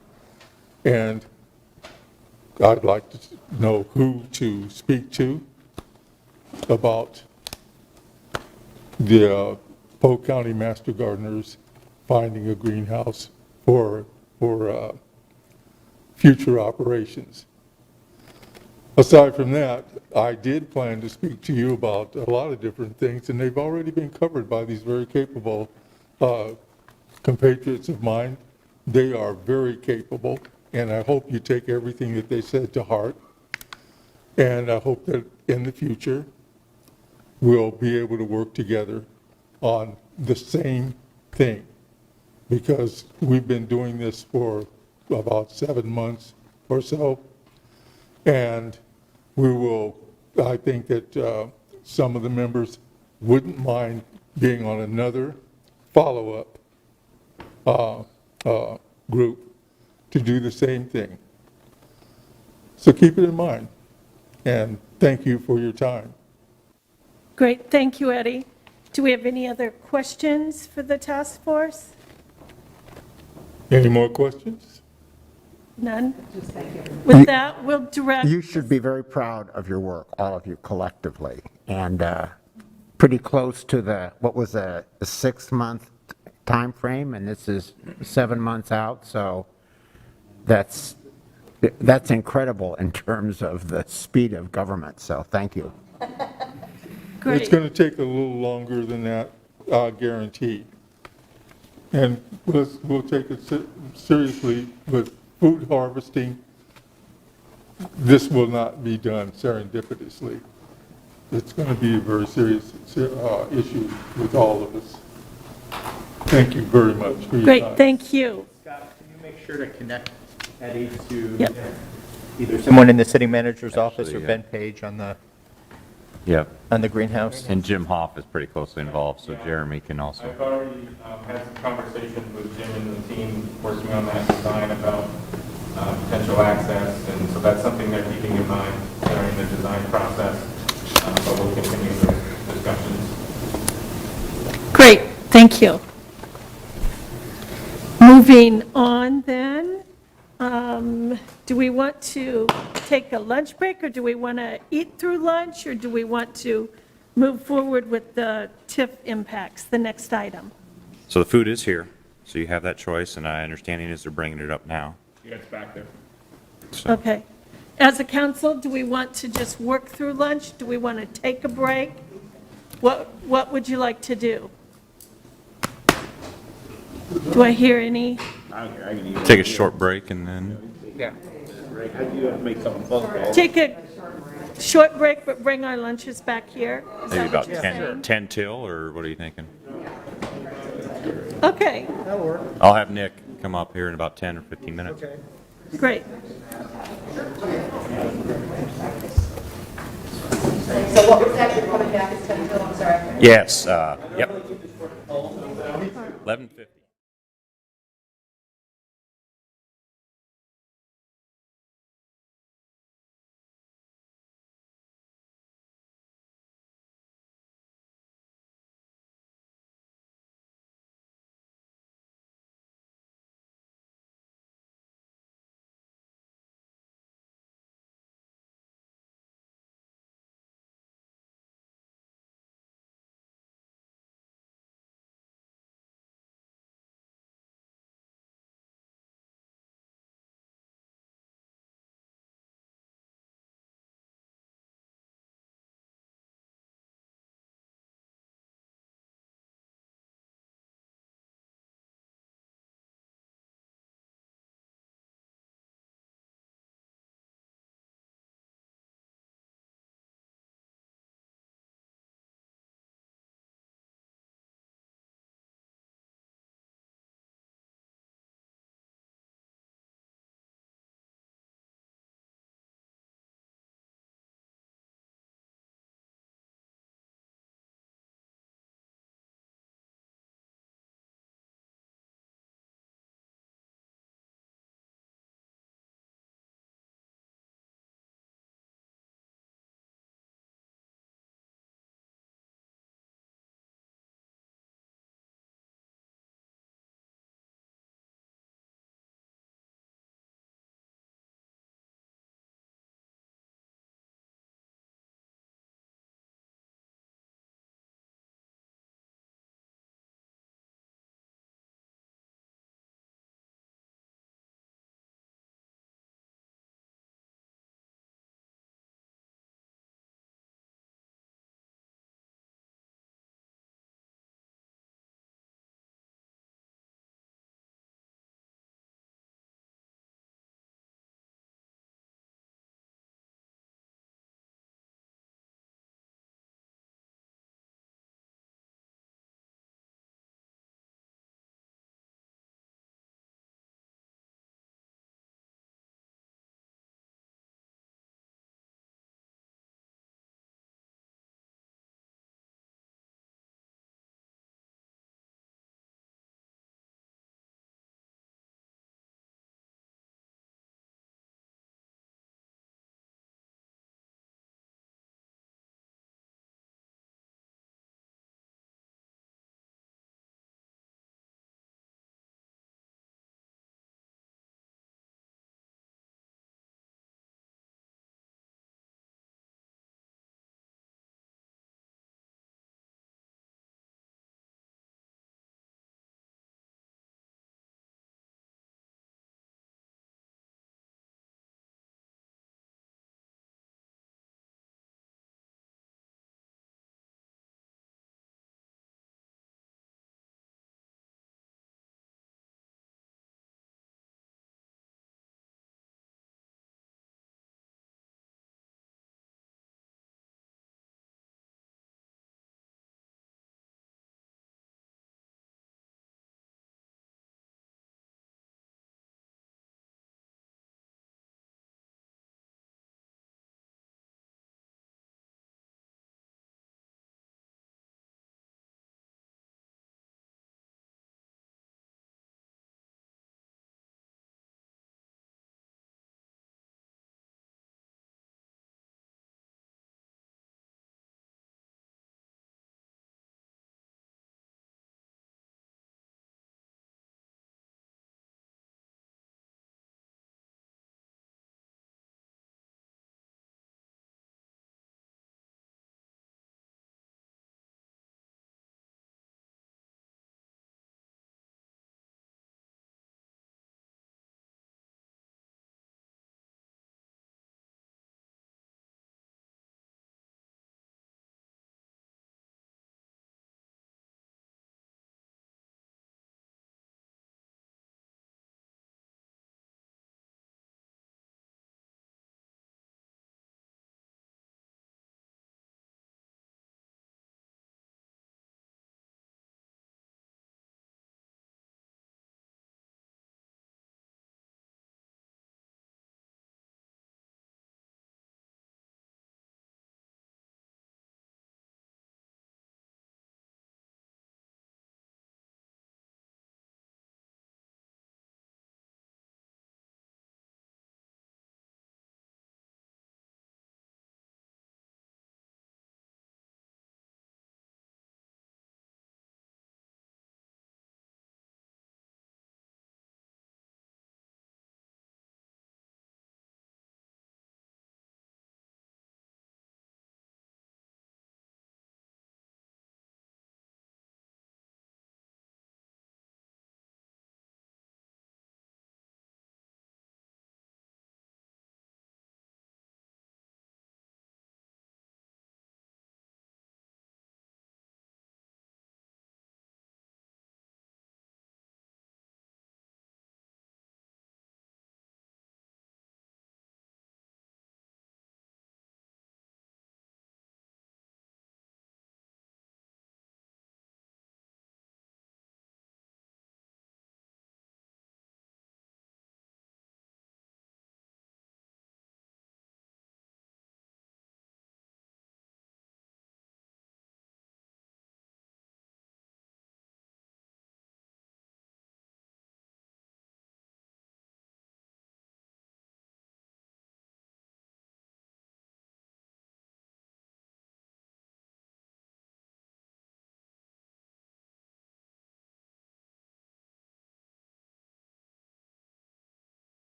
And I'd like to know who to speak to about the Polk County Master Gardeners finding a greenhouse for future operations. Aside from that, I did plan to speak to you about a lot of different things, and they've already been covered by these very capable compatriots of mine. They are very capable, and I hope you take everything that they said to heart. And I hope that in the future, we'll be able to work together on the same thing, because we've been doing this for about 7 months or so, and we will, I think that some of the members wouldn't mind being on another follow-up group to do the same thing. So keep it in mind, and thank you for your time. Great, thank you, Eddie. Do we have any other questions for the task force? Any more questions? None? With that, we'll direct. You should be very proud of your work, all of you collectively, and pretty close to the, what was a 6-month time frame, and this is 7 months out, so that's incredible in terms of the speed of government, so thank you. It's going to take a little longer than that, guaranteed. And we'll take it seriously with food harvesting. This will not be done serendipitously. It's going to be a very serious issue with all of us. Thank you very much for your time. Great, thank you. Scott, can you make sure to connect Eddie to Yep. either someone in the city manager's office or yeah. Ben Page on the Yep. greenhouse? And Jim Hoff is pretty closely involved, so Jeremy can also. I've already had some conversations with Jim and the team working on that design about potential access, and so that's something they're keeping in mind during the design process, but we'll continue those discussions. Great, thank you. Moving on then, do we want to take a lunch break, or do we want to eat through lunch, or do we want to move forward with the TIF impacts, the next item? So the food is here, so you have that choice, and my understanding is they're bringing it up now. Yeah, it's back there. Okay. As a council, do we want to just work through lunch? Do we want to take a break? What would you like to do? Do I hear any? Take a short break and then. Take a short break, but bring our lunches back here? Is Maybe that what about you're 10, saying? 10 till, or what are you thinking? Okay, I'll have Nick come up here in about 10 or 15 minutes. Okay. great. So what was that, you're coming back at 10 till, I'm sorry? Yes, yep. 11:50.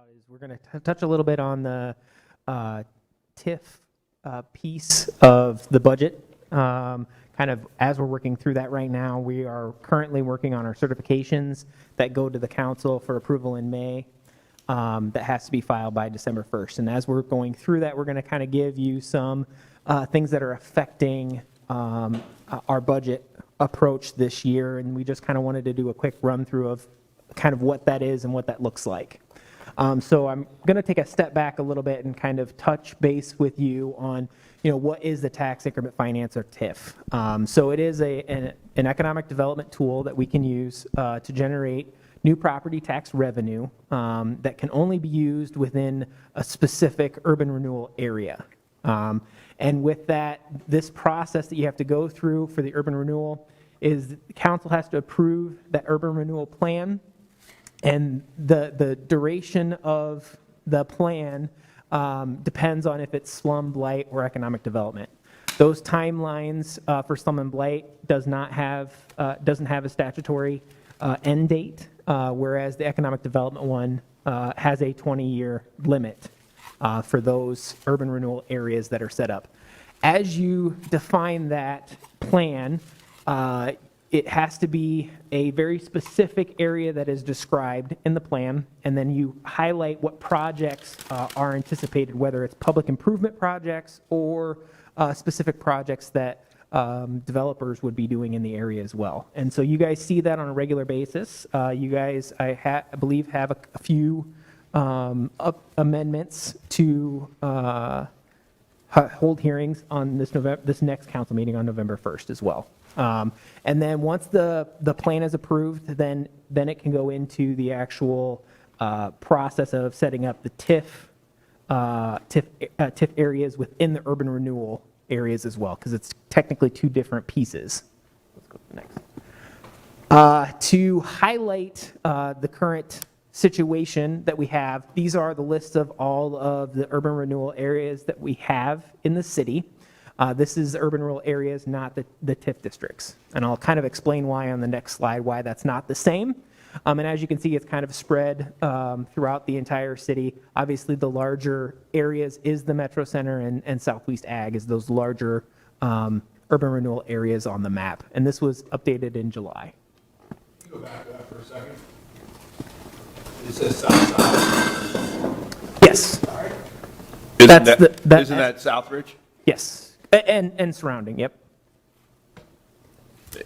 about is we're going to touch a little bit on the TIF piece of the budget. Kind of as we're working through that right now, we are currently working on our certifications that go to the council for approval in May. That has to be filed by December 1st. And as we're going through that, we're going to kind of give you some things that are affecting our budget approach this year. And we just kind of wanted to do a quick run through of kind of what that is and what that looks like. So I'm going to take a step back a little bit and kind of touch base with you on, what is the tax increment finance or TIF? So it is an economic development tool that we can use to generate new property tax revenue that can only be used within a specific urban renewal area. And with that, this process that you have to go through for the urban renewal is the council has to approve that urban renewal plan. And the duration of the plan depends on if it's slum, blight, or economic development. Those timelines for slum and blight doesn't have a statutory end date, whereas the economic development one has a 20-year limit for those urban renewal areas that are set up. As you define that plan, it has to be a very specific area that is described in the plan, and then you highlight what projects are anticipated, whether it's public improvement projects or specific projects that developers would be doing in the area as well. And so you guys see that on a regular basis. You guys, I believe, have a few amendments to hold hearings on this next council meeting on November 1st as well. And then once the plan is approved, then it can go into the actual process of setting up the TIF areas within the urban renewal areas as well, because it's technically two different pieces. Let's go to the next. To highlight the current situation that we have, these are the lists of all of the urban renewal areas that we have in the city. This is urban rural areas, not the TIF districts. And I'll kind of explain why on the next slide, why that's not the same. And as you can see, it's kind of spread throughout the entire city. Obviously, the larger areas is the Metro Center and Southwest Ag is those larger urban renewal areas on the map. And this was updated in July. Can you go back to that for a second? It says south. Yes. Isn't that Southridge? Yes. And surrounding, yep.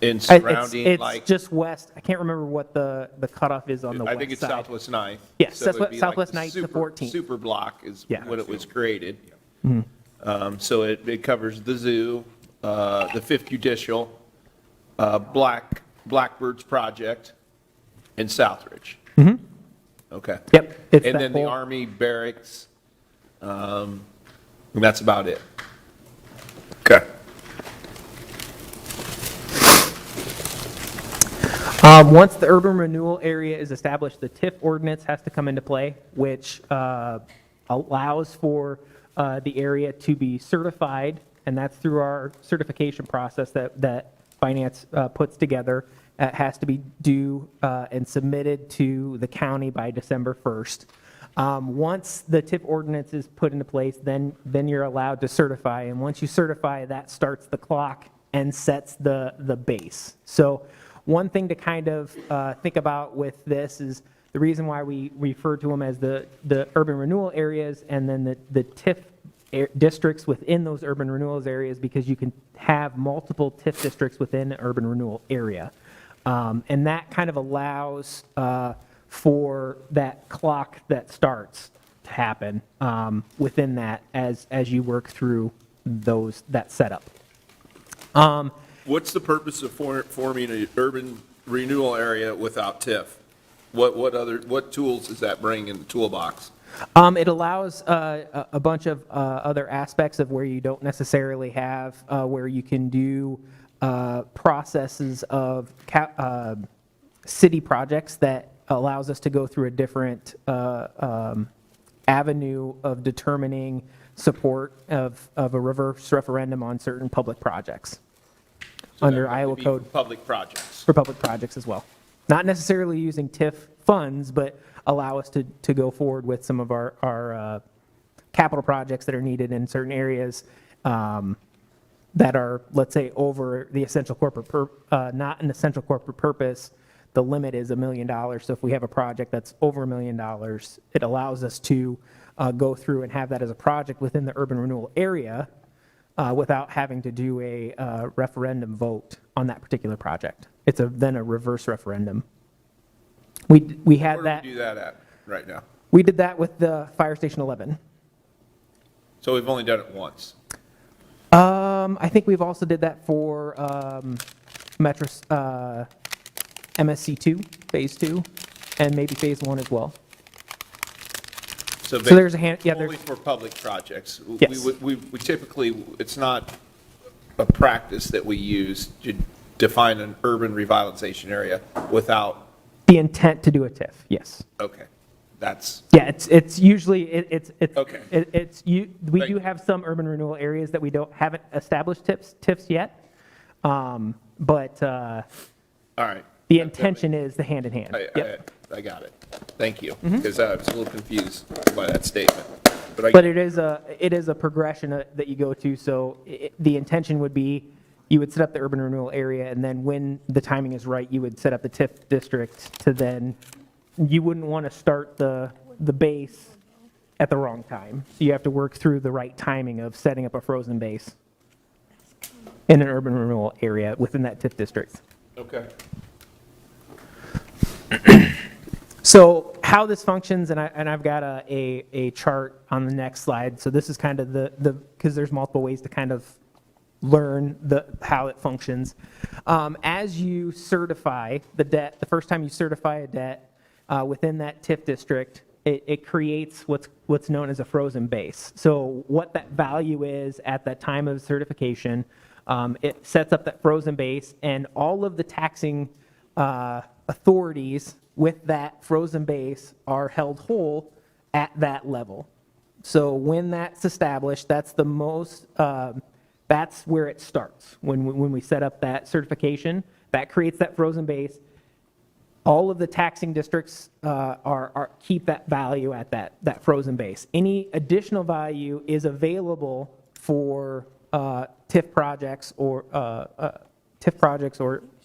In surrounding, it's just west. I can't remember what the cutoff is on the west side. I think it's Southwest 9th. Yes, so that's it'd what be Southwest like 9th to 14th. Super block is when it was created. Mm-hmm. So it covers the zoo, the 5th Judicial, Blackbird's Project, and Southridge. Mm-hmm. Okay. Yep. And then the Army barracks, and that's about it. Okay. Once the urban renewal area is established, the TIF ordinance has to come into play, which allows for the area to be certified, and that's through our certification process that Finance puts together. It has to be due and submitted to the county by December 1st. Once the TIF ordinance is put into place, then you're allowed to certify, and once you certify, that starts the clock and sets the base. So one thing to kind of think about with this is the reason why we refer to them as the urban renewal areas and then the TIF districts within those urban renewals areas, because you can have multiple TIF districts within an urban renewal area. And that kind of allows for that clock that starts to happen within that as you work through that setup. What's the purpose of forming an urban renewal area without TIF? What tools does that bring in the toolbox? It allows a bunch of other aspects of where you don't necessarily have, where you can do processes of city projects that allows us to go through a different avenue of determining support of a reverse referendum on certain public projects. So Under that would Iowa be code. for public projects. For public projects as well. not necessarily using TIF funds, but allow us to go forward with some of our capital projects that are needed in certain areas that are, let's say, over the essential corporate, not an essential corporate purpose. The limit is $1 million. So if we have a project that's over $1 million, it allows us to go through and have that as a project within the urban renewal area without having to do a referendum vote on that particular project. It's then a reverse referendum. We had Where that. do we do that at right now? We did that with the Fire Station 11. So we've only done it once. I think we've also did that for Metro MSC2, Phase 2, and maybe Phase 1 as well. So there's a hand, yeah, only for public projects. Yes. We typically, it's not a practice that we use to define an urban revitalization area without. The intent to do a TIF, yes. Okay, that's. Yeah, it's usually, Okay. We do have some urban renewal areas that we haven't established TIFs yet, but All right. the intention is the hand in hand. I got it. Thank you, because I was a little confused by that statement. But it is a progression that you go to, so the intention would be you would set up the urban renewal area, and then when the timing is right, you would set up the TIF district to then, you wouldn't want to start the base at the wrong time. So you have to work through the right timing of setting up a frozen base in an urban renewal area within that TIF district. Okay. So how this functions, and I've got a chart on the next slide. So this is kind of because there's multiple ways to kind of learn how it functions. As you certify the debt, the first time you certify a debt within that TIF district, it creates what's known as a frozen base. So what that value is at that time of certification, it sets up that frozen base, and all of the taxing authorities with that frozen base are held whole at that level. So when that's established, that's the most, that's where it starts. When we set up that certification, that creates that frozen base. All of the taxing districts keep that value at that frozen base. Any additional value is available for TIF projects or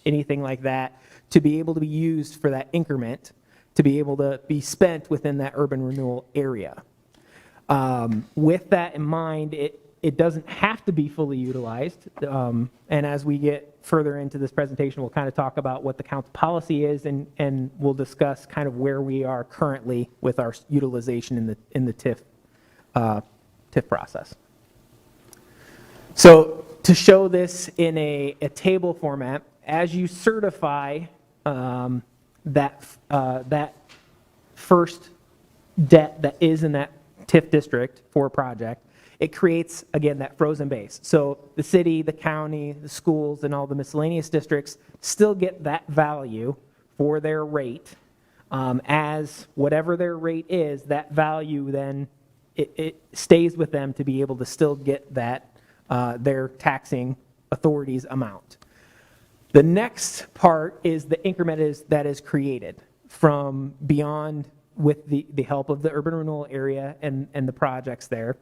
anything like that to be able to be used for that increment, to be able to be spent within that urban renewal area. With that in mind, it doesn't have to be fully utilized. And as we get further into this presentation, we'll kind of talk about what the council policy is, and we'll discuss kind of where we are currently with our utilization in the TIF process. So to show this in a table format, as you certify that first debt that is in that TIF district for a project, it creates, again, that frozen base. So the city, the county, the schools, and all the miscellaneous districts still get that value for their rate. As whatever their rate is, that value then, it stays with them to be able to still get that, their taxing authorities amount. The next part is the increment that is created from beyond with the help of the urban renewal area and the projects there.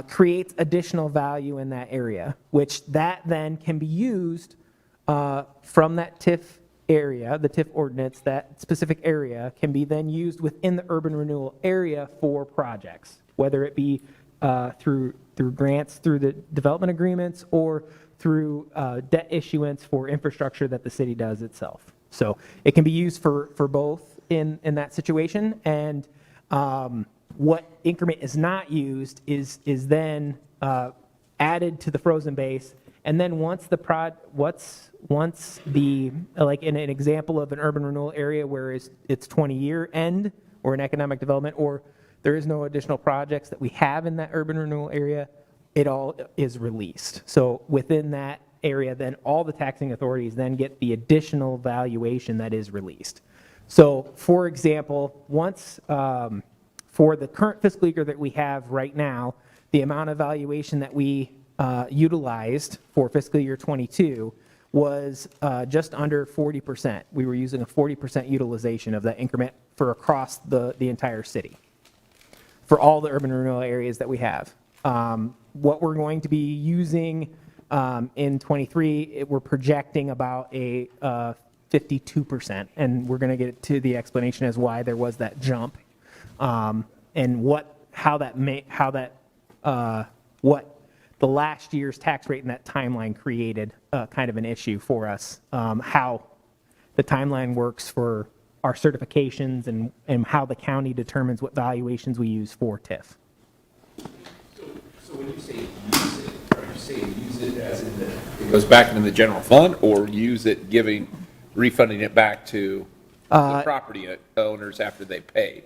Creates additional value in that area, which that then can be used from that TIF area, the TIF ordinance, that specific area can be then used within the urban renewal area for projects, whether it be through grants, through the development agreements, or through debt issuance for infrastructure that the city does itself. So it can be used for both in that situation, and what increment is not used is then added to the frozen base, and then once like in an example of an urban renewal area where it's 20-year end, or an economic development, or there is no additional projects that we have in that urban renewal area, it all is released. So within that area, then all the taxing authorities then get the additional valuation that is released. So for example, once for the current fiscal year that we have right now, the amount of valuation that we utilized for fiscal year 22 was just under 40%. We were using a 40% utilization of that increment for across the entire city, for all the urban renewal areas that we have. What we're going to be using in '23, we're projecting about a 52%, and we're going to get to the explanation as why there was that jump, and what the last year's tax rate and that timeline created kind of an issue for us. How the timeline works for our certifications and how the county determines what valuations we use for TIF. So when you say use it, are you saying use it as in the, it goes back into the general fund, or use it refunding it back to the property owners after they paid?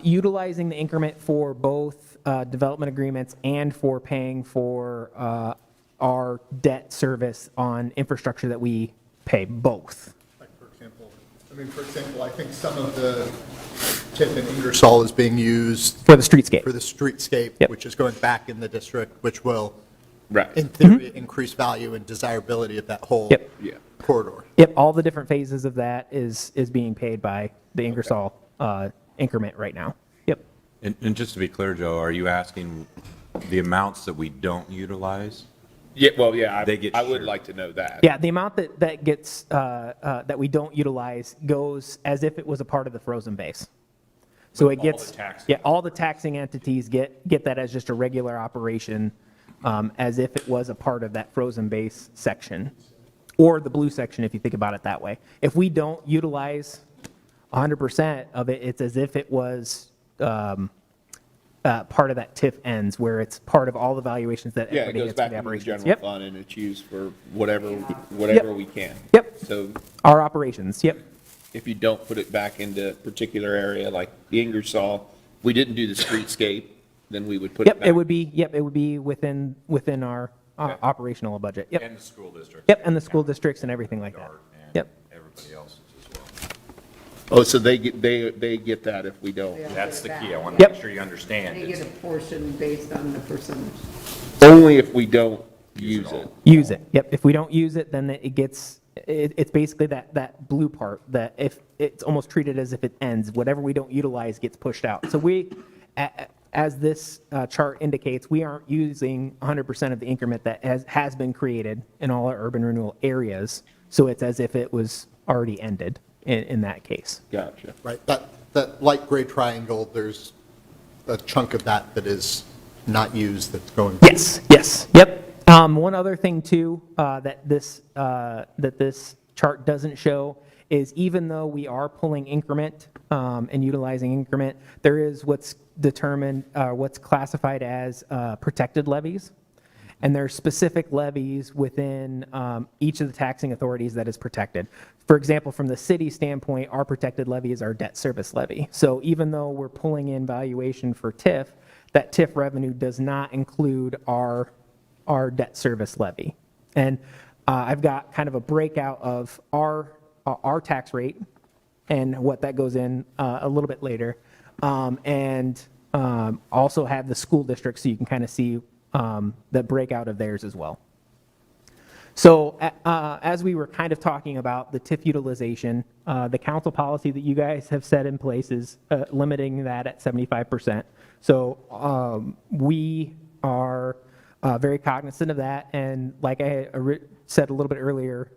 Utilizing the increment for both development agreements and for paying for our debt service on infrastructure that we pay, both. Like, for example, I think some of the TIF in Ingersoll is being used for the streetscape. For the streetscape, Yep. which is going back in the district, which will, right, in theory, increase value and desirability of that whole Yep. corridor. Yep, all the different phases of that is being paid by the Ingersoll increment right now. Yep. And just to be clear, Joe, are you asking the amounts that we don't utilize? Yeah, well, yeah, They get I would shared. like to know that. Yeah, the amount that gets, that we don't utilize goes as if it was a part of the frozen base. So it gets, all the taxing entities get that as just a regular operation, as if it was a part of that frozen base section, or the blue section, if you think about it that way. If we don't utilize 100% of it, it's as if it was part of that TIF ends, where it's part of all the valuations that Yeah, it everybody goes gets for back the into the operations. general Yep. fund, and it's used for whatever we can. Yep. So Our operations, yep. if you don't put it back into a particular area like Ingersoll, we didn't do the streetscape, then we would put it Yep, back. it would be within our operational budget. Yep. And the school district. Yep, and the school districts and everything like that. Yep. Everybody else's as well. Oh, so they get that if we don't. That's the key. I want to make sure you understand. They get a portion based on the percentage. Only if we don't use it. Use it. Yep. If we don't use it, then it gets, it's basically that blue part that if it's almost treated as if it ends, whatever we don't utilize gets pushed out. So we, as this chart indicates, we aren't using 100% of the increment that has been created in all our urban renewal areas. So it's as if it was already ended in that case. Gotcha. Right, that light gray triangle, there's a chunk of that is not used that's going. Yes, yep. One other thing too, that this chart doesn't show is even though we are pulling increment and utilizing increment, there is what's determined, what's classified as protected levies. And there's specific levies within each of the taxing authorities that is protected. For example, from the city standpoint, our protected levy is our debt service levy. So even though we're pulling in valuation for TIF, that TIF revenue does not include our debt service levy. And I've got kind of a breakout of our tax rate and what that goes in a little bit later. And also have the school district so you can kind of see the breakout of theirs as well. So as we were kind of talking about the TIF utilization, the council policy that you guys have set in place is limiting that at 75%. So we are very cognizant of that. And like I said a little bit earlier,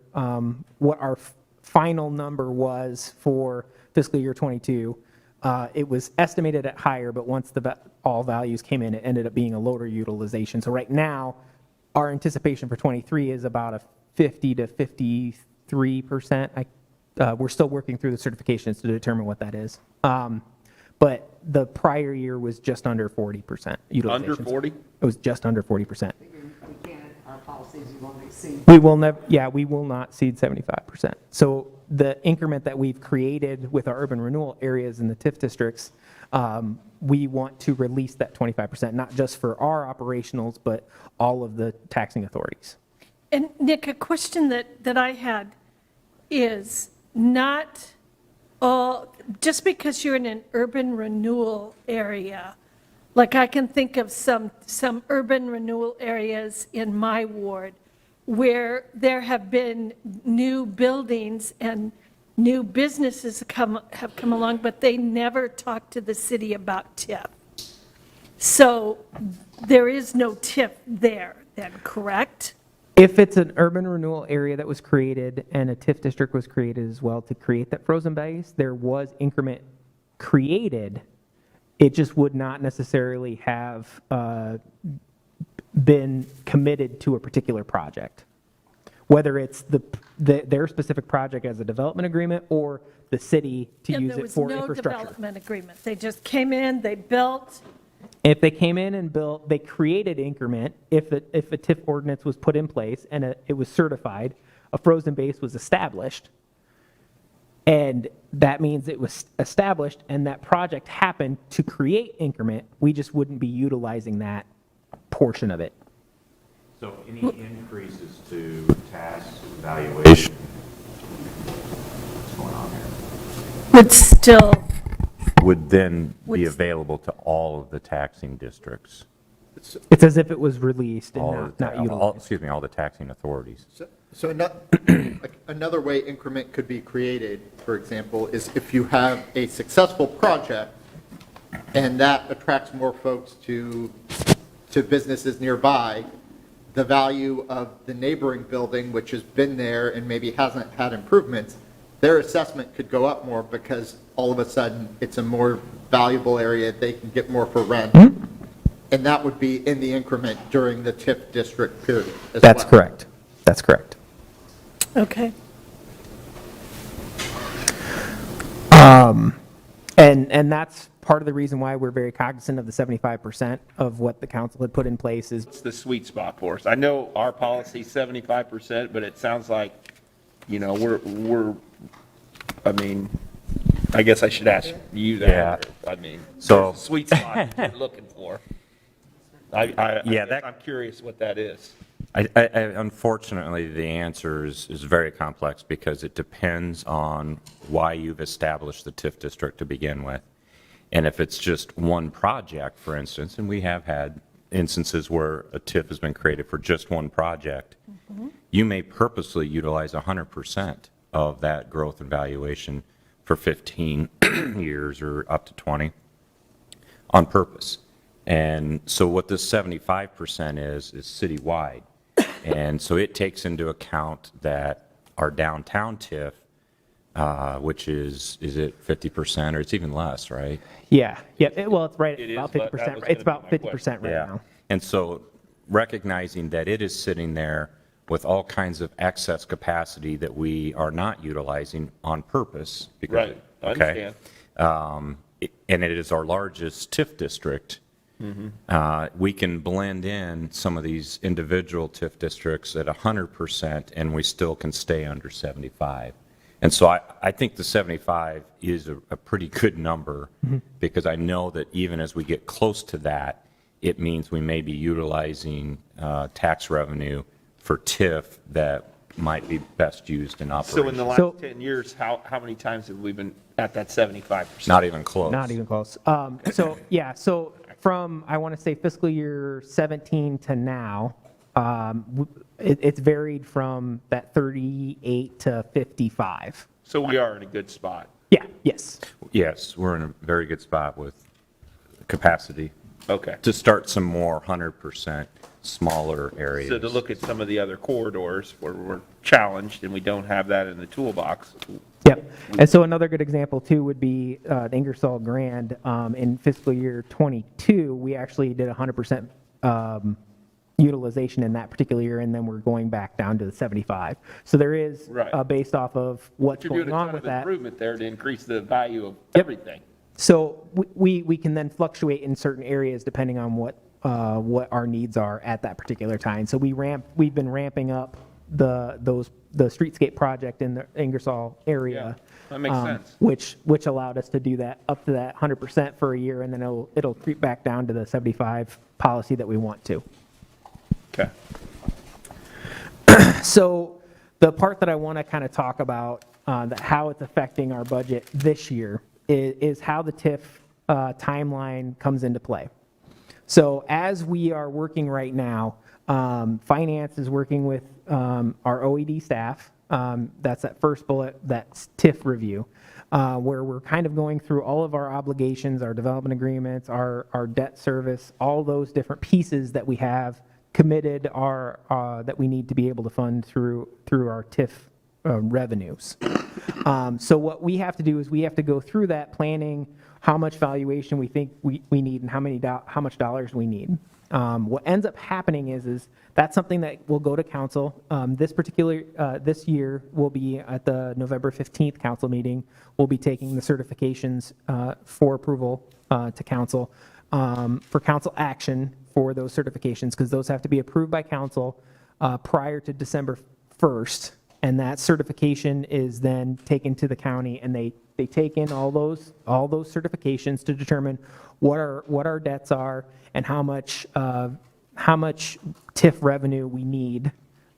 what our final number was for fiscal year 22, it was estimated at higher, but once all values came in, it ended up being a lower utilization. So right now, our anticipation for 23 is about a 50 to 53%. We're still working through the certifications to determine what that is. But the prior year was just under 40% utilization. Under 40? It was just under 40%. Our policies, you won't exceed. We will never, we will not exceed 75%. So the increment that we've created with our urban renewal areas in the TIF districts, we want to release that 25%, not just for our operationals, but all of the taxing authorities. And Nick, a question that I had is not all, just because you're in an urban renewal area, like I can think of some urban renewal areas in my ward where there have been new buildings and new businesses have come along, but they never talk to the city about TIF. So there is no TIF there then, correct? If it's an urban renewal area that was created and a TIF district was created as well to create that frozen base, there was increment created. It just would not necessarily have been committed to a particular project. Whether it's their specific project as a development agreement or the city to use it for There was no infrastructure. development agreement. They just came in, they built. If they came in and built, they created increment, if a TIF ordinance was put in place and it was certified, a frozen base was established, and that means it was established and that project happened to create increment, we just wouldn't be utilizing that portion of it. So any increases to tax valuation, what's going on here? Would still, Would then Would be s- available to all of the taxing districts. It's as if it was released and All not of the not ta- utilized. Excuse me, all the taxing authorities. So another way increment could be created, for example, is if you have a successful project and that attracts more folks to businesses nearby, the value of the neighboring building, which has been there and maybe hasn't had improvements, their assessment could go up more because all of a sudden it's a more valuable area, they can get more for rent. And that would be in the increment during the TIF district period as That's well. correct. That's correct. okay. And that's part of the reason why we're very cognizant of the 75% of what the council had put in place is What's the sweet spot for us? I know our policy is 75%, but it sounds like, I mean, I guess I should ask you that. I mean, So- where's the sweet spot you're looking for. I Yeah, guess I'm curious what that is. Unfortunately, the answer is very complex because it depends on why you've established the TIF district to begin with. And if it's just one project, for instance, and we have had instances where a TIF has been created for just one project, you may purposely utilize 100% of that growth and valuation for 15 years or up to 20 on purpose. And so what this 75% is citywide. And so it takes into account that our downtown TIF, which is it 50% or it's even less, right? Yeah, well, it's right It at about is, but that 50%. was It's gonna about be my 50% right now. And so recognizing that it is sitting there with all kinds of excess capacity that we are not utilizing on purpose. Because, Right, I okay? understand. And it is our largest TIF district. We can blend in some of these individual TIF districts at 100% and we still can stay under 75. And so I think the 75 is a pretty good number because I know that even as we get close to that, it means we may be utilizing tax revenue for TIF that might be best used in operation. So in the last 10 years, how many times have we been at that 75%? Not even close. Not even close. So from, I want to say fiscal year 17 to now, it's varied from that 38 to 55. So we are in a good spot. Yeah, yes. Yes, we're in a very good spot with capacity. Okay. To start some more 100% smaller areas. So to look at some of the other corridors where we're challenged and we don't have that in the toolbox. Yep. And so another good example too would be the Ingersoll Grand. In fiscal year 22, we actually did 100% utilization in that particular year, and then we're going back down to the 75. So there is, Right. based off of what's You're doing going a on ton with of that. improvement there to increase the value of everything. So we can then fluctuate in certain areas depending on what our needs are at that particular time. So we've been ramping up the streetscape project in the Ingersoll area. Yeah, that makes sense. Which allowed us to do that up to that 100% for a year, and then it'll creep back down to the 75 policy that we want to. Okay. So the part that I want to kind of talk about, that how it's affecting our budget this year, is how the TIF timeline comes into play. So as we are working right now, finance is working with our OED staff. That's that first bullet, that's TIF review, where we're kind of going through all of our obligations, our development agreements, our debt service, all those different pieces that we have committed are that we need to be able to fund through our TIF revenues. So what we have to do is we have to go through that planning, how much valuation we think we need and how much dollars we need. What ends up happening is that's something that will go to council. This year will be at the November 15th council meeting. We'll be taking the certifications for approval to council for council action for those certifications, because those have to be approved by council prior to December 1st. And that certification is then taken to the county, and they take in all those certifications to determine what our debts are and how much TIF revenue we need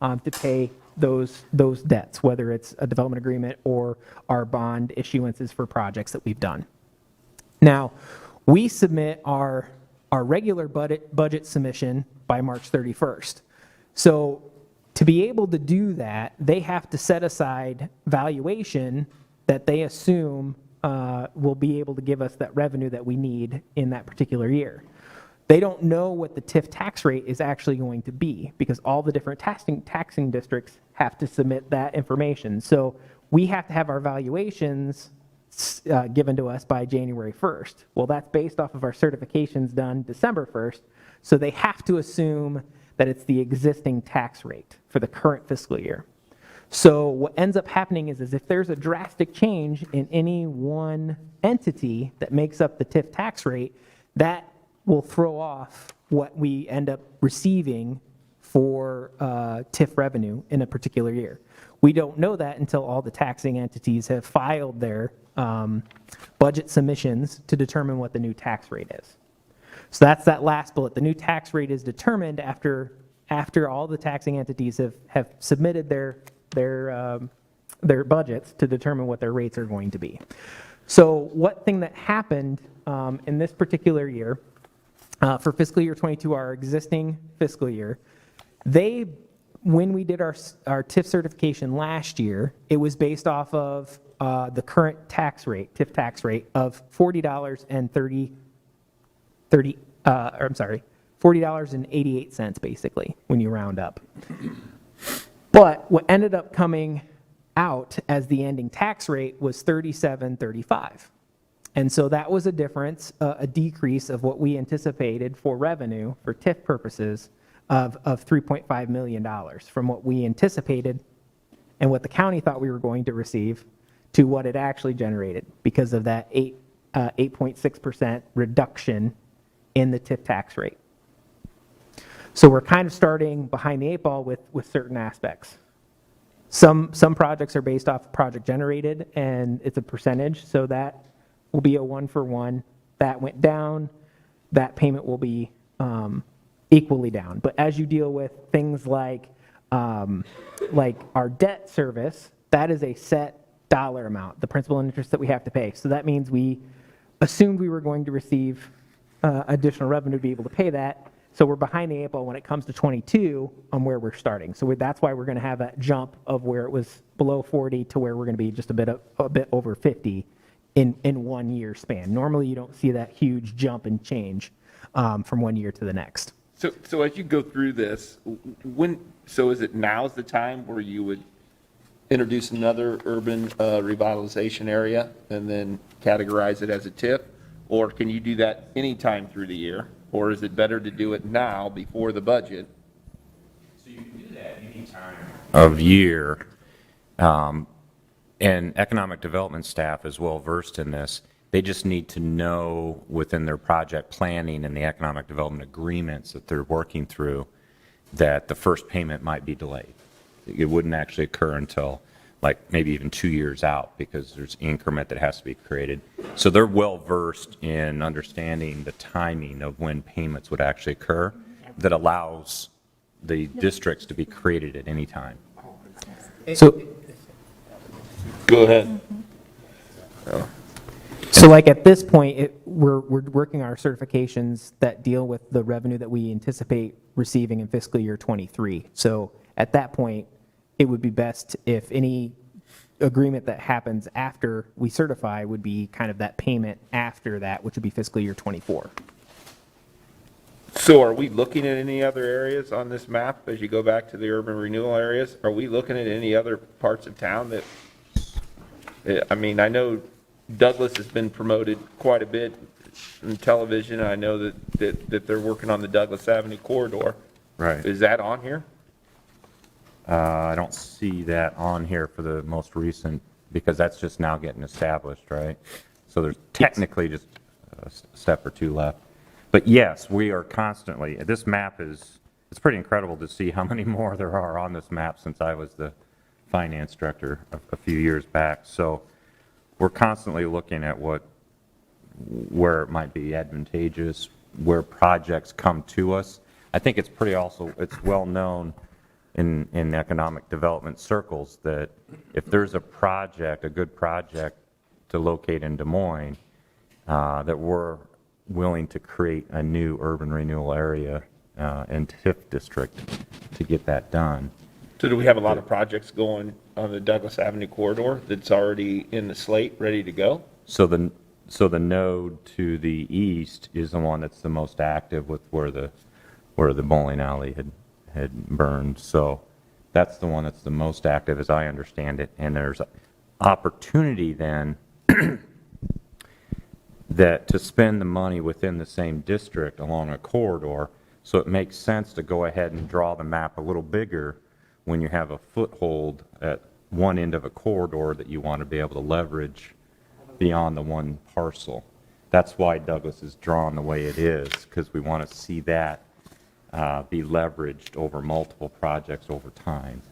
to pay those debts, whether it's a development agreement or our bond issuances for projects that we've done. Now, we submit our regular budget submission by March 31st. So to be able to do that, they have to set aside valuation that they assume will be able to give us that revenue that we need in that particular year. They don't know what the TIF tax rate is actually going to be, because all the different taxing districts have to submit that information. So we have to have our valuations given to us by January 1st. Well, that's based off of our certifications done December 1st. So they have to assume that it's the existing tax rate for the current fiscal year. So what ends up happening is if there's a drastic change in any one entity that makes up the TIF tax rate, that will throw off what we end up receiving for TIF revenue in a particular year. We don't know that until all the taxing entities have filed their budget submissions to determine what the new tax rate is. So that's that last bullet. The new tax rate is determined after all the taxing entities have submitted their budgets to determine what their rates are going to be. So what thing that happened in this particular year, for fiscal year 22, our existing fiscal year, when we did our TIF certification last year, it was based off of the current tax rate, TIF tax rate of $40.88 basically, when you round up. But what ended up coming out as the ending tax rate was $37.35. And so that was a difference, a decrease of what we anticipated for revenue for TIF purposes of $3.5 million from what we anticipated and what the county thought we were going to receive to what it actually generated because of that 8.6% reduction in the TIF tax rate. So we're kind of starting behind the eight ball with certain aspects. Some projects are based off project generated, and it's a percentage, so that will be a 1-for-1. That went down, that payment will be equally down. But as you deal with things like our debt service, that is a set dollar amount, the principal and interest that we have to pay. So that means we assumed we were going to receive additional revenue to be able to pay that. So we're behind the eight ball when it comes to 22 on where we're starting. So that's why we're going to have that jump of where it was below 40 to where we're going to be just a bit over 50 in 1 year span. Normally you don't see that huge jump and change from 1 year to the next. So as you go through this, is it now's the time where you would introduce another urban revitalization area and then categorize it as a TIF? Or can you do that anytime through the year? Or is it better to do it now before the budget? So you can do that any time of year. And economic development staff is well versed in this. They just need to know within their project planning and the economic development agreements that they're working through that the first payment might be delayed. It wouldn't actually occur until like maybe even 2 years out because there's increment that has to be created. So they're well versed in understanding the timing of when payments would actually occur that allows the districts to be created at any time. So go ahead. So like at this point, we're working our certifications that deal with the revenue that we anticipate receiving in fiscal year '23. So at that point, it would be best if any agreement that happens after we certify would be kind of that payment after that, which would be fiscal year '24. So are we looking at any other areas on this map as you go back to the urban renewal areas? Are we looking at any other parts of town that, I mean, I know Douglas has been promoted quite a bit in television. I know that they're working on the Douglas Avenue corridor. Right. Is that on here? I don't see that on here for the most recent, because that's just now getting established, right? So there's technically just a step or two left. But yes, we are constantly, this map is, it's pretty incredible to see how many more there are on this map since I was the finance director a few years back. So we're constantly looking at where it might be advantageous, where projects come to us. I think it's it's well known in economic development circles that if there's a project, a good project to locate in Des Moines, that we're willing to create a new urban renewal area and TIF district to get that done. So do we have a lot of projects going on the Douglas Avenue corridor that's already in the slate, ready to go? So the node to the east is the one that's the most active with where the bowling alley had burned. So that's the one that's the most active as I understand it. And there's opportunity then that to spend the money within the same district along a corridor. So it makes sense to go ahead and draw the map a little bigger when you have a foothold at one end of a corridor that you want to be able to leverage beyond the one parcel. That's why Douglas is drawn the way it is, because we want to see that be leveraged over multiple projects over time.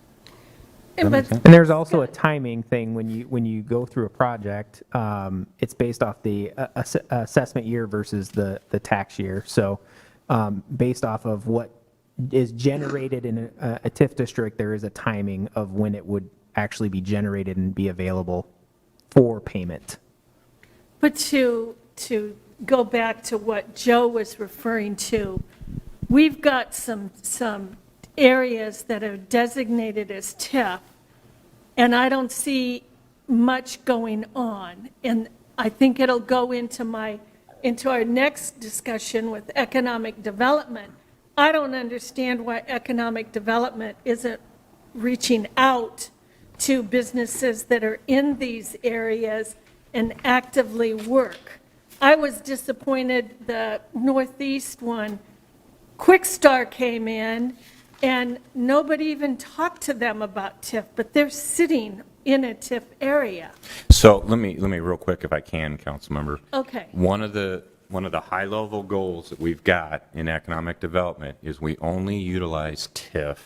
And there's also a timing thing when you go through a project. It's based off the assessment year versus the tax year. So based off of what is generated in a TIF district, there is a timing of when it would actually be generated and be available for payment. But to go back to what Joe was referring to, we've got some areas that are designated as TIF, and I don't see much going on. And I think it'll go into our next discussion with economic development. I don't understand why economic development isn't reaching out to businesses that are in these areas and actively work. I was disappointed the Northeast one, Quick Star came in and nobody even talked to them about TIF, but they're sitting in a TIF area. So let me real quick, if I can, Councilmember. Okay. One of the high-level goals that we've got in economic development is we only utilize TIF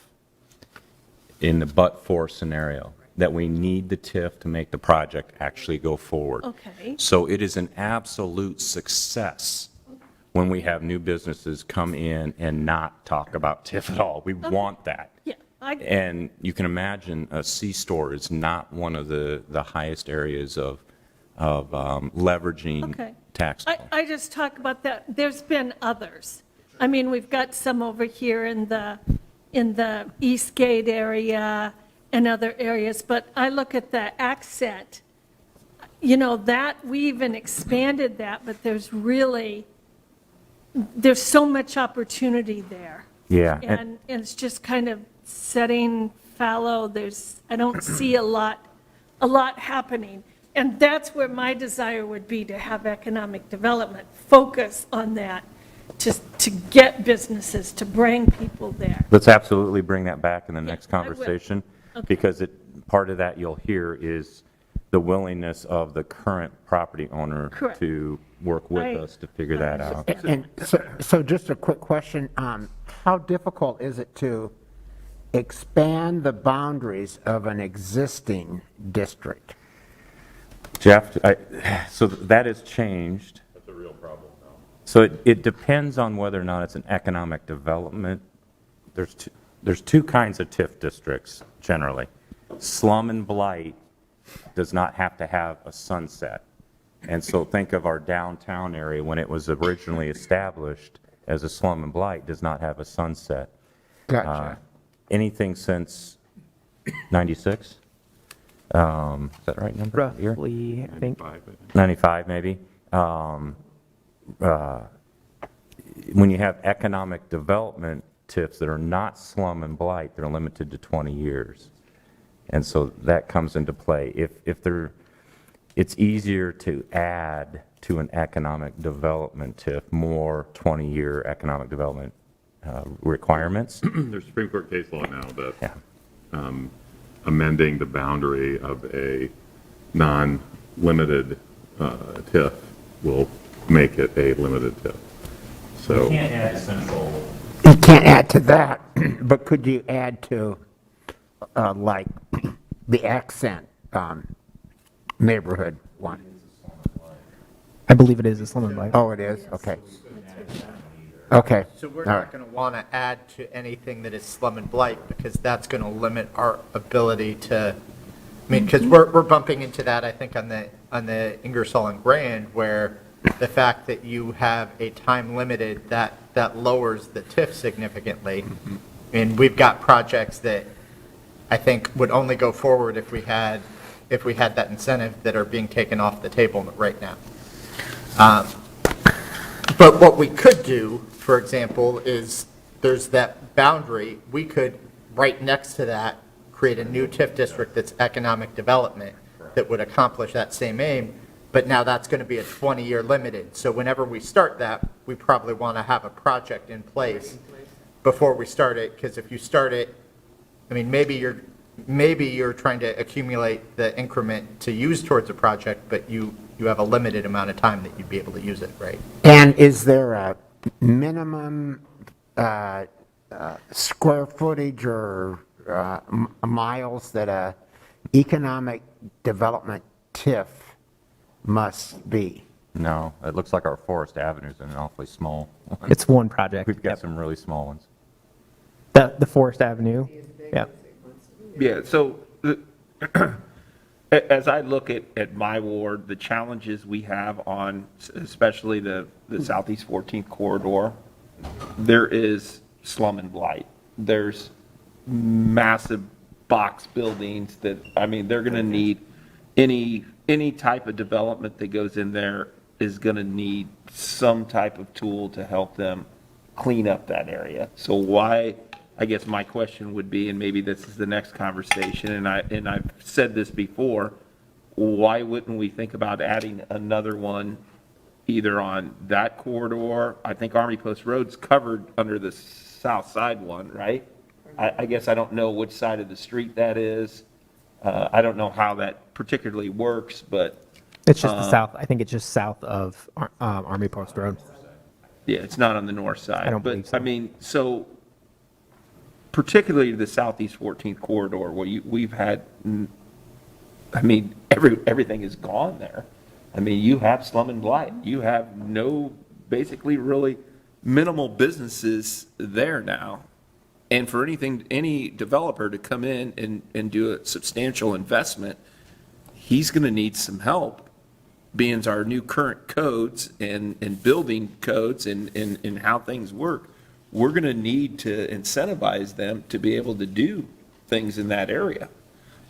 in the but-for scenario, that we need the TIF to make the project actually go forward. Okay. So it is an absolute success when we have new businesses come in and not talk about TIF at all. We want that. Yeah. And you can imagine a C-store is not one of the highest areas of leveraging Okay. tax dollars. I just talk about that. There's been others. I mean, we've got some over here in the Eastgate area and other areas, but I look at the Accent, that we even expanded that, but there's so much opportunity there. Yeah. And it's just kind of setting fallow. I don't see a lot happening. And that's where my desire would be, to have economic development focus on that, just to get businesses, to bring people there. Let's absolutely bring that back in the next I will. conversation, Okay. because part of that you'll hear is the willingness of the current property owner Correct. to work with us to figure that out. And so just a quick question, how difficult is it to expand the boundaries of an existing district? Jeff, so that has changed. That's a real problem now. So it depends on whether or not it's an economic development. There's two kinds of TIF districts generally. Slum and blight does not have to have a sunset. And so think of our downtown area when it was originally established as a slum and blight does not have a sunset. Gotcha. Anything since 96? Is that the right number? Year? Roughly, I think. 95 maybe. When you have economic development TIFs that are not slum and blight, they're limited to 20 years. And so that comes into play. If they're, it's easier to add to an economic development TIF more 20-year economic development requirements. There's Supreme Court case law now that amending the boundary of a non-limited TIF will make it a limited TIF. So You can't add central. You can't add to that, but could you add to, like, the Accent neighborhood one? I believe it is a slum and blight. Oh, it is? Okay. Okay. So we're All not right. going to want to add to anything that is slum and blight because that's going to limit our ability to, I mean, because we're bumping into that, I think, on the Ingersoll and Grand, where the fact that you have a time limited, that lowers the TIF significantly. And we've got projects that I think would only go forward if we had that incentive that are being taken off the table right now. But what we could do, for example, is there's that boundary. We could, right next to that, create a new TIF district that's economic development that would accomplish that same aim. But now that's going to be a 20-year limited. So whenever we start that, we probably want to have a project in place before we start it. Because if you start it, I mean, maybe you're trying to accumulate the increment to use towards a project, but you have a limited amount of time that you'd be able to use it, right? And is there a minimum square footage or miles that a economic development TIF must be? No, it looks like our Forest Avenue is an awfully small one. It's one project. We've got some really small ones. The Forest Avenue, yeah. Yeah, so as I look at my ward, the challenges we have on especially the Southeast 14th corridor, there is slum and blight. There's massive box buildings that, I mean, they're going to need any type of development that goes in there is going to need some type of tool to help them clean up that area. So why, I guess my question would be, and maybe this is the next conversation, and I've said this before, why wouldn't we think about adding another one either on that corridor? I think Army Post Road's covered under the south side one, right? I guess I don't know which side of the street that is. I don't know how that particularly works, but. It's just the south, I think it's just south of Army Post Road. Yeah, it's not on the north side. I don't believe so. I mean, so particularly the Southeast 14th corridor where we've had, I mean, everything is gone there. I mean, you have slum and blight. You have no, basically really minimal businesses there now. And for any developer to come in and do a substantial investment, he's going to need some help, being our new current codes and building codes and how things work. We're going to need to incentivize them to be able to do things in that area.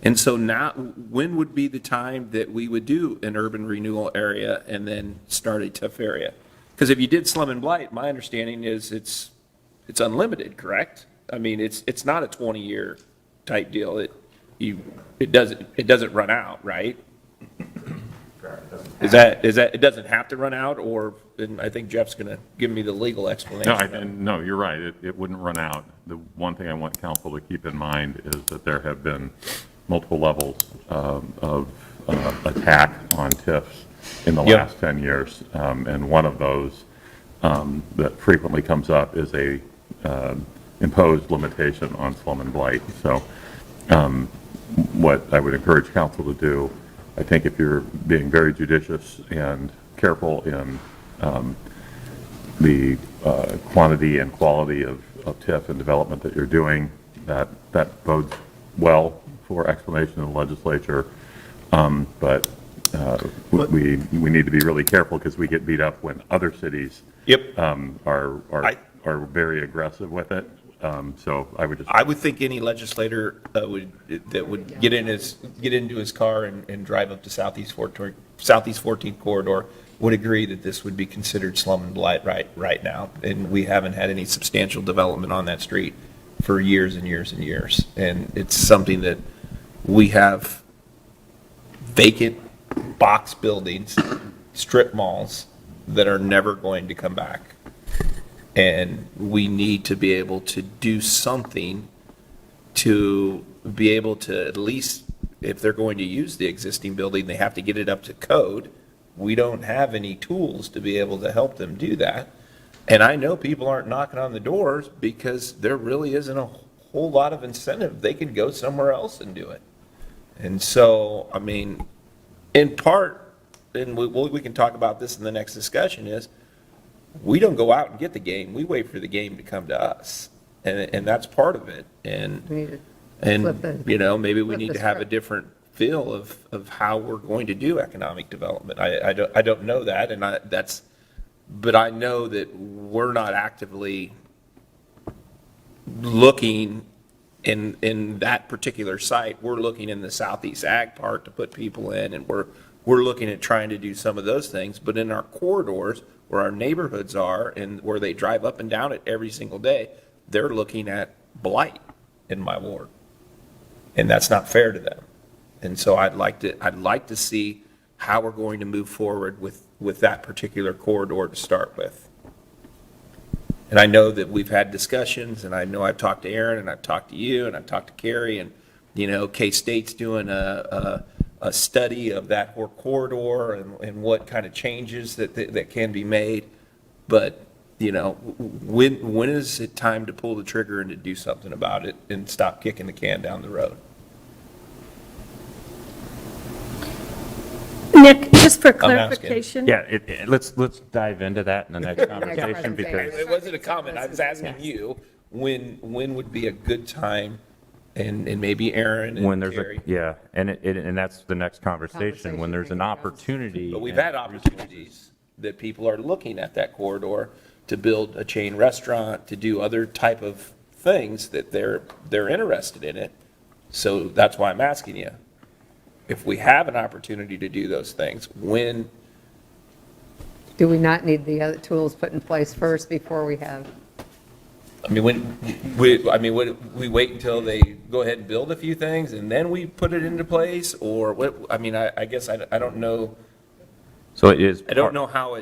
And so now, when would be the time that we would do an urban renewal area and then start a TIF area? Because if you did slum and blight, my understanding is it's unlimited, correct? I mean, it's not a 20-year type deal. It doesn't run out, right? Is that it doesn't have to run out, or, and I think Jeff's going to give me the legal explanation. No, you're right. It wouldn't run out. The one thing I want council to keep in mind is that there have been multiple levels of attack on TIFs in the last 10 years. And one of those that frequently comes up is a imposed limitation on slum and blight. So what I would encourage council to do, I think if you're being very judicious and careful in the quantity and quality of TIF and development that you're doing, that bodes well for explanation in the legislature. But we need to be really careful because we get beat up when other cities Yep. are very aggressive with it. So I would just. I would think any legislator that would get into his car and drive up to Southeast 14th corridor would agree that this would be considered slum and blight right now. And we haven't had any substantial development on that street for years and years and years. And it's something that we have vacant box buildings, strip malls that are never going to come back. And we need to be able to do something to be able to, at least if they're going to use the existing building, they have to get it up to code. We don't have any tools to be able to help them do that. And I know people aren't knocking on the doors because there really isn't a whole lot of incentive. They can go somewhere else and do it. And so, I mean, in part, and we can talk about this in the next discussion, is we don't go out and get the game. We wait for the game to come to us. And that's part of it. And, maybe we need to have a different feel of how we're going to do economic development. I don't know that, but I know that we're not actively looking in that particular site. We're looking in the Southeast Ag Park to put people in, and we're looking at trying to do some of those things. But in our corridors, where our neighborhoods are and where they drive up and down it every single day, they're looking at blight in my ward. And that's not fair to them. And so I'd like to see how we're going to move forward with that particular corridor to start with. And I know that we've had discussions, and I know I've talked to Aaron, and I've talked to you, and I've talked to Carrie, and, K-State's doing a study of that whole corridor and what kind of changes that can be made. But, when is it time to pull the trigger and to do something about it and stop kicking the can down the road? Nick, just for clarification. Yeah, let's dive into that in the next conversation because. It wasn't a comment. I was asking you, when would be a good time, and maybe Aaron and Carrie. And that's the next conversation, when there's an opportunity. But we've had opportunities that people are looking at that corridor to build a chain restaurant, to do other type of things that they're interested in it. So that's why I'm asking you. If we have an opportunity to do those things, when? Do we not need the other tools put in place first before we have? I mean, would we wait until they go ahead and build a few things and then we put it into place, or what? I mean, I guess I don't know. So it is. I don't know how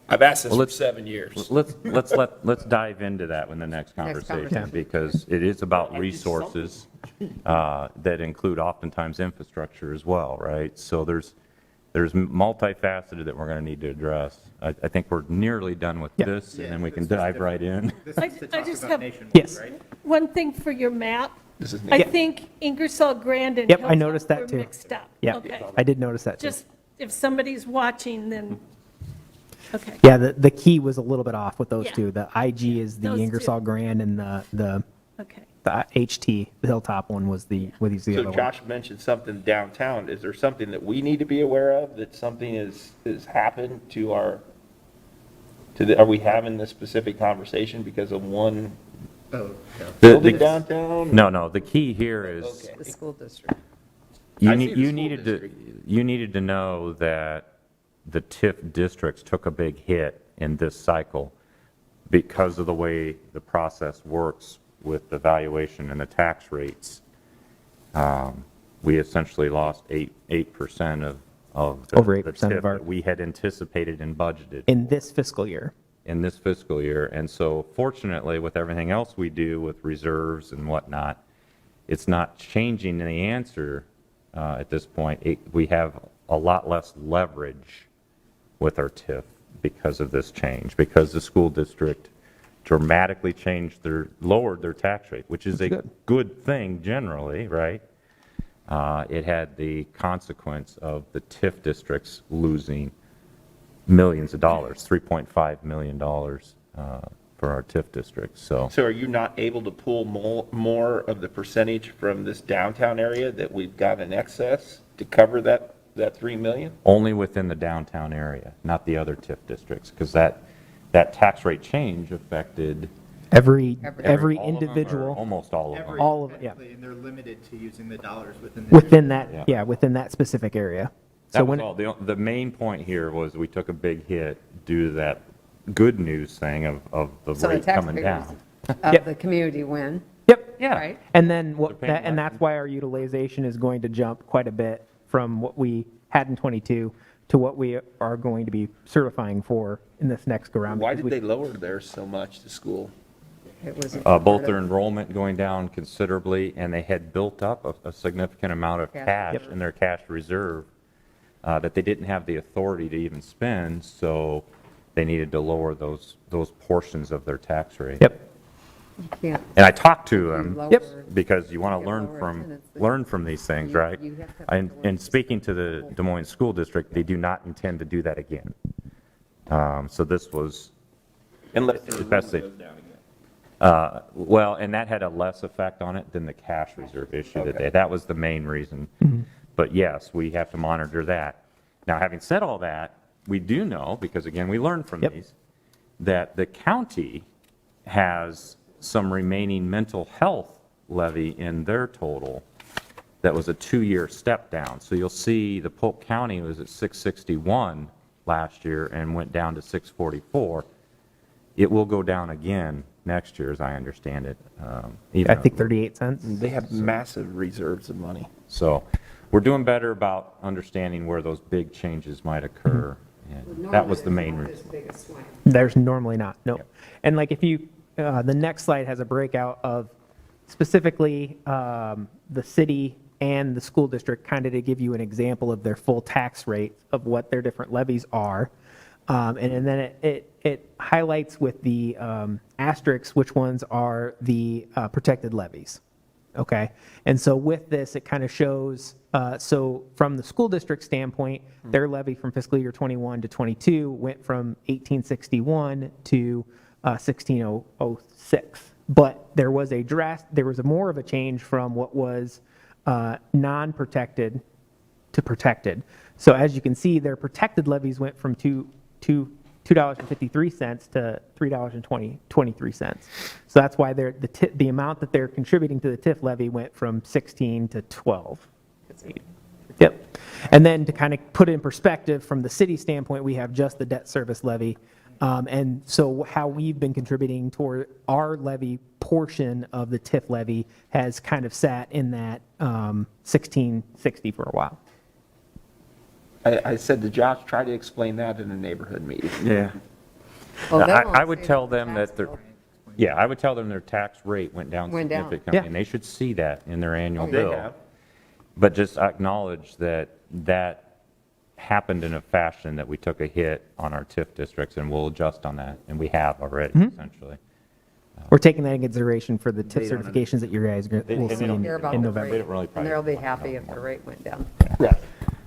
I've asked this for 7 years. Let's dive into that in the next conversation, because it is about resources that include oftentimes infrastructure as well, right? So there's multifaceted that we're going to need to address. I think we're nearly done with this, and then we can dive right in. I just have Yes. one thing for your map. This is I think Ingersoll Grand and Yep, I Hilltop noticed that were too. mixed up. Yeah, Okay. I did notice that too. Just if somebody's watching, then, okay. Yeah, the key was a little bit off with those Yeah. two. The IG is the Those two. Ingersoll Grand, and the Okay. HT, the Hilltop one, was the other So one. Josh mentioned something downtown. Is there something that we need to be aware of, that something has happened to are we having this specific conversation because of one building downtown? No, the key here is. The school district. You I see the school needed to know that the TIF districts took a big hit in this cycle because of the way the process works with the valuation and the tax rates. We essentially lost 8% of the Over 8% TIF of our- that we had anticipated and budgeted In this fiscal year. in this fiscal year. And so fortunately, with everything else we do with reserves and whatnot, it's not changing the answer at this point. We have a lot less leverage with our TIF because of this change, because the school district dramatically lowered their tax rate, which is a good thing generally, right? It had the consequence of the TIF districts losing millions of dollars, $3.5 million for our TIF districts, so. So are you not able to pull more of the percentage from this downtown area that we've got in excess to cover that 3 million? Only within the downtown area, not the other TIF districts, because that tax rate change affected Every all of them, or individual, almost all of them. all of it, yeah. And they're limited to using the dollars within Within that, yeah, within that specific area. So That when, was all. The main point here was we took a big hit due to that good news thing of the So the rate coming taxpayers down. of the community win. Yep. Yeah. Right? And then They're paying and less. that's why our utilization is going to jump quite a bit from what we had in '22 to what we are going to be certifying for in this next go round. Why because did they lower theirs so much, the school? It was Both their enrollment going down considerably, and they had built up a significant amount of cash Yep. in their cash reserve that they didn't have the authority to even spend, so they needed to lower those portions of their tax rate. Yep. You can't And I talked to them, Yep. because you want to Get learn lower from, attendance. learn from these things, You- right? you have to have And lower and speaking to the Des Moines School District, they do not intend to do that again. So this was, Unless the the best they- goes down again. well, and that had a less effect on it than the cash reserve issue that Okay. they, that was the main reason. But yes, we have to monitor that. Now, having said all that, we do know, because again, we learned from Yep. these, that the county has some remaining mental health levy in their total that was a 2-year step down. So you'll see the Polk County was at 661 last year and went down to 644. It will go down again next year, as I understand it. I think 38 cents. They have massive reserves of money. So we're doing better about understanding where those big changes might occur. And that was the main reason. There's normally not, no. And like if you, the next slide has a breakout of specifically the city and the school district, kind of to give you an example of their full tax rate of what their different levies are. And then it highlights with the asterisks which ones are the protected levies. Okay, and so with this, it kind of shows, so from the school district standpoint, their levy from fiscal year 21 to 22 went from 1861 to 1606. But there was a more of a change from what was non-protected to protected. So as you can see, their protected levies went from $2.53 to $3.23. So that's why the amount that they're contributing to the TIF levy went from 16 to 12. Yep. And then to kind of put it in perspective, from the city standpoint, we have just the debt service levy. And so how we've been contributing toward our levy portion of the TIF levy has kind of sat in that 1660 for a while. I said to Josh, try to explain that in a neighborhood meeting. Yeah. Well, I they'll would see tell the them tax that their, bill. yeah, I would tell them their tax rate went down Went down. significantly. Yeah. And they should see that in their annual They bill. have. But just acknowledge that that happened in a fashion that we took a hit on our TIF districts, and we'll adjust on that, and we have already, essentially. We're taking that in consideration for the They TIF don't certifications that you guys will and they see don't in Care about in the November. They don't really rate, probably and they'll be want happy no if more. the rate went down.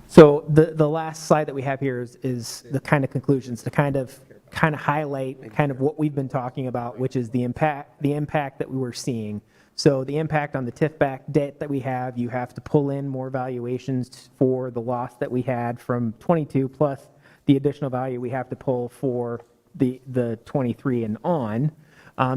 So the last slide that we have here is the kind of conclusions to kind of highlight kind of what we've been talking about, which is the impact that we were seeing. So the impact on the TIF back debt that we have, you have to pull in more valuations for the loss that we had from 22 plus the additional value we have to pull for the 23 and on.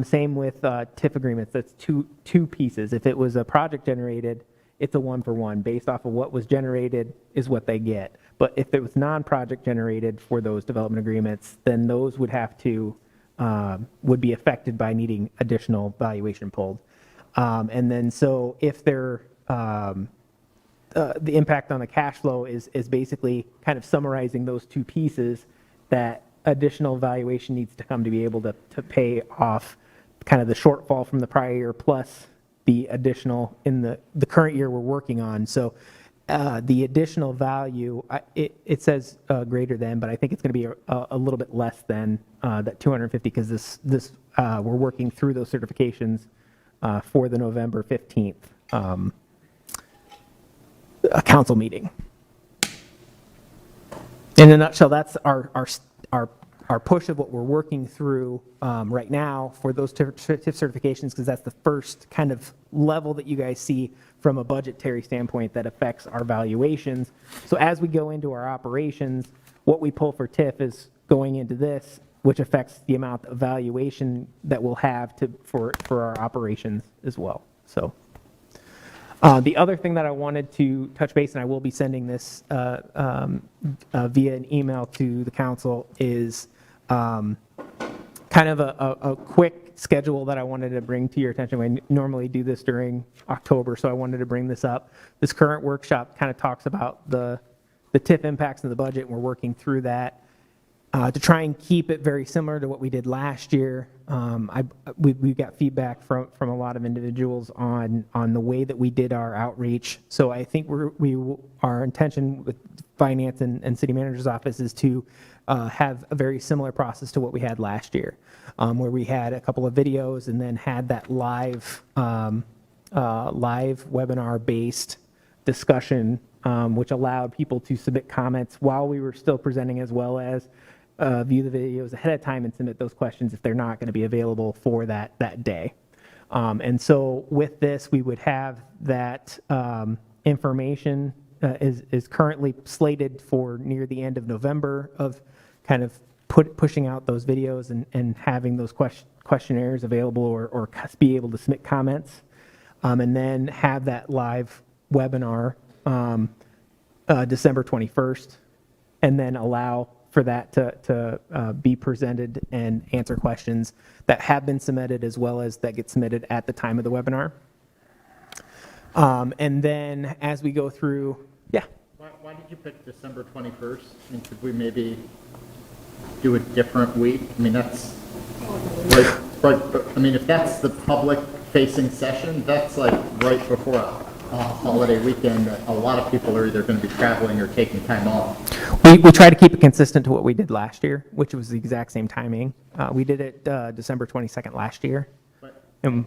Same with TIF agreements. That's two pieces. If it was a project generated, it's a 1-for-1. Based off of what was generated is what they get. But if it was non-project generated for those development agreements, then those would have to, would be affected by needing additional valuation pulled. And then so if they're, the impact on the cash flow is basically kind of summarizing those two pieces, that additional valuation needs to come to be able to pay off kind of the shortfall from the prior year plus the additional in the current year we're working on. So the additional value, it says greater than, but I think it's going to be a little bit less than that 250, because this we're working through those certifications for the November 15th council meeting. In a nutshell, that's our our push of what we're working through right now for those TIF certifications, because that's the first kind of level that you guys see from a budgetary standpoint that affects our valuations. So as we go into our operations, what we pull for TIF is going into this, which affects the amount of valuation that we'll have for our operations as well. So the other thing that I wanted to touch base, and I will be sending this via an email to the council, is kind of a quick schedule that I wanted to bring to your attention. We normally do this during October, so I wanted to bring this up. This current workshop kind of talks about the TIF impacts in the budget, and we're working through that. To try and keep it very similar to what we did last year, we got feedback from a lot of individuals on the way that we did our outreach. So I think our intention with finance and city manager's office is to have a very similar process to what we had last year, where we had a couple of videos and then had that live webinar-based discussion, which allowed people to submit comments while we were still presenting, as well as view the videos ahead of time and submit those questions if they're not going to be available for that day. And so with this, we would have that information is currently slated for near the end of November, of kind of pushing out those videos and having those questionnaires available or be able to submit comments, and then have that live webinar December 21st, and then allow for that to be presented and answer questions that have been submitted, as well as that get submitted at the time of the webinar. And then as we go through, yeah. Why did you pick December 21st? I mean, could we maybe do a different week? I mean, that's right, I mean, if that's the public-facing session, that's like right before a holiday weekend. A lot of people are either going to be traveling or taking time off. We try to keep it consistent to what we did last year, which was the exact same timing. We did it December 22nd last year. But And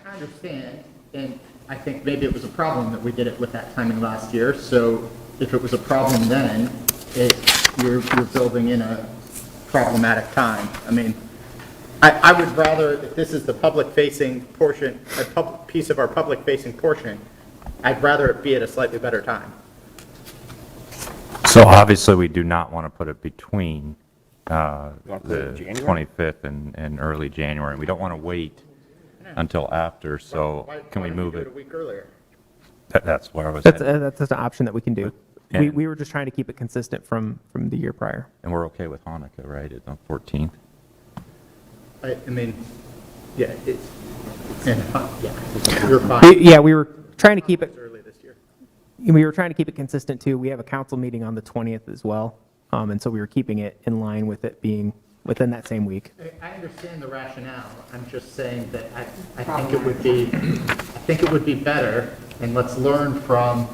I understand, and I think maybe it was a problem that we did it with that timing last year. So if it was a problem then, you're building in a problematic time. I mean, I would rather, if this is the public-facing portion, piece of our public-facing portion, I'd rather it be at a slightly better time. So obviously, we do not want to put it between wanna put it in the January? 25th and early January. We don't want to wait until after, so can we move do it? a week earlier? That's where I was that's at. that's an option that we can do. And- We were just trying to keep it consistent from the year prior. And we're okay with Hanukkah, right? It's on 14th? I mean, yeah, you're fine. Yeah, we were trying to keep it. It's early this year. We were trying to keep it consistent too. We have a council meeting on the 20th as well, and so we were keeping it in line with it being within that same week. I understand the rationale. I'm just saying that I think it would be better, and let's learn from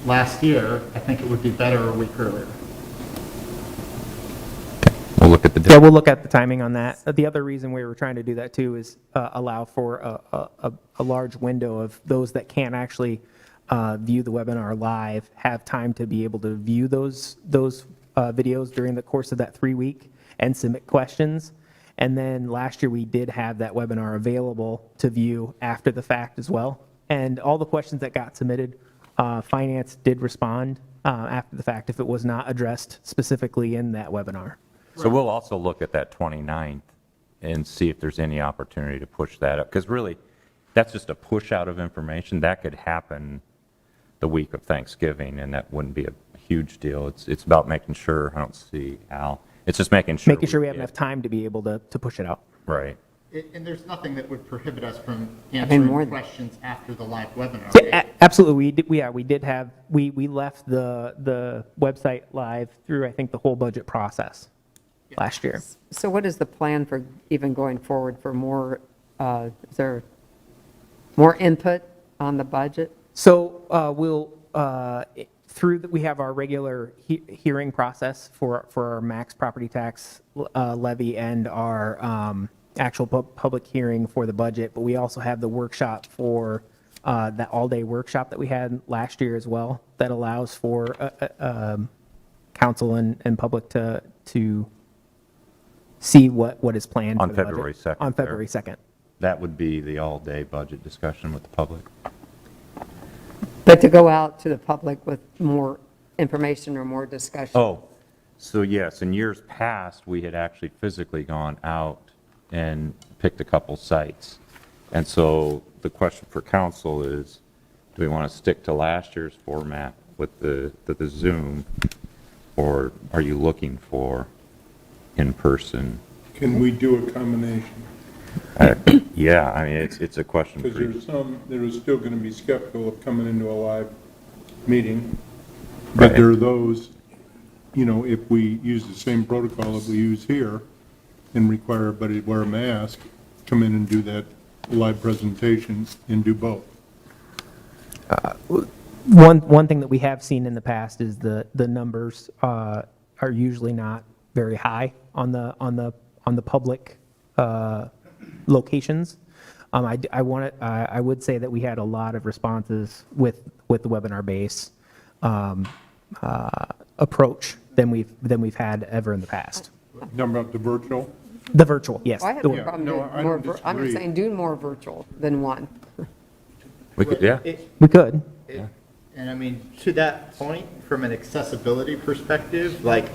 last year. I think it would be better a week earlier. We'll look at the. Yeah, we'll look at the timing on that. The other reason we were trying to do that too is allow for a large window of those that can't actually view the webinar live, have time to be able to view those videos during the course of that 3-week and submit questions. And then last year we did have that webinar available to view after the fact as well. And all the questions that got submitted, finance did respond after the fact if it was not addressed specifically in that webinar. So we'll also look at that 29th and see if there's any opportunity to push that up, because really, that's just a push out of information. That could happen the week of Thanksgiving, and that wouldn't be a huge deal. It's about making sure, I don't see Al, it's just making sure. Making sure we have enough time to be able to push it out. Right. And there's nothing that would prohibit us from more answering than- questions after the live webinar. Yeah, absolutely. We did have, we left the website live through, I think, the whole budget process last year. So what is the plan for even going forward for more, is there more input on the budget? So we'll, we have our regular hearing process for our max property tax levy and our actual public hearing for the budget, but we also have the workshop for that all-day workshop that we had last year as well, that allows for council and public to see what is planned On for the budget. February 2nd. On there. February 2nd. That would be the all-day budget discussion with the public. But to go out to the public with more information or more discussion. Oh, so yes, in years past, we had actually physically gone out and picked a couple sites. And so the question for council is, do we want to stick to last year's format with the Zoom, or are you looking for in-person? Can we do a combination? Yeah, I mean, it's a question Because for you. there's some that are still going to be skeptical of coming into a live meeting. But Right. there are those, you know, if we use the same protocol that we use here and require everybody to wear a mask, come in and do that live presentation and do both. One thing that we have seen in the past is the numbers are usually not very high on the public locations. I would say that we had a lot of responses with the webinar base approach than we've had ever in the past. Talking about the virtual? The virtual, yes. I have no problem doing more, I'm just saying do more virtual than one. We could, yeah. We could. And I mean, to that point, from an accessibility perspective, like,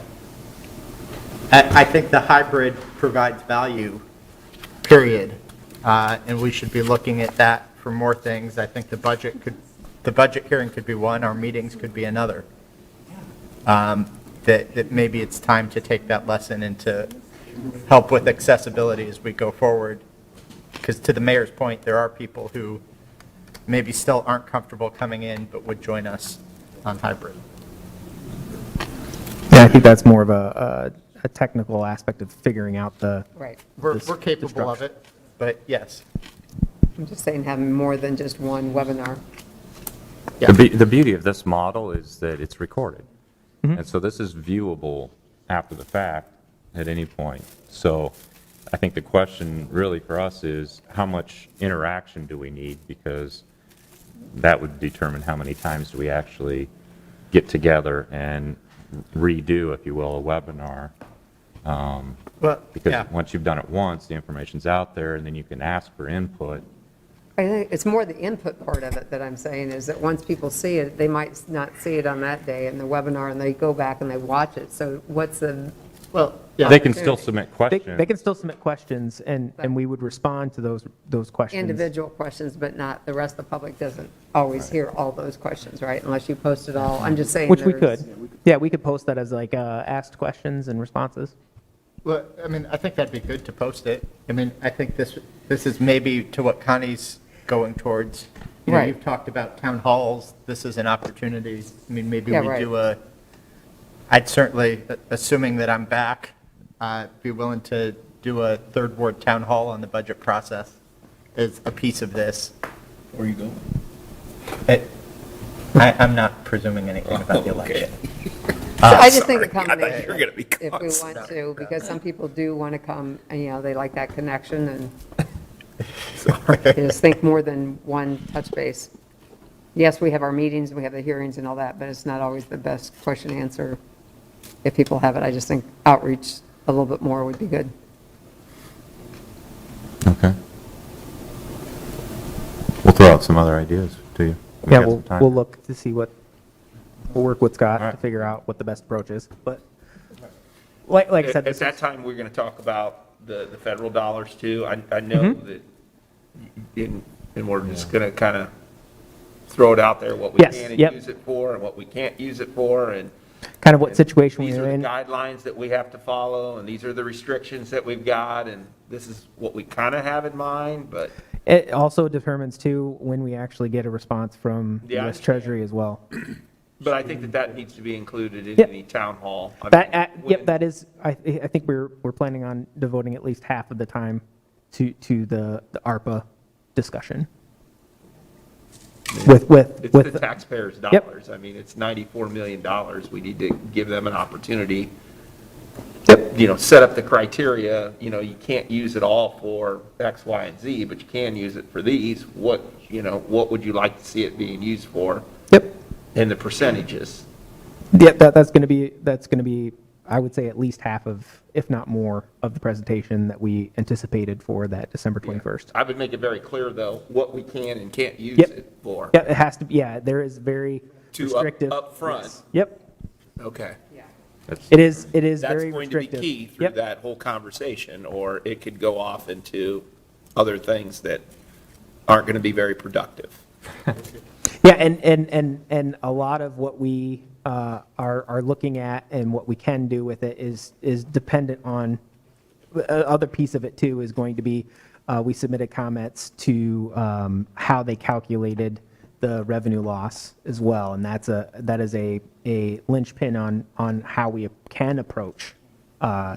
I think the hybrid provides value, period. And we should be looking at that for more things. I think the budget hearing could be one, our meetings could be another. That maybe it's time to take that lesson and to help with accessibility as we go forward. Because to the mayor's point, there are people who maybe still aren't comfortable coming in, but would join us on hybrid. Yeah, I think that's more of a technical aspect of figuring out the. Right. We're capable of it, but yes. I'm just saying having more than just one webinar. The beauty of this model is that it's recorded. And so this is viewable after the fact at any point. So I think the question really for us is how much interaction do we need, because that would determine how many times do we actually get together and redo, if you will, a webinar. Because once you've done it once, the information's out there, and then you can ask for input. I think it's more the input part of it that I'm saying is that once people see it, they might not see it on that day in the webinar, and they go back and they watch it. So what's the, well, They can still submit questions. They can still submit questions, and we would respond to those questions. individual questions, but not, the rest of the public doesn't always hear all those questions, right? Unless you post it all. I'm just saying. Which we there's- could. Yeah, we could post that as like asked questions and responses. Well, I mean, I think that'd be good to post it. I mean, I think this is maybe to what Connie's going towards. You know, Right. you've talked about town halls. This is an opportunity. I mean, maybe Yeah, we right. do I'd certainly, assuming that I'm back, be willing to do a third ward town hall on the budget process as a piece of this. Where are you going? I'm not presuming anything about the election. So I just think a combination, you were gonna be if we want to, because some people do want to come, and, you know, they like that connection, and I just think more than one touch base. Yes, we have our meetings, we have the hearings and all that, but it's not always the best question answer if people have it. I just think outreach a little bit more would be good. Okay. We'll throw out some other ideas to you. We Yeah, got some time. we'll look to see we'll work with Scott to figure out what the best approach is. But like I said, At that time, we're going to talk about the federal dollars too. I know that, and we're just going to kind of throw it out there, what we Yes, can yep. use it for and what we can't use it for, and kind of what situation these we're are the in. guidelines that we have to follow, and these are the restrictions that we've got, and this is what we kind of have in mind, but It also determines too when we actually get a response from Yeah, I U.S. Treasury as well. I think that needs to be included in Yep. the town hall. I mean, Yep, that is, I think we're planning on devoting at least half of the time to the ARPA discussion. With It's with the taxpayers' Yep. dollars. I mean, it's $94 million. We need to give them an opportunity. You know, set up the criteria, you know, you can't use it all for X, Y, and Z, but you can use it for these. What would you like to see it being used for? Yep. And the percentages. Yep, that's going to be I would say at least half of, if not more, of the presentation that we anticipated for that December 21st. I would make it very clear, though, what we can and can't use Yep. it for. Yeah, it has to, yeah, there is very restrictive. Up front. Yes. Yep. Okay. It is very That's going to be restrictive. key through that whole conversation, or it could go off into other things that aren't going to be very productive. Yeah, and a lot of what we are looking at and what we can do with it is dependent on, other piece of it too is going to be, we submitted comments to how they calculated the revenue loss as well, and that is a linchpin on how we can approach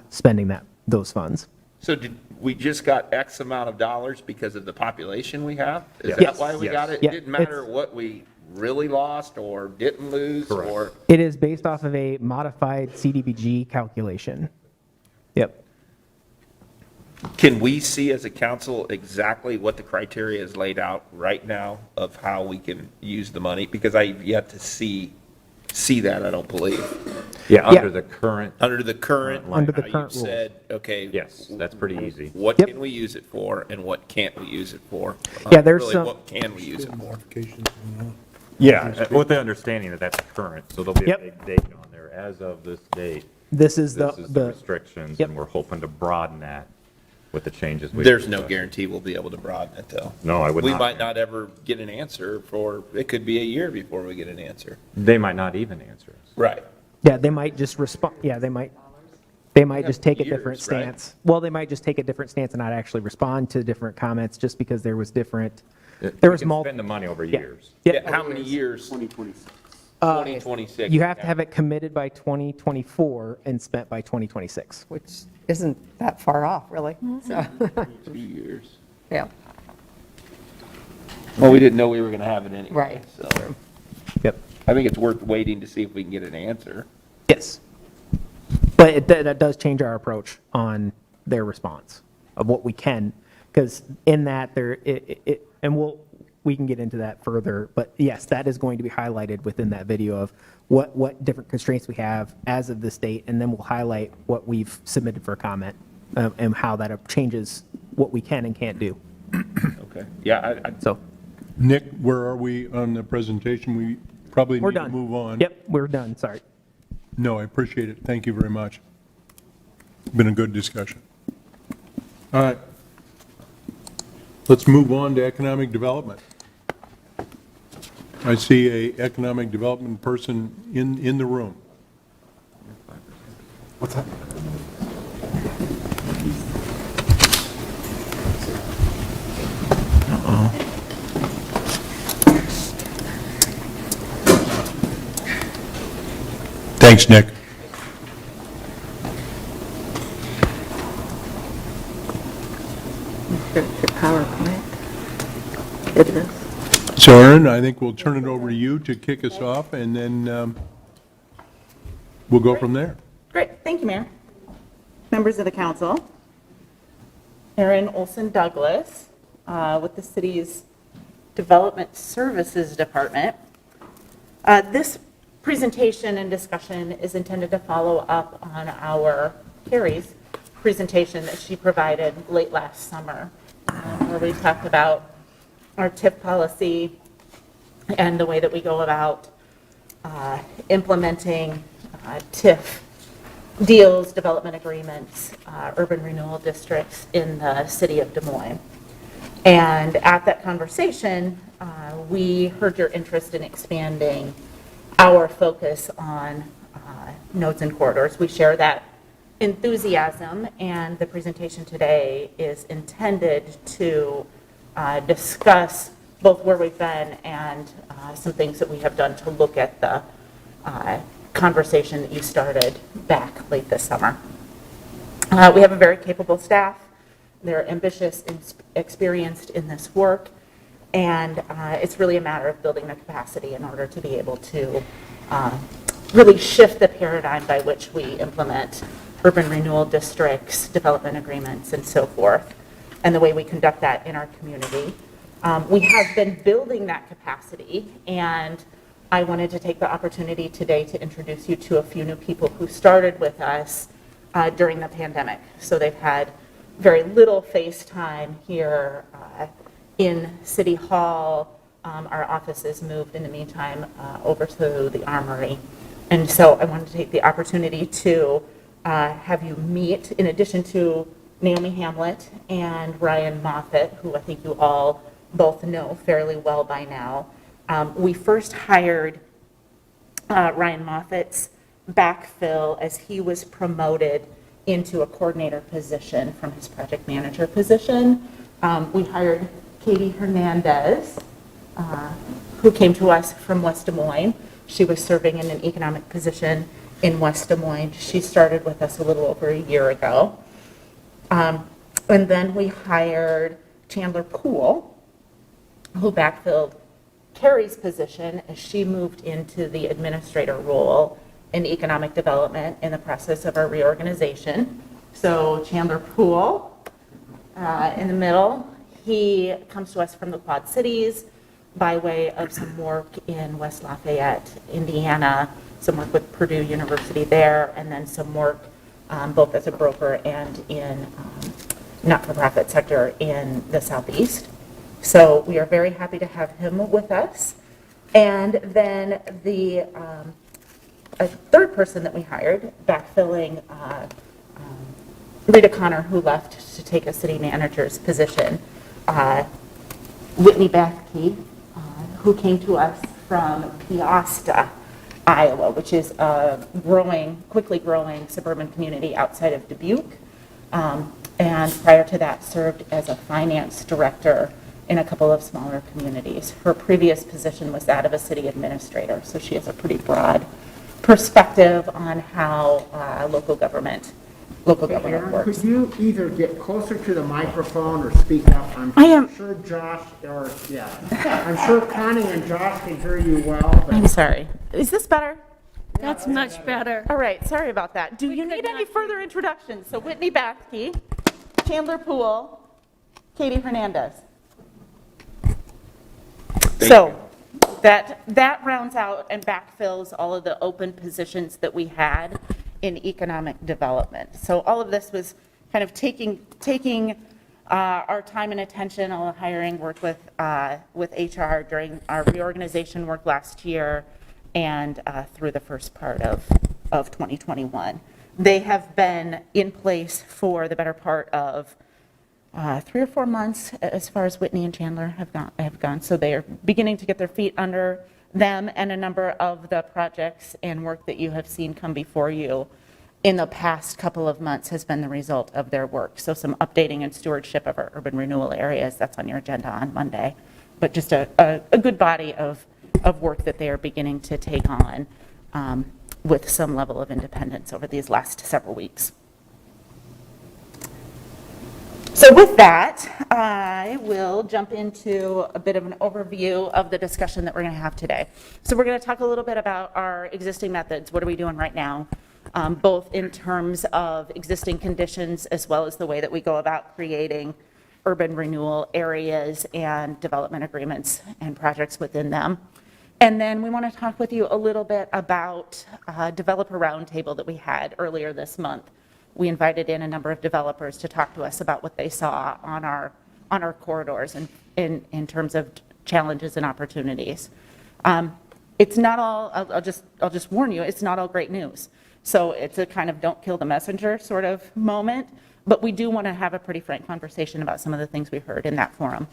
spending those funds. So did we just got X amount of dollars because of the population we have? Is Yes. that why we got it? Yeah, It didn't matter what we really lost or didn't lose, or? It is based off of a modified CDBG calculation. Yep. Can we see as a council exactly what the criteria is laid out right now of how we can use the money? Because I've yet to see that, I don't believe. Yeah, under the current. Under the current. Under the how current you said, okay. Yes, that's pretty easy. What can we use it for and what can't we use it for? Yeah, there's Really, some- what can we use it for? Yeah, with the understanding that that's current, so there'll be a Yep. big date on there as of this date. This is This is the the restrictions, Yep. and we're hoping to broaden that with the changes. we've There's no discussed. guarantee we'll be able to broaden it, though. No, I would We not. might not ever get an answer for, it could be a year before we get an answer. They might not even answer us. Right. Yeah, they might just respond, yeah, they might just take a different years, right? stance. Well, they might just take a different stance and not actually respond to different comments just because there was different, there was multiple. Spend the money over years. Yeah, how many years? 2026. 2026. You have to have it committed by 2024 and spent by 2026. Which isn't that far off, really. So, 3 years. yeah, Well, we didn't know we were going to have it anyway. Right. So Yep. I think it's worth waiting to see if we can get an answer. Yes. But that does change our approach on their response of what we can, because in that and we can get into that further, but yes, that is going to be highlighted within that video of what different constraints we have as of this date, and then we'll highlight what we've submitted for comment and how that changes what we can and can't do. Okay. Yeah, So Nick, where are we on the presentation? We probably we're need to done. move on. Yep, we're done, sorry. No, I appreciate it. Thank you very much. Been a good discussion. All right. Let's move on to economic development. I see a economic development person in the room. What's that? Thanks, Nick. Your PowerPoint. It is. So Aaron, I think we'll turn it over to you to kick us off, and then we'll go from there. Great, thank you, Mayor. Members of the council, Erin Olson Douglas with the city's Development Services Department. This presentation and discussion is intended to follow up on our Carrie's presentation that she provided late last summer, where we talked about our TIF policy and the way that we go about implementing TIF deals, development agreements, urban renewal districts in the city of Des Moines. And at that conversation, we heard your interest in expanding our focus on nodes and corridors. We share that enthusiasm, and the presentation today is intended to discuss both where we've been and some things that we have done to look at the conversation that you started back late this summer. We have a very capable staff. They're ambitious and experienced in this work, and it's really a matter of building the capacity in order to be able to really shift the paradigm by which we implement urban renewal districts, development agreements, and so forth, and the way we conduct that in our community. We have been building that capacity, and I wanted to take the opportunity today to introduce you to a few new people who started with us during the pandemic. So they've had very little face time here in City Hall. Our offices moved in the meantime over to the Armory. And so I wanted to take the opportunity to have you meet, in addition to Naomi Hamlet and Ryan Moffett, who I think you all both know fairly well by now. We first hired Ryan Moffett's backfill as he was promoted into a coordinator position from his project manager position. We hired Katie Hernandez, who came to us from West Des Moines. She was serving in an economic position in West Des Moines. She started with us a little over a year ago. And then we hired Chandler Poole, who backfilled Carrie's position as she moved into the administrator role in economic development in the process of our reorganization. So Chandler Poole in the middle, he comes to us from the Quad Cities by way of some work in West Lafayette, Indiana, some work with Purdue University there, and then some work both as a broker and in not-for-profit sector in the Southeast. So we are very happy to have him with us. And then the a third person that we hired, backfilling Rita Connor, who left to take a city manager's position, Whitney Bathke, who came to us from Peosta, Iowa, which is a quickly growing suburban community outside of Dubuque. And prior to that, served as a finance director in a couple of smaller communities. Her previous position was that of a city administrator, so she has a pretty broad perspective on how local government works. Could you either get closer to the microphone or speak up? I'm sure Josh, I'm sure Connie and Josh can hear you well. But I'm sorry. Is this better? That's much better. All right, sorry about that. Do you need any further introductions? So Whitney Bathke, Chandler Poole, Katie Hernandez. So that rounds out and backfills all of the open positions that we had in economic development. So all of this was kind of taking our time and attention, all the hiring work with HR during our reorganization work last year and through the first part of 2021. They have been in place for the better part of 3 or 4 months as far as Whitney and Chandler have gone. So they are beginning to get their feet under them, and a number of the projects and work that you have seen come before you in the past couple of months has been the result of their work. So some updating and stewardship of our urban renewal areas, that's on your agenda on Monday. But just a good body of work that they are beginning to take on with some level of independence over these last several weeks. So with that, I will jump into a bit of an overview of the discussion that we're going to have today. So we're going to talk a little bit about our existing methods. What are we doing right now, both in terms of existing conditions as well as the way that we go about creating urban renewal areas and development agreements and projects within them. And then we want to talk with you a little bit about a developer roundtable that we had earlier this month. We invited in a number of developers to talk to us about what they saw on our corridors and in terms of challenges and opportunities. It's not all, I'll just warn you, it's not all great news. So it's a kind of don't kill the messenger sort of moment, but we do want to have a pretty frank conversation about some of the things we heard in that forum.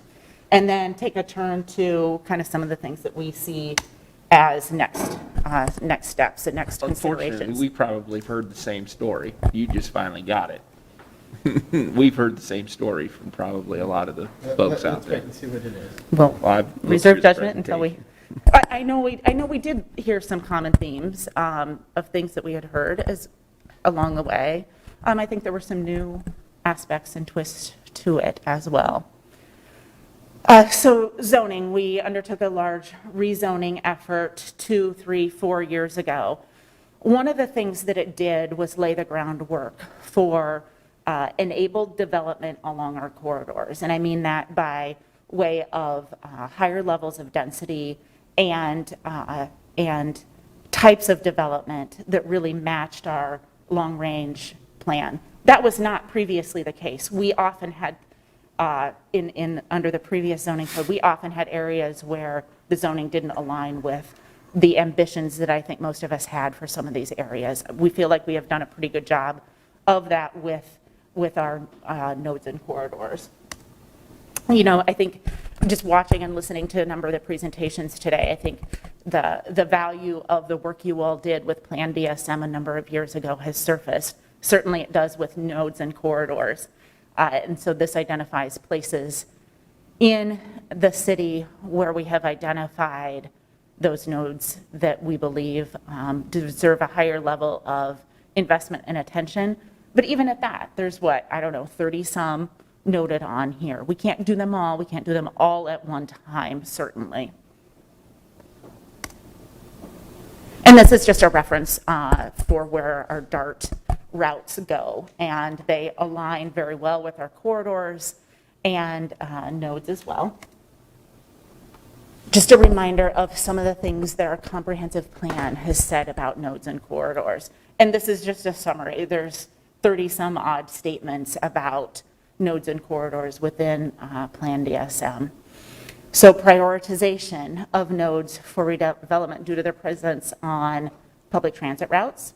And then take a turn to kind of some of the things that we see as next steps and next considerations. Unfortunately, we probably heard the same story. You just finally got it. We've heard the same story from probably a lot of the folks out there. Let's wait and see what it is. Well, I've reserve listened to the judgment until we, presentation. I know we did hear some common themes of things that we had heard as along the way. I think there were some new aspects and twists to it as well. So zoning, we undertook a large rezoning effort 2, 3, 4 years ago. One of the things that it did was lay the groundwork for enabled development along our corridors. And I mean that by way of higher levels of density and and types of development that really matched our long-range plan. That was not previously the case. We often had, under the previous zoning code, we often had areas where the zoning didn't align with the ambitions that I think most of us had for some of these areas. We feel like we have done a pretty good job of that with our nodes and corridors. You know, I think just watching and listening to a number of the presentations today, I think the value of the work you all did with Plan DSM a number of years ago has surfaced. Certainly it does with nodes and corridors. And so this identifies places in the city where we have identified those nodes that we believe deserve a higher level of investment and attention. But even at that, there's 30 some noted on here. We can't do them all. We can't do them all at one time, certainly. And this is just a reference for where our DART routes go. And they align very well with our corridors and nodes as well. Just a reminder of some of the things that our comprehensive plan has said about nodes and corridors. And this is just a summary. There's 30 some odd statements about nodes and corridors within Plan DSM. So prioritization of nodes for redevelopment due to their presence on public transit routes,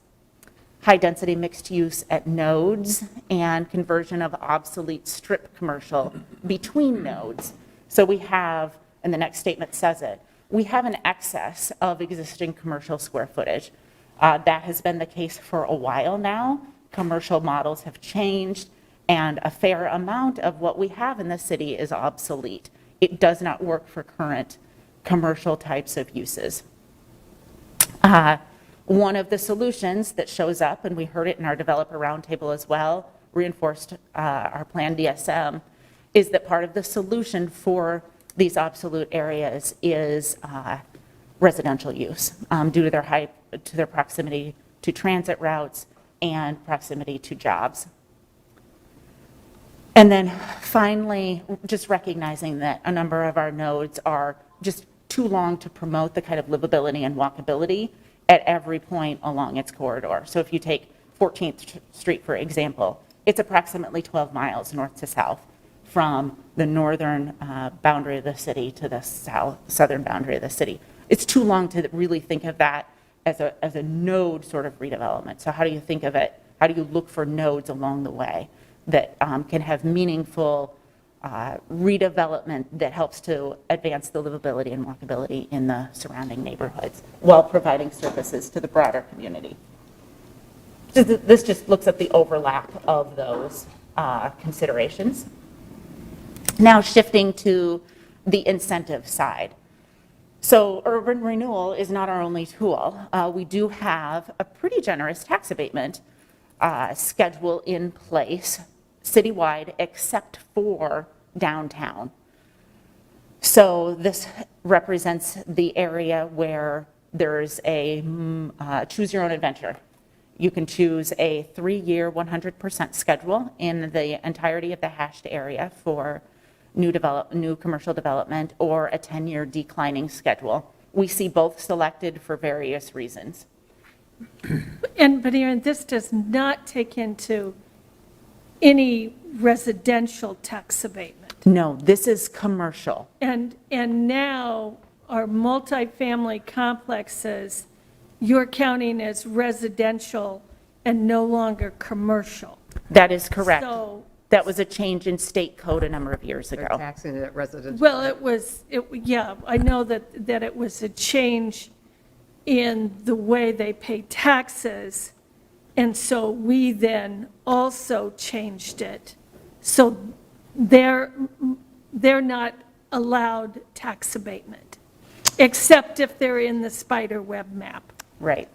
high density mixed use at nodes, and conversion of obsolete strip commercial between nodes. So we have, and the next statement says it, we have an excess of existing commercial square footage. That has been the case for a while now. Commercial models have changed, and a fair amount of what we have in the city is obsolete. It does not work for current commercial types of uses. One of the solutions that shows up, and we heard it in our developer roundtable as well, reinforced our Plan DSM, is that part of the solution for these obsolete areas is residential use due to their proximity to transit routes and proximity to jobs. And then finally, just recognizing that a number of our nodes are just too long to promote the kind of livability and walkability at every point along its corridor. So if you take 14th Street, for example, it's approximately 12 miles north to south from the northern boundary of the city to the southern boundary of the city. It's too long to really think of that as a node sort of redevelopment. So how do you think of it? How do you look for nodes along the way that can have meaningful redevelopment that helps to advance the livability and walkability in the surrounding neighborhoods while providing services to the broader community? So this just looks at the overlap of those considerations. Now shifting to the incentive side. So urban renewal is not our only tool. We do have a pretty generous tax abatement schedule in place citywide except for downtown. So this represents the area where there's a choose your own adventure. You can choose a 3-year 100% schedule in the entirety of the hashed area for new commercial development, or a 10-year declining schedule. We see both selected for various reasons. But Aaron, this does not take into any residential tax abatement. No, this is commercial. And now our multifamily complexes, you're counting as residential and no longer commercial. That is correct. So that was a change in state code a number of years ago. They're taxing it at residential. Well, yeah, I know that it was a change in the way they pay taxes, and so we then also changed it. So they're not allowed tax abatement, except if they're in the spider web map. Right.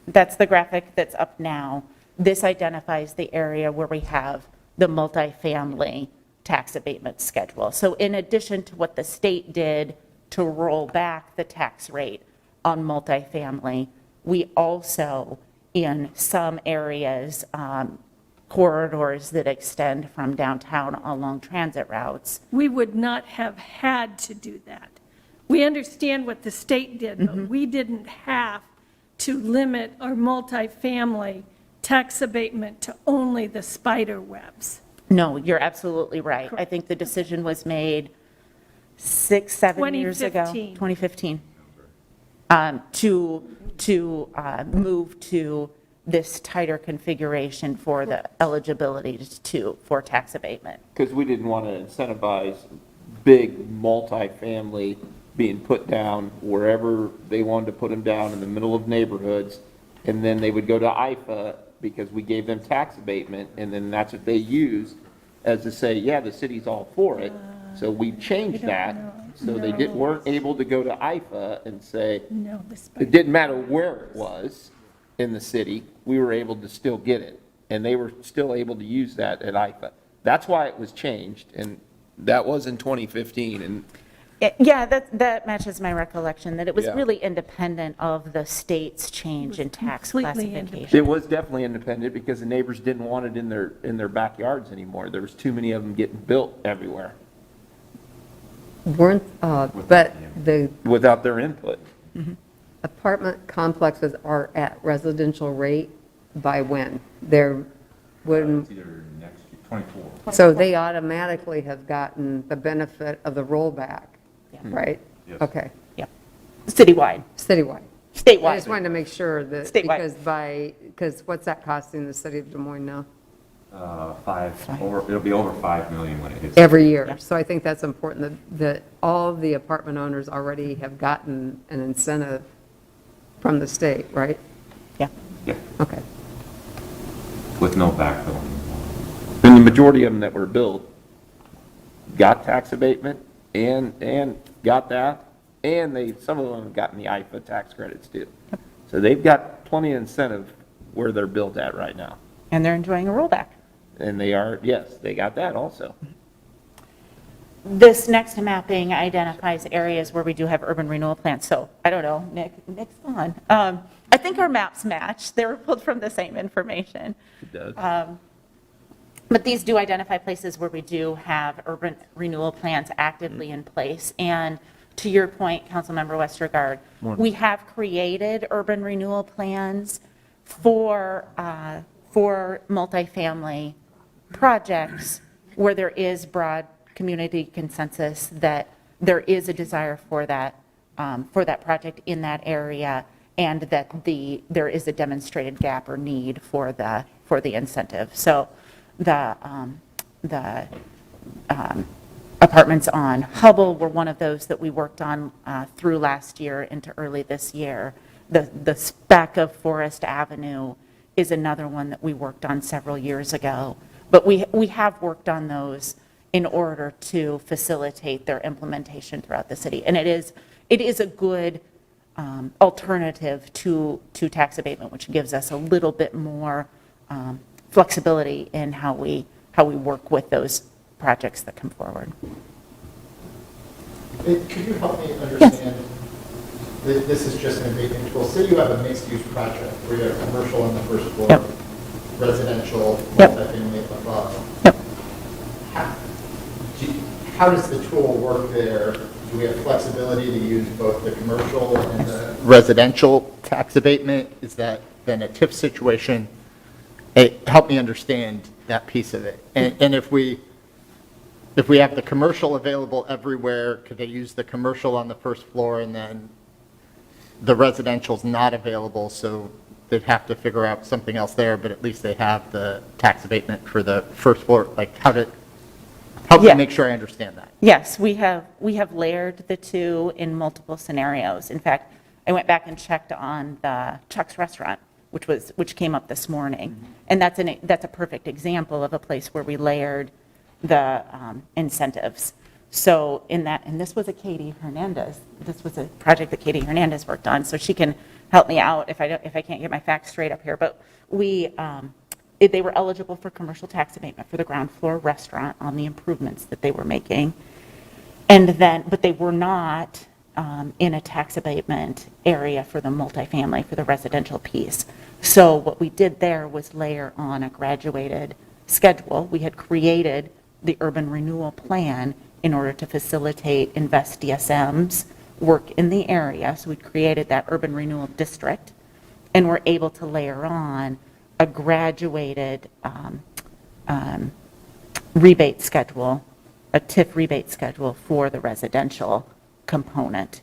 That's the graphic that's up now. This identifies the area where we have the multifamily tax abatement schedule. So in addition to what the state did to roll back the tax rate on multifamily, we also, in some areas, corridors that extend from downtown along transit routes. We would not have had to do that, we understand what the state did, but we didn't have to limit our multifamily tax abatement to only the spider webs. No, you're absolutely right. I think the decision was made 6-7 years ago. 2015. 2015. Move to this tighter configuration for the eligibility for tax abatement. Because we didn't want to incentivize big multifamily being put down wherever they wanted to put them down in the middle of neighborhoods, and then they would go to IFA because we gave them tax abatement, and then that's what they used as to say, yeah, the city's all for it. So we changed that, so they weren't able to go to IFA and say, it didn't matter where it was in the city, we were able to still get it. And they were still able to use that at IFA. That's why it was changed, and that was in 2015. And yeah, that matches my recollection, that it was Yeah. really independent of the state's change in tax completely classification. it was definitely independent because the neighbors didn't want it in their backyards anymore. There was too many of them getting built everywhere Weren't, but the without their input. apartment complexes are at residential rate by when? They're, when, It's either next year, 24. so they automatically have gotten the benefit of the rollback, right? Yes. Okay, Yep. Citywide. citywide. I Statewide. just wanted to make sure that, Statewide. because what's that costing the city of Des Moines now? It'll be over 5 million when it hits. Every year. So I think that's important, that all of the apartment owners already have gotten an incentive from the state, right? Yeah. Yeah, Okay. with no backfill. And the majority of them that were built got tax abatement and got that, and some of them have gotten the IFA tax credits too. So they've got plenty of incentive where they're built at right now. And they're enjoying a rollback. And they are, yes, they got that also. This next mapping identifies areas where we do have urban renewal plans. So, I don't know, Nick's gone. I think our maps match. They were pulled from the same information. It does. But these do identify places where we do have urban renewal plans actively in place. And to your point, Councilmember Westergaard, we have created urban renewal plans for multifamily projects where there is broad community consensus that there is a desire for that project in that area, and that there is a demonstrated gap or need for the incentive. So the apartments on Hubble were one of those that we worked on through last year into early this year. The spec of Forest Avenue is another one that we worked on several years ago. But we have worked on those in order to facilitate their implementation throughout the city. And it is a good alternative to tax abatement, which gives us a little bit more flexibility in how we work with those projects that come forward. Could you help me understand, this is just an abatement tool, say you have a mixed-use project where you have commercial on the first floor, Yep. residential, Yep. multifamily above. Yep. How does the tool work there? Do we have flexibility to use both the commercial and the residential tax abatement? Is that then a TIF situation? Help me understand that piece of it. And if we have the commercial available everywhere, could they use the commercial on the first floor and then the residential's not available, so they'd have to figure out something else there, but at least they have the tax abatement for the first floor? Like, help me make sure I understand that. Yes, we have layered the two in multiple scenarios. In fact, I went back and checked on the Chuck's Restaurant, which came up this morning. And that's a perfect example of a place where we layered the incentives. So and this was a Katie Hernandez. This was a project that Katie Hernandez worked on, so she can help me out if I can't get my facts straight up here. But they were eligible for commercial tax abatement for the ground floor restaurant on the improvements that they were making. But they were not in a tax abatement area for the multifamily, for the residential piece. So what we did there was layer on a graduated schedule. We had created the urban renewal plan in order to facilitate Invest DSM's work in the area. So we created that urban renewal district, and we're able to layer on a graduated rebate schedule, a TIF rebate schedule for the residential component.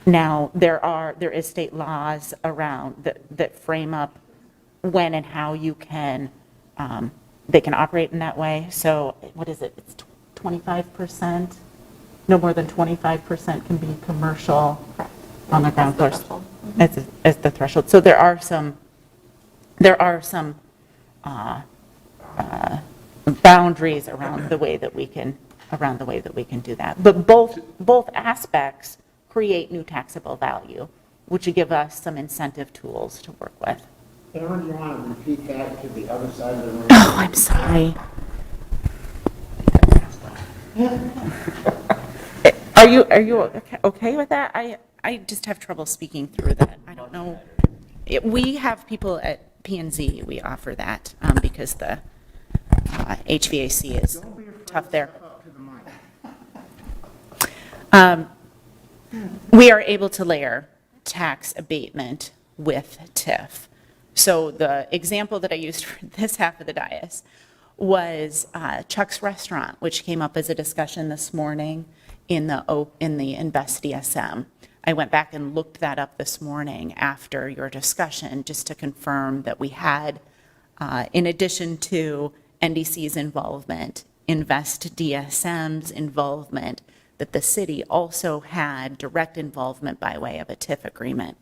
Now, there is state laws around that frame up when and how you can, they can operate in that way. So what is it? It's 25%? No more than 25% can be commercial on the ground floor. As the threshold. So there are some boundaries around the way that we can do that. But both aspects create new taxable value, which would give us some incentive tools to work with. Aaron, you want to repeat that to the other side of the room? Oh, I'm sorry. Are you okay with that? I just have trouble speaking through that. I don't know. We have people at P&Z, we offer that because the HVAC is tough there. We are able to layer tax abatement with TIF. So the example that I used for this half of the dais was Chuck's Restaurant, which came up as a discussion this morning in the Invest DSM. I went back and looked that up this morning after your discussion just to confirm that we had, in addition to NDC's involvement, Invest DSM's involvement, that the city also had direct involvement by way of a TIF agreement.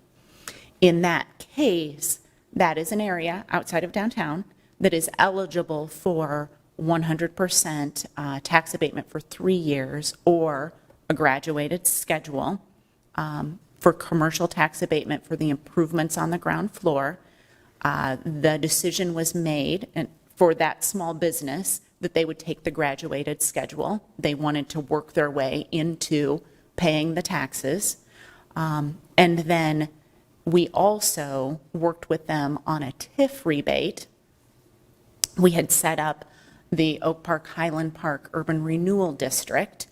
In that case, that is an area outside of downtown that is eligible for 100% tax abatement for 3 years or a graduated schedule for commercial tax abatement for the improvements on the ground floor. The decision was made for that small business that they would take the graduated schedule. They wanted to work their way into paying the taxes. And then we also worked with them on a TIF rebate. We had set up the Oak Park Highland Park Urban Renewal District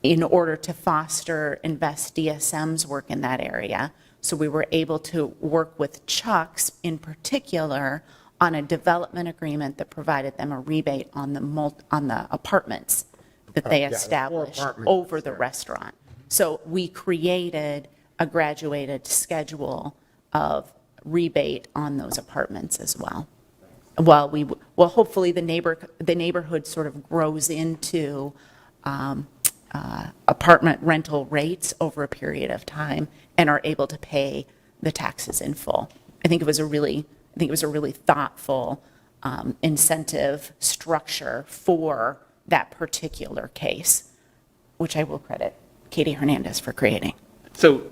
in order to foster Invest DSM's work in that area. So we were able to work with Chuck's in particular on a development agreement that provided them a rebate on the apartments that they established over the restaurant. So we created a graduated schedule of rebate on those apartments as well. Well, hopefully the neighborhood sort of grows into apartment rental rates over a period of time and are able to pay the taxes in full. I think it was a really thoughtful incentive structure for that particular case, which I will credit Katie Hernandez for creating. So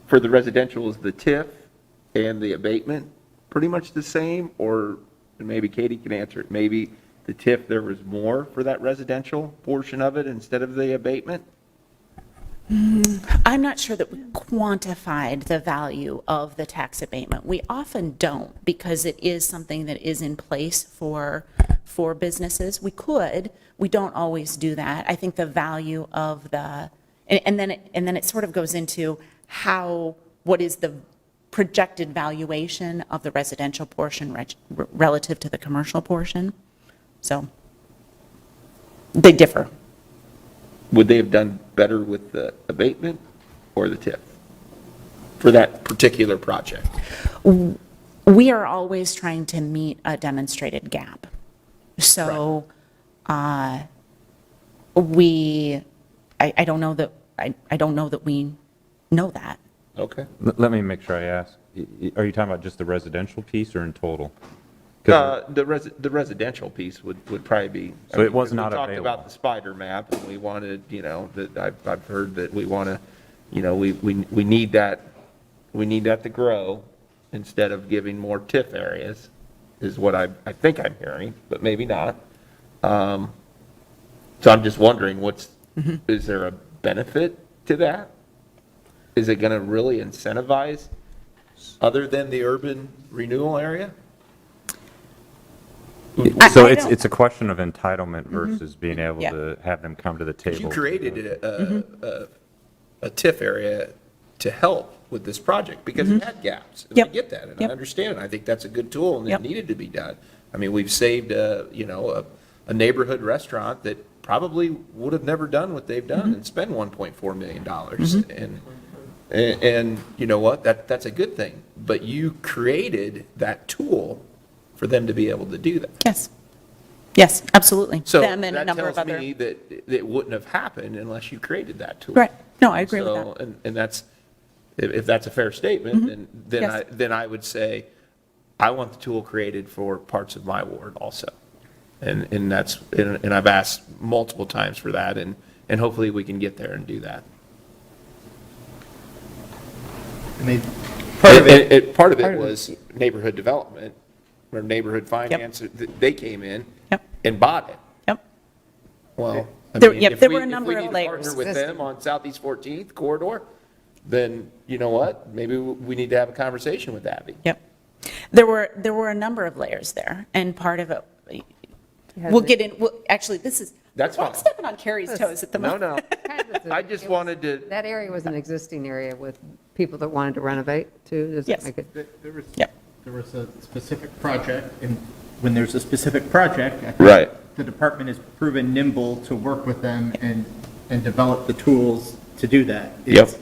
for the residential, is the TIF and the abatement pretty much the same? Or maybe Katie can answer it. Maybe the TIF, there was more for that residential portion of it instead of the abatement? I'm not sure that we quantified the value of the tax abatement. We often don't because it is something that is in place for businesses. We don't always do that. I think the value of and then it sort of goes into what is the projected valuation of the residential portion relative to the commercial portion. So they differ. Would they have done better with the abatement or the TIF for that particular project? We are always trying to meet a demonstrated gap. So I don't know that we know that. Okay. Let me make sure I ask. Are you talking about just the residential piece or in total? The residential piece would probably be. So it was not We talked available. about the spider map, and we wanted, that I've heard that we want to, we need that to grow instead of giving more TIF areas, is what I think I'm hearing, but maybe not. So I'm just wondering, is there a benefit to that? Is it going to really incentivize other than the urban renewal area? So it's a question of entitlement versus being able to have them come to the table. You created a TIF area to help with this project, because it had gaps. And I get that, and I understand, I think that's a good tool, and it needed to be done. I mean, we've saved, a neighborhood restaurant that probably would have never done what they've done and spend $1.4 million. And you know what, that's a good thing. But you created that tool for them to be able to do that. Yes. Yes, absolutely. So Them and a that number of tells other. me that it wouldn't have happened unless you created that tool. Right. No, I agree with So, that. and that's, if that's a fair statement, Yes. then I would say, I want the tool created for parts of my ward also. And that's, and I've asked multiple times for that, and hopefully we can get there and do that. I mean, part of it was neighborhood development, or neighborhood finance, they came in and bought it. Yep. Well, I There- mean, yep, if there we- were a number of If we need to layers. partner with them on Southeast 14th corridor, then you know what? Maybe we need to have a conversation with Abby. Yep. There were a number of layers there, and part of it, we'll get in, actually, this is, That's I'm fine. stepping on Carrie's toes at the moment. No. I just wanted to. That area was an existing area with people that wanted to renovate too? Does that Yes. make it? There was a specific project, and when there's a specific project, I think Right. the department is proven nimble to work with them and develop the tools to do that. It's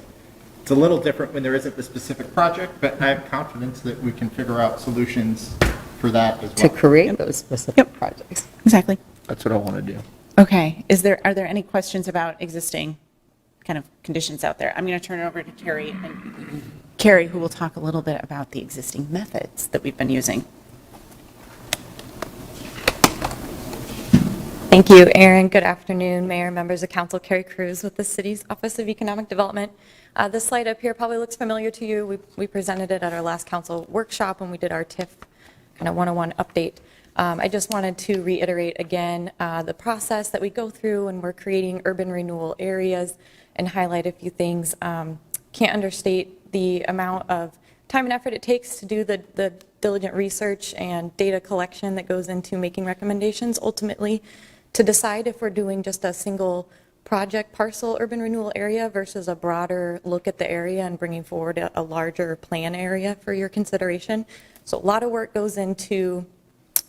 a little different when there isn't the specific project, but I have confidence that we can figure out solutions for that as well. To create those specific projects. Exactly. That's what I want to do. Okay. Are there any questions about existing kind of conditions out there? I'm going to turn it over to Carrie, who will talk a little bit about the existing methods that we've been using. Thank you, Aaron. Good afternoon, Mayor, members of council. Carrie Cruz with the city's Office of Economic Development. This slide up here probably looks familiar to you. We presented it at our last council workshop when we did our TIF kind of 101 update. I just wanted to reiterate again the process that we go through when we're creating urban renewal areas and highlight a few things. Can't understate the amount of time and effort it takes to do the diligent research and data collection that goes into making recommendations ultimately to decide if we're doing just a single project parcel urban renewal area versus a broader look at the area and bringing forward a larger plan area for your consideration. So a lot of work goes into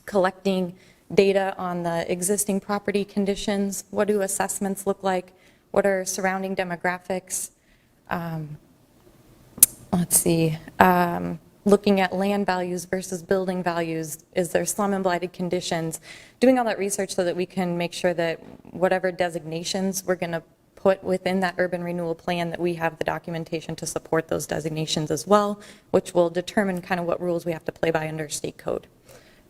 collecting data on the existing property conditions. What do assessments look like? What are surrounding demographics? Looking at land values versus building values. Is there slum and blighted conditions? Doing all that research so that we can make sure that whatever designations we're going to put within that urban renewal plan, that we have the documentation to support those designations as well, which will determine kind of what rules we have to play by under state code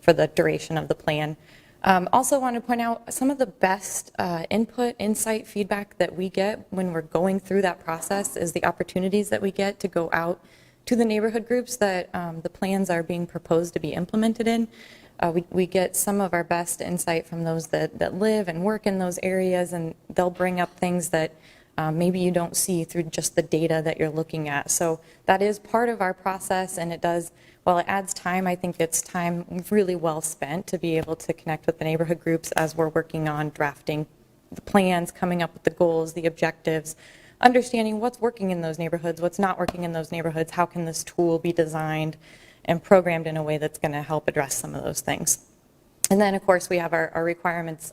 for the duration of the plan. Also want to point out some of the best input, insight, feedback that we get when we're going through that process is the opportunities that we get to go out to the neighborhood groups that the plans are being proposed to be implemented in. We get some of our best insight from those that live and work in those areas, and they'll bring up things that maybe you don't see through just the data that you're looking at. So that is part of our process, and it does, while it adds time, I think it's time really well spent to be able to connect with the neighborhood groups as we're working on drafting the plans, coming up with the goals, the objectives, understanding what's working in those neighborhoods, what's not working in those neighborhoods, how can this tool be designed and programmed in a way that's going to help address some of those things. And then, of course, we have our requirements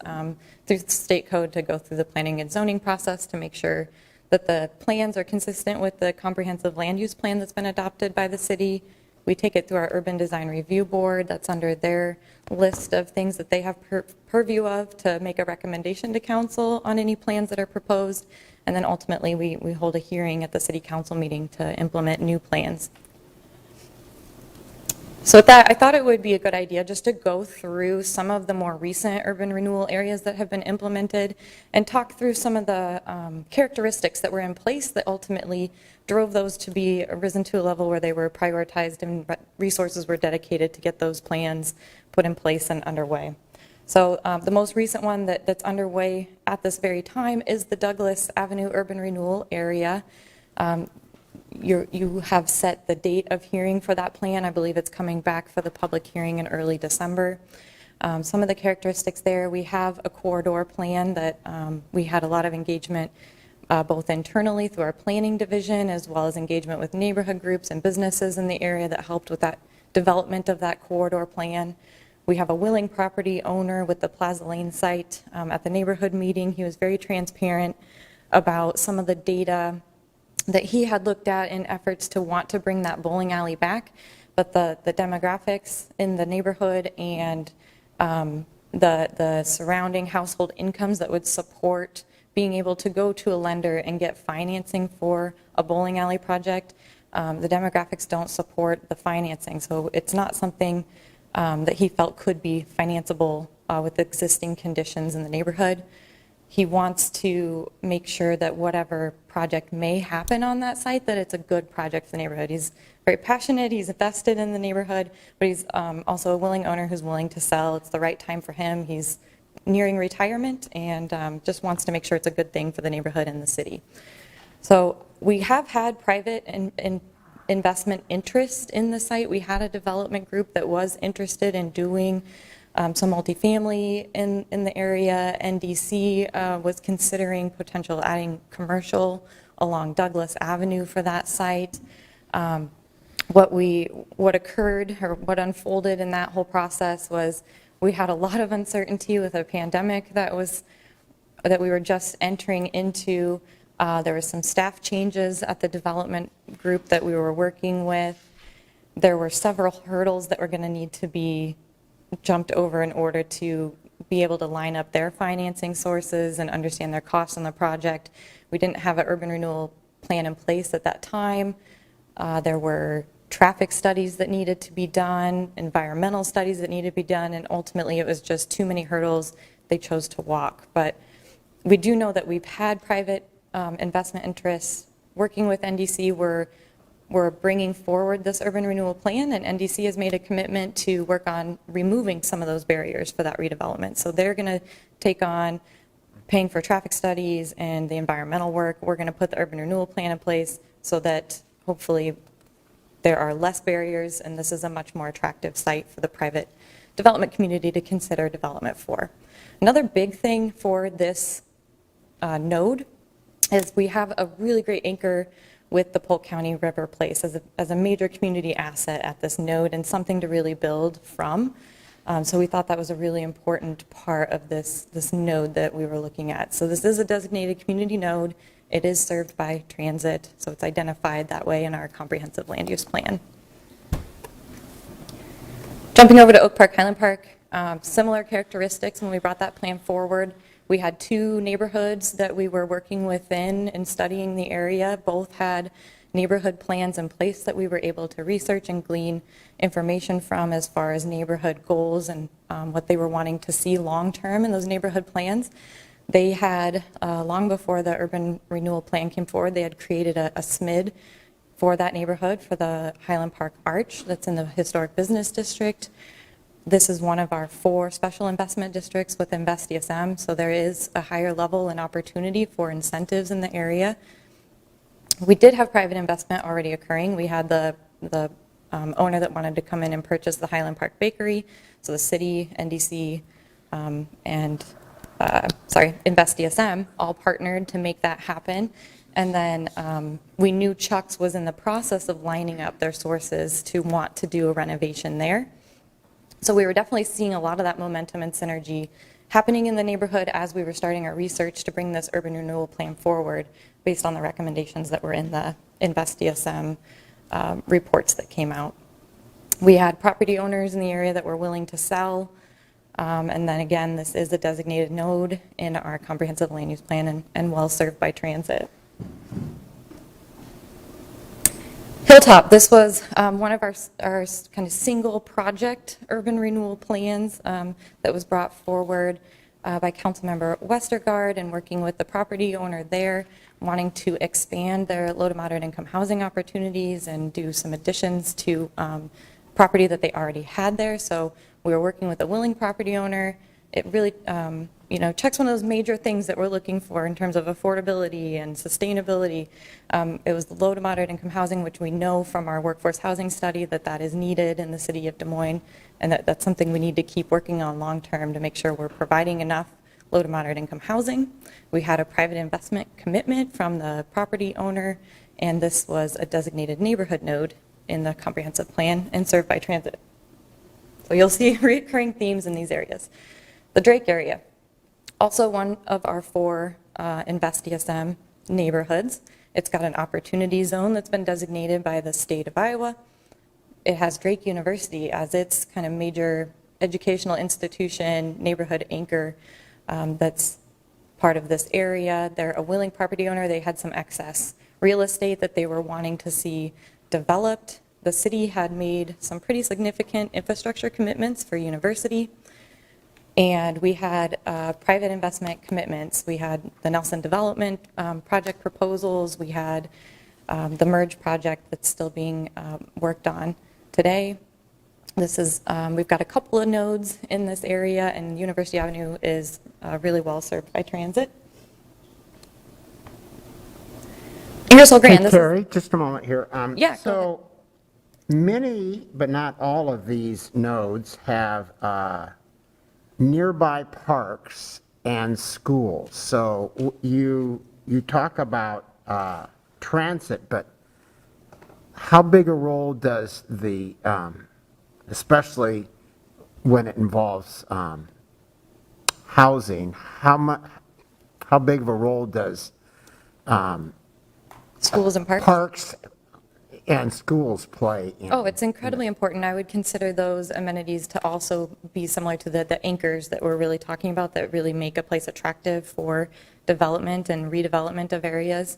through the state code to go through the planning and zoning process to make sure that the plans are consistent with the comprehensive land use plan that's been adopted by the city. We take it through our urban design review board. That's under their list of things that they have purview of to make a recommendation to council on any plans that are proposed. And then ultimately, we hold a hearing at the city council meeting to implement new plans. So with that, I thought it would be a good idea just to go through some of the more recent urban renewal areas that have been implemented and talk through some of the characteristics that were in place that ultimately drove those to be risen to a level where they were prioritized and resources were dedicated to get those plans put in place and underway. So the most recent one that's underway at this very time is the Douglas Avenue Urban Renewal Area. You have set the date of hearing for that plan. I believe it's coming back for the public hearing in early December. Some of the characteristics there, we have a corridor plan that we had a lot of engagement both internally through our planning division, as well as engagement with neighborhood groups and businesses in the area that helped with that development of that corridor plan. We have a willing property owner with the Plaza Lane site. At the neighborhood meeting, he was very transparent about some of the data that he had looked at in efforts to want to bring that bowling alley back, but the demographics in the neighborhood and the surrounding household incomes that would support being able to go to a lender and get financing for a bowling alley project, the demographics don't support the financing. So it's not something that he felt could be financeable with existing conditions in the neighborhood. He wants to make sure that whatever project may happen on that site, that it's a good project for the neighborhood. He's very passionate, he's invested in the neighborhood, but he's also a willing owner who's willing to sell. It's the right time for him. He's nearing retirement and just wants to make sure it's a good thing for the neighborhood and the city. So we have had private investment interest in the site. We had a development group that was interested in doing some multifamily in the area. NDC was considering potential adding commercial along Douglas Avenue for that site. What occurred or what unfolded in that whole process was we had a lot of uncertainty with a pandemic that we were just entering into. There were some staff changes at the development group that we were working with. There were several hurdles that were going to need to be jumped over in order to be able to line up their financing sources and understand their costs on the project. We didn't have an urban renewal plan in place at that time. There were traffic studies that needed to be done, environmental studies that needed to be done, and ultimately it was just too many hurdles. They chose to walk. But we do know that we've had private investment interests working with NDC. We're bringing forward this urban renewal plan, and NDC has made a commitment to work on removing some of those barriers for that redevelopment. So they're going to take on paying for traffic studies and the environmental work. We're going to put the urban renewal plan in place so that hopefully there are less barriers, and this is a much more attractive site for the private development community to consider development for. Another big thing for this node is we have a really great anchor with the Polk County River Place as a major community asset at this node and something to really build from. So we thought that was a really important part of this node that we were looking at. So this is a designated community node. It is served by transit, so it's identified that way in our comprehensive land use plan. Jumping over to Oak Park, Highland Park, similar characteristics when we brought that plan forward. We had two neighborhoods that we were working within and studying the area. Both had neighborhood plans in place that we were able to research and glean information from as far as neighborhood goals and what they were wanting to see long-term in those neighborhood plans. They had, long before the urban renewal plan came forward, they had created a SMID for that neighborhood, for the Highland Park Arch that's in the historic business district. This is one of our 4 special investment districts with Invest DSM, so there is a higher level and opportunity for incentives in the area. We did have private investment already occurring. We had the owner that wanted to come in and purchase the Highland Park Bakery, so the city, NDC, Invest DSM all partnered to make that happen. And then we knew Chuck's was in the process of lining up their sources to want to do a renovation there. So we were definitely seeing a lot of that momentum and synergy happening in the neighborhood as we were starting our research to bring this urban renewal plan forward based on the recommendations that were in the Invest DSM reports that came out. We had property owners in the area that were willing to sell. And then again, this is a designated node in our comprehensive land use plan and well served by transit. Hilltop, this was one of our kind of single project urban renewal plans that was brought forward by Councilmember Westergaard and working with the property owner there, wanting to expand their low to moderate income housing opportunities and do some additions to property that they already had there. So we were working with a willing property owner. It really checks one of those major things that we're looking for in terms of affordability and sustainability. It was low to moderate income housing, which we know from our workforce housing study that is needed in the city of Des Moines, and that's something we need to keep working on long term to make sure we're providing enough low to moderate income housing. We had a private investment commitment from the property owner, and this was a designated neighborhood node in the comprehensive plan and served by transit. So you'll see recurring themes in these areas. The Drake area, also one of our 4 Invest DSM neighborhoods. It's got an opportunity zone that's been designated by the state of Iowa. It has Drake University as its kind of major educational institution, neighborhood anchor that's part of this area. They're a willing property owner. They had some excess real estate that they were wanting to see developed. The city had made some pretty significant infrastructure commitments for university. And we had private investment commitments. We had the Nelson Development project proposals. We had the Merge project that's still being worked on today. This is, we've got a couple of nodes in this area, and University Avenue is really well served by transit. Ingersoll Grand. Hey, Carrie, just a moment here. Yeah, So many, but not all of these nodes have nearby parks and schools. So you talk about transit, but how big a role does the, especially when it involves housing, how big of a role does schools and parks? Parks and schools play in? Oh, it's incredibly important. I would consider those amenities to also be similar to the anchors that we're really talking about that really make a place attractive for development and redevelopment of areas.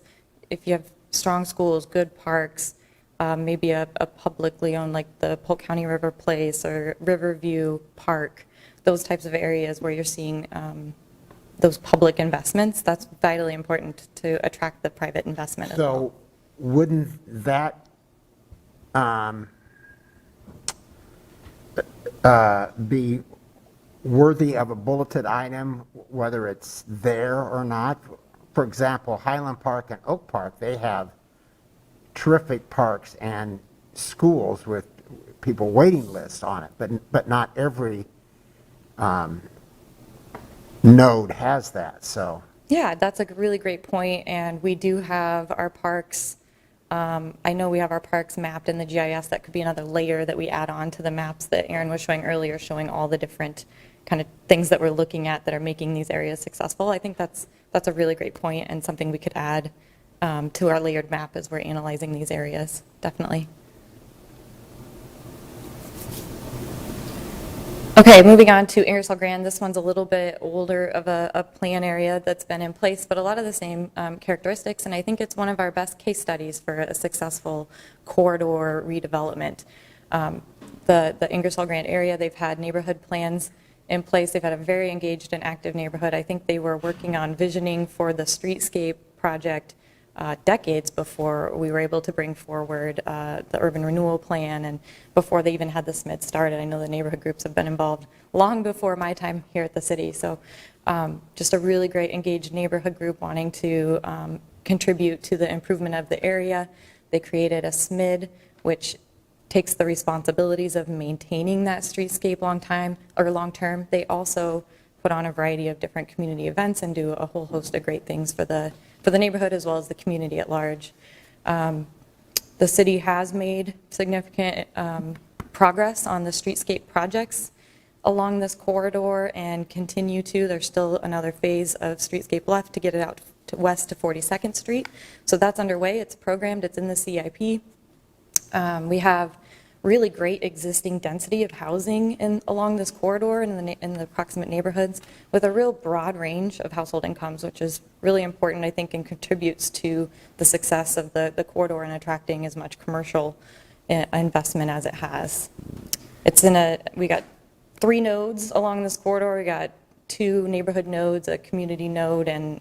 If you have strong schools, good parks, maybe a publicly owned like the Polk County River Place or Riverview Park, those types of areas where you're seeing those public investments, that's vitally important to attract the private investment as well. So wouldn't that be worthy of a bulleted item, whether it's there or not? For example, Highland Park and Oak Park, they have terrific parks and schools with people waiting lists on it, but not every node has that, so. Yeah, that's a really great point, and we do have our parks, I know we have our parks mapped in the GIS. That could be another layer that we add on to the maps that Aaron was showing earlier, showing all the different kind of things that we're looking at that are making these areas successful. I think that's a really great point and something we could add to our layered map as we're analyzing these areas, definitely. Okay, moving on to Ingersoll Grand. This one's a little bit older of a plan area that's been in place, but a lot of the same characteristics, and I think it's one of our best case studies for a successful corridor redevelopment. The Ingersoll Grand area, they've had neighborhood plans in place. They've had a very engaged and active neighborhood. I think they were working on visioning for the streetscape project decades before we were able to bring forward the urban renewal plan and before they even had the SMID started. I know the neighborhood groups have been involved long before my time here at the city. So just a really great engaged neighborhood group wanting to contribute to the improvement of the area. They created a SMID, which takes the responsibilities of maintaining that streetscape long term. They also put on a variety of different community events and do a whole host of great things for the neighborhood as well as the community at large. The city has made significant progress on the streetscape projects along this corridor and continue to. There's still another phase of streetscape left to get it out to west to 42nd Street. So that's underway. It's programmed. It's in the CIP. We have really great existing density of housing along this corridor and in the proximate neighborhoods with a real broad range of household incomes, which is really important, I think, and contributes to the success of the corridor and attracting as much commercial investment as it has. We got 3 nodes along this corridor. We got 2 neighborhood nodes, a community node, and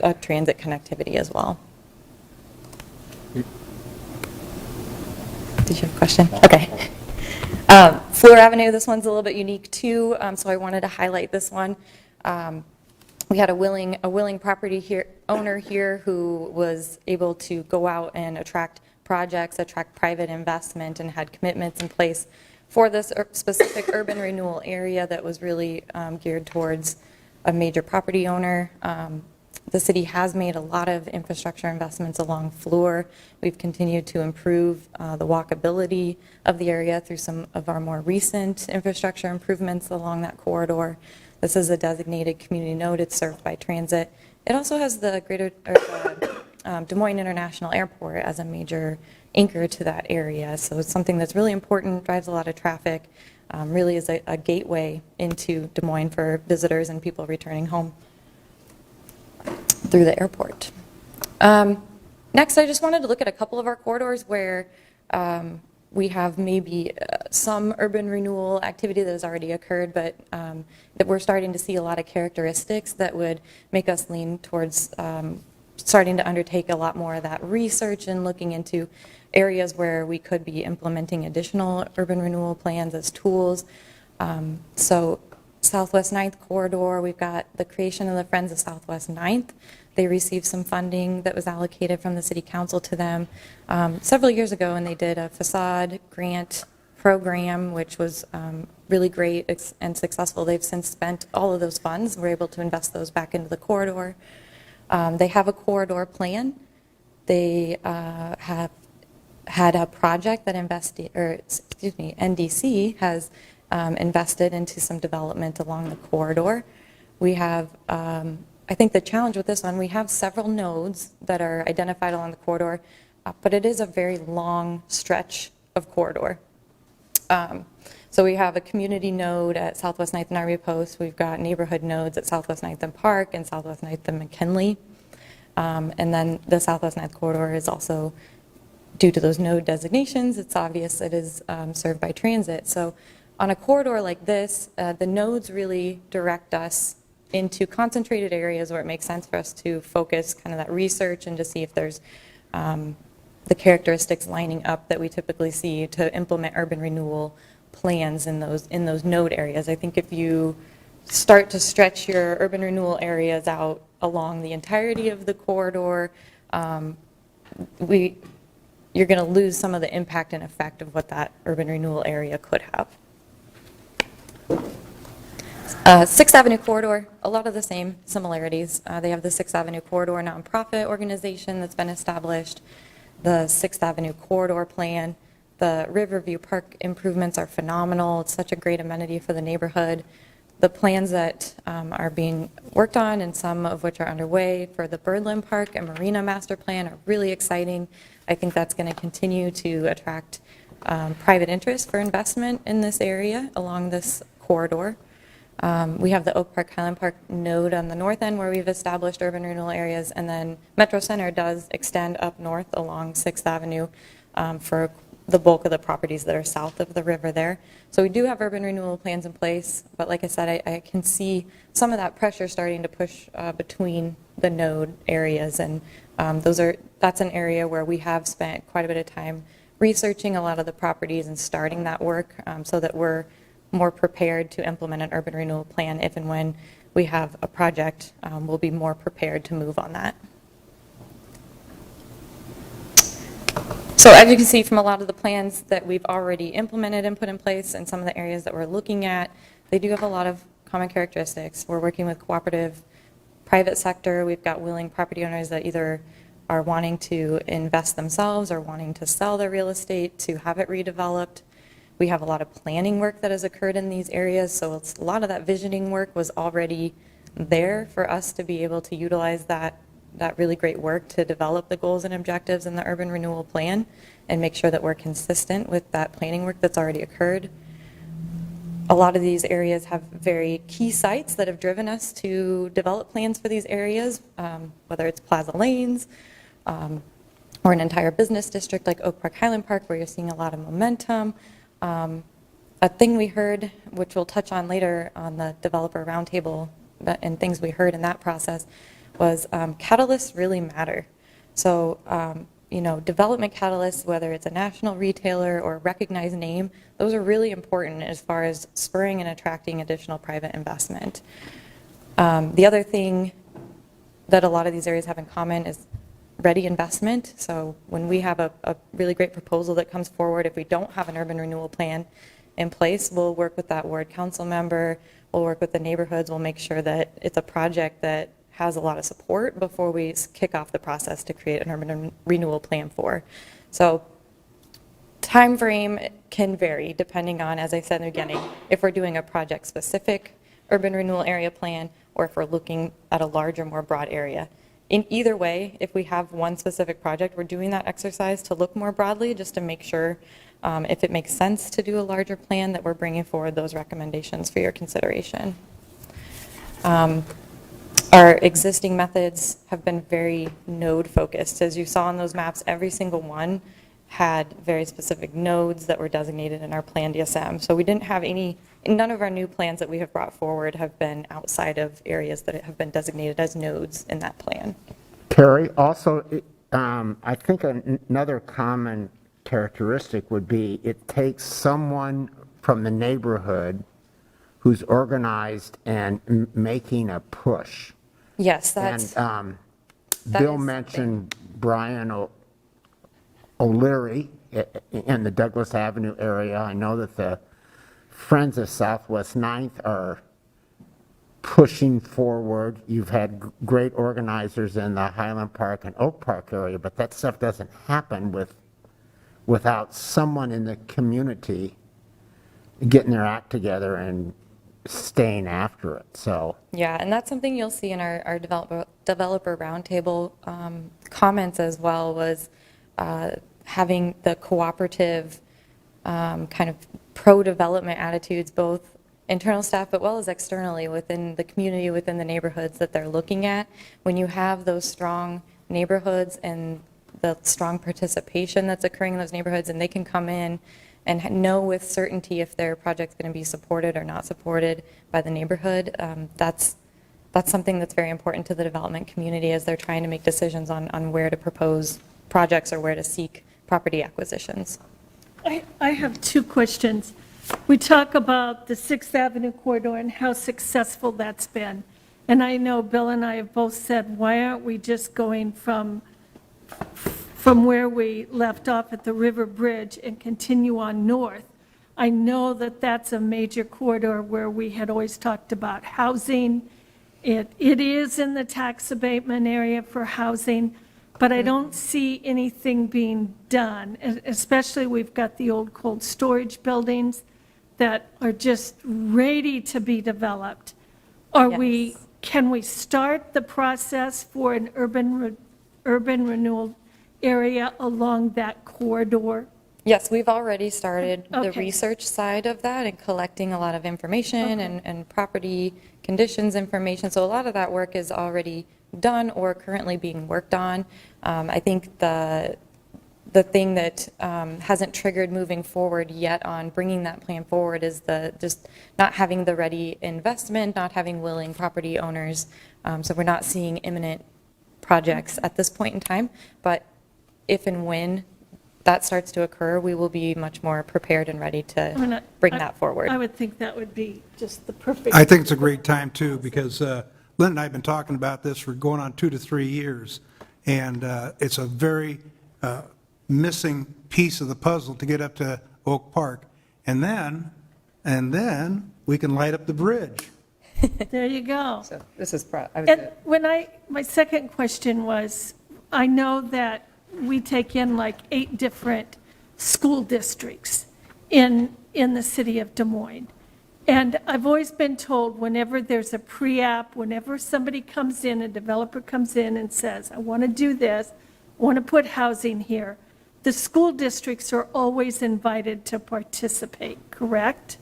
a transit connectivity as well. Did you have a question? Okay. Fleur Avenue, this one's a little bit unique too, so I wanted to highlight this one. We had a willing property owner here who was able to go out and attract projects, attract private investment, and had commitments in place for this specific urban renewal area that was really geared towards a major property owner. The city has made a lot of infrastructure investments along Fleur. We've continued to improve the walkability of the area through some of our more recent infrastructure improvements along that corridor. This is a designated community node. It's served by transit. It also has the Des Moines International Airport as a major anchor to that area. So it's something that's really important, drives a lot of traffic, really is a gateway into Des Moines for visitors and people returning home through the airport. Next, I just wanted to look at a couple of our corridors where we have maybe some urban renewal activity that has already occurred, but that we're starting to see a lot of characteristics that would make us lean towards starting to undertake a lot more of that research and looking into areas where we could be implementing additional urban renewal plans as tools. So Southwest 9th Corridor, we've got the creation of the Friends of Southwest 9th. They received some funding that was allocated from the City Council to them several years ago, and they did a facade grant program, which was really great and successful. They've since spent all of those funds. We're able to invest those back into the corridor. They have a corridor plan. They have had a project that NDC has invested into some development along the corridor. We have, I think the challenge with this one, we have several nodes that are identified along the corridor, but it is a very long stretch of corridor. So we have a community node at Southwest 9th and Army Post. We've got neighborhood nodes at Southwest 9th and Park and Southwest 9th and McKinley. And then the Southwest 9th corridor is also, due to those node designations, it's obvious it is served by transit. So on a corridor like this, the nodes really direct us into concentrated areas where it makes sense for us to focus kind of that research and to see if there's the characteristics lining up that we typically see to implement urban renewal plans in those node areas. I think if you start to stretch your urban renewal areas out along the entirety of the corridor, you're going to lose some of the impact and effect of what that urban renewal area could have. 6th Avenue Corridor, a lot of the same similarities. They have the 6th Avenue Corridor nonprofit organization that's been established, the 6th Avenue Corridor plan. The Riverview Park improvements are phenomenal. It's such a great amenity for the neighborhood. The plans that are being worked on, and some of which are underway for the Birdland Park and Marina Master Plan, are really exciting. I think that's going to continue to attract private interest for investment in this area along this corridor. We have the Oak Park Highland Park node on the north end where we've established urban renewal areas, and then Metro Center does extend up north along 6th Avenue for the bulk of the properties that are south of the river there. So we do have urban renewal plans in place, but like I said, I can see some of that pressure starting to push between the node areas, and that's an area where we have spent quite a bit of time researching a lot of the properties and starting that work so that we're more prepared to implement an urban renewal plan. If and when we have a project, we'll be more prepared to move on that. So as you can see from a lot of the plans that we've already implemented and put in place, and some of the areas that we're looking at, they do have a lot of common characteristics. We're working with cooperative private sector. We've got willing property owners that either are wanting to invest themselves or wanting to sell their real estate to have it redeveloped. We have a lot of planning work that has occurred in these areas, so a lot of that visioning work was already there for us to be able to utilize that really great work to develop the goals and objectives in the urban renewal plan and make sure that we're consistent with that planning work that's already occurred. A lot of these areas have very key sites that have driven us to develop plans for these areas, whether it's Plaza Lanes or an entire business district like Oak Park Highland Park, where you're seeing a lot of momentum. A thing we heard, which we'll touch on later on the developer roundtable and things we heard in that process, was catalysts really matter. So, development catalysts, whether it's a national retailer or a recognized name, those are really important as far as spurring and attracting additional private investment. The other thing that a lot of these areas have in common is ready investment. So when we have a really great proposal that comes forward, if we don't have an urban renewal plan in place, we'll work with that ward council member, We'll work with the neighborhoods. We'll make sure that it's a project that has a lot of support before we kick off the process to create an urban renewal plan for. So time frame can vary depending on, as I said in the beginning, if we're doing a project-specific urban renewal area plan or if we're looking at a larger, more broad area. In either way, if we have one specific project, we're doing that exercise to look more broadly just to make sure if it makes sense to do a larger plan that we're bringing forward those recommendations for your consideration. Our existing methods have been very node focused. As you saw on those maps, every single one had very specific nodes that were designated in our plan DSM. So we didn't have none of our new plans that we have brought forward have been outside of areas that have been designated as nodes in that plan. Terry, also, I think another common characteristic would be it takes someone from the neighborhood who's organized and making a push. Yes, that's. And Bill mentioned Brian O'Leary in the Douglas Avenue area. I know that the Friends of Southwest 9th are pushing forward. You've had great organizers in the Highland Park and Oak Park area, but that stuff doesn't happen without someone in the community getting their act together and staying after it. So Yeah, and that's something you'll see in our developer roundtable comments as well, was having the cooperative kind of pro-development attitudes, both internal staff but well as externally within the community, within the neighborhoods that they're looking at. When you have those strong neighborhoods and the strong participation that's occurring in those neighborhoods, and they can come in and know with certainty if their project's going to be supported or not supported by the neighborhood, that's something that's very important to the development community as they're trying to make decisions on where to propose projects or where to seek property acquisitions. I have two questions. We talk about the 6th Avenue corridor and how successful that's been. And I know Bill and I have both said, why aren't we just going from where we left off at the River Bridge and continue on north? I know that that's a major corridor where we had always talked about housing. It is in the tax abatement area for housing, but I don't see anything being done, especially we've got the old cold storage buildings that are just ready to be developed. Can we start the process for an urban renewal area along that corridor? Yes, we've already started the research side of that and collecting a lot of information and property conditions information. So a lot of that work is already done or currently being worked on. I think the thing that hasn't triggered moving forward yet on bringing that plan forward is just not having the ready investment, not having willing property owners. So we're not seeing imminent projects at this point in time, but if and when that starts to occur, we will be much more prepared and ready to bring that forward. I would think that would be just the perfect. I think it's a great time too, because Lynn and I have been talking about this for going on 2 to 3 years, and it's a very missing piece of the puzzle to get up to Oak Park, and then we can light up the bridge. There you go. So this is, my second question was, I know that we take in like 8 different school districts in the city of Des Moines. And I've always been told whenever there's a pre-app, whenever somebody comes in, a developer comes in and says, I want to do this, I want to put housing here, the school districts are always invited to participate, correct?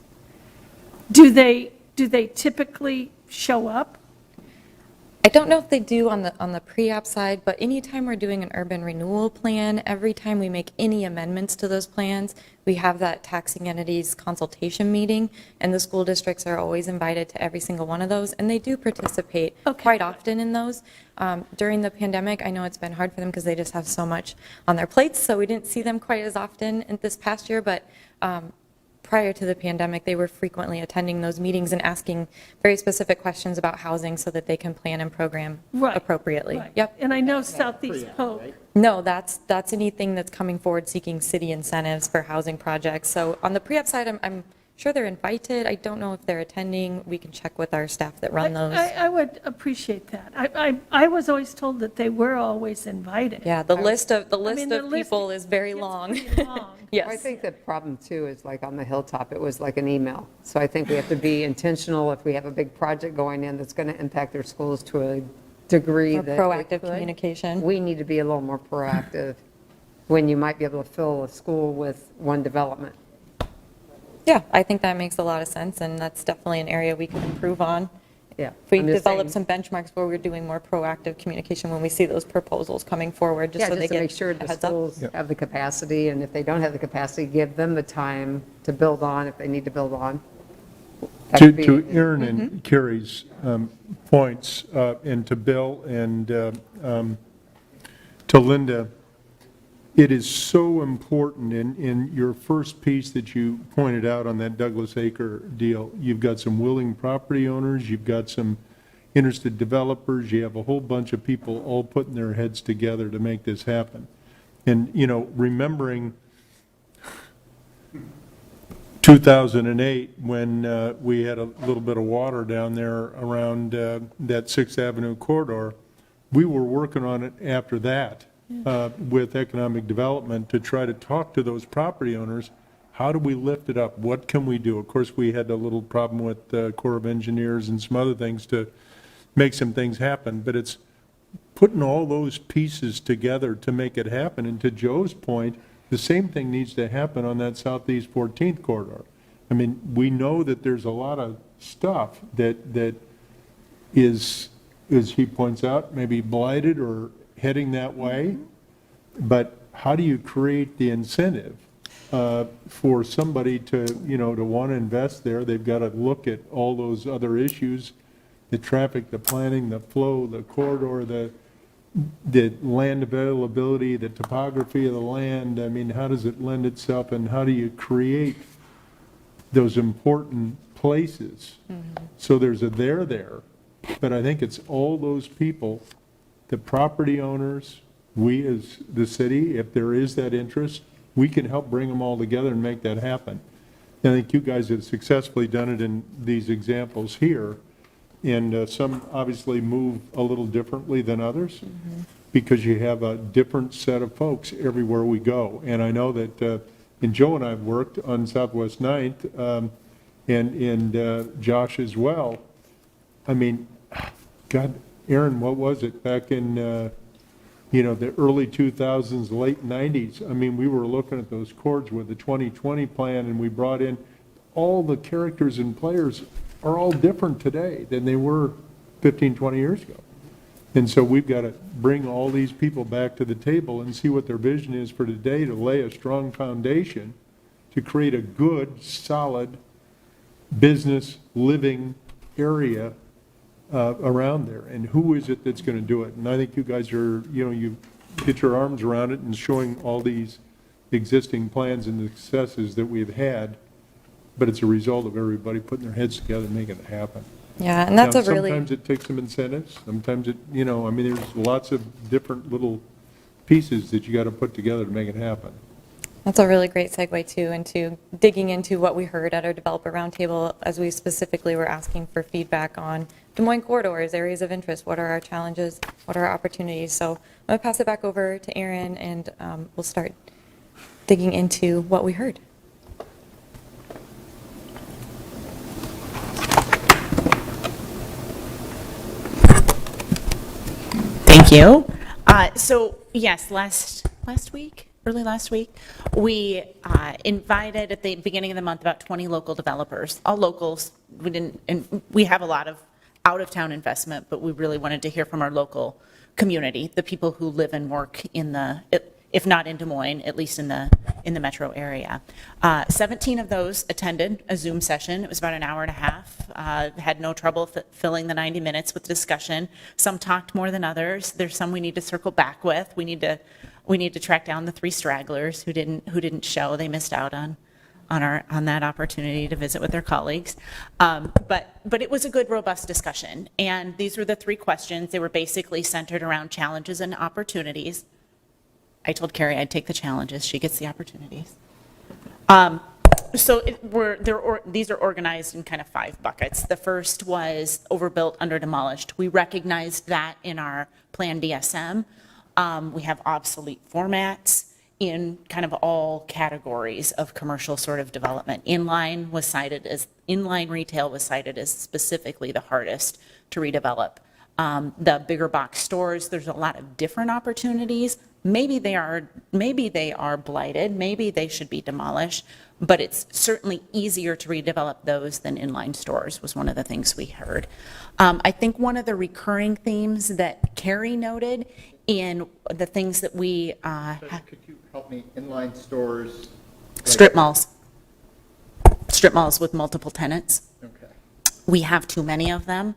Do they typically show up? I don't know if they do on the pre-app side, but anytime we're doing an urban renewal plan, every time we make any amendments to those plans, we have that taxing entities consultation meeting, and the school districts are always invited to every single one of those, and they do participate quite often in those. During the pandemic, I know it's been hard for them because they just have so much on their plates, so we didn't see them quite as often in this past year, but prior to the pandemic, they were frequently attending those meetings and asking very specific questions about housing so that they can plan and program appropriately. Right. Yep. And I know Southeast Polk. No, that's anything that's coming forward seeking city incentives for housing projects. So on the pre-app side, I'm sure, they're invited. I don't know if they're attending. We can check with our staff that run those. I would appreciate that. I was always told that they were always invited. Yeah, the list of the list people is very long. Yes. I think the problem too is like on the hilltop, it was like an email. So I think we have to be intentional if we have a big project going in that's going to impact their schools to a degree More that. proactive it could. communication. We need to be a little more proactive when you might be able to fill a school with one development. Yeah, I think that makes a lot of sense, and that's definitely an area we can improve on. Yeah. If we I'm just develop saying- some benchmarks where we're doing more proactive communication when we see those proposals coming forward, just Yeah, so they just to get make sure a the heads up. schools have the capacity, and if they don't have the capacity, give them the time to build on if they need to build on. That To could be- to Aaron and Carrie's points, and to Bill and to Linda, it is so important in your first piece that you pointed out on that Douglas Acre deal. You've got some willing property owners, you've got some interested developers, you have a whole bunch of people all putting their heads together to make this happen. And, you know, remembering 2008, when we had a little bit of water down there around that 6th Avenue corridor, we were working on it after that with economic development to try to talk to those property owners. How do we lift it up? What can we do? Of course, we had a little problem with the Corps of Engineers and some other things to make some things happen, but it's putting all those pieces together to make it happen. And to Joe's point, the same thing needs to happen on that Southeast 14th corridor. I mean, we know that there's a lot of stuff that is, as he points out, maybe blighted or heading that way, but how do you create the incentive for somebody to, you know, to want to invest there? They've got to look at all those other issues, the traffic, the planning, the flow, the corridor, the land availability, the topography of the land. I mean, how does it lend itself, and how do you create those important places? So there's a there, but I think it's all those people, the property owners, we as the city, if there is that interest, we can help bring them all together and make that happen. And I think you guys have successfully done it in these examples here, and some obviously move a little differently than others because you have a different set of folks everywhere we go. And I know that, and Joe and I have worked on Southwest 9th, and Josh as well. I mean, God, Aaron, what was it, back in, you know, the early 2000s, late 90s? I mean, we were looking at those chords with the 2020 plan, and we brought in all the characters and players are all different today than they were 15, 20 years ago. And so we've got to bring all these people back to the table and see what their vision is for today to lay a strong foundation to create a good, solid business living area around there. And who is it that's going to do it? And I think you guys are, you know, you get your arms around it and showing all these existing plans and the successes that we've had, but it's a result of everybody putting their heads together and making it happen. Yeah, and that's Now, a really. sometimes it takes some incentives, sometimes it, you know, I mean, there's lots of different little pieces that you got to put together to make it happen. That's a really great segue too into digging into what we heard at our developer roundtable as we specifically were asking for feedback on Des Moines corridors, areas of interest, what are our challenges, what are our opportunities. So I'm going to pass it back over to Aaron, and we'll start digging into what we heard. Thank you. So yes, early last week, we invited at the beginning of the month about 20 local developers, all locals. We have a lot of out-of-town investment, but we really wanted to hear from our local community, the people who live and work in the, if not in Des Moines, at least in the metro area. 17 of those attended a Zoom session. It was about an hour and a half. Had no trouble filling the 90 minutes with discussion. Some talked more than others. There's some we need to circle back with. We need to track down the 3 stragglers who didn't show. They missed out on that opportunity to visit with their colleagues. But it was a good, robust discussion. And these were the 3 questions. They were basically centered around challenges and opportunities. I told Carrie I'd take the challenges. She gets the opportunities. These are organized in kind of 5 buckets. The first was overbuilt, underdemolished. We recognized that in our Plan DSM. We have obsolete formats in kind of all categories of commercial sort of development. Inline retail was cited as specifically the hardest to redevelop. The bigger box stores, there's a lot of different opportunities. Maybe they are blighted, maybe they should be demolished, but it's certainly easier to redevelop those than inline stores, was one of the things we heard. I think one of the recurring themes that Carrie noted in the things that we... Could you help me, inline stores? Strip malls. Strip malls with multiple tenants. Okay. We have too many of them,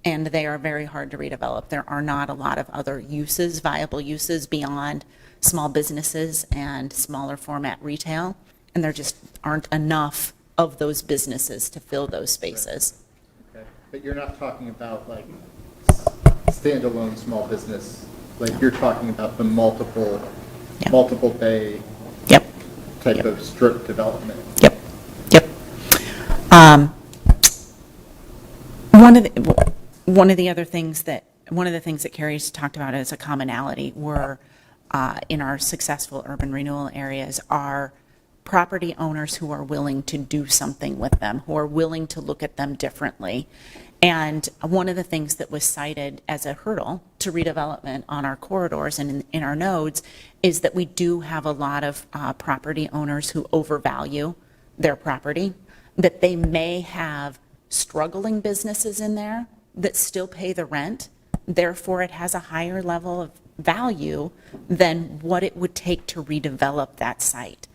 and they are very hard to redevelop. There are not a lot of other uses, viable uses beyond small businesses and smaller format retail, and there just aren't enough of those businesses to fill those spaces. Okay. But you're not talking about like standalone small business, like you're talking about the multiple bay type of strip development. One of the things that Carrie's talked about as a commonality were in our successful urban renewal areas are property owners who are willing to do something with them, who are willing to look at them differently. And one of the things that was cited as a hurdle to redevelopment on our corridors and in our nodes is that we do have a lot of property owners who overvalue their property, that they may have struggling businesses in there that still pay the rent. Therefore, it has a higher level of value than what it would take to redevelop that site.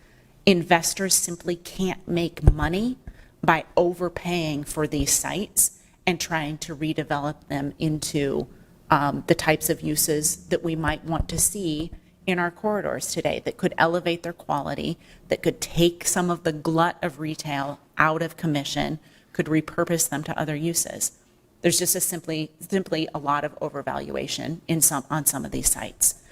Investors simply can't make money by overpaying for these sites and trying to redevelop them into the types of uses that we might want to see in our corridors today, that could elevate their quality, that could take some of the glut of retail out of commission, could repurpose them to other uses. There's just simply a lot of overvaluation on some of these sites.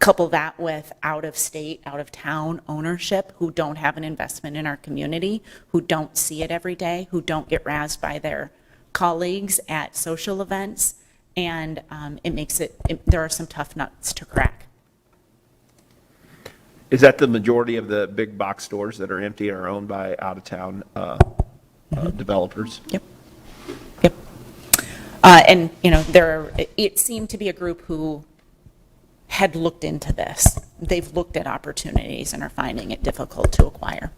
Couple that with out-of-state, out-of-town ownership who don't have an investment in our community, who don't see it every day, who don't get razzed by their colleagues at social events, and there are some tough nuts to crack. Is that the majority of the big box stores that are empty and are owned by out-of-town developers? Yep. And, it seemed to be a group who had looked into this. They've looked at opportunities and are finding it difficult to acquire.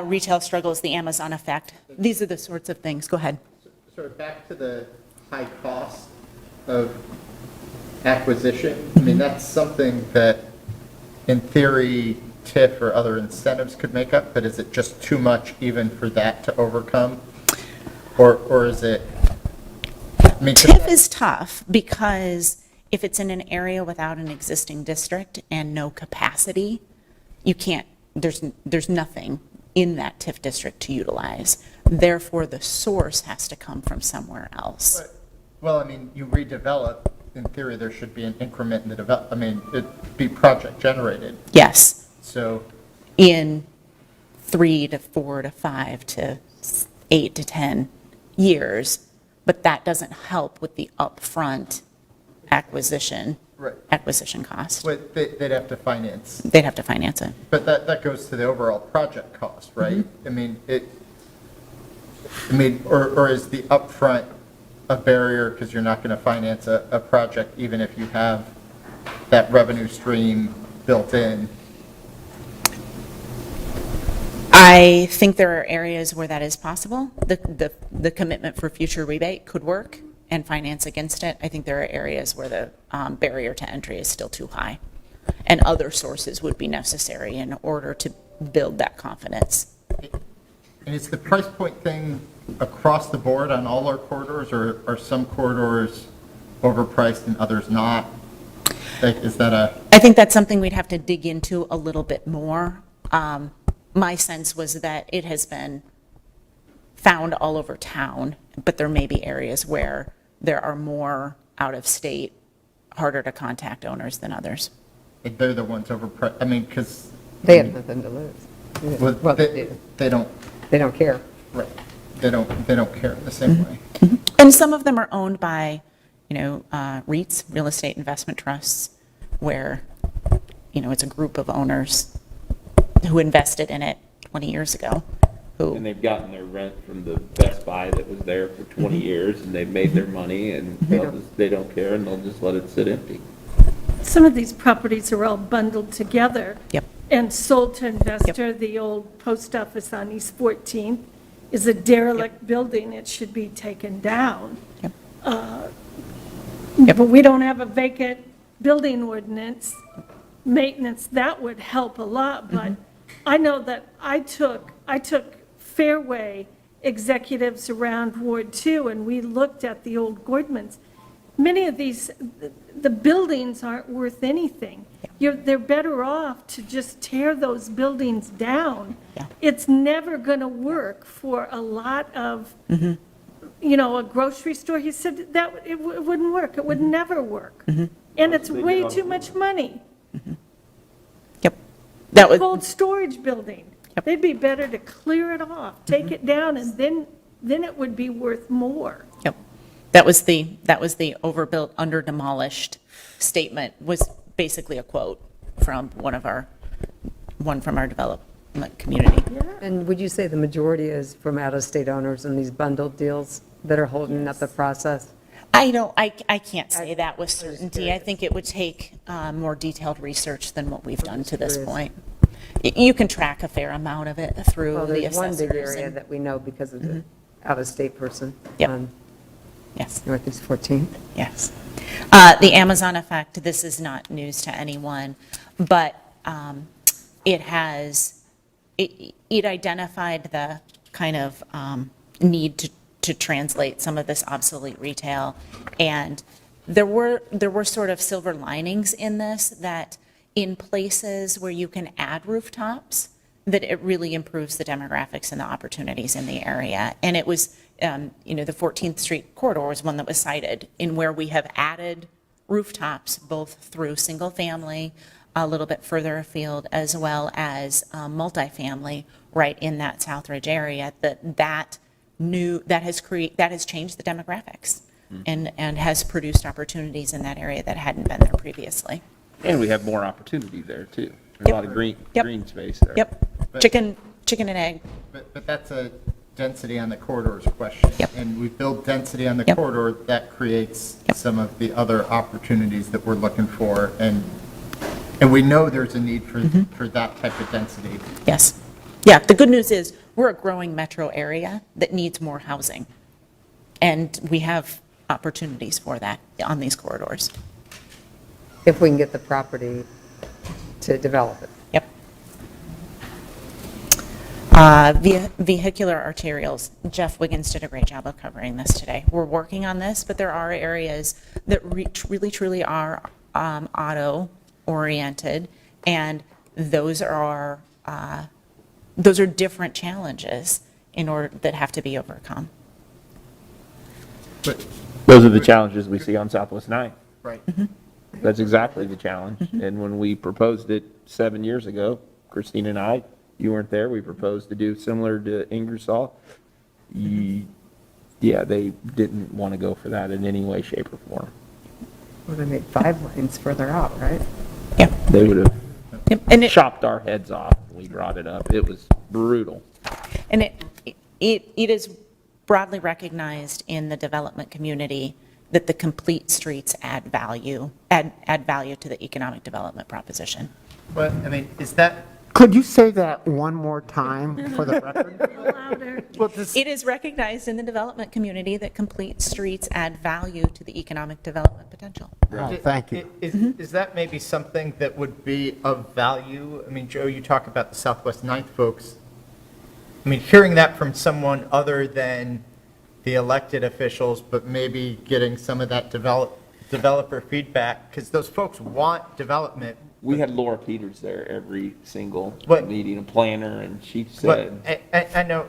Retail struggles, the Amazon effect. These are the sorts of things. Go ahead. Sort of back to the high cost of acquisition. I mean, that's something that, in theory, TIF or other incentives could make up, but is it just too much even for that to overcome? Or is it? I mean, TIF is tough because if it's in an area without an existing district and no capacity, you can't, there's nothing in that TIF district to utilize. Therefore, the source has to come from somewhere else. Well, I mean, you redevelop, in theory, there should be an increment in the develop, I mean, it'd be project generated. Yes. So. In 3 to 4 to 5 to 8 to 10 years, but that doesn't help with the upfront acquisition cost. But they'd have to finance. They'd have to finance it. But that goes to the overall project cost, right? I mean, or is the upfront a barrier because you're not going to finance a project even if you have that revenue stream built in? I think there are areas where that is possible. The commitment for future rebate could work and finance against it. I think there are areas where the barrier to entry is still too high, and other sources would be necessary in order to build that confidence. And is the price point thing across the board on all our corridors, or are some corridors overpriced and others not? Like, is that I think that's something we'd have to dig into a little bit more. My sense was that it has been found all over town, but there may be areas where there are more out-of-state, harder to contact owners than others. They're the ones overpriced, I mean, because. They have nothing to lose. Well, Well, they don't, they don't care. right, they don't care the same way. And some of them are owned by, REITs, real estate investment trusts, where, it's a group of owners who invested in it 20 years ago. And they've gotten their rent from the Best Buy that was there for 20 years, and they've made their money, and they don't care, and they'll just let it sit empty. Some of these properties are all bundled together. Yep. And sold to investor. The old post office on East 14th is a derelict building. It should be taken down. Yep. But we don't have a vacant building ordinance. Maintenance, that would help a lot, but I know that I took Fairway executives around Ward 2, and we looked at the old Gordmans. Many of these, the buildings aren't worth anything. They're better off to just tear those buildings down. Yeah. It's never going to work for a lot of, a grocery store. He said that it wouldn't work. It would never work. And it's way too much money. Yep. That was, Cold storage building. They'd be better to clear it off, take it down, and then it would be worth more. yep. That was the overbuilt, under demolished statement, was basically a quote from one from our development community. And would you say the majority is from out-of-state owners in these bundled deals that are holding up the process? I can't say that with certainty. I think it would take more detailed research than what we've done to this point. You can track a fair amount of it through Well, the there's one assessors. big area that we know because of the out-of-state person. Yep. Yes. Northeast 14th. Yes. The Amazon effect, this is not news to anyone, but it identified the kind of need to translate some of this obsolete retail. And there were sort of silver linings in this, that in places where you can add rooftops, that it really improves the demographics and the opportunities in the area. And it was, the 14th Street corridor was one that was cited in where we have added rooftops, both through single family, a little bit further afield, as well as multifamily right in that Southridge area, that has changed the demographics and has produced opportunities in that area that hadn't been there previously. And we have more opportunity there, too. There's a lot of green space there. Yep. Chicken and egg. But that's a density on the corridors question. Yep. And we build density on the Yep. corridor, that creates some of the other opportunities that we're looking for. And we know there's a need for that type of density. Yes. Yeah, the good news is we're a growing metro area that needs more housing. And we have opportunities for that on these corridors. If we can get the property to develop it. Yep. Vehicular arterials. Jeff Wiggins did a great job of covering this today. We're working on this, but there are areas that really truly are auto-oriented, and those are different challenges that have to be overcome. Those are the challenges we see on Southwest 9. Right. That's exactly the challenge. And when we proposed it 7 years ago, Christine and I, you weren't there, we proposed to do similar to Ingersoll. Yeah, they didn't want to go for that in any way, shape, or form. Well, they made 5 lanes further out, right? Yep. They would have And chopped our heads off when we brought it up. It was brutal. And it is broadly recognized in the development community that the complete streets add value to the economic development proposition. But, I mean, is that, Could you say that one more time for the record? Louder. It is recognized in the development community that complete streets add value to the economic development potential. Oh, thank you. Is that maybe something that would be of value? I mean, Joe, you talk about the Southwest 9th folks. I mean, hearing that from someone other than the elected officials, but maybe getting some of that developer feedback, because those folks want development. We had Laura Peters there every single But- meeting, a planner, and she But said, I know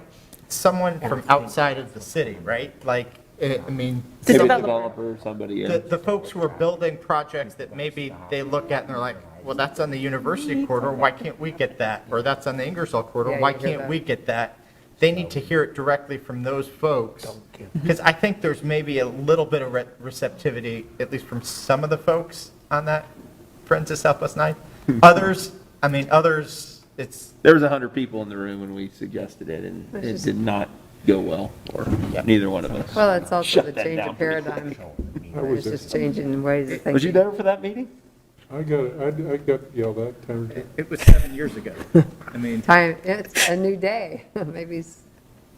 someone from outside of the city, right? Like, I mean. Maybe a developer or somebody, yeah. The folks who are building projects that maybe they look at and they're like, well, that's on the University corridor, why can't we get that? Or that's on the Ingersoll corridor, Yeah, why you hear can't that. we get that? They need to hear it directly from those folks. Because I think there's maybe a little bit of receptivity, at least from some of the folks on that Friends of Southwest 9. Others, it's. There was 100 people in the room when we suggested it, and it did not go well for neither one of us. Well, it's also Shut the that change down of pretty paradigm. quick. It's just changing ways of thinking. Was you there for that meeting? I got yelled at. It was 7 years ago. I mean. Time, it's a new day, maybe it's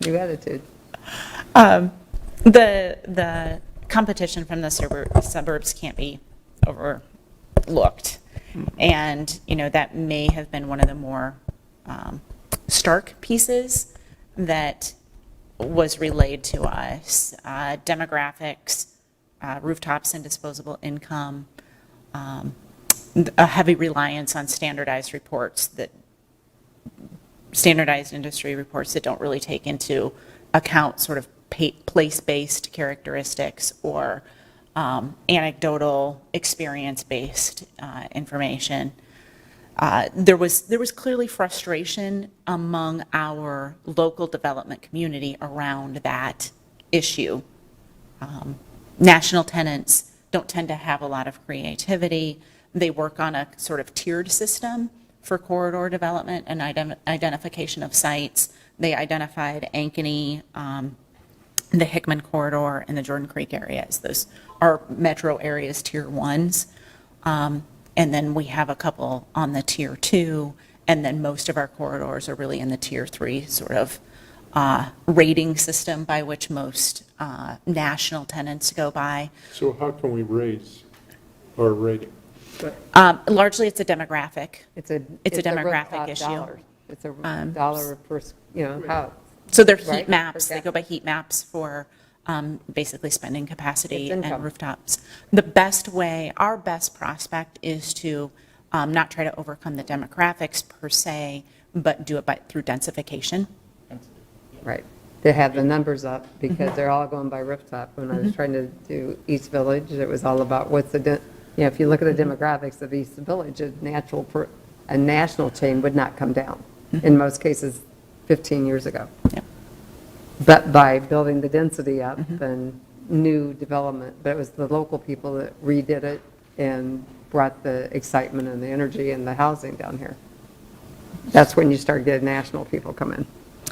new attitude. The competition from the suburbs can't be overlooked. And, that may have been one of the more stark pieces that was relayed to us. Demographics, rooftops and disposable income, a heavy reliance on standardized industry reports that don't really take into account sort of place-based characteristics or anecdotal experience-based information. There was clearly frustration among our local development community around that issue. National tenants don't tend to have a lot of creativity. They work on a sort of tiered system for corridor development and identification of sites. They identified Ankeny, the Hickman corridor, and the Jordan Creek areas. Those are metro areas, tier 1s. And then we have a couple on the tier 2, and then most of our corridors are really in the tier 3 sort of rating system by which most national tenants go by. So how can we raise our rating? Largely, it's a demographic. It's a demographic rooftop issue. dollar. It's a dollar per, house. So they're Right? heat maps. Per They go by heat maps for basically spending capacity It's and income. rooftops. The best way, our best prospect is to not try to overcome the demographics per se, but do it through densification. Right. They have the numbers up because they're all going by rooftop. When I was trying to do East Village, it was all about what's the, if you look at the demographics of East Village, a national chain would not come down, in most cases, 15 years ago. But by building the density up and new development, but it was the local people that redid it and brought the excitement and the energy and the housing down here. That's when you start getting national people come in.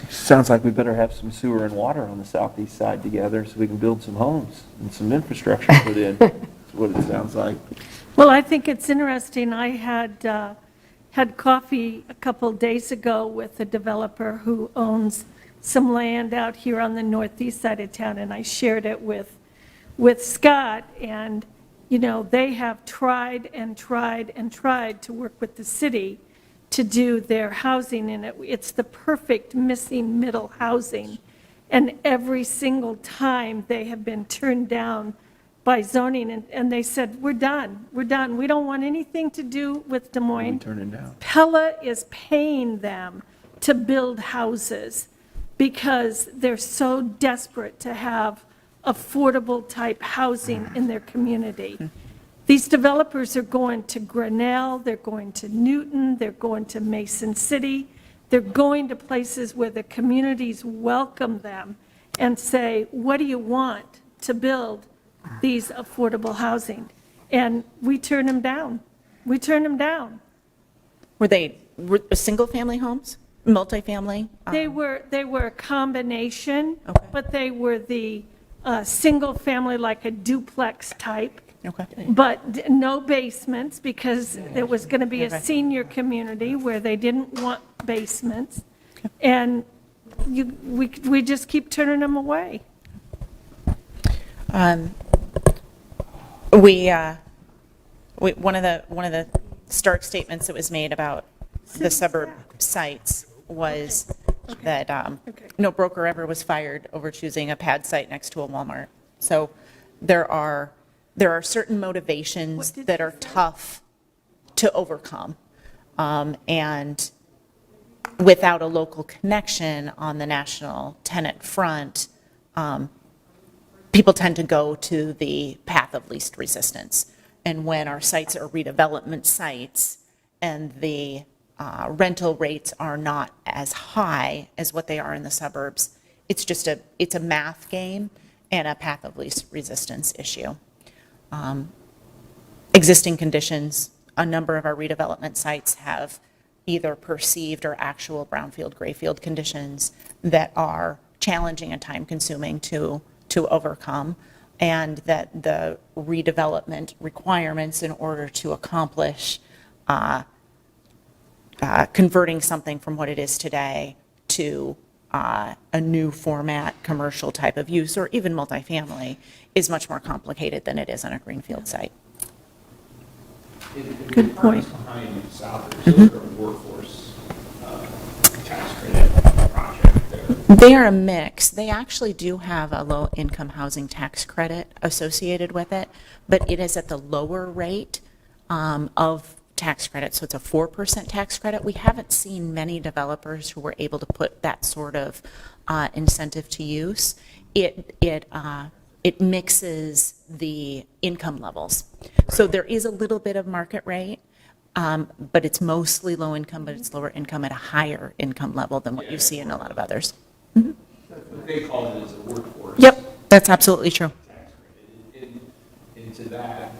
Sounds like we better have some sewer and water on the southeast side together so we can build some homes and some infrastructure put in. That's what it sounds like. Well, I think it's interesting. I had coffee a couple days ago with a developer who owns some land out here on the northeast side of town, and I shared it with Scott, and, they have tried and tried and tried to work with the city to do their housing, and it's the perfect missing middle housing, and every single time they have been turned down by zoning, and they said, we're done, we don't want anything to do with Des Moines. Turn it down. Pella is paying them to build houses because they're so desperate to have affordable type housing in their community. These developers are going to Grinnell, they're going to Newton, they're going to Mason City, they're going to places where the communities welcome them and say, what do you want to build these affordable housing? And we turn them down. We turn them down. Were they single-family homes, multifamily? They were a combination, Okay. but they were the single-family, like a duplex type. Okay. But no basements, because it was going to be a senior community where they didn't want basements. And we just keep turning them away. One of the stark statements that was made about the suburb sites was that no broker ever was fired over choosing a pad site next to a Walmart. So there are certain motivations that are tough to overcome. And without a local connection on the national tenant front, people tend to go to the path of least resistance. And when our sites are redevelopment sites and the rental rates are not as high as what they are in the suburbs, it's a math game and a path of least resistance issue. Existing conditions, a number of our redevelopment sites have either perceived or actual brownfield, grayfield conditions that are challenging and time-consuming to overcome, and that the redevelopment requirements in order to accomplish converting something from what it is today to a new format, commercial type of use, or even multifamily, is much more complicated than it is on a greenfield site. Good point. Behind salaries, those are workforce tax credit project there. They are a mix. They actually do have a low-income housing tax credit associated with it, but it is at the lower rate of tax credit, so it's a 4% tax credit. We haven't seen many developers who were able to put that sort of incentive to use. It mixes the income levels. So there is a little bit of market rate, but it's mostly low income, but it's lower income at a higher income level than what you see in a lot of others. What they call it is a workforce. Yep, that's absolutely true. Tax credit. And to that,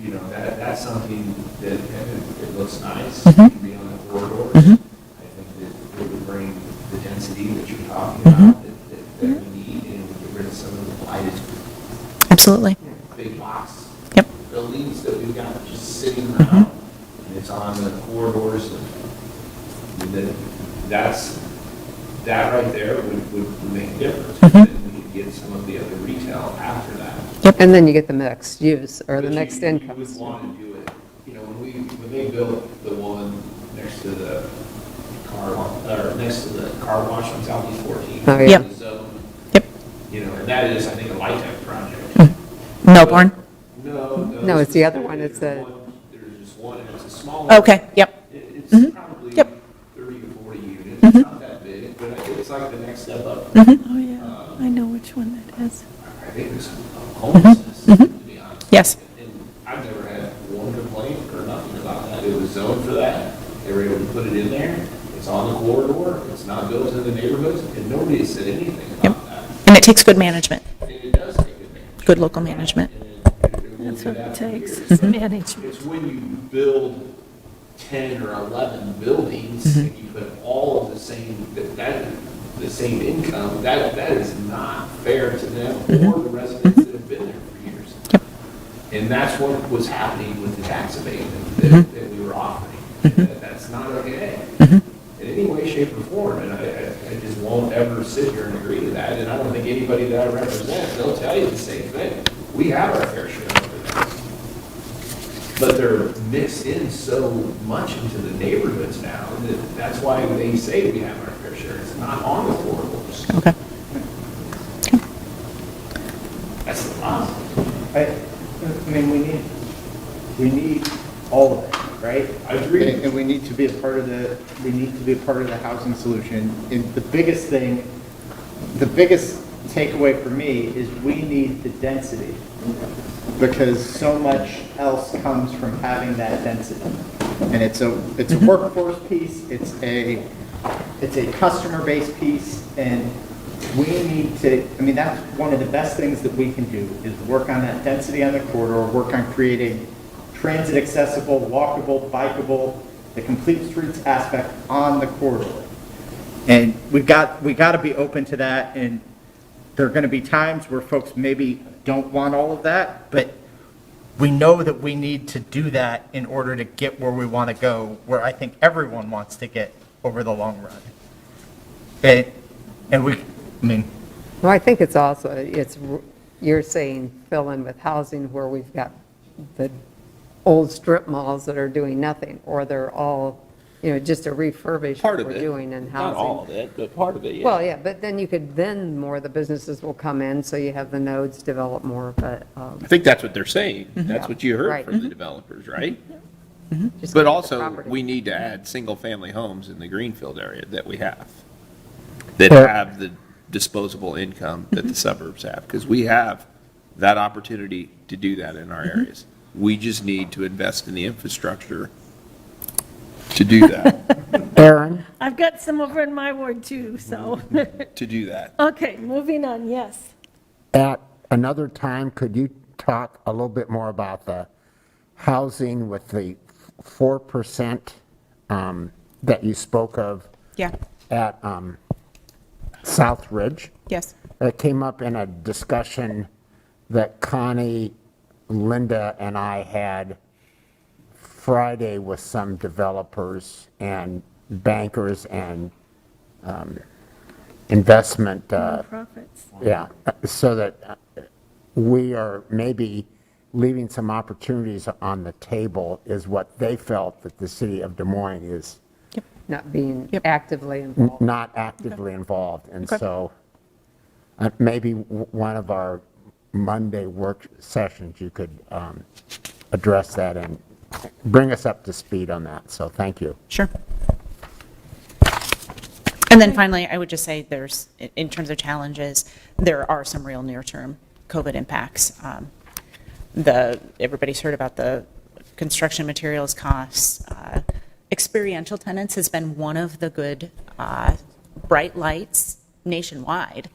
you know, that's something that it looks nice. It can be on the corridors. I think that it would bring the density that you're talking about that we need, and we get rid of some of the blighted Absolutely. big box Yep. buildings that we've got just sitting around, and it's on the corridors. And that right there would make a difference. Then we could get some of the other retail after that. And then you get the mixed use or the But mixed you income. would want to do it, you know, when they built the one next to the car wash on Southeast 14. Oh, yeah. Yep. the zone, Yep. You know, and that is, I think, a LIHTC project. Melbourne? No, it's the other one. It's the, There's just one, and it's a small. Okay, yep. It's probably 30 to 40 units. It's not that big, but it's like the next step up. Oh, yeah, I know which one that is. I think it's homelessness, to be honest. Yes. And I've never had one complaint or nothing about that. It was zoned for that. They were able to put it in there. It's on the corridor. It's not built in the neighborhoods, and nobody has said anything about that. And it takes good management, And it does take good management. good local management. That's what it takes, It's management. It's when you build 10 or 11 buildings and you put all of the same, the same income, that is not fair to them or the residents that have been there for years. And that's what was happening with the tax abatement that we were offering. That's not okay in any way, shape, or form. And I just won't ever sit here and agree to that. And I don't think anybody that I represent, they'll tell you the same thing. We have our fair share of that. But they're mixed in so much into the neighborhoods now that that's why they say we have our fair share. It's not on the corridors. Okay. That's the problem. I mean, we need all of it, right? I agree. And we need to be a part of the housing solution. And the biggest takeaway for me is we need the density, because so much else comes from having that density. And it's a workforce piece, it's a customer base piece, and we need to, I mean, that's one of the best things that we can do, is work on that density on the corridor, work on creating transit accessible, walkable, bikeable, the complete streets aspect on the corridor. And we got to be open to that, and there are going to be times where folks maybe don't want all of that, but we know that we need to do that in order to get where we want to go, where I think everyone wants to get over the long run. And we, I mean. well, I think it's also, you're saying fill in with housing where we've got the old strip malls that are doing nothing, or they're all, you know, just a refurbishment Part of we're it. doing in housing. Not all of it, but part of it, yeah. Well, yeah, but then you could, then more of the businesses will come in, so you have the nodes develop more, but. I think that's what they're saying. That's what you heard Right. from the developers, right? just But get the also, property. we need to add single-family homes in the Greenfield area that we have, that Well- have disposable income that the suburbs have, because we have that opportunity to do that in our areas. We just need to invest in the infrastructure to do that, Aaron? I've got some over in my ward too, so. to do that. Okay, moving on, yes. At another time, could you talk a little bit more about the housing with the 4% that you spoke of Yeah, at South Ridge? yes. It came up in a discussion that Connie, Linda, and I had Friday with some developers and bankers and investment. Profits. Yeah, so that we are maybe leaving some opportunities on the table is what they felt that the city of Des Moines is Not being actively involved. not actively involved. And Okay. so maybe one of our Monday work sessions, you could address that and bring us up to speed on that. So thank you. Sure. And then finally, I would just say there's, in terms of challenges, there are some real near-term COVID impacts. Everybody's heard about the construction materials costs. Experiential tenants has been one of the good bright lights nationwide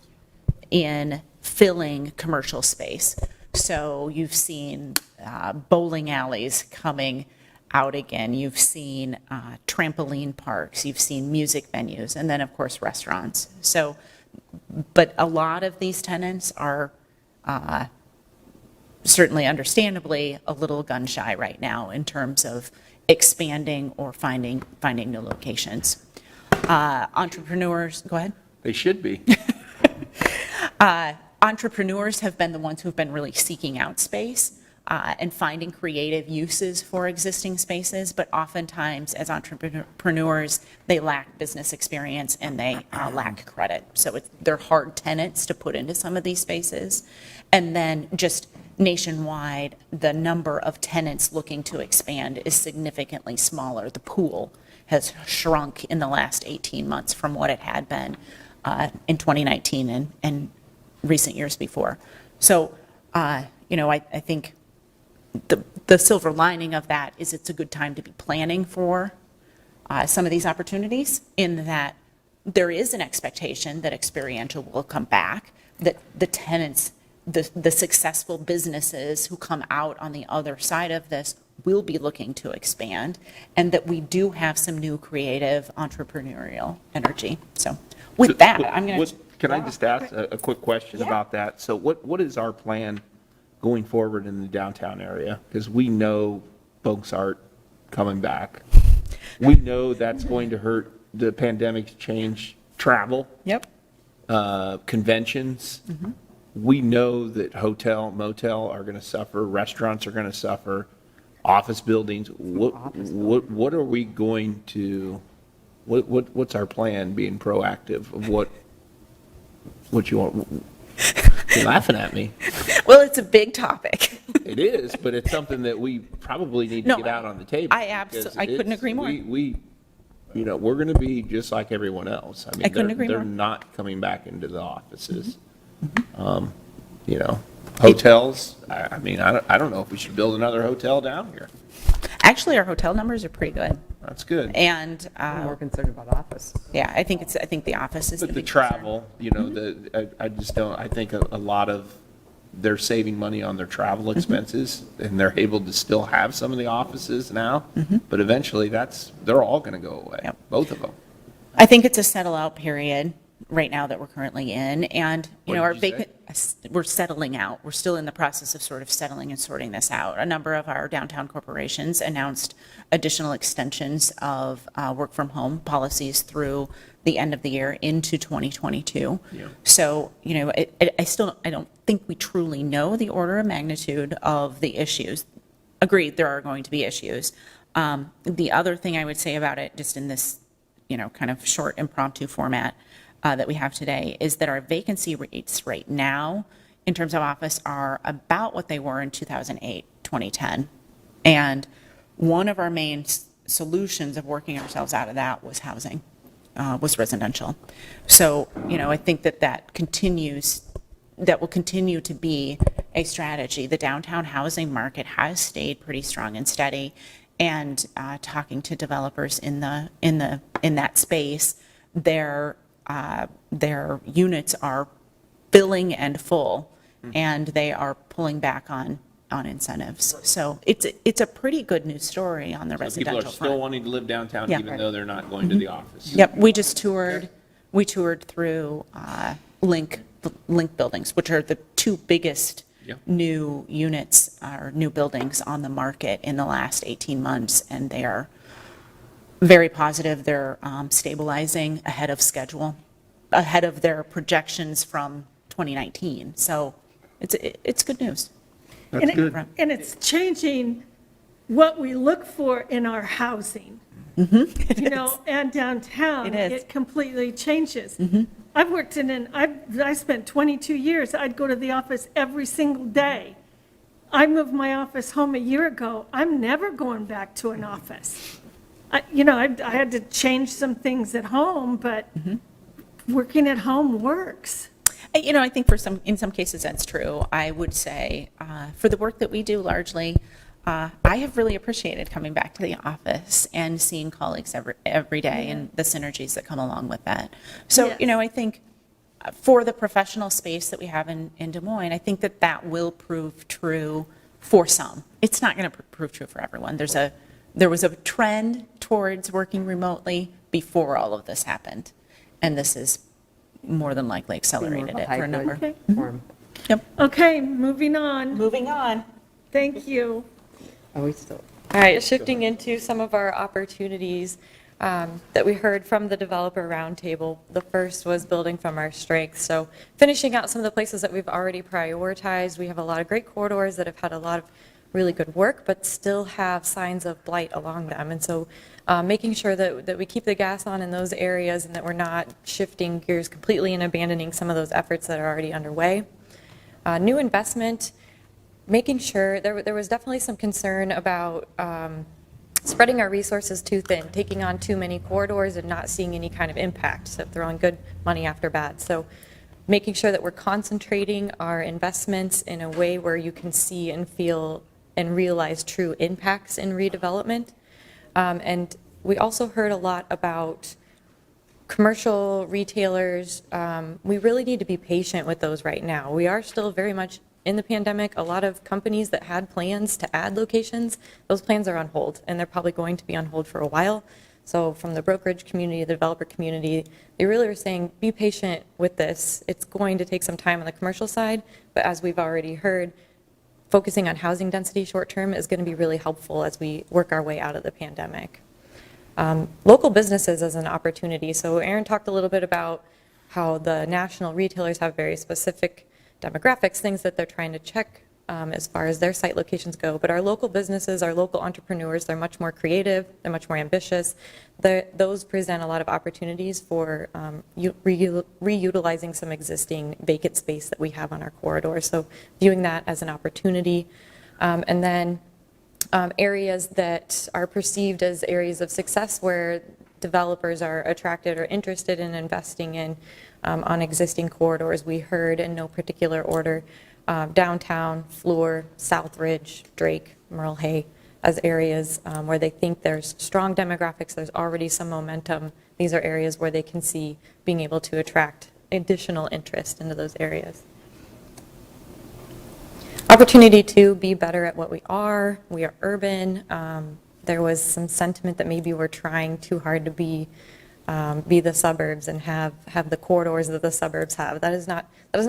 in filling commercial space. So you've seen bowling alleys coming out again. You've seen trampoline parks. You've seen music venues, and then of course restaurants. So, but a lot of these tenants are certainly understandably a little gun shy right now in terms of expanding or finding new locations. Entrepreneurs, go ahead. They should be. Entrepreneurs have been the ones who've been really seeking out space and finding creative uses for existing spaces, but oftentimes as entrepreneurs, they lack business experience and they lack credit. So they're hard tenants to put into some of these spaces. And then just nationwide, the number of tenants looking to expand is significantly smaller. The pool has shrunk in the last 18 months from what it had been in 2019 and recent years before. So, I think the silver lining of that is it's a good time to be planning for some of these opportunities, in that there is an expectation that experiential will come back, that the tenants, the successful businesses who come out on the other side of this will be looking to expand, and that we do have some new creative entrepreneurial energy. So with that, I'm going to... Can I just ask a quick question about that? So what is our plan going forward in the downtown area? Because we know folks aren't coming back. We know that's going to hurt. The pandemic's changed travel. Yep. Conventions. Mm-hmm. We know that hotel, motel are going to suffer, restaurants are going to suffer, office buildings. What are we going to, what's our plan being proactive of what you want? You're laughing at me. Well, it's a big topic. It is, but it's something that we probably need to get out on the table. I couldn't agree more. We're going to be just like everyone else. I mean, I couldn't agree more. They're not coming back into the offices. Hotels, I don't know if we should build another hotel down here. Actually, our hotel numbers are pretty good. That's good. And I'm more concerned about office. yeah, I think the office is But the the big travel, I just don't, I think a lot of, they're saving money on their travel expenses, and they're able to still have some of the offices now, but eventually they're all going to go away, both of them. I think it's a settle out period right now that we're currently in, and What did you we're settling out. We're still in the process of sort of settling and sorting this out. A number of our downtown corporations announced additional extensions of work from home policies through the end of the year into 2022. Yeah. So, I don't think we truly know the order of magnitude of the issues. Agreed, there are going to be issues. The other thing I would say about it, just in this, kind of short impromptu format that we have today, is that our vacancy rates right now in terms of office are about what they were in 2008, 2010. And one of our main solutions of working ourselves out of that was housing. was residential. So, I think that will continue to be a strategy. The downtown housing market has stayed pretty strong and steady, and talking to developers in that space, their units are filling and full, and they are pulling back on incentives. So it's a pretty good news story on the residential People are still front. wanting to live downtown Yeah. even though they're not going to the office. Yep, we toured through Link buildings, which are the two biggest Yep. new units or new buildings on the market in the last 18 months, and they are very positive. They're stabilizing ahead of schedule, ahead of their projections from 2019. So it's good news. That's good. And it's changing what we look for in our housing. And downtown. It is. It completely changes. I've worked I spent 22 years, I'd go to the office every single day. I moved my office home a year ago. I'm never going back to an office. I had to change some things at home, but working at home works. I think in some cases that's true. I would say for the work that we do largely, I have really appreciated coming back to the office and seeing colleagues every day and the synergies that come along with that. So, Yes. I think for the professional space that we have in Des Moines, I think that will prove true for some. It's not going to prove true for everyone. There was a trend towards working remotely before all of this happened, and this is more than likely accelerated it for a number. Okay. Yep. Okay, moving on. Moving on. Thank you. Are we still? All right, shifting into some of our opportunities that we heard from the developer roundtable. The first was building from our strengths. So finishing out some of the places that we've already prioritized. We have a lot of great corridors that have had a lot of really good work, but still have signs of blight along them. And so making sure that we keep the gas on in those areas and that we're not shifting gears completely and abandoning some of those efforts that are already underway. New investment, making sure, there was definitely some concern about spreading our resources too thin, taking on too many corridors and not seeing any kind of impact, so throwing good money after bad. So making sure that we're concentrating our investments in a way where you can see and feel and realize true impacts in redevelopment. And we also heard a lot about commercial retailers. We really need to be patient with those right now. We are still very much in the pandemic. A lot of companies that had plans to add locations, those plans are on hold, and they're probably going to be on hold for a while. So from the brokerage community, the developer community, they really are saying, be patient with this. It's going to take some time on the commercial side, but as we've already heard, focusing on housing density short-term is going to be really helpful as we work our way out of the pandemic. Local businesses as an opportunity. So Aaron talked a little bit about how the national retailers have very specific demographics, things that they're trying to check as far as their site locations go. But our local businesses, our local entrepreneurs, they're much more creative, they're much more ambitious. Those present a lot of opportunities for reutilizing some existing vacant space that we have on our corridor. So viewing that as an opportunity. And then areas that are perceived as areas of success where developers are attracted or interested in investing in on existing corridors. We heard in no particular order, downtown, Fleur, Southridge, Drake, Merle Hay as areas where they think there's strong demographics, there's already some momentum. These are areas where they can see being able to attract additional interest into those areas. Opportunity to be better at what we are. We are urban. There was some sentiment that maybe we're trying too hard to be the suburbs and have the corridors that the suburbs have. That is not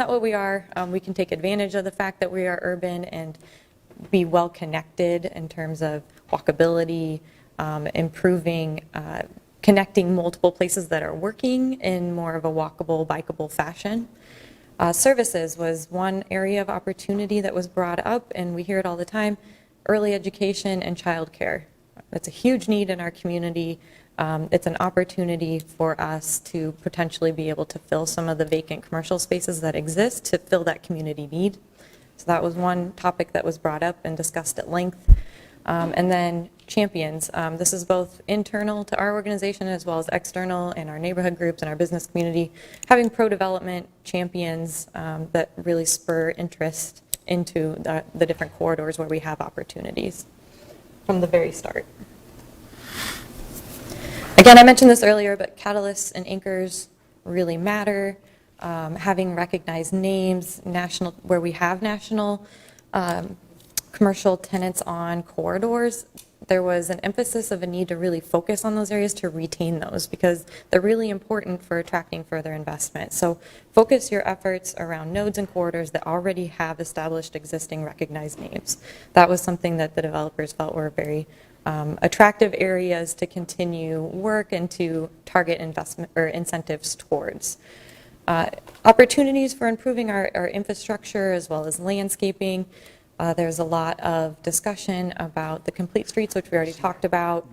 what we are. We can take advantage of the fact that we are urban and be well connected in terms of walkability, improving, connecting multiple places that are working in more of a walkable, bikeable fashion. Services was one area of opportunity that was brought up, and we hear it all the time, early education and childcare. That's a huge need in our community. It's an opportunity for us to potentially be able to fill some of the vacant commercial spaces that exist to fill that community need. So that was one topic that was brought up and discussed at length. And then champions. This is both internal to our organization as well as external in our neighborhood groups and our business community, having pro-development champions that really spur interest into the different corridors where we have opportunities from the very start. Again, I mentioned this earlier, but catalysts and anchors really matter. Having recognized names, where we have national commercial tenants on corridors, there was an emphasis of a need to really focus on those areas to retain those because they're really important for attracting further investment. So focus your efforts around nodes and corridors that already have established existing recognized names. That was something that the developers felt were very attractive areas to continue work and to target investment or incentives towards. Opportunities for improving our infrastructure as well as landscaping. There's a lot of discussion about the complete streets, which we already talked about,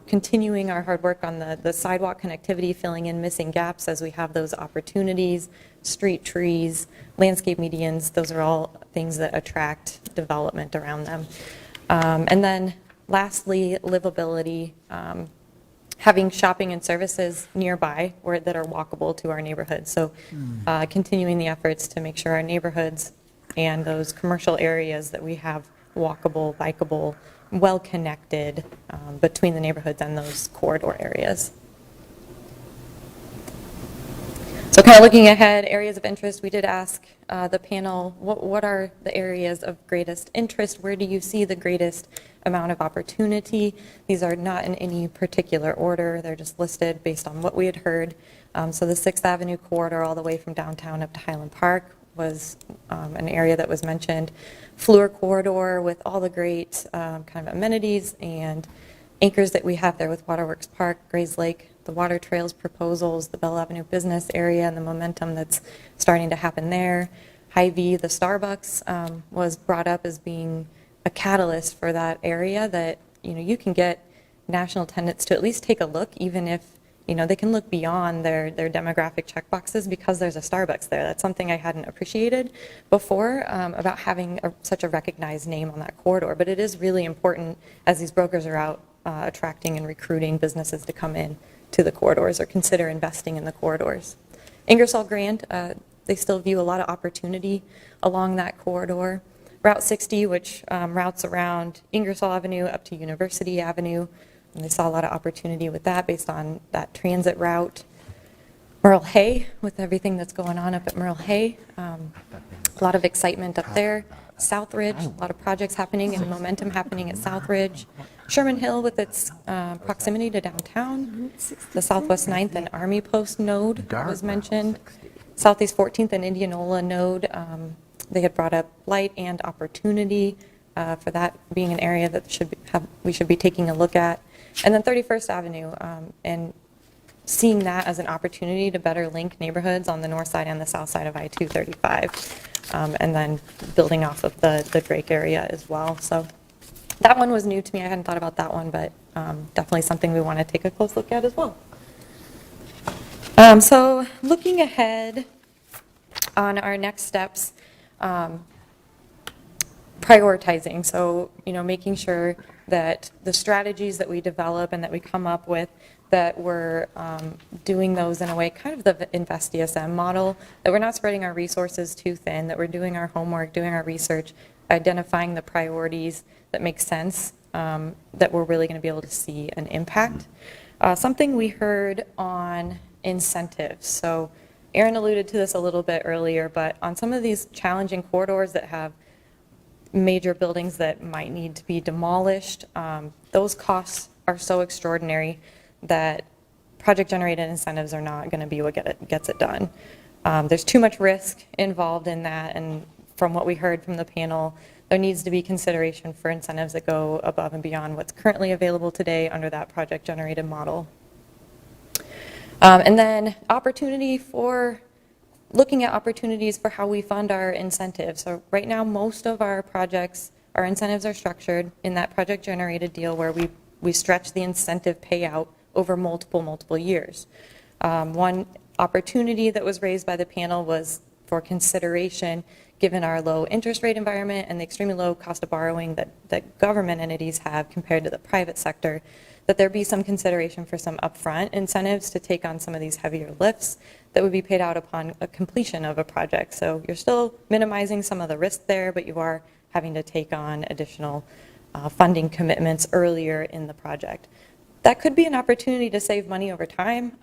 continuing our hard work on the sidewalk connectivity, filling in missing gaps as we have those opportunities, street trees, landscape medians, those are all things that attract development around them. And then lastly, livability, having shopping and services nearby that are walkable to our neighborhoods. So continuing the efforts to make sure our neighborhoods and those commercial areas that we have walkable, bikeable, well-connected between the neighborhoods and those corridor areas. So kind of looking ahead, areas of interest, we did ask the panel, what are the areas of greatest interest? Where do you see the greatest amount of opportunity? These are not in any particular order. They're just listed based on what we had heard. So the 6th Avenue corridor all the way from downtown up to Highland Park was an area that was mentioned. Fleur corridor with all the great kind of amenities and anchors that we have there with Waterworks Park, Grays Lake, the water trails proposals, the Bell Avenue business area and the momentum that's starting to happen there. Hy-Vee, the Starbucks was brought up as being a catalyst for that area that, you can get national tenants to at least take a look, even if, they can look beyond their demographic checkboxes because there's a Starbucks there. That's something I hadn't appreciated before about having such a recognized name on that corridor. But it is really important as these brokers are out attracting and recruiting businesses to come in to the corridors or consider investing in the corridors. Ingersoll Grand, they still view a lot of opportunity along that corridor. Route 60, which routes around Ingersoll Avenue up to University Avenue, and they saw a lot of opportunity with that based on that transit route. Merle Hay, with everything that's going on up at Merle Hay, a lot of excitement up there. Southridge, a lot of projects happening and momentum happening at Southridge. Sherman Hill with its proximity to downtown. The Southwest 9th and Army Post node was mentioned. Southeast 14th and Indianola node, they had brought up light and opportunity for that being an area that we should be taking a look at. And then 31st Avenue, and seeing that as an opportunity to better link neighborhoods on the north side and the south side of I-235, and then building off of the Drake area as well. So that one was new to me. I hadn't thought about that one, but definitely something we want to take a close look at as well. So looking ahead on our next steps, prioritizing. So, making sure that the strategies that we develop and that we come up with, that we're doing those in a way, kind of the Invest DSM model, that we're not spreading our resources too thin, that we're doing our homework, doing our research, identifying the priorities that make sense, that we're really going to be able to see an impact. Something we heard on incentives. So Aaron alluded to this a little bit earlier, but on some of these challenging corridors that have major buildings that might need to be demolished, those costs are so extraordinary that project-generated incentives are not going to be what gets it done. There's too much risk involved in that, and from what we heard from the panel, there needs to be consideration for incentives that go above and beyond what's currently available today under that project-generated model. And then looking at opportunities for how we fund our incentives. So right now, most of our projects, our incentives are structured in that project-generated deal where we stretch the incentive payout over multiple years. One opportunity that was raised by the panel was for consideration given our low interest rate environment and the extremely low cost of borrowing that government entities have compared to the private sector, that there be some consideration for some upfront incentives to take on some of these heavier lifts that would be paid out upon a completion of a project. So you're still minimizing some of the risk there, but you are having to take on additional funding commitments earlier in the project. That could be an opportunity to save money over time.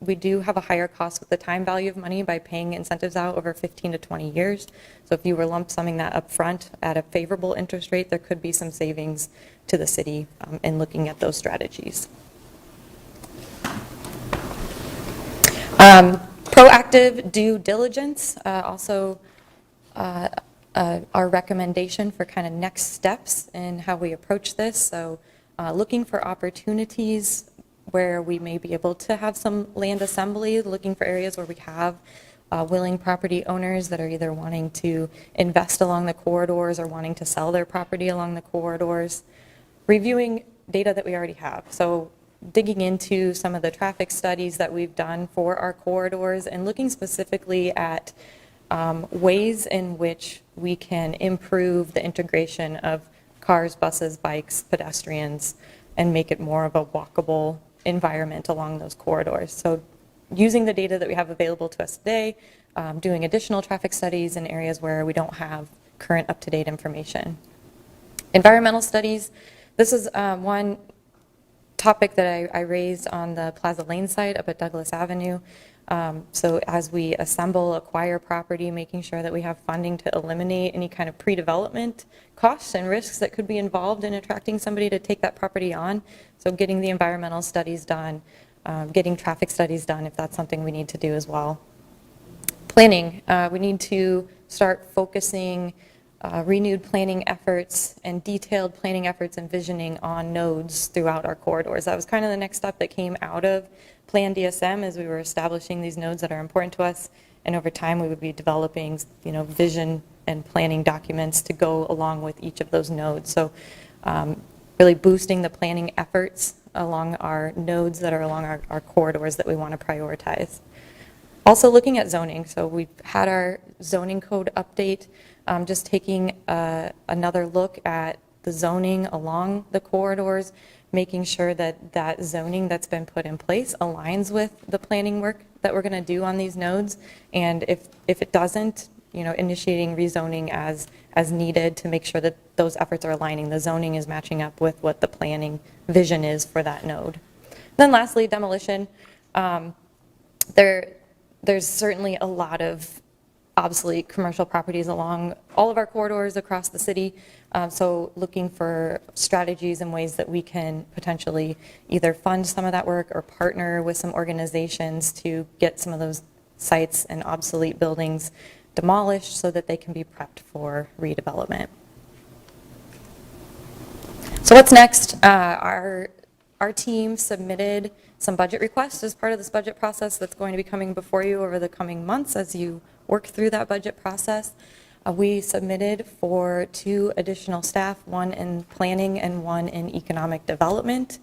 We do have a higher cost with the time value of money by paying incentives out over 15 to 20 years. So if you were lump summing that up front at a favorable interest rate, there could be some savings to the city in looking at those strategies. Proactive due diligence, also our recommendation for kind of next steps in how we approach this. So looking for opportunities where we may be able to have some land assembly, looking for areas where we have willing property owners that are either wanting to invest along the corridors or wanting to sell their property along the corridors. Reviewing data that we already have. So digging into some of the traffic studies that we've done for our corridors and looking specifically at ways in which we can improve the integration of cars, buses, bikes, pedestrians, and make it more of a walkable environment along those corridors. So using the data that we have available to us today, doing additional traffic studies in areas where we don't have current up-to-date information. Environmental studies, this is one topic that I raised on the Plaza Lane site up at Douglas Avenue. So as we assemble, acquire property, making sure that we have funding to eliminate any kind of pre-development costs and risks that could be involved in attracting somebody to take that property on. So getting the environmental studies done, getting traffic studies done if that's something we need to do as well. Planning, we need to start focusing renewed planning efforts and detailed planning efforts and visioning on nodes throughout our corridors. That was kind of the next step that came out of Plan DSM as we were establishing these nodes that are important to us, and over time we would be developing, vision and planning documents to go along with each of those nodes. So really boosting the planning efforts along our nodes that are along our corridors that we want to prioritize. Also looking at zoning. So we've had our zoning code update, just taking another look at the zoning along the corridors, making sure that that zoning that's been put in place aligns with the planning work that we're going to do on these nodes. And if it doesn't, initiating rezoning as needed to make sure that those efforts are aligning. The zoning is matching up with what the planning vision is for that node. Then lastly, demolition. There's certainly a lot of obsolete commercial properties along all of our corridors across the city. So looking for strategies and ways that we can potentially either fund some of that work or partner with some organizations to get some of those sites and obsolete buildings demolished so that they can be prepped for redevelopment. So what's next? Our team submitted some budget requests as part of this budget process that's going to be coming before you over the coming months as you work through that budget process. We submitted for 2 additional staff, one in planning and one in economic development.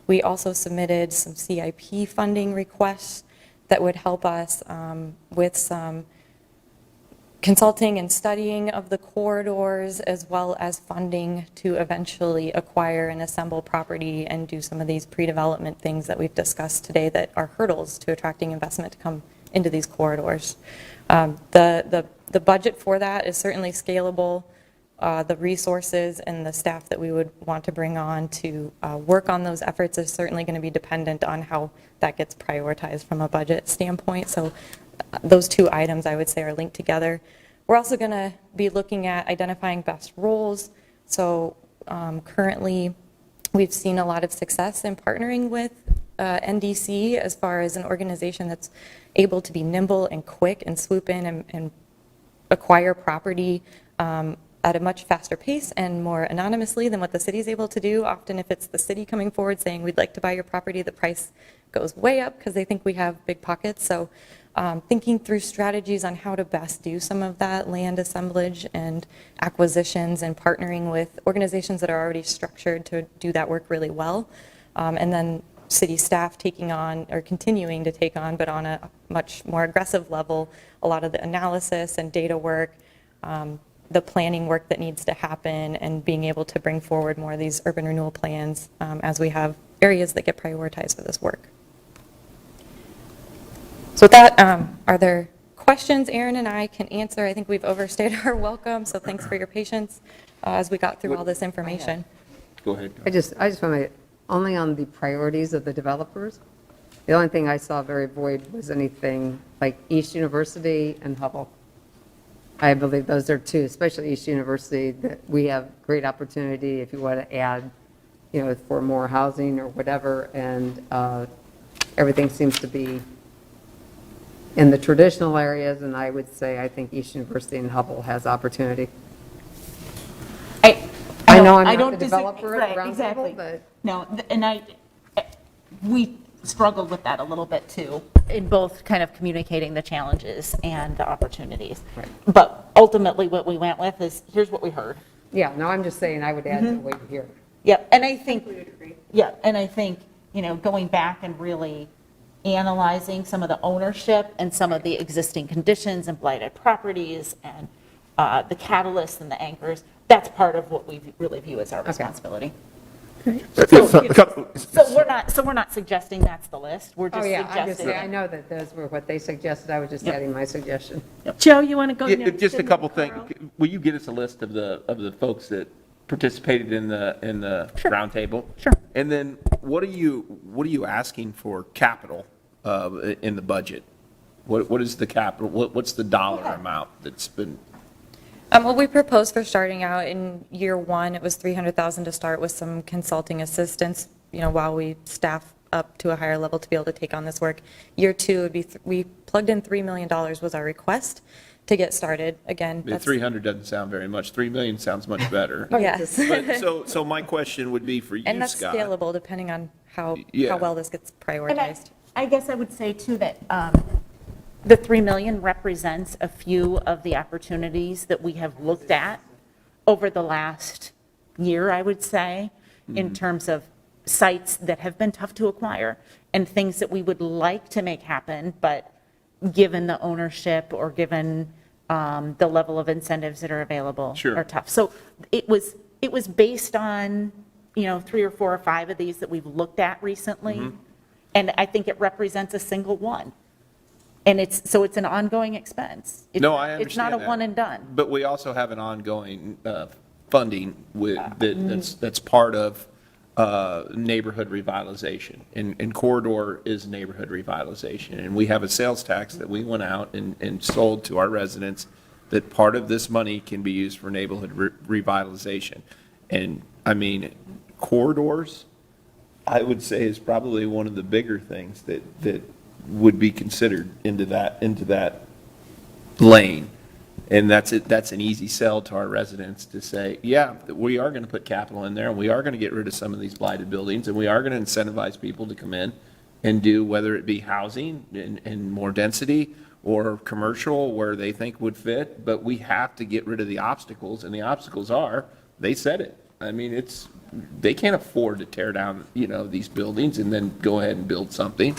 We also submitted some CIP funding requests that would help us with some consulting and studying of the corridors, as well as funding to eventually acquire and assemble property and do some of these pre-development things that we've discussed today that are hurdles to attracting investment to come into these corridors. The budget for that is certainly scalable. The resources and the staff that we would want to bring on to work on those efforts is certainly going to be dependent on how that gets prioritized from a budget standpoint. So those 2 items I would say are linked together. We're also going to be looking at identifying best roles. So currently we've seen a lot of success in partnering with NDC as far as an organization that's able to be nimble and quick and swoop in and acquire property at a much faster pace and more anonymously than what the city is able to do. Often if it's the city coming forward saying we'd like to buy your property, the price goes way up because they think we have big pockets. So thinking through strategies on how to best do some of that land assemblage and acquisitions and partnering with organizations that are already structured to do that work really well. And then city staff taking on or continuing to take on, but on a much more aggressive level, a lot of the analysis and data work, the planning work that needs to happen and being able to bring forward more of these urban renewal plans as we have areas that get prioritized for this work. So with that, are there questions Aaron and I can answer? I think we've overstayed our welcome, so thanks for your patience as we got through all this information. Go ahead. I just want to, only on the priorities of the developers, the only thing I saw very void was anything like East University and Hubble. I believe those are two, especially East University, that we have great opportunity if you want to add, for more housing or whatever, and everything seems to be in the traditional areas, and I would say I think East University and Hubble has opportunity. I know I'm not the developer at the round table, but. No, and we struggled with that a little bit too, in both kind of communicating the challenges and the opportunities. Right. But ultimately, what we went with is, here's what we heard. Yeah, no, I'm just saying I would add the way here. Yep, and I think, yeah, and I think, going back and really analyzing some of the ownership and some of the existing conditions and blighted properties and the catalysts and the anchors, that's part of what we really view as our responsibility. So we're not suggesting that's the list. We're just suggesting. I know that those were what they suggested. I was just adding my suggestion. Joe, you want to go next? Just a couple things. Will you get us a list of the folks that participated in the roundtable? Sure. And then what are you asking for capital in the budget? What is the capital? What's the dollar amount that's been? Well, we proposed for starting out in year one, it was $300,000 to start with some consulting assistance, while we staff up to a higher level to be able to take on this work. Year two would be, we plugged in $3 million was our request to get started. Again, that's 300 doesn't sound very much. 3 million sounds much better. Yes. But, so my question would be for you, Scott. And that's scalable depending on how well this gets And prioritized. I guess I would say too that the 3 million represents a few of the opportunities that we have looked at over the last year, I would say, in terms of sites that have been tough to acquire and things that we would like to make happen, but given the ownership or given the level of incentives that are available are tough. So it was based on, 3 or 4 or 5 of these that we've looked at recently. And I think it represents a single one. And it's an ongoing expense. I understand It's not a that. one and done. But we also have an ongoing funding that's part of neighborhood revitalization. And corridor is neighborhood revitalization. And we have a sales tax that we went out and sold to our residents that part of this money can be used for neighborhood revitalization. And I mean, corridors, I would say, is probably one of the bigger things that would be considered into that lane. And that's an easy sell to our residents to say, yeah, we are going to put capital in there, and we are going to get rid of some of these blighted buildings, and we are going to incentivize people to come in and do, whether it be housing and more density or commercial where they think would fit, but we have to get rid of the obstacles, and the obstacles are, they said it. I mean, they can't afford to tear down, these buildings and then go ahead and build something.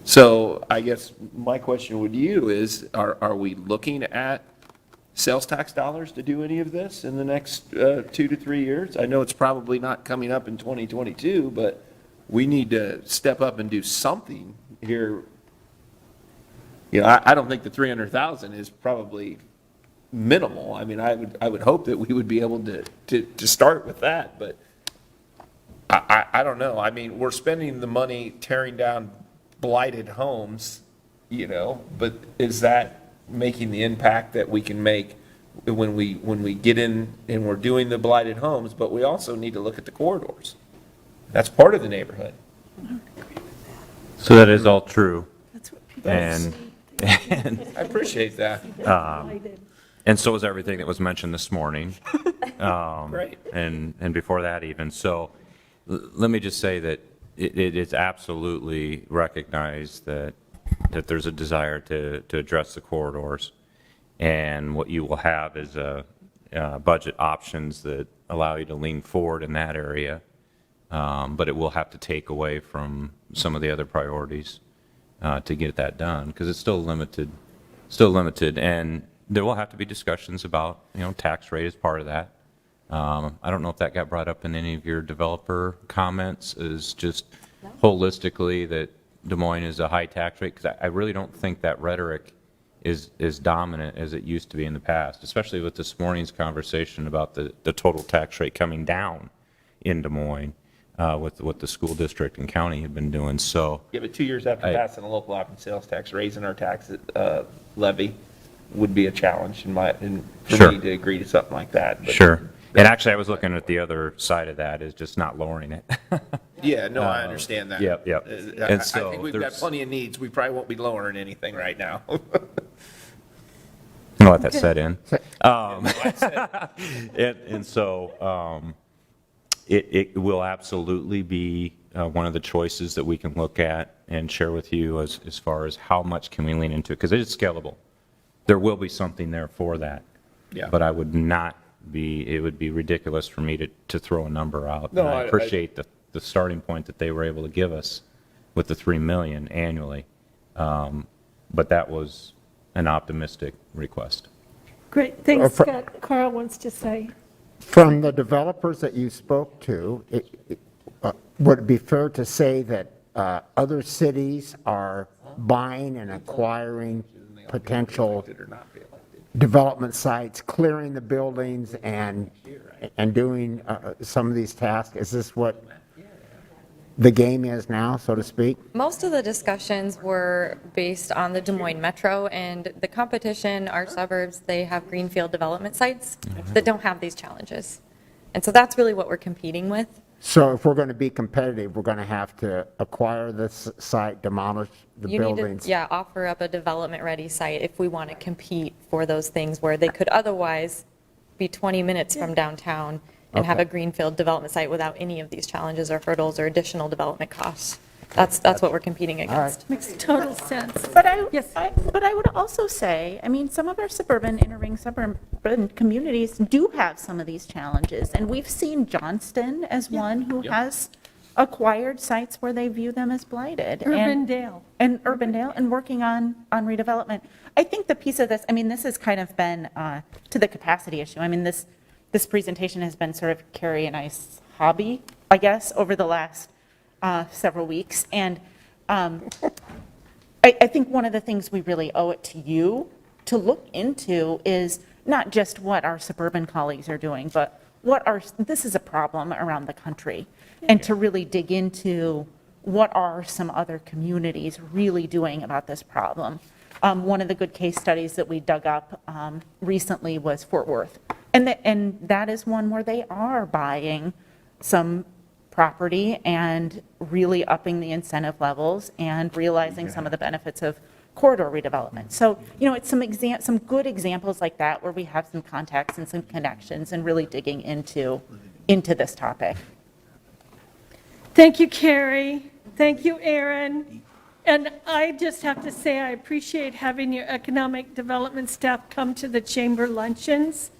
So I guess my question with you is, are we looking at sales tax dollars to do any of this in the next 2 to 3 years? I know it's probably not coming up in 2022, but we need to step up and do something here. I don't think the 300,000 is probably minimal. I mean, I would hope that we would be able to start with that, but I don't know. I mean, we're spending the money tearing down blighted homes, but is that making the impact that we can make when we get in and we're doing the blighted homes, but we also need to look at the corridors. That's part of the neighborhood. So that is all true. That's what people And I appreciate that. And so is everything that was mentioned this morning. Right. And before that even. So let me just say that it is absolutely recognized that there's a desire to address the corridors. And what you will have is budget options that allow you to lean forward in that area. But it will have to take away from some of the other priorities to get that done, because it's still limited. And there will have to be discussions about, tax rate as part of that. I don't know if that got brought up in any of your developer comments, is just holistically that Des Moines is a high tax rate, because I really don't think that rhetoric is dominant as it used to be in the past, especially with this morning's conversation about the total tax rate coming down in Des Moines with what the school district and county have been doing. So Yeah, but 2 years after passing a local option sales tax, raising our tax levy would be a challenge for me to agree to something like that. But Sure. And actually, I was looking at the other side of that, is just not lowering it. Yeah, no, I understand that. Yep. I think we've got plenty of needs. We probably won't be lowering anything right now. I'm going to let that set in. And so it will absolutely be one of the choices that we can look at and share with you as far as how much can we lean into it, because it is scalable. There will be something there for that. Yeah. But it would be ridiculous for me to throw a number out. No, And I I appreciate the starting point that they were able to give us with the $3 million annually. But that was an optimistic request. Great, thanks, Scott. Carl wants to say. From the developers that you spoke to, would it be fair to say that other cities are buying and acquiring potential development sites, clearing the buildings and doing some of these tasks? Is this what the game is now, so to speak? Most of the discussions were based on the Des Moines Metro, and the competition, our suburbs, they have greenfield development sites that don't have these challenges. And so that's really what we're competing with. So if we're going to be competitive, we're going to have to acquire this site, demolish the buildings? You need to, offer up a development-ready site if we want to compete for those things where they could otherwise be 20 minutes from downtown and have a greenfield development site without any of these challenges or hurdles or additional development costs. That's what we're competing against. Makes total sense. But I would also say, I mean, some of our suburban, inner ring suburban communities do have some of these challenges. And we've seen Johnston as one who has acquired sites where they view them as blighted. Urbandale. And Urbandale, and working on redevelopment. I think the piece of this, I mean, this has kind of been to the capacity issue. I mean, this presentation has been sort of Carrie and I's hobby, I guess, over the last several weeks. And I think one of the things we really owe it to you to look into is not just what our suburban colleagues are doing, but this is a problem around the country. And to really dig into what are some other communities really doing about this problem. One of the good case studies that we dug up recently was Fort Worth. And that is one where they are buying some property and really upping the incentive levels and realizing some of the benefits of corridor redevelopment. So, it's some good examples like that where we have some contacts and some connections and really digging into this topic. Thank you, Carrie. Thank you, Aaron. And I just have to say, I appreciate having your economic development staff come to the chamber luncheons.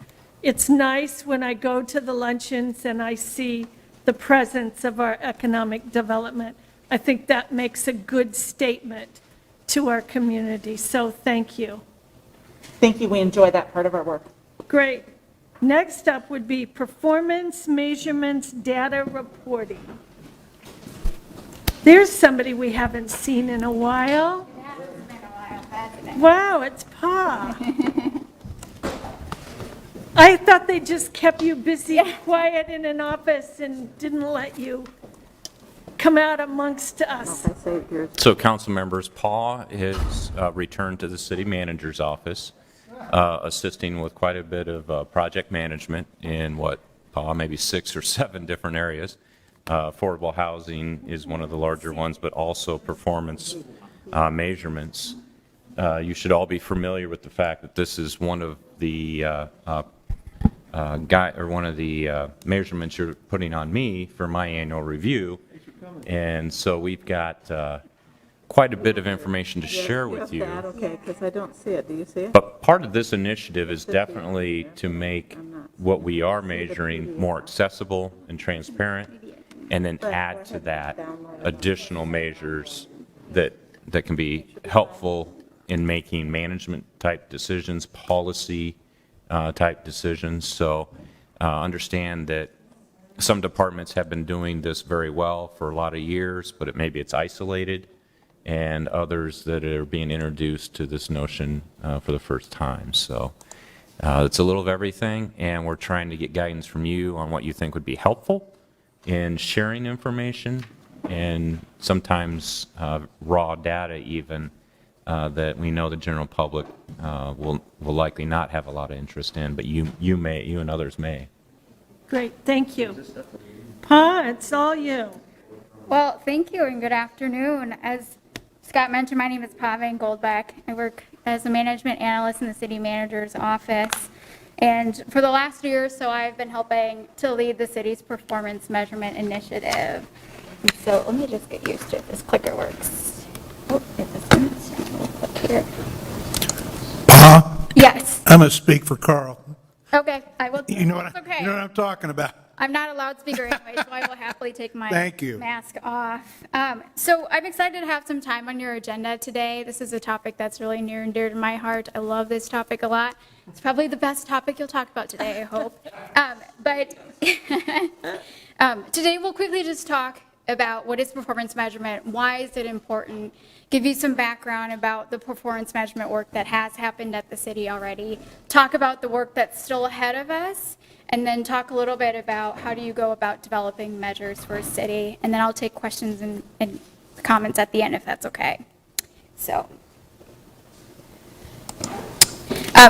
It's nice when I go to the luncheons and I see the presence of our economic development. I think that makes a good statement to our community, so thank you. Thank you, we enjoy that part of our work. Great. Next up would be performance measurements data reporting. There's somebody we haven't seen in a while. Wow, it's Pa. I thought they just kept you busy and quiet in an office and didn't let you come out amongst us. So, council members, Paul has returned to the city manager's office, assisting with quite a bit of project management in Paul, maybe 6 or 7 different areas. Affordable housing is one of the larger ones, but also performance measurements. You should all be familiar with the fact that this is one of the measurements you're putting on me for my annual review. And so we've got quite a bit of information to share with you. Okay, because I don't see it. Do you see it? But part of this initiative is definitely to make what we are measuring more accessible and transparent, and then add to that additional measures that can be helpful in making management-type decisions, policy-type decisions. So understand that some departments have been doing this very well for a lot of years, but maybe it's isolated, and others that are being introduced to this notion for the first time. So it's a little of everything, and we're trying to get guidance from you on what you think would be helpful in sharing information, and sometimes raw data even that we know the general public will likely not have a lot of interest in, but you and others may. Great, thank you. Pa, it's all you. Well, thank you and good afternoon. As Scott mentioned, my name is Pa Van Goldbeck. I work as a management analyst in the city manager's office. And for the last year or so, I've been helping to lead the city's performance measurement initiative. And so let me just get used to it. This clicker works. Oh, it doesn't. So we'll click here. Pa? Yes. I'm going to speak for Carl. Okay, I will. You know It's okay. you know what I'm talking about. I'm not a loudspeaker anyway, so I will happily take my Thank you. mask off. So I'm excited to have some time on your agenda today. This is a topic that's really near and dear to my heart. I love this topic a lot. It's probably the best topic you'll talk about today, I hope. But today we'll quickly just talk about what is performance measurement, why is it important, give you some background about the performance measurement work that has happened at the city already, talk about the work that's still ahead of us, and then talk a little bit about how do you go about developing measures for a city, and then I'll take questions and comments at the end if that's okay. So.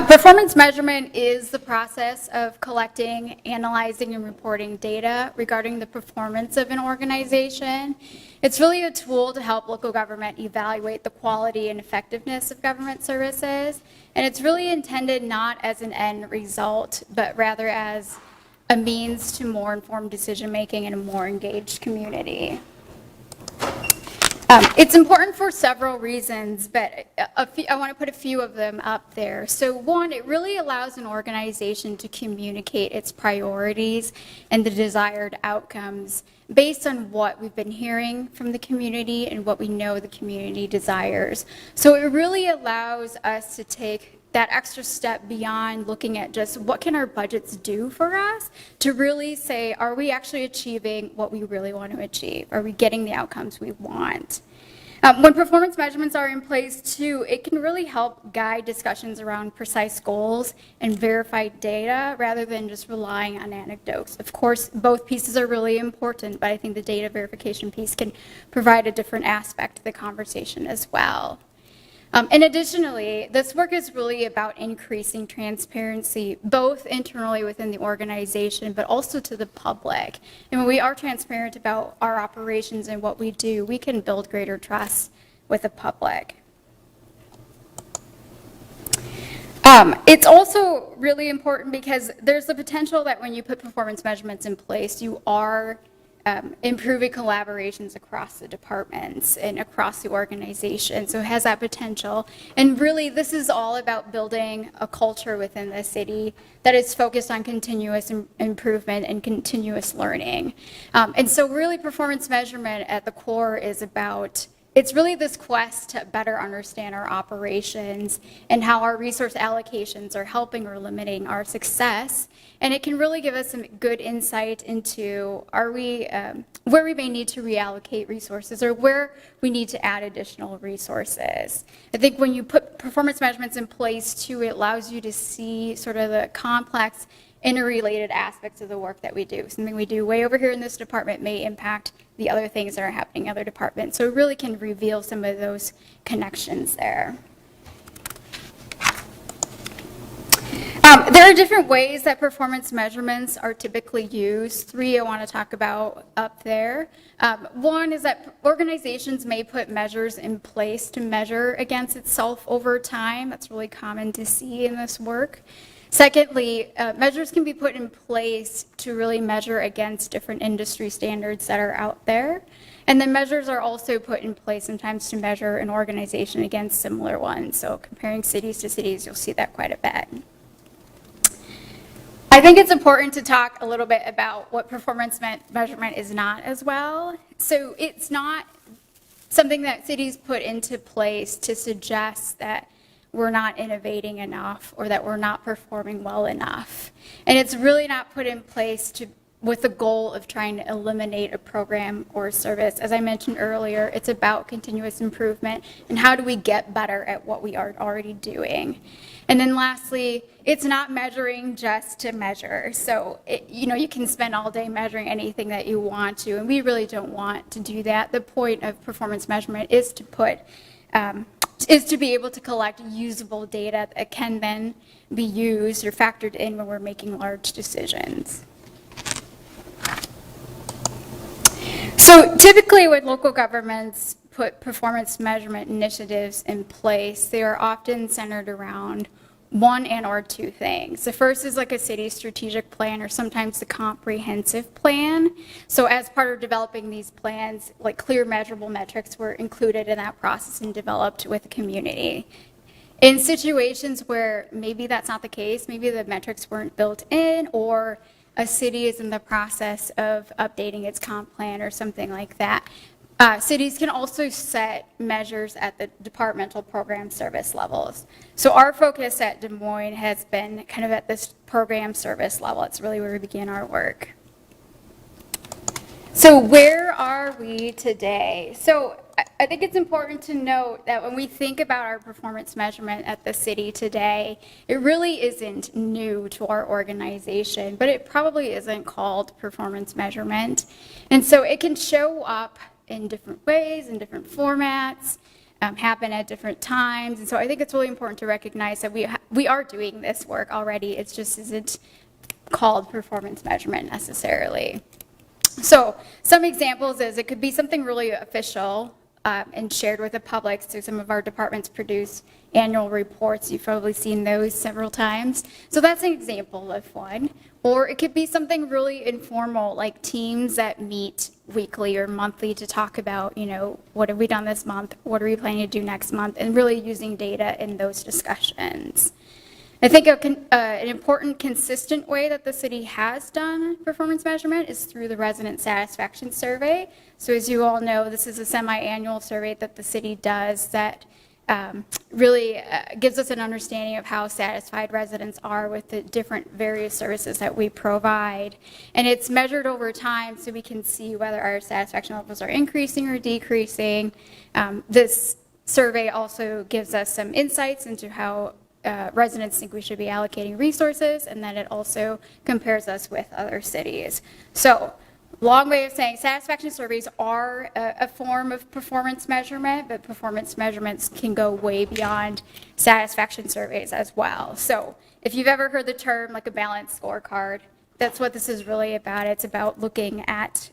Performance measurement is the process of collecting, analyzing, and reporting data regarding the performance of an organization. It's really a tool to help local government evaluate the quality and effectiveness of government services, and it's really intended not as an end result, but rather as a means to more informed decision-making and a more engaged community. It's important for several reasons, but I want to put a few of them up there. So one, it really allows an organization to communicate its priorities and the desired outcomes based on what we've been hearing from the community and what we know the community desires. So it really allows us to take that extra step beyond looking at just what can our budgets do for us to really say, are we actually achieving what we really want to achieve? Are we getting the outcomes we want? When performance measurements are in place too, it can really help guide discussions around precise goals and verified data rather than just relying on anecdotes. Of course, both pieces are really important, but I think the data verification piece can provide a different aspect to the conversation as well. And additionally, this work is really about increasing transparency, both internally within the organization, but also to the public. And when we are transparent about our operations and what we do, we can build greater trust with the public. It's also really important because there's the potential that when you put performance measurements in place, you are improving collaborations across the departments and across the organization. So it has that potential. And really, this is all about building a culture within the city that is focused on continuous improvement and continuous learning. And so really, performance measurement at the core is about, it's really this quest to better understand our operations and how our resource allocations are helping or limiting our success. And it can really give us some good insight into where we may need to reallocate resources or where we need to add additional resources. I think when you put performance measurements in place too, it allows you to see sort of the complex interrelated aspects of the work that we do. Something we do way over here in this department may impact the other things that are happening in other departments. So it really can reveal some of those connections there. There are different ways that performance measurements are typically used. 3 I want to talk about up there. One is that organizations may put measures in place to measure against itself over time. That's really common to see in this work. Secondly, measures can be put in place to really measure against different industry standards that are out there. And then measures are also put in place sometimes to measure an organization against similar ones. So comparing cities to cities, you'll see that quite a bit. I think it's important to talk a little bit about what performance measurement is not as well. So it's not something that cities put into place to suggest that we're not innovating enough or that we're not performing well enough. And it's really not put in place with the goal of trying to eliminate a program or a service. As I mentioned earlier, it's about continuous improvement and how do we get better at what we are already doing. And then lastly, it's not measuring just to measure. So, you can spend all day measuring anything that you want to, and we really don't want to do that. The point of performance measurement is to be able to collect usable data that can then be used or factored in when we're making large decisions. So typically when local governments put performance measurement initiatives in place, they are often centered around one and or two things. The first is like a city strategic plan or sometimes the comprehensive plan. So as part of developing these plans, like clear measurable metrics were included in that process and developed with the community. In situations where maybe that's not the case, maybe the metrics weren't built in or a city is in the process of updating its comp plan or something like that, cities can also set measures at the departmental program service levels. So our focus at Des Moines has been kind of at this program service level. It's really where we begin our work. So where are we today? So I think it's important to note that when we think about our performance measurement at the city today, it really isn't new to our organization, but it probably isn't called performance measurement. And so it can show up in different ways, in different formats, happen at different times. And so I think it's really important to recognize that we are doing this work already. It just isn't called performance measurement necessarily. So some examples is it could be something really official and shared with the public. So some of our departments produce annual reports. You've probably seen those several times. So that's an example of one. Or it could be something really informal, like teams that meet weekly or monthly to talk about, what have we done this month? What are we planning to do next month? And really using data in those discussions. I think an important consistent way that the city has done performance measurement is through the resident satisfaction survey. So as you all know, this is a semi-annual survey that the city does that really gives us an understanding of how satisfied residents are with the different various services that we provide. And it's measured over time so we can see whether our satisfaction levels are increasing or decreasing. This survey also gives us some insights into how residents think we should be allocating resources, and then it also compares us with other cities. So, long way of saying satisfaction surveys are a form of performance measurement, but performance measurements can go way beyond satisfaction surveys as well. So, if you've ever heard the term like a balanced scorecard, that's what this is really about. It's about looking at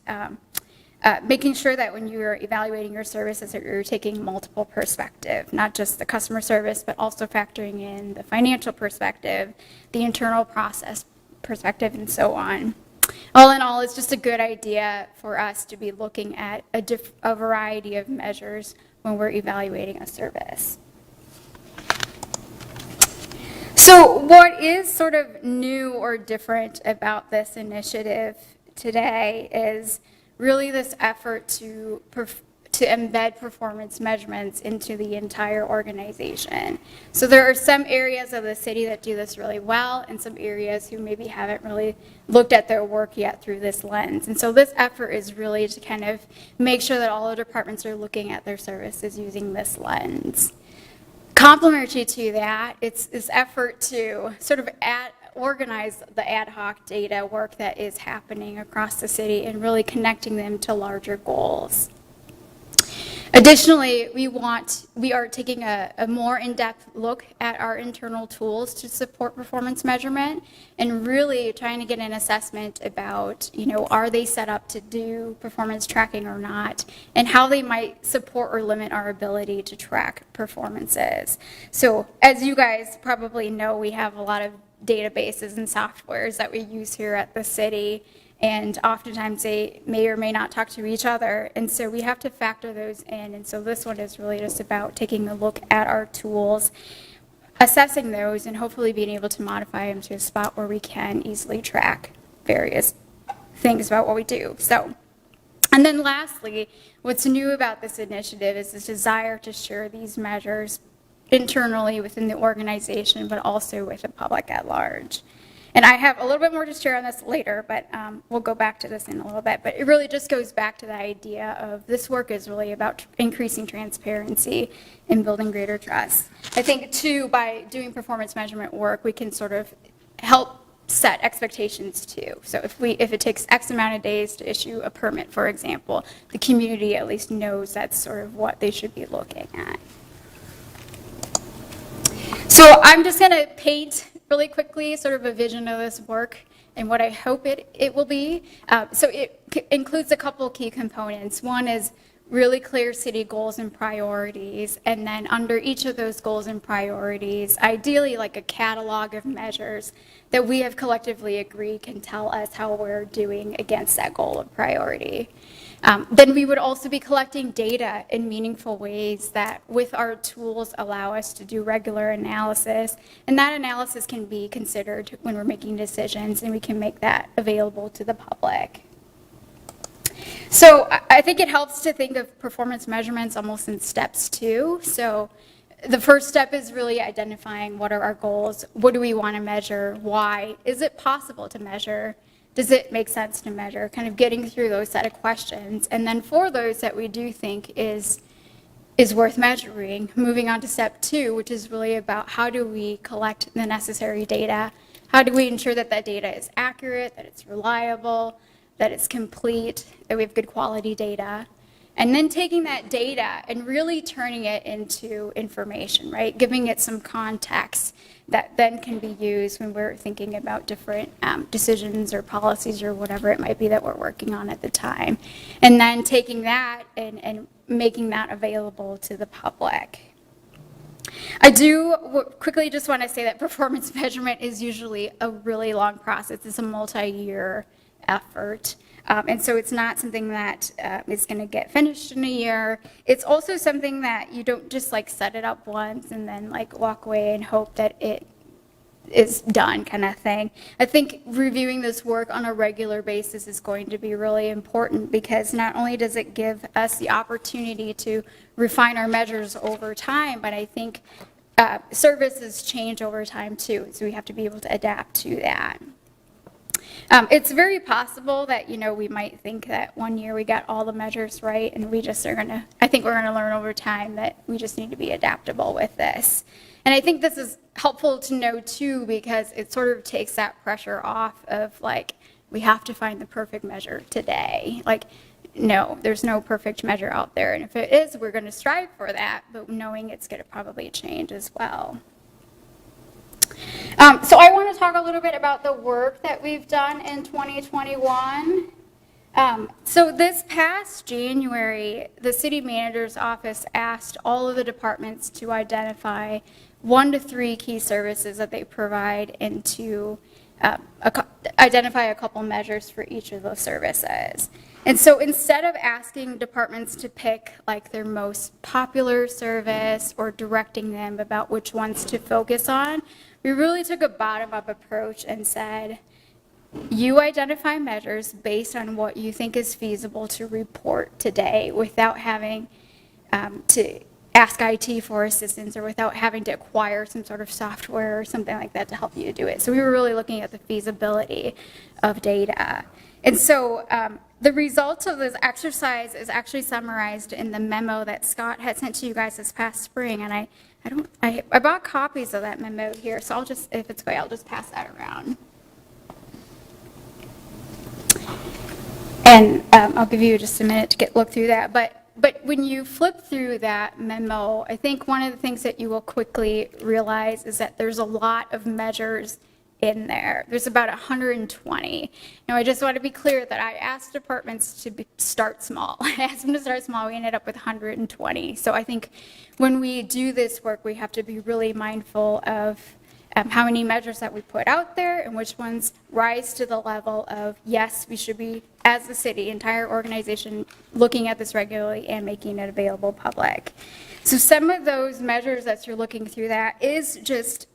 making sure that when you're evaluating your services that you're taking multiple perspective, not just the customer service, but also factoring in the financial perspective, the internal process perspective, and so on. All in all, it's just a good idea for us to be looking at a variety of measures when we're evaluating a service. So what is sort of new or different about this initiative today is really this effort to embed performance measurements into the entire organization. So there are some areas of the city that do this really well and some areas who maybe haven't really looked at their work yet through this lens. And so this effort is really to kind of make sure that all the departments are looking at their services using this lens. Complementary to that, it's this effort to sort of organize the ad hoc data work that is happening across the city and really connecting them to larger goals. Additionally, we are taking a more in-depth look at our internal tools to support performance measurement and really trying to get an assessment about, are they set up to do performance tracking or not, and how they might support or limit our ability to track performances. So as you guys probably know, we have a lot of databases and softwares that we use here at the city, and oftentimes they may or may not talk to each other, and so we have to factor those in. And so this one is really just about taking a look at our tools, assessing those, and hopefully being able to modify them to a spot where we can easily track various things about what we do. So And then lastly, what's new about this initiative is this desire to share these measures internally within the organization, but also with the public at large. And I have a little bit more to share on this later, but we'll go back to this in a little bit. But it really just goes back to the idea of this work is really about increasing transparency and building greater trust. I think, too, by doing performance measurement work, we can sort of help set expectations, too. So if it takes X amount of days to issue a permit, for example, the community at least knows that's sort of what they should be looking at. So I'm just going to paint really quickly sort of a vision of this work and what I hope it will be. So it includes a couple key components. One is really clear city goals and priorities, and then under each of those goals and priorities, ideally like a catalog of measures that we have collectively agreed can tell us how we're doing against that goal of priority. Then we would also be collecting data in meaningful ways that with our tools allow us to do regular analysis, and that analysis can be considered when we're making decisions, and we can make that available to the public. So I think it helps to think of performance measurements almost in steps too. So the first step is really identifying what are our goals, what do we want to measure, why, is it possible to measure, does it make sense to measure, kind of getting through those set of questions. And then for those that we do think is worth measuring, moving on to step 2, which is really about how do we collect the necessary data, how do we ensure that that data is accurate, that it's reliable, that it's complete, that we have good quality data. And then taking that data and really turning it into information, right? Giving it some context that then can be used when we're thinking about different decisions or policies or whatever it might be that we're working on at the time. And then taking that and making that available to the public. I do quickly just want to say that performance measurement is usually a really long process. It's a multi-year effort. And so it's not something that is going to get finished in a year. It's also something that you don't just like set it up once and then like walk away and hope that it is done kind of thing. I think reviewing this work on a regular basis is going to be really important because not only does it give us the opportunity to refine our measures over time, but I think services change over time too. So we have to be able to adapt to that. It's very possible that, you know, we might think that one year we got all the measures right and we just are going to, I think we're going to learn over time that we just need to be adaptable with this. And I think this is helpful to know too because it sort of takes that pressure off of like, we have to find the perfect measure today. Like, no, there's no perfect measure out there. And if it is, we're going to strive for that, but knowing it's going to probably change as well. So I want to talk a little bit about the work that we've done in 2021. So this past January, the city manager's office asked all of the departments to identify 1 to 3 key services that they provide and to identify a couple measures for each of those services. And so instead of asking departments to pick like their most popular service or directing them about which ones to focus on, we really took a bottom-up approach and said, you identify measures based on what you think is feasible to report today without having to ask IT for assistance or without having to acquire some sort of software or something like that to help you do it. So we were really looking at the feasibility of data. And so the results of this exercise is actually summarized in the memo that Scott had sent to you guys this past spring. And I bought copies of that memo here, so I'll just, if it's okay, I'll just pass that around. And I'll give you just a minute to look through that. But when you flip through that memo, I think one of the things that you will quickly realize is that there's a lot of measures in there. There's about 120. Now, I just want to be clear that I asked departments to start small. I asked them to start small. We ended up with 120. So I think when we do this work, we have to be really mindful of how many measures that we put out there and which ones rise to the level of, yes, we should be, as a city, entire organization, looking at this regularly and making it available public. So some of those measures that you're looking through that is just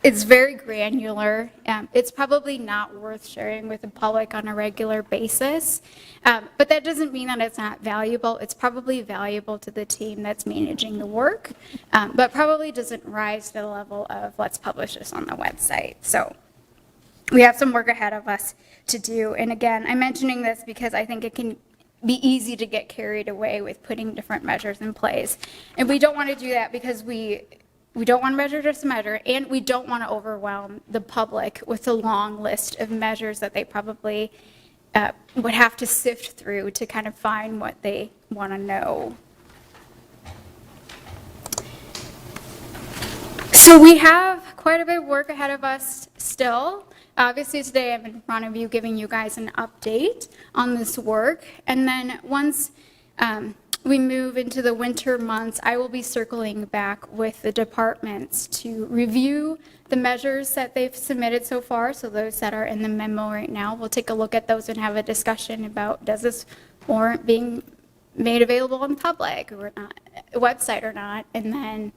it's very granular. It's probably not worth sharing with the public on a regular basis, but that doesn't mean that it's not valuable. It's probably valuable to the team that's managing the work, but probably doesn't rise to the level of let's publish this on the website. So we have some work ahead of us to do. And again, I'm mentioning this because I think it can be easy to get carried away with putting different measures in place. And we don't want to do that because we don't want to measure just to measure, and we don't want to overwhelm the public with a long list of measures that they probably would have to sift through to kind of find what they want to know. So we have quite a bit of work ahead of us still. Obviously today I'm in front of you giving you guys an update on this work, and then once we move into the winter months, I will be circling back with the departments to review the measures that they've submitted so far. So those that are in the memo right now, we'll take a look at those and have a discussion about does this warrant being made available on the public or not, website or not. And then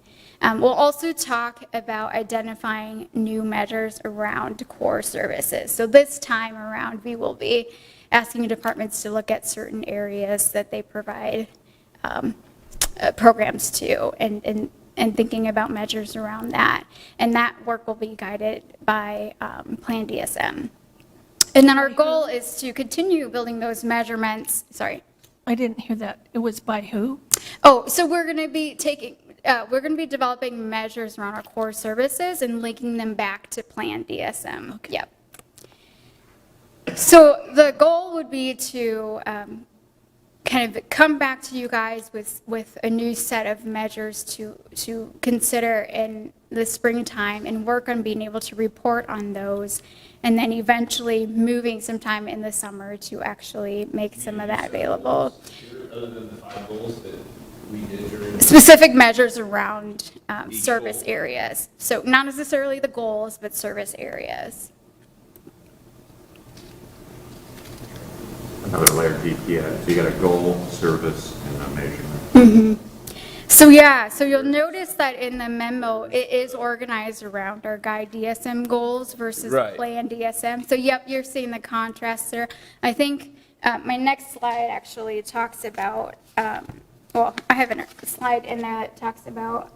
we'll also talk about identifying new measures around core services. So this time around, we will be asking departments to look at certain areas that they provide programs to and thinking about measures around that. And that work will be guided by Plan DSM. And then our goal is to continue building those measurements. Sorry. I didn't hear that. It was by who? Oh, so we're going to be developing measures around our core services and linking them back to Plan DSM. Okay. Yep. So the goal would be to kind of come back to you guys with a new set of measures to consider in the springtime and work on being able to report on those, and then eventually moving sometime in the summer to actually make some of that available. Other than the 5 goals that we did during Specific measures around service areas. So not necessarily the goals, but service areas. Another layer deep, yeah. So you got a goal, service, and a measurement. Mm-hmm. So yeah, so you'll notice that in the memo, it is organized around our guide DSM goals versus Plan DSM. So yep, you're seeing the contrast there. I think my next slide actually talks about, well, I have a slide in there that talks about.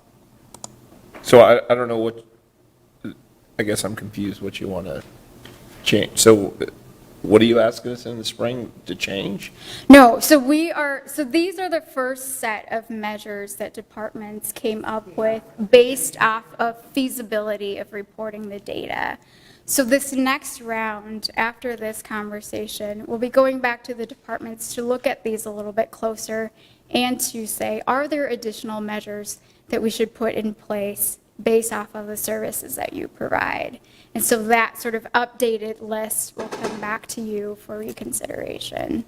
So I don't know what, I guess I'm confused what you want to change. So what are you asking us in the spring to change? No, so these are the first set of measures that departments came up with based off of feasibility of reporting the data. So this next round, after this conversation, we'll be going back to the departments to look at these a little bit closer and to say, are there additional measures that we should put in place based off of the services that you provide? And so that sort of updated list will come back to you for reconsideration.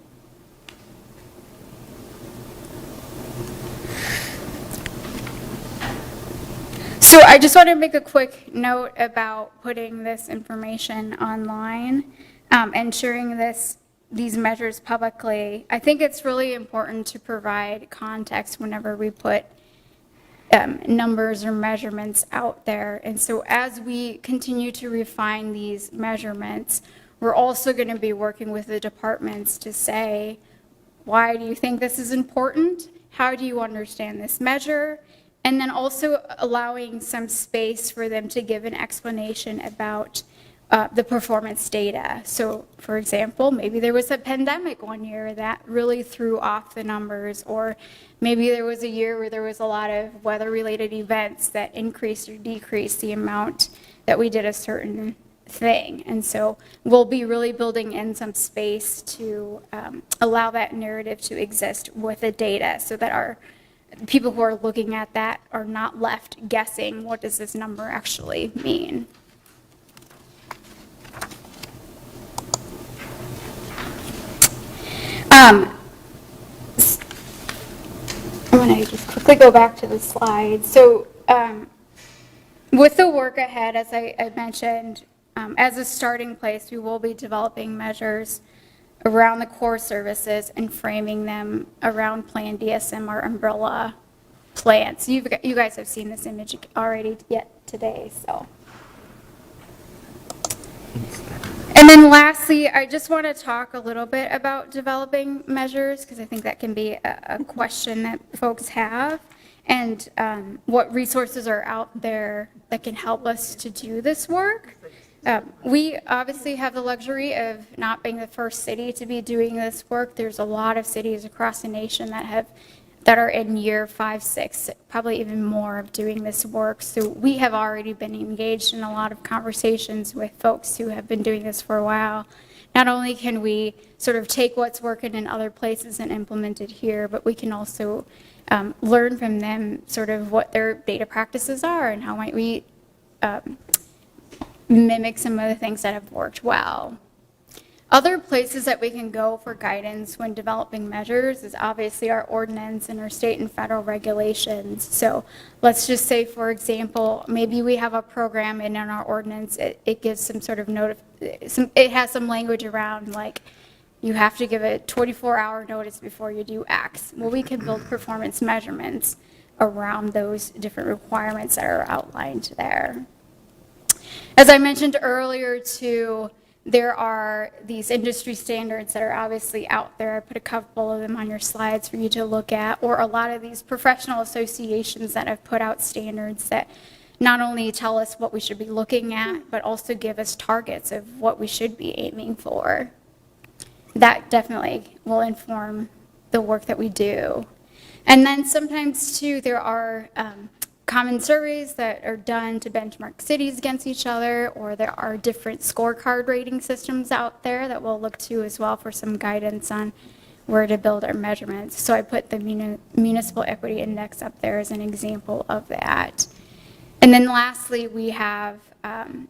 So I just want to make a quick note about putting this information online and sharing these measures publicly. I think it's really important to provide context whenever we put numbers or measurements out there. And so as we continue to refine these measurements, we're also going to be working with the departments to say, why do you think this is important? How do you understand this measure? And then also allowing some space for them to give an explanation about the performance data. So for example, maybe there was a pandemic one year that really threw off the numbers, or maybe there was a year where there was a lot of weather-related events that increased or decreased the amount that we did a certain thing. And so we'll be really building in some space to allow that narrative to exist with the data so that our people who are looking at that are not left guessing, what does this number actually mean? I'm going to just quickly go back to the slide. So with the work ahead, as I mentioned, as a starting place, we will be developing measures around the core services and framing them around Plan DSM, our umbrella. plants. You guys have seen this image already yet today, so. And then lastly, I just want to talk a little bit about developing measures, because I think that can be a question that folks have, and what resources are out there that can help us to do this work. We obviously have the luxury of not being the first city to be doing this work. There's a lot of cities across the nation that are in year 5, 6, probably even more of doing this work. So we have already been engaged in a lot of conversations with folks who have been doing this for a while. Not only can we sort of take what's working in other places and implement it here, but we can also learn from them sort of what their data practices are and how might we mimic some of the things that have worked well. Other places that we can go for guidance when developing measures is obviously our ordinance and our state and federal regulations. So let's just say, for example, maybe we have a program and in our ordinance, it gives some sort of it has some language around like, you have to give a 24-hour notice before you do X. Well, we can build performance measurements around those different requirements that are outlined there. As I mentioned earlier, too, there are these industry standards that are obviously out there. I put a couple of them on your slides for you to look at, or a lot of these professional associations that have put out standards that not only tell us what we should be looking at, but also give us targets of what we should be aiming for. That definitely will inform the work that we do. And then sometimes, too, there are common surveys that are done to benchmark cities against each other, or there are different scorecard rating systems out there that we'll look to as well for some guidance on where to build our measurements. So I put the Municipal Equity Index up there as an example of that. And then lastly, we have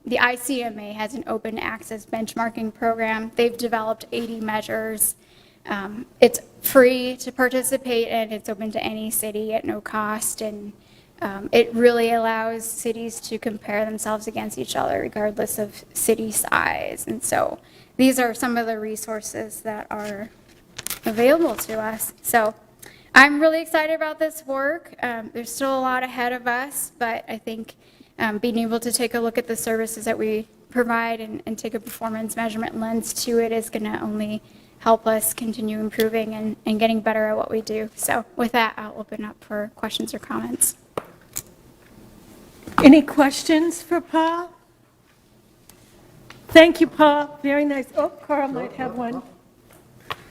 the ICMA has an open access benchmarking program. They've developed 80 measures. It's free to participate, and it's open to any city at no cost. And it really allows cities to compare themselves against each other regardless of city size. And so these are some of the resources that are available to us. So I'm really excited about this work. There's still a lot ahead of us, but I think being able to take a look at the services that we provide and take a performance measurement lens to it is going to only help us continue improving and getting better at what we do. So with that, I'll open up for questions or comments. Any questions for Paul? Thank you, Paul. Very nice. Oh, Carl might have one.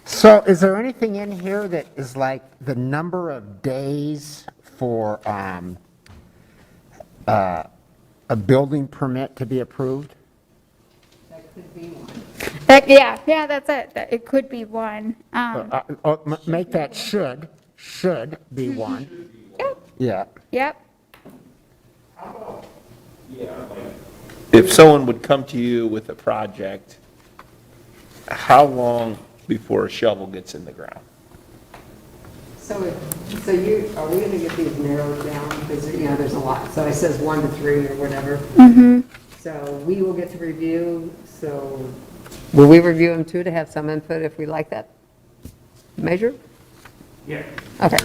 So is there anything in here that is like the number of days for a building permit to be approved? That could be one. Yeah, that's it. It could be one. Make that should be one. Yeah. Yep. If someone would come to you with a project, how long before a shovel gets in the ground? So you, are we going to get these narrowed down? Because, there's a lot. So it says 1 to 3 or whatever. Mm-hmm. So we will get to review. So will we review them too to have some input if we like that measure? Yeah. Okay.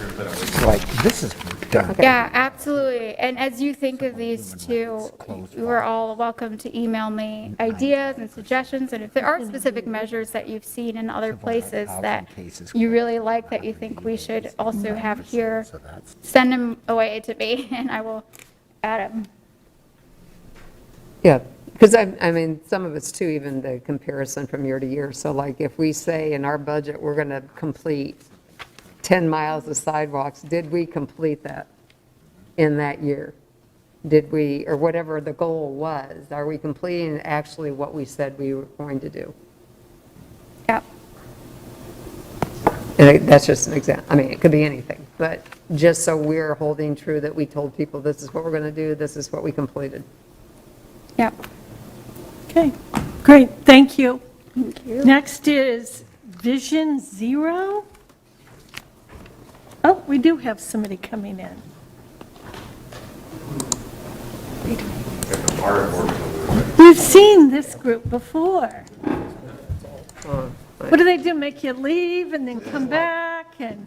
Like, this is done. Okay. Yeah, absolutely. And as you think of these two, you are all welcome to email me ideas and suggestions. And if there are specific measures that you've seen in other places that you really like that you think we should also have here, send them away to me and I will add them. Yeah, because I mean, some of it's too, even the comparison from year to year. So like if we say in our budget, we're going to complete 10 miles of sidewalks, did we complete that in that year? Did we, or whatever the goal was, are we completing actually what we said we were going to do? Yep. And that's just an example. I mean, it could be anything, but just so we're holding true that we told people this is what we're going to do, this is what we completed. Yep. Okay, great, thank you. Thank you. Next is Vision Zero. Oh, we do have somebody coming in. We've seen this group before. What do they do, make you leave and then come back? talking.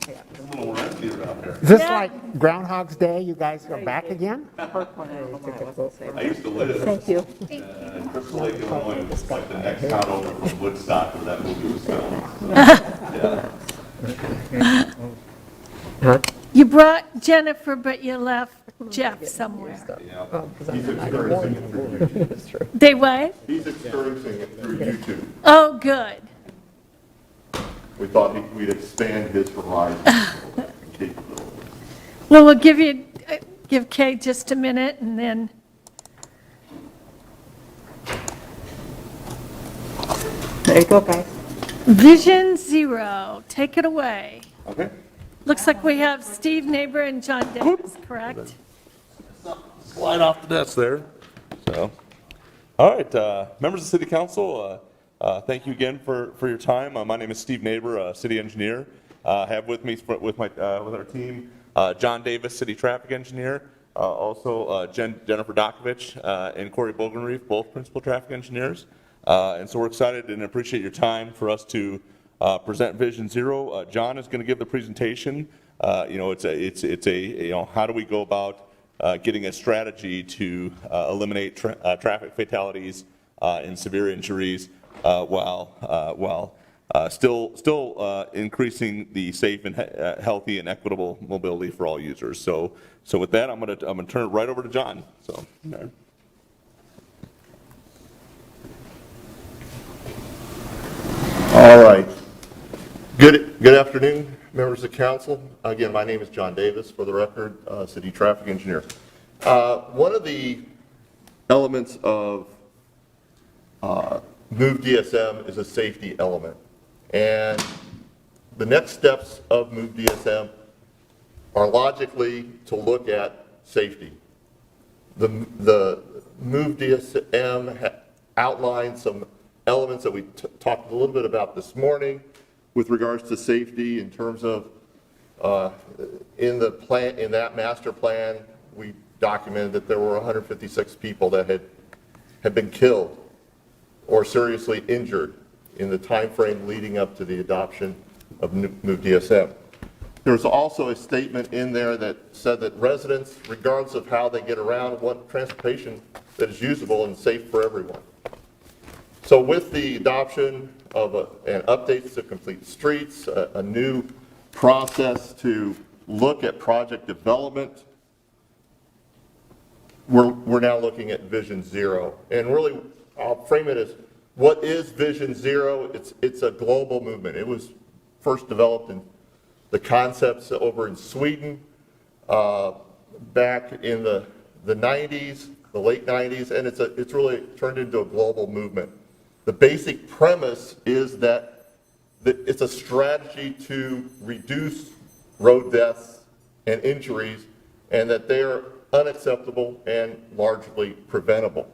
Is this like Groundhog's Day? You guys are back again? I used to live Thank you. in Crystal Lake, Illinois, which is like the next town over from Woodstock where that movie was filmed. You brought Jennifer, but you left Jeff somewhere. He's experiencing it through YouTube. They what? He's experiencing it through YouTube. Oh, good. We thought we'd expand his horizons and capabilities. Well, we'll give Kay just a minute and then. There you go, guys. Vision Zero, take it away. Okay. Looks like we have Steve Neighbor and John Davis, correct? Slide off the desk there. So, all right, members of the City Council, thank you again for your time. My name is Steve Neighbor, city engineer. I have with me with our team John Davis, city traffic engineer. Also Jennifer Dokovich and Corey Bogenreef, both principal traffic engineers. And so we're excited and appreciate your time for us to present Vision Zero. John is going to give the presentation. It's a how do we go about getting a strategy to eliminate traffic fatalities and severe injuries while still increasing the safe and healthy and equitable mobility for all users. So with that, I'm going to turn it right over to John. So. All right. Good afternoon, members of council. Again, my name is John Davis, for the record, city traffic engineer. One of the elements of Move DSM is a safety element. And the next steps of Move DSM are logically to look at safety. The Move DSM outlines some elements that we talked a little bit about this morning with regards to safety in terms of in that master plan, we documented that there were 156 people that had been killed or seriously injured in the time frame leading up to the adoption of Move DSM. There was also a statement in there that said that residents, regardless of how they get around, want transportation that is usable and safe for everyone. So with the adoption of and updates to complete streets, a new process to look at project development, we're now looking at Vision Zero. And really, I'll frame it as, what is Vision Zero? It's a global movement. It was first developed in the concepts over in Sweden back in the 90s, the late 90s, and it's really turned into a global movement. The basic premise is that it's a strategy to reduce road deaths and injuries, and that they are unacceptable and largely preventable.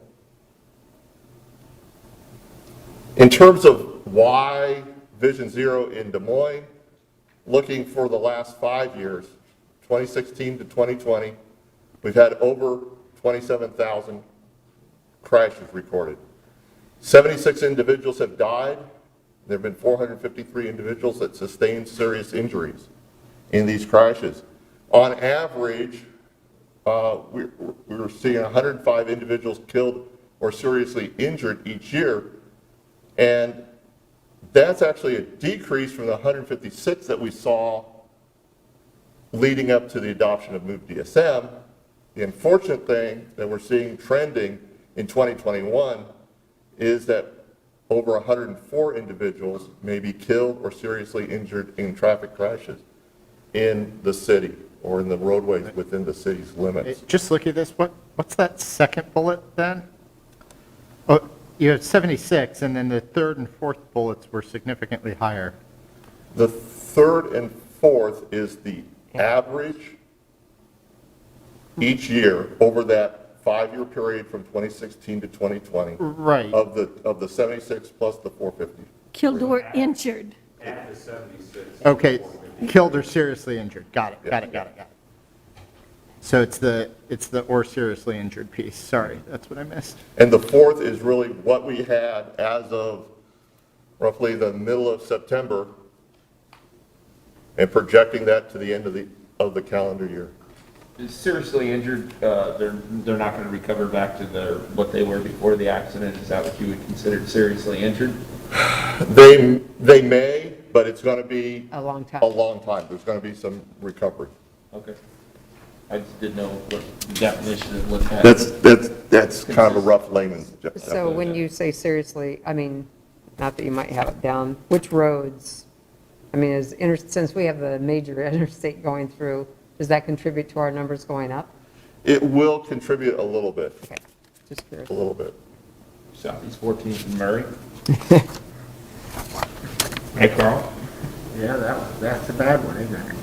In terms of why Vision Zero in Des Moines, looking for the last 5 years, 2016 to 2020, we've had over 27,000 crashes recorded. 76 individuals have died. There have been 453 individuals that sustained serious injuries in these crashes. On average, we were seeing 105 individuals killed or seriously injured each year, and that's actually a decrease from the 156 that we saw leading up to the adoption of Move DSM. The unfortunate thing that we're seeing trending in 2021 is that over 104 individuals may be killed or seriously injured in traffic crashes in the city or in the roadways within the city's limits. Just look at this, what's that second bullet then? Oh, you have 76, and then the third and fourth bullets were significantly higher. The third and fourth is the average each year over that 5-year period from 2016 to 2020. Right. Of the 76 plus the 450. Killed or injured. At the 76. Okay, killed or seriously injured. Got it. So it's the or seriously injured piece. Sorry, that's what I missed. And the fourth is really what we had as of roughly the middle of September and projecting that to the end of the calendar year. Seriously injured, they're not going to recover back to what they were before the accident? Is that what you would consider seriously injured? They may, but it's going to be A long time. a long time. There's going to be some recovery. Okay. I just didn't know what the definition of what that. That's kind of a rough layman's definition. So when you say seriously, I mean, not that you might have it down, which roads? I mean, since we have the major interstate going through, does that contribute to our numbers going up? It will contribute a little bit. Okay, just curious. A little bit. Southeast 14th and Murray. Hey, Carl? Yeah, that's a bad one, isn't it?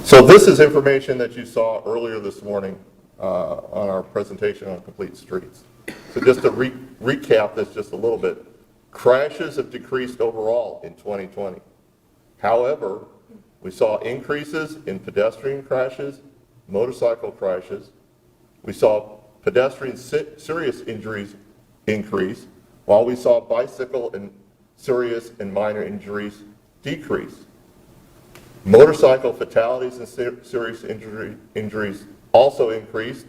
So this is information that you saw earlier this morning on our presentation on complete streets. So just to recap this just a little bit, crashes have decreased overall in 2020. However, we saw increases in pedestrian crashes, motorcycle crashes. We saw pedestrian serious injuries increase, while we saw bicycle and serious and minor injuries decrease. Motorcycle fatalities and serious injuries also increased,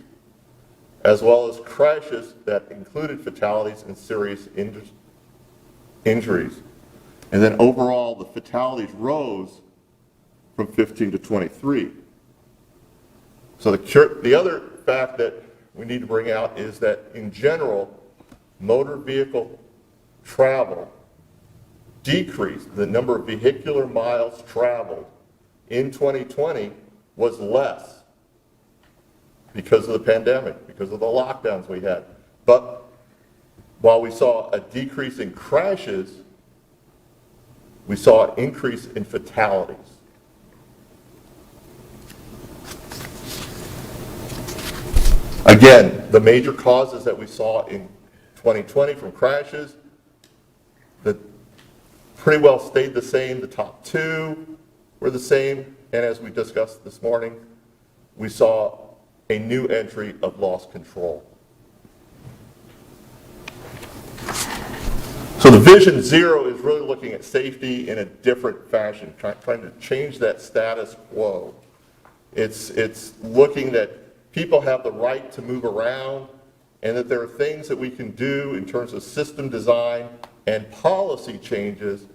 as well as crashes that included fatalities and serious injuries. And then overall, the fatalities rose from 15 to 23. So the other fact that we need to bring out is that in general, motor vehicle travel decreased. The number of vehicular miles traveled in 2020 was less because of the pandemic, because of the lockdowns we had. But while we saw a decrease in crashes, we saw an increase in fatalities. Again, the major causes that we saw in 2020 from crashes that pretty well stayed the same. The top two were the same, and as we discussed this morning, we saw a new entry of lost control. So the Vision Zero is really looking at safety in a different fashion, trying to change that status quo. It's looking that people have the right to move around, and that there are things that we can do in terms of system design and policy changes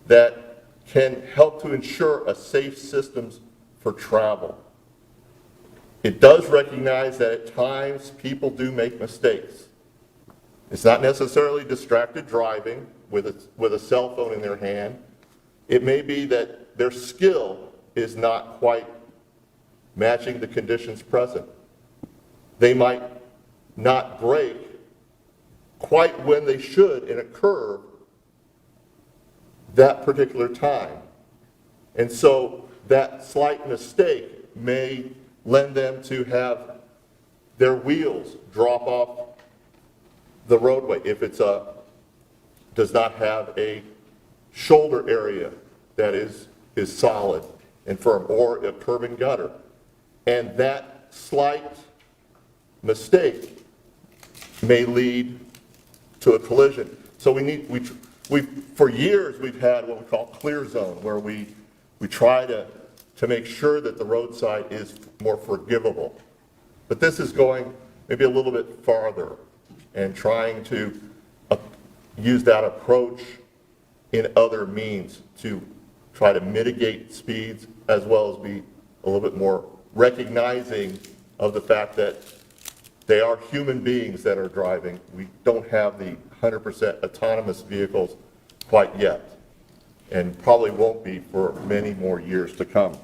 that can help to ensure a safe systems for travel. It does recognize that at times people do make mistakes. It's not necessarily distracted driving with a cell phone in their hand. It may be that their skill is not quite matching the conditions present. They might not brake quite when they should in a curve that particular time. And so that slight mistake may lend them to have their wheels drop off the roadway if it's does not have a shoulder area that is solid and firm, or a curb and gutter. And that slight mistake may lead to a collision. So for years we've had what we call clear zone, where we try to make sure that the roadside is more forgivable. But this is going maybe a little bit farther and trying to use that approach in other means to try to mitigate speeds, as well as be a little bit more recognizing of the fact that they are human beings that are driving. We don't have the 100% autonomous vehicles quite yet, and probably won't be for many more years to come.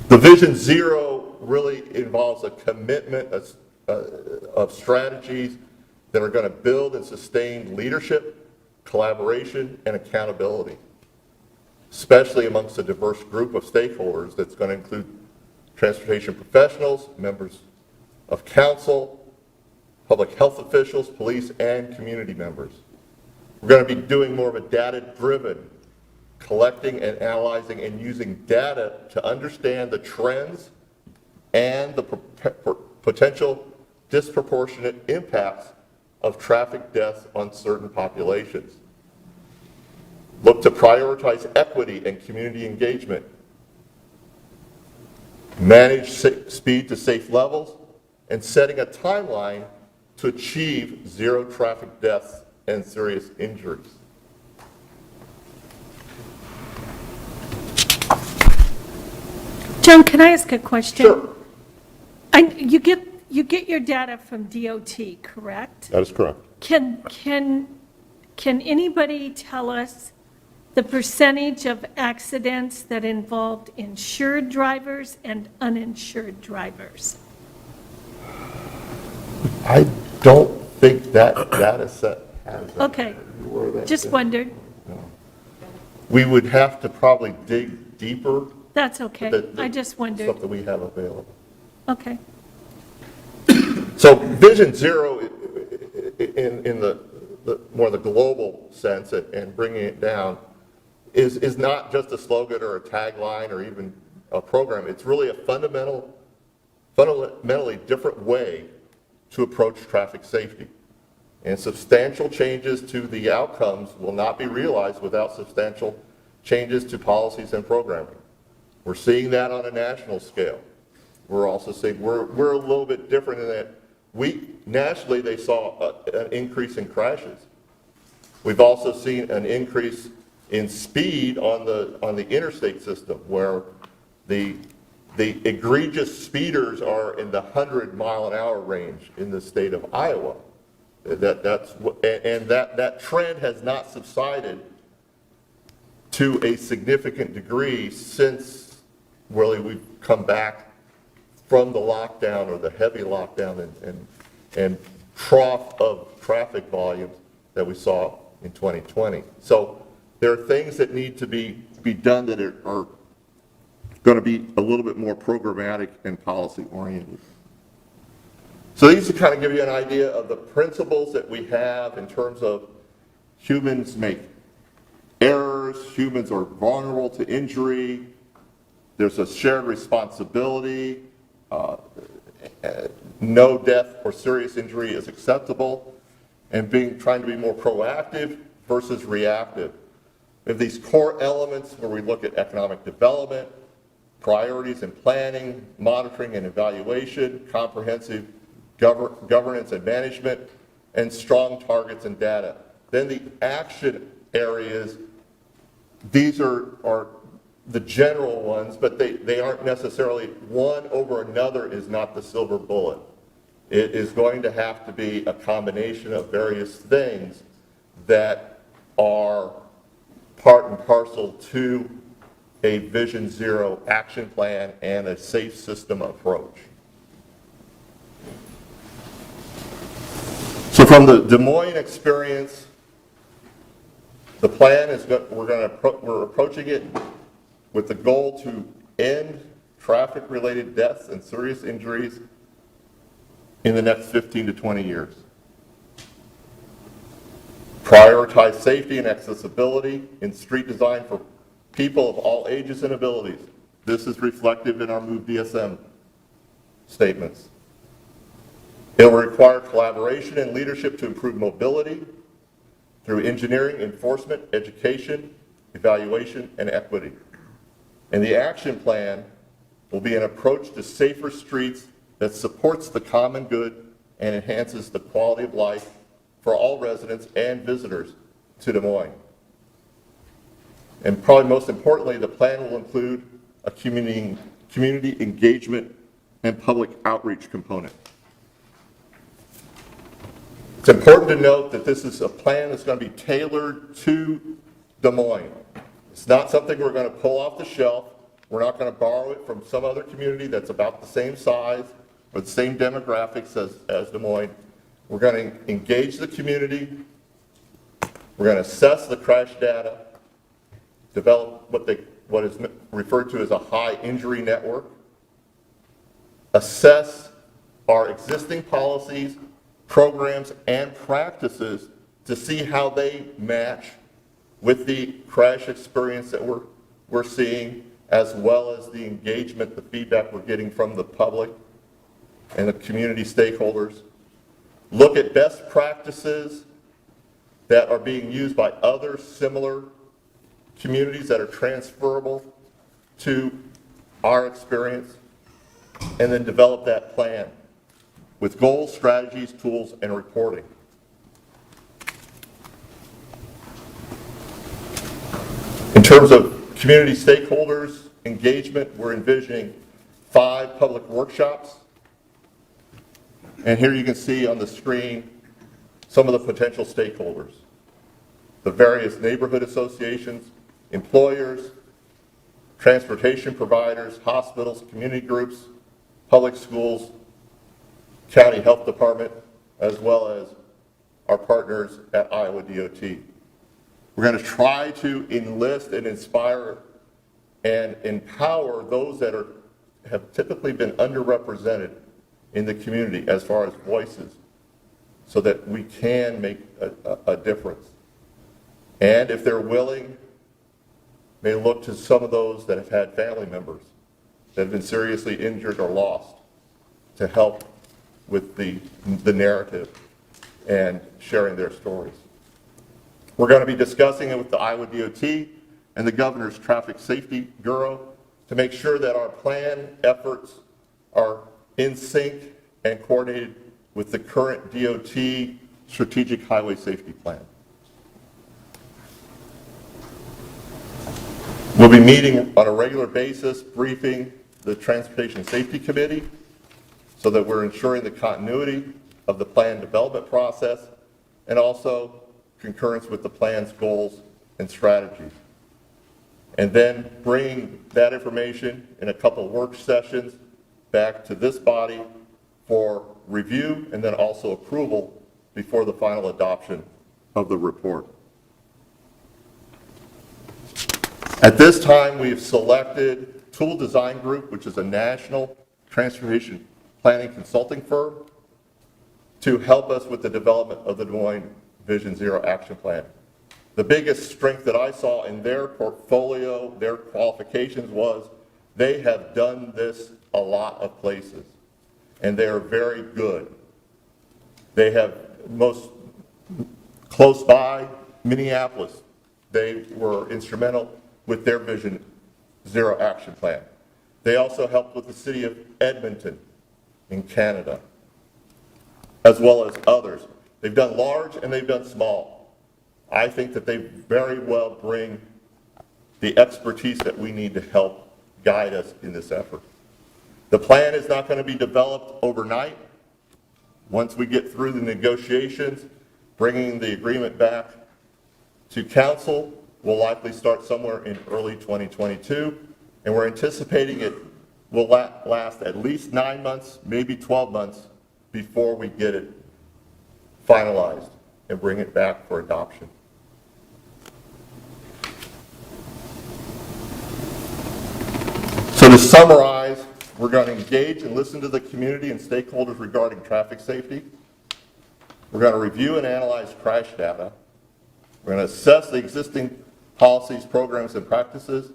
The Vision Zero really involves a commitment of strategies that are going to build and sustain leadership, collaboration, and accountability, especially amongst a diverse group of stakeholders that's going to include transportation professionals, members of council, public health officials, police, and community members. We're going to be doing more of a data-driven, collecting and analyzing and using data to understand the trends and the potential disproportionate impacts of traffic deaths on certain populations. Look to prioritize equity and community engagement. Manage speed to safe levels, and setting a timeline to achieve zero traffic deaths and serious injuries. John, can I ask a question? Sure. You get your data from DOT, correct? That is correct. Can anybody tell us the percentage of accidents that involved insured drivers and uninsured drivers? I don't think that data set has that. Okay, just wondered. We would have to probably dig deeper. That's okay, I just wondered. Stuff that we have available. Okay. So Vision Zero, in the more the global sense and bringing it down, is not just a slogan or a tagline or even a program. It's really a fundamentally different way to approach traffic safety. And substantial changes to the outcomes will not be realized without substantial changes to policies and programming. We're seeing that on a national scale. We're also seeing, we're a little bit different in that nationally they saw an increase in crashes. We've also seen an increase in speed on the interstate system, where the egregious speeders are in the 100-mile-an-hour range in the state of Iowa. That trend has not subsided to a significant degree since really we've come back from the lockdown or the heavy lockdown and trough of traffic volumes that we saw in 2020. So there are things that need to be done that are going to be a little bit more programmatic and policy oriented. So these to kind of give you an idea of the principles that we have in terms of humans make errors, humans are vulnerable to injury, there's a shared responsibility, no death or serious injury is acceptable, and trying to be more proactive versus reactive. We have these core elements where we look at economic development, priorities and planning, monitoring and evaluation, comprehensive governance and management, and strong targets and data. Then the action areas, these are the general ones, but they aren't necessarily one over another is not the silver bullet. It is going to have to be a combination of various things that are part and parcel to a Vision Zero action plan and a safe system approach. So from the Des Moines experience, the plan is we're approaching it with the goal to end traffic-related deaths and serious injuries in the next 15 to 20 years. Prioritize safety and accessibility in street design for people of all ages and abilities. This is reflective in our Move DSM statements. It will require collaboration and leadership to improve mobility through engineering, enforcement, education, evaluation, and equity. And the action plan will be an approach to safer streets that supports the common good and enhances the quality of life for all residents and visitors to Des Moines. And probably most importantly, the plan will include a community engagement and public outreach component. It's important to note that this is a plan that's going to be tailored to Des Moines. It's not something we're going to pull off the shelf. We're not going to borrow it from some other community that's about the same size or the same demographics as Des Moines. We're going to engage the community. We're going to assess the crash data, develop what is referred to as a high injury network, assess our existing policies, programs, and practices to see how they match with the crash experience that we're seeing, as well as the engagement, the feedback we're getting from the public and the community stakeholders. Look at best practices that are being used by other similar communities that are transferable to our experience, and then develop that plan with goals, strategies, tools, and reporting. In terms of community stakeholders engagement, we're envisioning 5 public workshops. And here you can see on the screen some of the potential stakeholders. The various neighborhood associations, employers, transportation providers, hospitals, community groups, public schools, county health department, as well as our partners at Iowa DOT. We're going to try to enlist and inspire and empower those that have typically been underrepresented in the community as far as voices, so that we can make a difference. And if they're willing, may look to some of those that have had family members that have been seriously injured or lost to help with the narrative and sharing their stories. We're going to be discussing it with the Iowa DOT and the Governor's Traffic Safety Bureau to make sure that our plan efforts are in sync and coordinated with the current DOT Strategic Highway Safety Plan. We'll be meeting on a regular basis, briefing the Transportation Safety Committee so that we're ensuring the continuity of the plan development process and also concurrence with the plan's goals and strategies. And then bringing that information in a couple of work sessions back to this body for review and then also approval before the final adoption of the report. At this time, we've selected Tool Design Group, which is a national transportation planning consulting firm, to help us with the development of the Des Moines Vision Zero Action Plan. The biggest strength that I saw in their portfolio, their qualifications, was they have done this a lot of places, and they are very good. They have most close by, Minneapolis, they were instrumental with their Vision Zero Action Plan. They also helped with the city of Edmonton in Canada, as well as others. They've done large and they've done small. I think that they very well bring the expertise that we need to help guide us in this effort. The plan is not going to be developed overnight. Once we get through the negotiations, bringing the agreement back to council, will likely start somewhere in early 2022, and we're anticipating it will last at least 9 months, maybe 12 months before we get it finalized and bring it back for adoption. So to summarize, we're going to engage and listen to the community and stakeholders regarding traffic safety. We're going to review and analyze crash data. We're going to assess the existing policies, programs, and practices.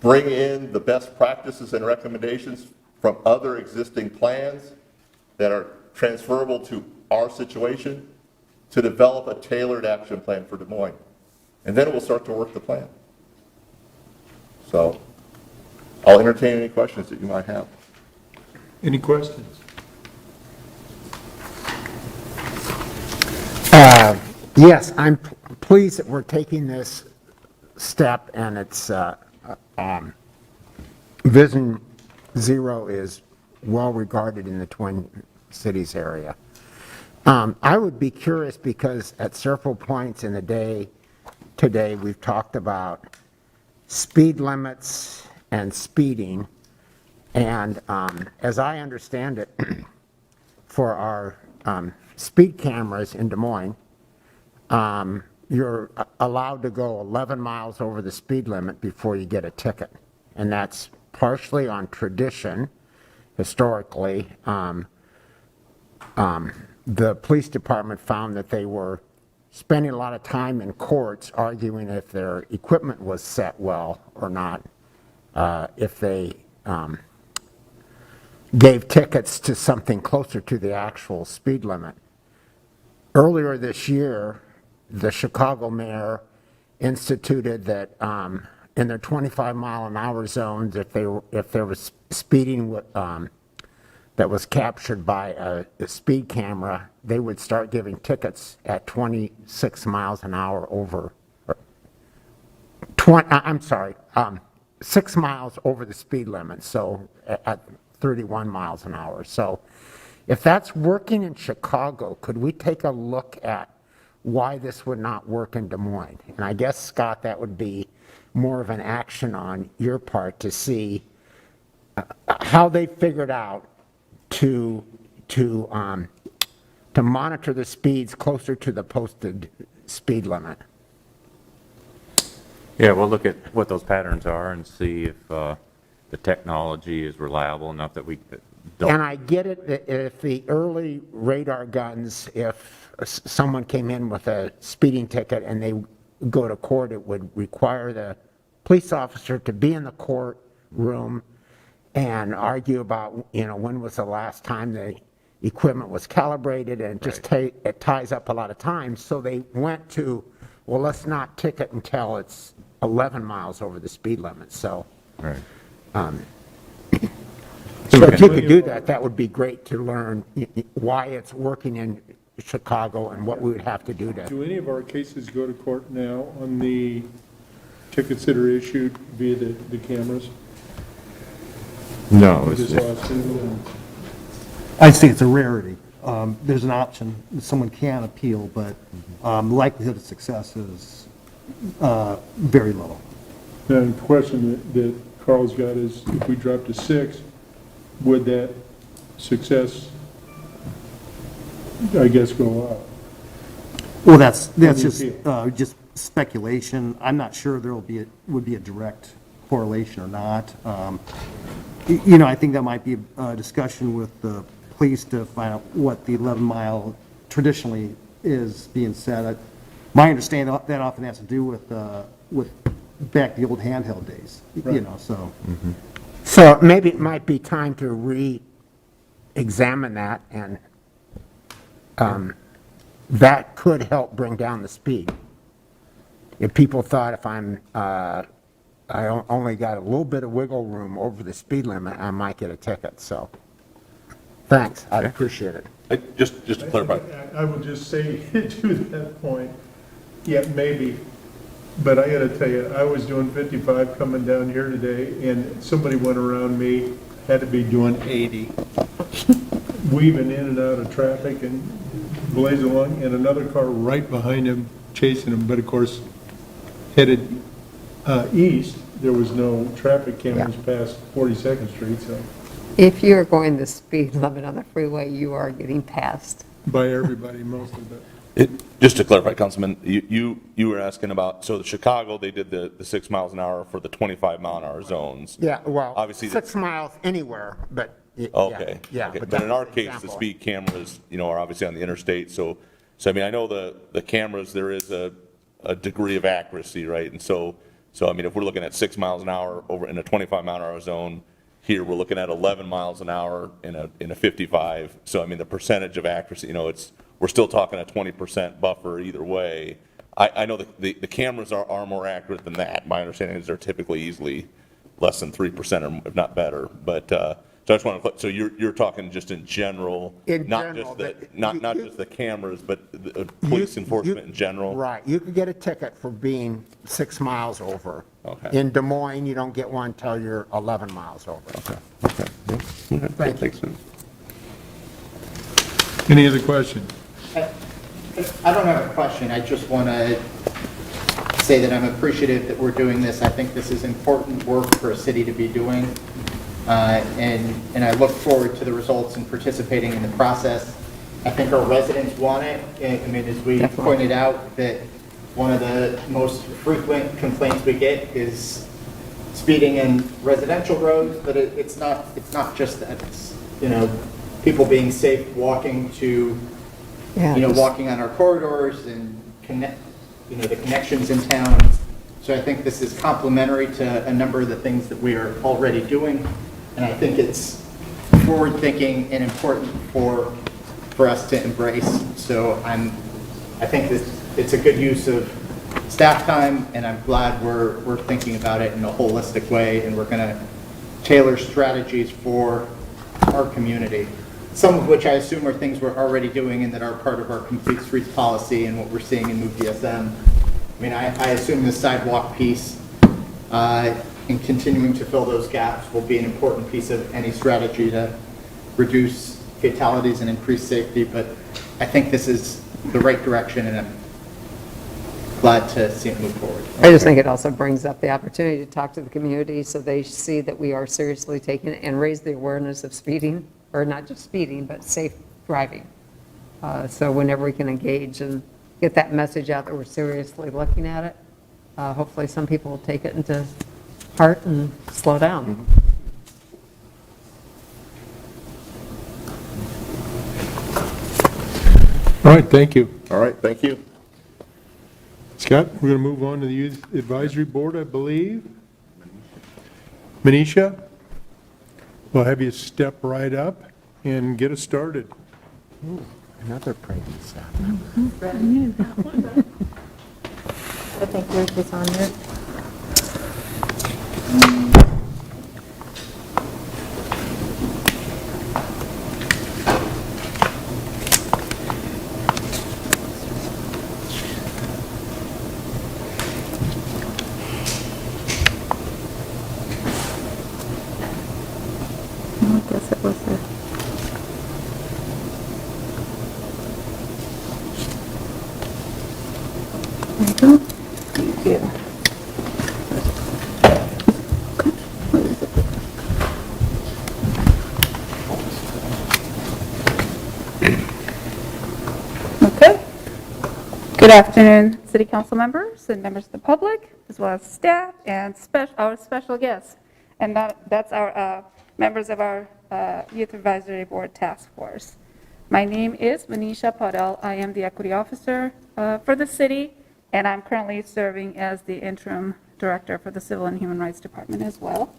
Bring in the best practices and recommendations from other existing plans that are transferable to our situation to develop a tailored action plan for Des Moines. And then we'll start to work the plan. So I'll entertain any questions that you might have. Any questions? Yes, I'm pleased that we're taking this step, and it's Vision Zero is well regarded in the Twin Cities area. I would be curious because at several points in the day today we've talked about speed limits and speeding, and as I understand it, for our speed cameras in Des Moines, you're allowed to go 11 miles over the speed limit before you get a ticket. And that's partially on tradition. Historically, the police department found that they were spending a lot of time in courts arguing if their equipment was set well or not, if they gave tickets to something closer to the actual speed limit. Earlier this year, the Chicago mayor instituted that in their 25-mile-an-hour zones, if there was speeding that was captured by a speed camera, they would start giving tickets at 26 miles an hour over, 6 miles over the speed limit, so at 31 miles an hour. So if that's working in Chicago, could we take a look at why this would not work in Des Moines? And I guess, Scott, that would be more of an action on your part to see how they figured out to monitor the speeds closer to the posted speed limit. Yeah, we'll look at what those patterns are and see if the technology is reliable enough that we don't. And I get it that if the early radar guns, if someone came in with a speeding ticket and they go to court, it would require the police officer to be in the courtroom and argue about, when was the last time the equipment was calibrated, and just it ties up a lot of time. So they went to, well, let's not ticket until it's 11 miles over the speed limit. So, Right. So if you could do that, that would be great to learn why it's working in Chicago and what we would have to do to. Do any of our cases go to court now on the tickets that are issued via the cameras? No. This lawsuit? I see it's a rarity. There's an option, someone can appeal, but the likelihood of success is very low. And the question that Carl's got is, if we drop to 6, would that success, I guess, go up? Well, that's the just speculation. I'm not sure there would be a direct correlation or not. I think that might be a discussion with the police to find out what the 11-mile traditionally is being said. My understanding that often has to do with back the old handheld days, so. So maybe it might be time to re-examine that, and that could help bring down the speed. If people thought if I only got a little bit of wiggle room over the speed limit, I might get a ticket, so. Thanks, I appreciate it. Just to clarify. I would just say to that point, yeah, maybe, but I gotta tell you, I was doing 55 coming down here today, and somebody went around me, had to be doing 80. Weaving in and out of traffic and blazing along, and another car right behind him chasing him, but of course, headed east, there was no traffic cameras past 42nd Street, so. If you're going the speed limit on the freeway, you are getting passed. By everybody, most of it. Just to clarify, Councilman, you were asking about, so the Chicago, they did the 6 miles an hour for the 25-mile-an-hour zones. Yeah, well, Obviously, 6 miles anywhere, but. Okay. Yeah. Okay. But But in our that's an case, the example. speed cameras, are obviously on the interstate, so I mean, I know the cameras, there is a degree of accuracy, right? And so I mean, if we're looking at 6 miles an hour over in a 25-mile-an-hour zone, here, we're looking at 11 miles an hour in a 55. So, I mean, the percentage of accuracy, we're still talking a 20% buffer either way. I know the cameras are more accurate than that. My understanding is they're typically easily less than 3%, or if not better. But, so I just want to, so you're talking just in general, not just the cameras, but the police enforcement in general? Right, you could get a ticket for being 6 miles over. Okay. In Des Moines, you don't get one until you're 11 miles over. Okay. Thank you. Any other questions? I don't have a question. I just want to say that I'm appreciative that we're doing this. I think this is important work for a city to be doing. And I look forward to the results and participating in the process. I think our residents want it. I mean, as we pointed out, that one of the most frequent complaints we get is speeding in residential roads, but it's not just that. It's, people being safe walking to, walking on our corridors and the connections in town. So I think this is complementary to a number of the things that we are already doing. And I think it's forward-thinking and important for us to embrace. So I think that it's a good use of staff time, and I'm glad we're thinking about it in a holistic way, and we're going to tailor strategies for our community, some of which I assume are things we're already doing and that are part of our complete streets policy and what we're seeing in Move DSM. I mean, I assume the sidewalk piece and continuing to fill those gaps will be an important piece of any strategy to reduce fatalities and increase safety, but I think this is the right direction, and I'm glad to see it move forward. I just think it also brings up the opportunity to talk to the community so they see that we are seriously taking it and raise the awareness of speeding, or not just speeding, but safe driving. So whenever we can engage and get that message out that we're seriously looking at it, hopefully some people will take it into heart and slow down. All right, thank you. All right, thank you. Scott, we're going to move on to the Youth Advisory Board, I believe. Manisha, we'll have you step right up and get us started. Ooh, another pregnant staff. I knew that one. I think yours was on there. I guess it was there. There you go. Thank you. Okay. Good afternoon, City Council members and members of the public, as well as staff and our special guests. And that's our members of our Youth Advisory Board Task Force. My name is Manisha Paudel. I am the Equity Officer for the city, and I'm currently serving as the Interim Director for the Civil and Human Rights Department as well.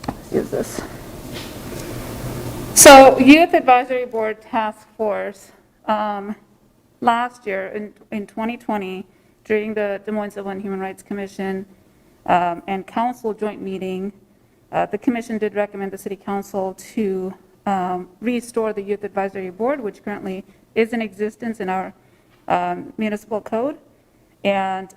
Let's use this. So Youth Advisory Board Task Force, last year in 2020, during the Des Moines Civil and Human Rights Commission and Council joint meeting, the Commission did recommend the City Council to restore the Youth Advisory Board, which currently is in existence in our municipal code. And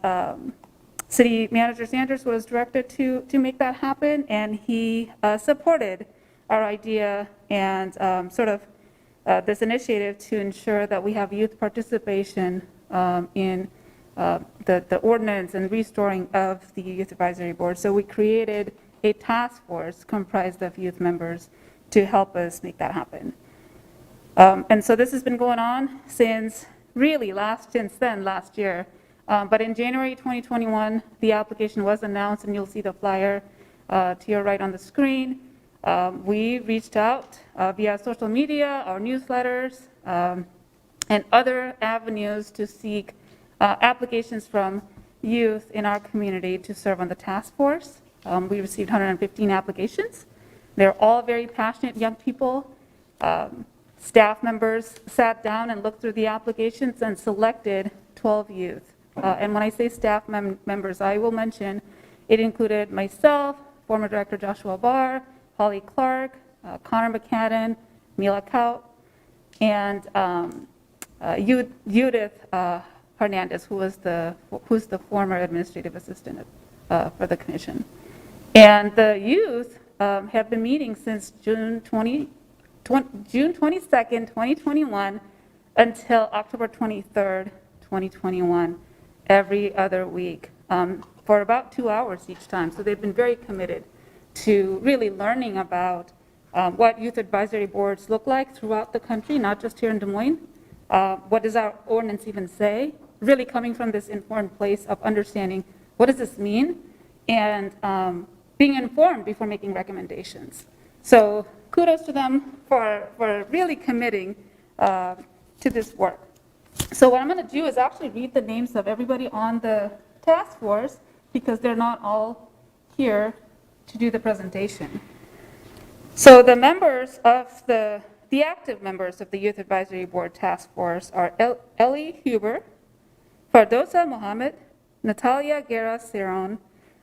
City Manager Sanders was directed to make that happen, and he supported our idea and sort of this initiative to ensure that we have youth participation in the ordinance and restoring of the Youth Advisory Board. So we created a task force comprised of youth members to help us make that happen. And so this has been going on since last year. But in January 2021, the application was announced, and you'll see the flyer to your right on the screen. We reached out via social media, our newsletters, and other avenues to seek applications from youth in our community to serve on the task force. We received 115 applications. They're all very passionate young people. Staff members sat down and looked through the applications and selected 12 youth. And when I say staff members, I will mention it included myself, former Director Joshua Barr, Holly Clark, Connor McCadden, Mila Kaut, and Judith Hernandez, who's the former administrative assistant for the commission. And the youth have been meeting since June 22nd, 2021 until October 23rd, 2021, every other week for about 2 hours each time. So they've been very committed to really learning about what youth advisory boards look like throughout the country, not just here in Des Moines. What does our ordinance even say? Really coming from this informed place of understanding what does this mean, and being informed before making recommendations. So kudos to them for really committing to this work. So what I'm going to do is actually read the names of everybody on the task force, because they're not all here to do the presentation. So the members of the active members of the Youth Advisory Board Task Force are Ellie Huber Fardosa Mohammed, Natalia Guerra Ceron,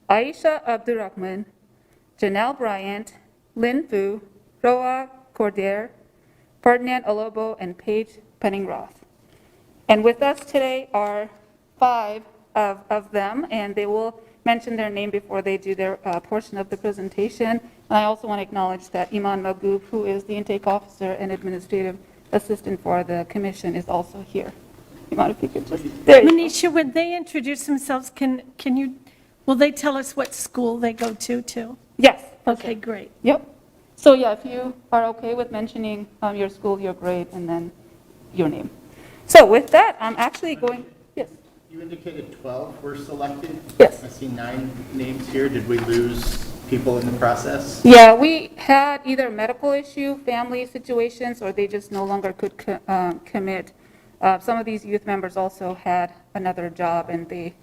Aisha Abdurrahman, Janelle Bryant, Lynn Fu, Roa Cordier, Ferdinand Olobo, and Paige Penningroth. And with us today are 5 of them, and they will mention their name before they do their portion of the presentation. And I also want to acknowledge that Iman Magoob, who is the intake officer and administrative assistant for the commission, is also here. Iman, if you could just, there you go. Manisha, when they introduce themselves, will they tell us what school they go to, too? Yes. Okay, great. Yep. So yeah, if you are okay with mentioning your school, your grade, and then your name. So with that, I'm actually going, yes. You indicated 12 were selected? Yes. I see 9 names here. Did we lose people in the process? Yeah, we had either medical issue, family situations, or they just no longer could commit. Some of these youth members also had another job, and they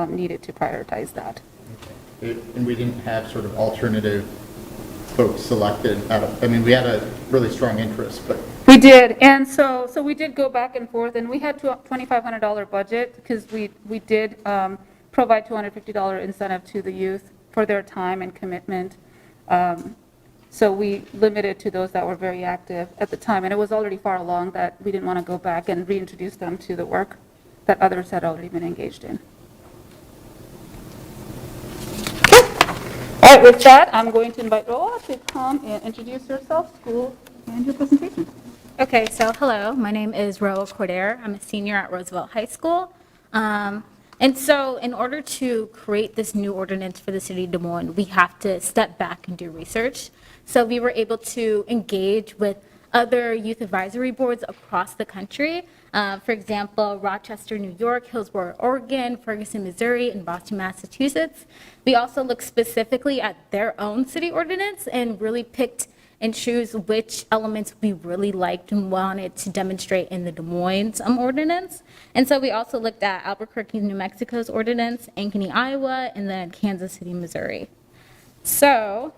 needed to prioritize that. Okay. And we didn't have sort of alternative folks selected out of, I mean, we had a really strong interest, but. We did, and so we did go back and forth, and we had $2,500 budget because we did provide $250 incentive to the youth for their time and commitment. So we limited to those that were very active at the time, and it was already far along that we didn't want to go back and reintroduce them to the work that others had already been engaged in. All right, with that, I'm going to invite Roa to come and introduce herself, school, and your presentation. Okay, so hello, my name is Roa Corder. I'm a senior at Roosevelt High School. And so in order to create this new ordinance for the city of Des Moines, we have to step back and do research. So we were able to engage with other youth advisory boards across the country. For example, Rochester, New York, Hillsborough, Oregon, Ferguson, Missouri, and Boston, Massachusetts. We also looked specifically at their own city ordinance and really picked and choose which elements we really liked and wanted to demonstrate in the Des Moines ordinance. And so we also looked at Albuquerque, New Mexico's ordinance, Ankeny, Iowa, and then Kansas City, Missouri. So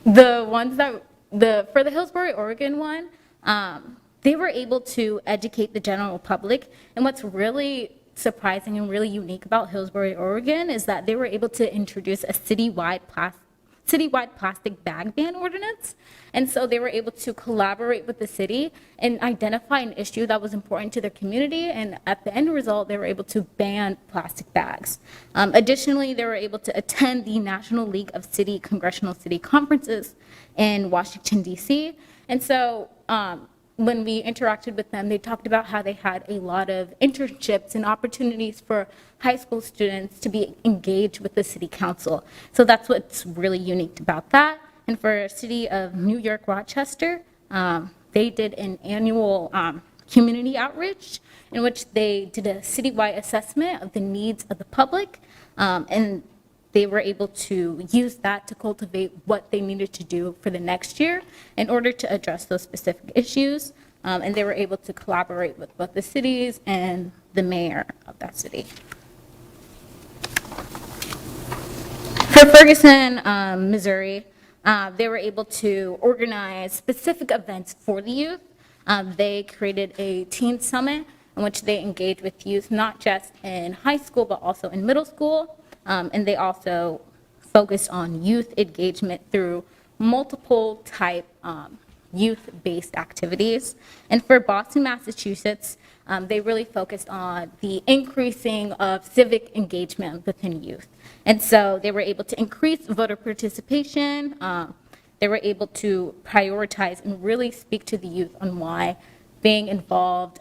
the ones that, for the Hillsborough, Oregon one, they were able to educate the general public. And what's really surprising and really unique about Hillsborough, Oregon is that they were able to introduce a citywide plastic bag ban ordinance. And so they were able to collaborate with the city and identify an issue that was important to their community. And at the end result, they were able to ban plastic bags. Additionally, they were able to attend the National League of Congressional City Conferences in Washington, D.C. And so when we interacted with them, they talked about how they had a lot of internships and opportunities for high school students to be engaged with the city council. So that's what's really unique about that. And for City of New York, Rochester, they did an annual community outreach in which they did a citywide assessment of the needs of the public, and they were able to use that to cultivate what they needed to do for the next year in order to address those specific issues. And they were able to collaborate with both the cities and the mayor of that city. For Ferguson, Missouri, they were able to organize specific events for the youth. They created a teen summit in which they engaged with youth, not just in high school, but also in middle school. And they also focused on youth engagement through multiple type youth-based activities. And for Boston, Massachusetts, they really focused on the increasing of civic engagement within youth. And so they were able to increase voter participation. They were able to prioritize and really speak to the youth on why being involved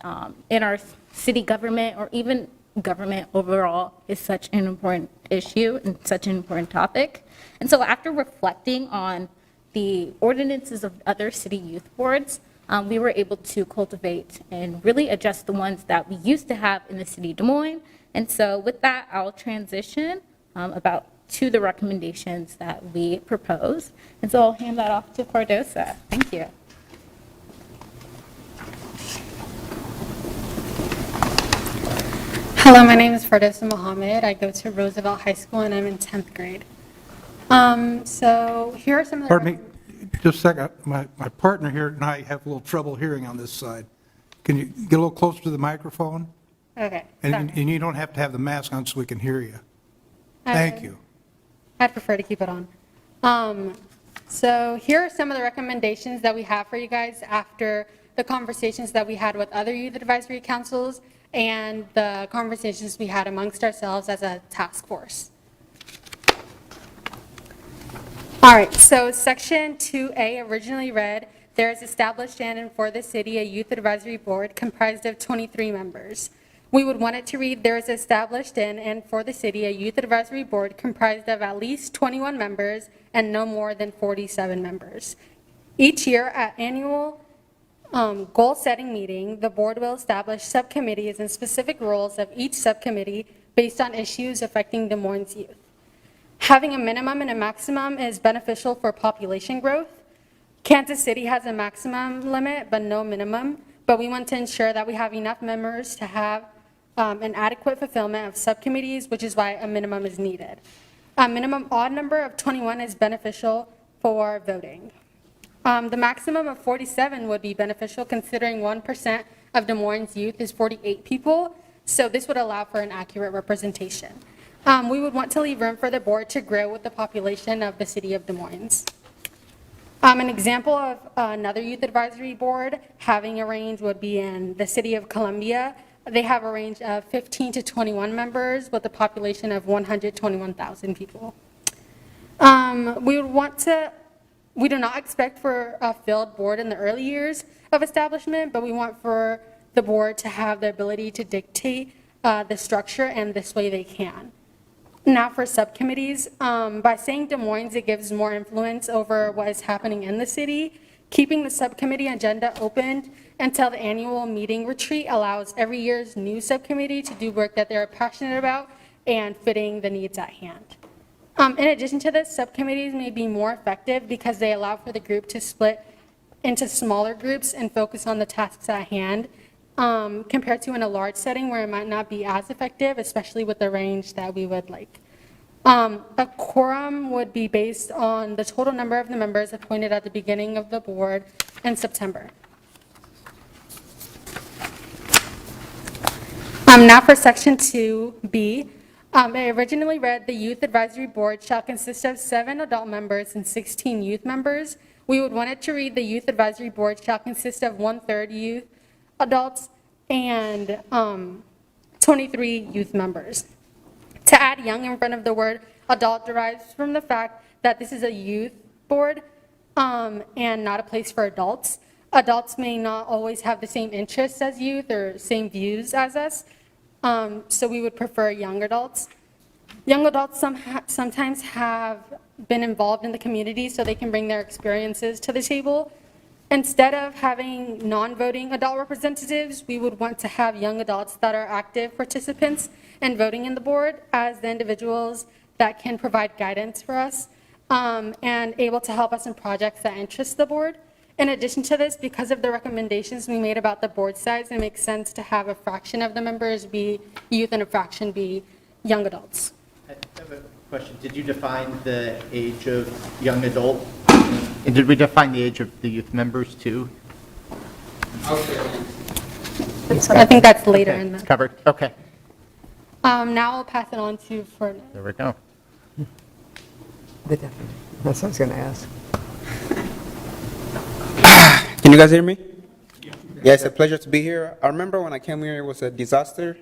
in our city government or even government overall is such an important issue and such an important topic. And so after reflecting on the ordinances of other city youth boards, we were able to cultivate and really adjust the ones that we used to have in the city of Des Moines. And so with that, I'll transition to the recommendations that we propose. And so I'll hand that off to Cardosa. Thank you. Hello, my name is Fardosa Mohammed. I go to Roosevelt High School and I'm in 10th grade. So here are some of the... Pardon me, just a second. My partner here and I have a little trouble hearing on this side. Can you get a little closer to the microphone? Okay. And sorry. and you don't have to have the mask on so we can hear you. Thank you. I'd prefer to keep it on. So here are some of the recommendations that we have for you guys after the conversations that we had with other youth advisory councils and the conversations we had amongst ourselves as a task force. All right, so section 2A originally read, there is established in and for the city a youth advisory board comprised of 23 members. We would want it to read, there is established in and for the city a youth advisory board comprised of at least 21 members and no more than 47 members. Each year at annual goal-setting meeting, the board will establish subcommittees and specific roles of each subcommittee based on issues affecting Des Moines youth. Having a minimum and a maximum is beneficial for population growth. Kansas City has a maximum limit, but no minimum, but we want to ensure that we have enough members to have an adequate fulfillment of subcommittees, which is why a minimum is needed. A minimum odd number of 21 is beneficial for voting. The maximum of 47 would be beneficial considering 1% of Des Moines youth is 48 people, so this would allow for an accurate representation. We would want to leave room for the board to grow with the population of the city of Des Moines. An example of another youth advisory board having a range would be in the city of Columbia. They have a range of 15 to 21 members with a population of 121,000 people. We do not expect for a filled board in the early years of establishment, but we want for the board to have the ability to dictate the structure, and this way they can. Now for subcommittees, by saying Des Moines, it gives more influence over what is happening in the city. Keeping the subcommittee agenda open until the annual meeting retreat allows every year's new subcommittee to do work that they're passionate about and fitting the needs at hand. In addition to this, subcommittees may be more effective because they allow for the group to split into smaller groups and focus on the tasks at hand, compared to in a large setting where it might not be as effective, especially with the range that we would like. A quorum would be based on the total number of the members appointed at the beginning of the board in September. Now for section 2B. It originally read, the youth advisory board shall consist of 7 adult members and 16 youth members. We would want it to read, the youth advisory board shall consist of 1/3 youth adults and 23 youth members. To add young in front of the word adult derives from the fact that this is a youth board and not a place for adults. Adults may not always have the same interests as youth or same views as us, so we would prefer young adults. Young adults sometimes have been involved in the community, so they can bring their experiences to the table. Instead of having non-voting adult representatives, we would want to have young adults that are active participants in voting in the board as the individuals that can provide guidance for us and able to help us in projects that interest the board. In addition to this, because of the recommendations we made about the board size, it makes sense to have a fraction of the members be youth and a fraction be young adults. I have a question. Did you define the age of young adult? And did we define the age of the youth members too? I think that's later in the. It's covered, okay. Now I'll pass it on to Fernand. There we go. The definition. That's what I was going to ask. Can you guys hear me? Yeah, it's a pleasure to be here. I remember when I came here, it was a disaster.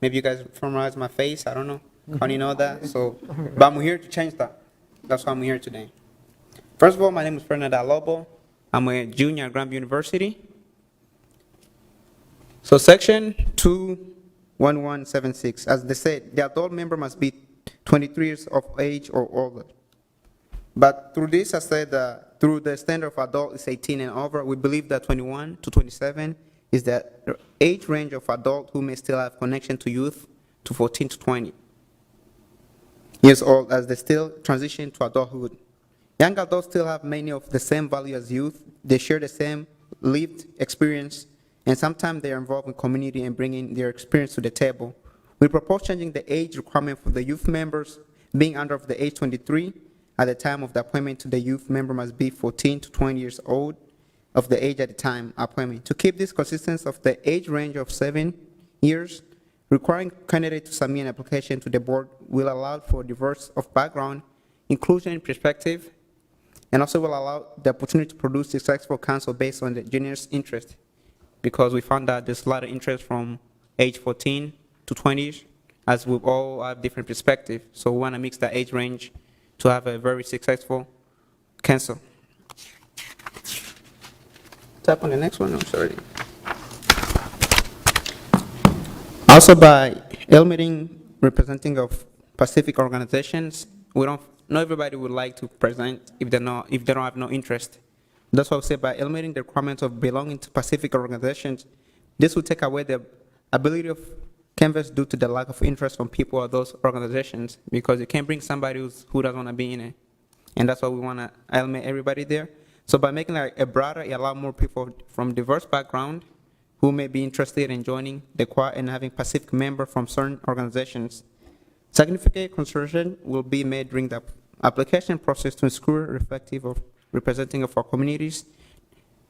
Maybe you guys familiarize my face, I don't know. How do you know that? So, but I'm here to change that. That's why I'm here today. First of all, my name is Fernand Lobo. I'm a junior at Grambling University. So section 21176, as they said, the adult member must be 23 years of age or older. But through this, I said through the standard of adult is 18 and over, we believe that 21 to 27 is the age range of adult who may still have connection to youth to 14 to 20 years old as they still transition to adulthood. Young adults still have many of the same value as youth. They share the same lived experience, and sometimes they are involved in community and bringing their experience to the table. We propose changing the age requirement for the youth members being under the age 23. At the time of the appointment to the youth member must be 14 to 20 years old of the age at the time appointment. To keep this consistent of the age range of 7 years, Requiring candidates to submit an application to the board will allow for diverse of background, inclusion, and perspective, and also will allow the opportunity to produce successful council based on the junior's interest, because we found that there's a lot of interest from age 14 to 20s, as we all have different perspectives. So we want to mix that age range to have a very successful council. Tap on the next one, I'm sorry. Also, by eliminating representing of Pacific organizations, we don't, not everybody would like to present if they don't have no interest. That's why we say by eliminating the requirement of belonging to Pacific organizations, this will take away the ability of canvas due to the lack of interest from people or those organizations, because you can't bring somebody who doesn't want to be in it. And that's why we want to eliminate everybody there. So by making it a broader, it allows more people from diverse background who may be interested in joining the quad and having Pacific member from certain organizations. Significant consideration will be made during the application process to ensure reflective of representing of our communities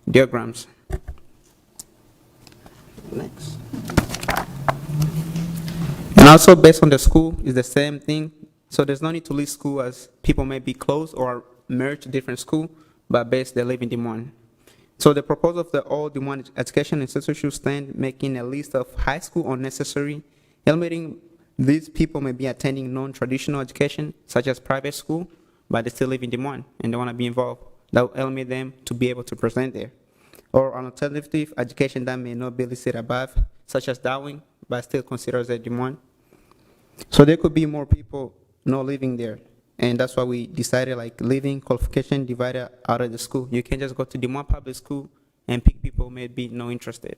diagrams. Next. And also based on the school is the same thing. So there's no need to list school as people may be close or merge to different school, but based they live in Des Moines. So the proposal of the all Des Moines Education Institute should stand making a list of high school unnecessary, eliminating these people may be attending non-traditional education, such as private school, but they still live in Des Moines and they want to be involved. That will eliminate them to be able to present there. Or an alternative education that may not be listed above, such as Darwin, but still considered as Des Moines. So there could be more people not living there. And that's why we decided like living qualification divided out of the school. You can't just go to Des Moines Public School and pick people who may be no interested.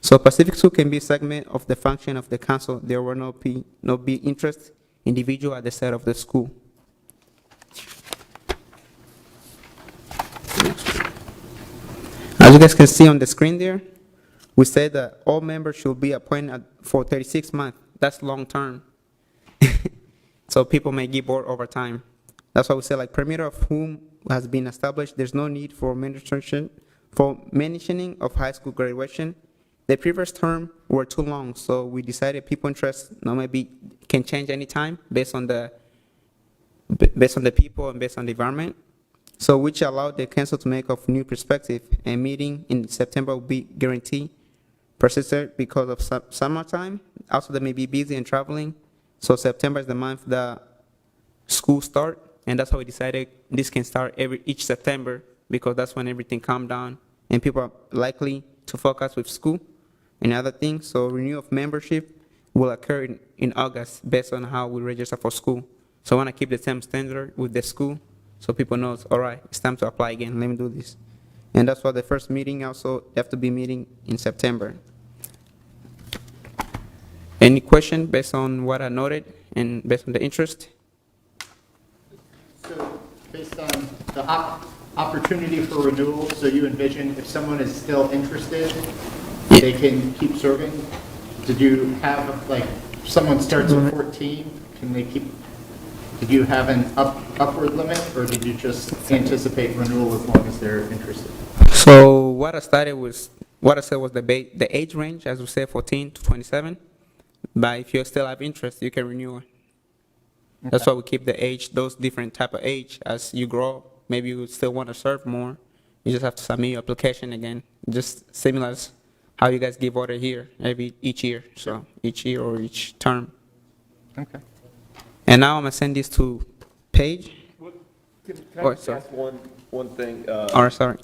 So Pacific School can be a segment of the function of the council. There will not be interest individual at the side of the school. As you guys can see on the screen there, we said that all members should be appointed for 36 months. That's long term. So people may get bored over time. That's why we say like perimeter of whom has been established. There's no need for mentioning of high school graduation. The previous term were too long, so we decided people interest maybe can change anytime based on the people and based on the environment. So which allowed the council to make of new perspective. A meeting in September will be guaranteed persistent because of summertime. Also, they may be busy and traveling. So September is the month that school start, and that's how we decided this can start each September, because that's when everything calm down and people are likely to focus with school and other things. So renewal of membership will occur in August based on how we register for school. So I want to keep the same standard with the school so people know, all right, it's time to apply again, let me do this. And that's why the first meeting also have to be meeting in September. Any question based on what I noted and based on the interest? So based on the opportunity for renewal, so you envision if someone is still interested, they can keep serving? Did you have, like, if someone starts at 14, can they keep, did you have an upward limit, or did you just anticipate renewal as long as they're interested? So what I said was the age range, as we said, 14 to 27. But if you still have interest, you can renew it. Okay. That's why we keep the age, those different type of age. As you grow, maybe you still want to serve more. You just have to submit your application again, just similar as how you guys give order here each year. So each year or each term. Okay. And now I'm gonna send this to Paige. Can I just ask one thing? Sorry.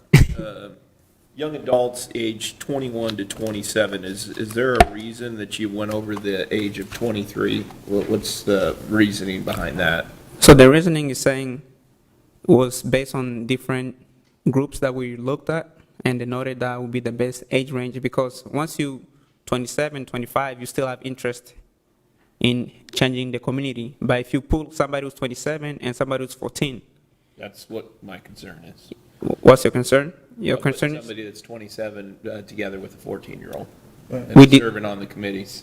Young adults age 21 to 27, is there a reason that you went over the age of 23? What's the reasoning behind that? So the reasoning is saying was based on different groups that we looked at, and they noted that would be the best age range, because once you 27, 25, you still have interest in changing the community. But if you pull somebody who's 27 and somebody who's 14. That's what my concern is. What's your concern? Your concern is? Somebody that's 27 together with a 14-year-old. We did, serving on the committees.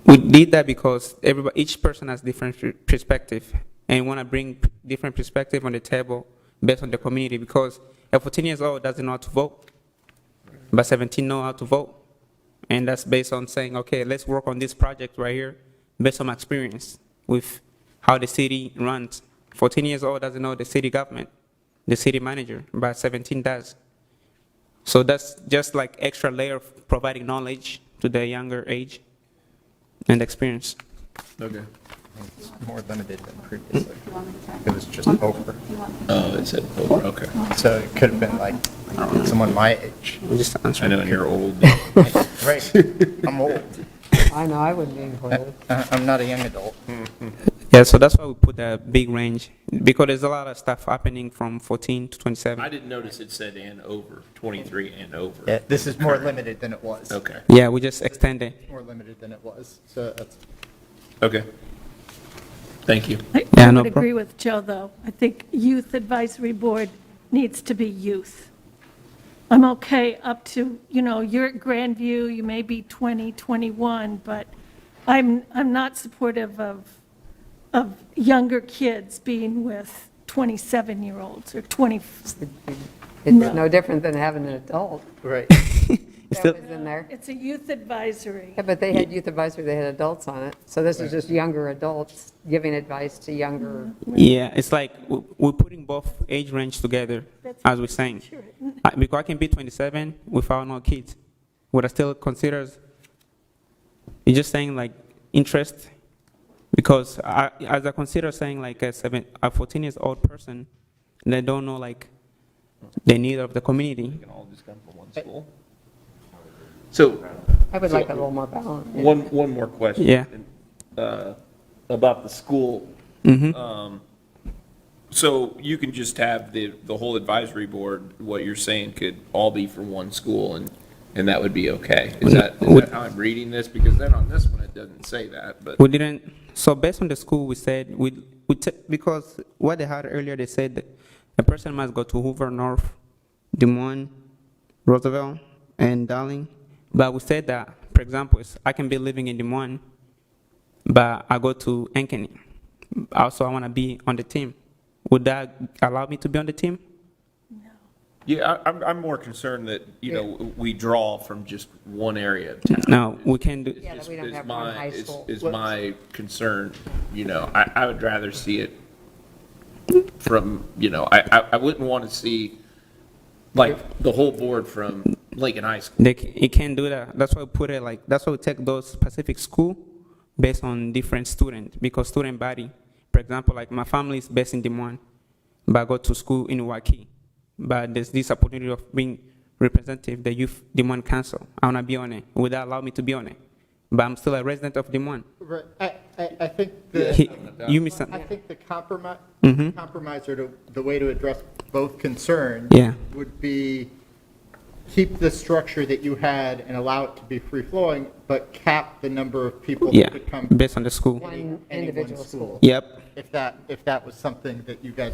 We did that because each person has different perspective, and we want to bring different perspective on the table based on the community, because a 14 years old doesn't know how to vote, but 17 know how to vote. And that's based on saying, okay, let's work on this project right here, based on my experience with how the city runs. 14 years old doesn't know the city government, the city manager, but 17 does. So that's just like extra layer of providing knowledge to the younger age and experience. Okay. It's more limited than previously. It was just over. Oh, it said over, okay. So it could have been like someone my age. I know, and you're old. Right, I'm old. I know, I wouldn't be included. I'm not a young adult. Yeah, so that's why we put a big range, because there's a lot of stuff happening from 14 to 27. I didn't notice it said and over, 23 and over. Yeah, this is more limited than it was. Okay. Yeah, we just extended. More limited than it was, so that's. Okay. Thank you. I would agree with Joe, though. I think Youth Advisory Board needs to be youth. I'm okay up to, you're at Grandview, you may be 20, 21, but I'm not supportive of younger kids being with 27-year-olds or 20. It's no different than having an adult. Right. That was in there. It's a youth advisory. Yeah, but they had youth advisory, they had adults on it. So this is just younger adults giving advice to younger. Yeah, it's like we're putting both age range together, as we're saying. Because I can be 27 without no kids. Would I still consider, you're just saying like interest? Because as I consider saying like a 14-year-old person, they don't know like the need of the community. We can all just come from one school. So. I would like a little more balance. One more question. Yeah. About the school. Mm-hmm. So you can just have the whole advisory board, what you're saying could all be for one school and that would be okay? Is that how I'm reading this? Because then on this one, it doesn't say that, but. We didn't, so based on the school, we said, because what they had earlier, they said that a person must go to Hoover North, Des Moines, Roosevelt, and Darling. But we said that, for example, I can be living in Des Moines, but I go to Ankeny. Also, I want to be on the team. Would that allow me to be on the team? Yeah, I'm more concerned that, we draw from just one area of town. No, we can do. Yeah, that we don't have one high school. Is my concern, I would rather see it from, I wouldn't want to see like the whole board from Lincoln High School. It can't do that. That's why we put it like, that's why we take those specific school based on different student, because student body, for example, like my family is based in Des Moines, but I go to school in Waukee. But there's this opportunity of being representative, the Youth Des Moines Council. I want to be on it. Would that allow me to be on it? But I'm still a resident of Des Moines. Right. I think I think the compromise, compromise or the way to address both concerns would be keep the structure that you had and allow it to be free-flowing, but cap the number of people that could come. Based on the school. One individual school. Yep. If that was something that you guys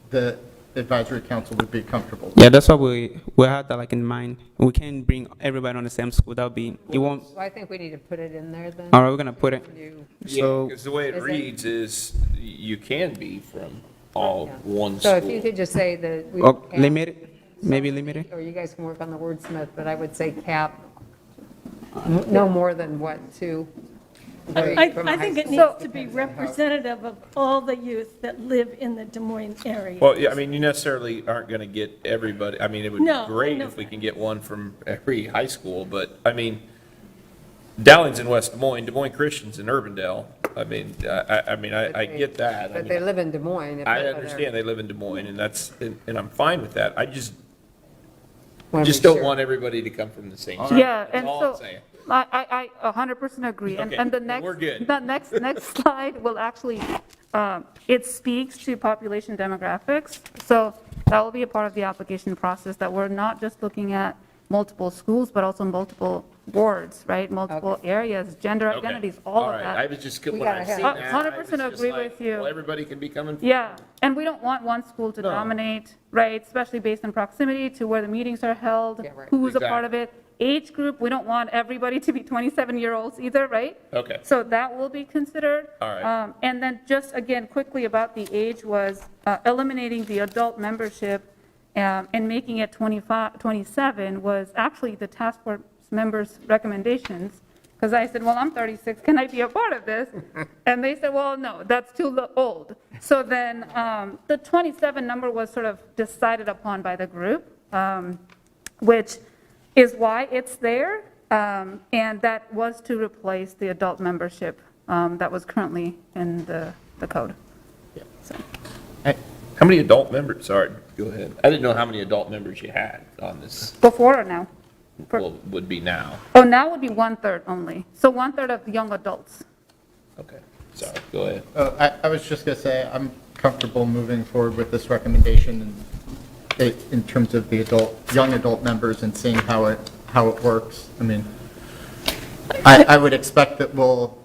the advisory council would be comfortable with. Yeah, that's what we had that like in mind. We can't bring everybody on the same school. That would be, it won't. So I think we need to put it in there then. All right, we're going to put it. So, because the way it reads is you can be from all one So school. if you could just say that we. Limit it, maybe limit it. Or you guys can work on the wordsmith, but I would say cap no more than what, 2? I think it needs to be representative of all the youth that live in the Des Moines area. Well, yeah, I mean, you necessarily aren't going to get everybody. I mean, it would be No, great no. if we can get one from every high school, but I mean, Dowling's in West Des Moines Christian's in Urbandale. I mean, I get that. I But mean, they live in Des Moines. if I they're there. understand they live in Des Moines, and I'm fine with that. I just Wanna just be don't sure. want everybody to come from the same. Yeah, That's and all I'm so saying. I 100% agree. Okay, And the we're good. next slide will actually, it speaks to population demographics. So that will be a part of the application process, that we're not just looking at multiple schools, but also multiple boards, right? Multiple areas, gender Okay. identities, all of right. that. I was just, when I seen that, 100% I was just agree like, with you. well, everybody can be coming from. Yeah, and we don't want one school to No. dominate, right? Especially based on proximity to where the meetings are held, who's a part of it. Age group, we don't want everybody to be 27-year-olds either, right? Okay. So that will be considered. All right. And then just again, quickly about the age was eliminating the adult membership and making it 27 was actually the task force members' recommendations, because I said, well, I'm 36, can I be a part of this? And they said, well, no, that's too old. So then the 27 number was sort of decided upon by the group, which is why it's there, and that was to replace the adult membership that was currently in the code. So. How many adult members, sorry, go ahead. I didn't know how many adult members you had on this, Before or now? well, would be now. Oh, now would be 1/3 only. So 1/3 of young adults. Okay, sorry, go ahead. I was just going to say, I'm comfortable moving forward with this recommendation in terms of the young adult members and seeing how it works. I mean, I would expect that we'll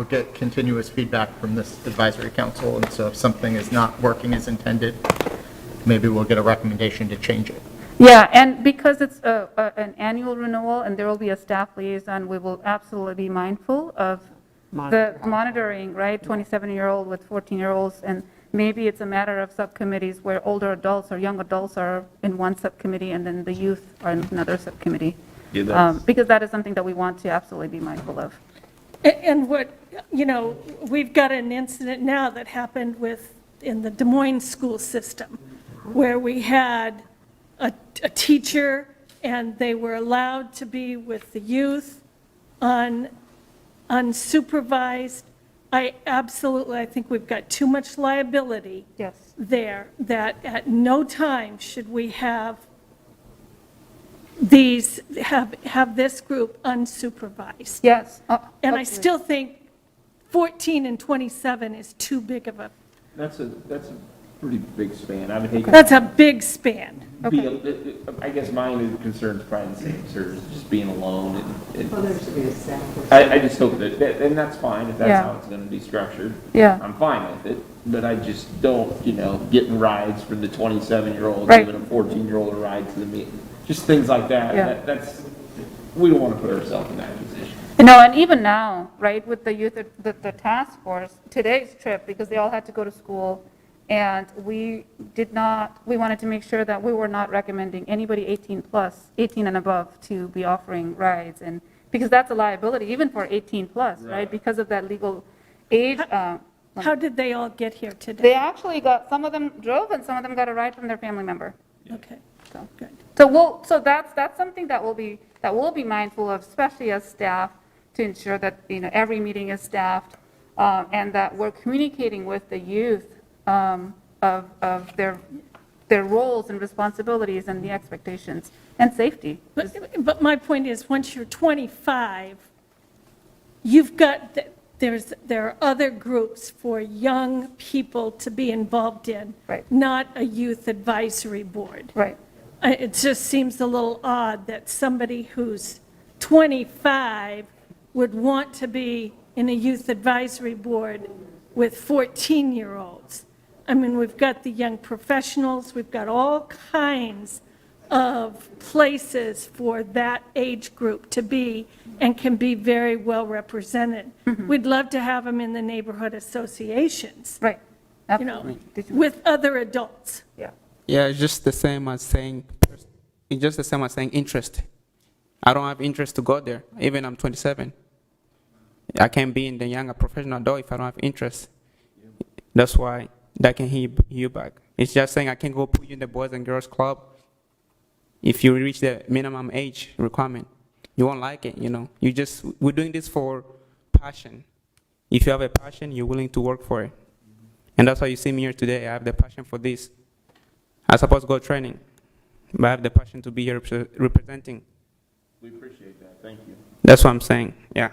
get continuous feedback from this advisory council, and so if something is not working as intended, maybe we'll get a recommendation to change it. Yeah, and because it's an annual renewal and there will be a staff liaison, we will absolutely be mindful of the monitoring, right? 27-year-old with 14-year-olds, and maybe it's a matter of subcommittees where older adults or young adults are in one subcommittee and then the youth are in another subcommittee. Yeah, Because that is something that we want to absolutely be mindful of. And what, we've got an incident now that happened in the Des Moines school system, where we had a teacher, and they were allowed to be with the youth unsupervised. I think we've got too much liability there, that at no time should we have this group unsupervised. Yes. And I still think 14 and 27 is too big of a, That's a pretty big span. I would hate. that's a big span. I guess mine concerns probably the same, sir, is just being alone and. Well, there should be a staff person. I just hope that, and that's fine if that's Yeah. how it's gonna be structured. Yeah. I'm fine with it, but I just don't, getting rides for the 27-year-old, Right. giving a 14-year-old a ride to the meeting. Just things like that. Yeah. That's, we don't wanna put ourselves in that position. No, and even now, right, with the youth, the task force, today's trip, because they all had to go to school, and we wanted to make sure that we were not recommending anybody 18 and above to be offering rides, and because that's a liability, even for 18 plus, right, because of that legal age. How did they all get here today? They actually some of them drove, and some of them got a ride from their family member. Okay, So good. So that's something that we'll be mindful of, especially as staff, to ensure that, every meeting is staffed, and that we're communicating with the youth of their roles and responsibilities and the expectations and safety. But my point is, once you're 25, you've got, there are other groups for young people to be involved in, not a youth advisory board. Right. It just seems a little odd that somebody who's 25 would want to be in a youth advisory board with 14-year-olds. I mean, we've got the young professionals, we've got all kinds of places for that age group to be and can be very well represented. We'd love to have them in the neighborhood associations. Right. With other adults. Yeah. Yeah, it's just the same as saying interest. I don't have interest to go there, even I'm 27. I can't be in the younger professional adult if I don't have interest. That's why that can hold you back. It's just saying I can go put you in the Boys and Girls Club if you reach the minimum age requirement. You won't like it, we're doing this for passion. If you have a passion, you're willing to work for it. And that's why you see me here today. I have the passion for this. I'm supposed to go training, but I have the passion to be here representing. We appreciate that, thank you. That's what I'm saying, yeah.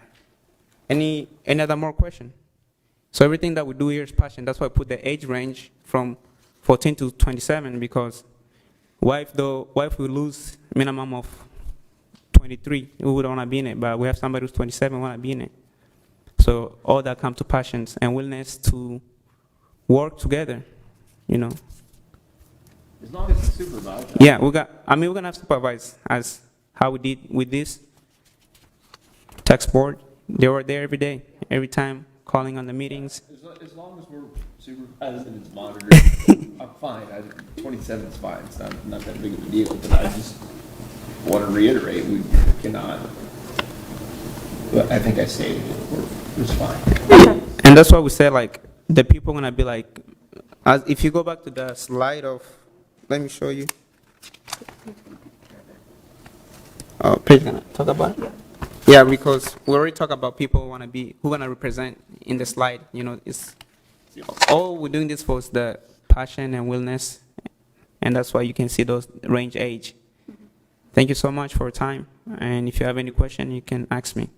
Any other more question? So everything that we do here is passion. That's why I put the age range from 14 to 27, because what if we lose minimum of 23, we would want to be in it, but we have somebody who's 27 want to be in it. So all that comes to passions and willingness to work together, As long as it's supervised. Yeah, we're going to have supervised as how we did with this tax board. They were there every day, every time, calling on the meetings. As long as we're supervised and it's monitored, I'm fine. 27 is fine. It's not that big of a deal, but want to reiterate, we cannot, but I think I stated it, it's fine. And that's why we said, like, the people gonna be like, if you go back to the slide of, let me show you. Oh, Paige gonna talk about it? Yeah, because we already talked about people who wanna represent in the slide, it's, all we're doing this for is the passion and willingness, and that's why you can see those range age. Thank you so much for your time, and if you have any question, you can ask me.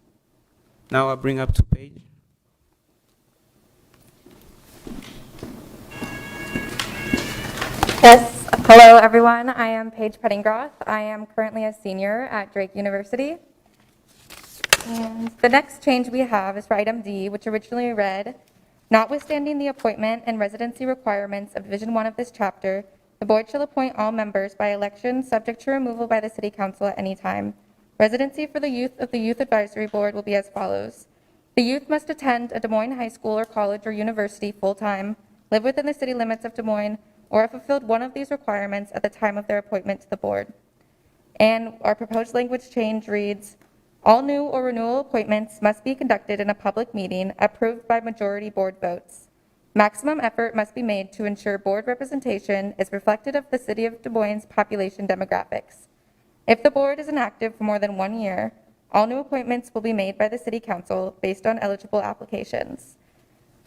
Now I'll bring up to Paige. Yes, hello everyone. I am Paige Pettingroth. I am currently a senior at Drake University. And the next change we have is for item D, which originally read, notwithstanding the appointment and residency requirements of Division 1 of this chapter, the board shall appoint all members by election subject to removal by the City Council at any time. Residency for the youth of the Youth Advisory Board will be as follows. The youth must attend a Des Moines high school or college or university full-time, live within the city limits of Des Moines, or have fulfilled one of these requirements at the time of their appointment to the board. And our proposed language change reads, all new or renewal appointments must be conducted in a public meeting approved by majority board votes. Maximum effort must be made to ensure board representation is reflective of the City of Des Moines' population demographics. If the board is inactive for more than 1 year, all new appointments will be made by the City Council based on eligible applications.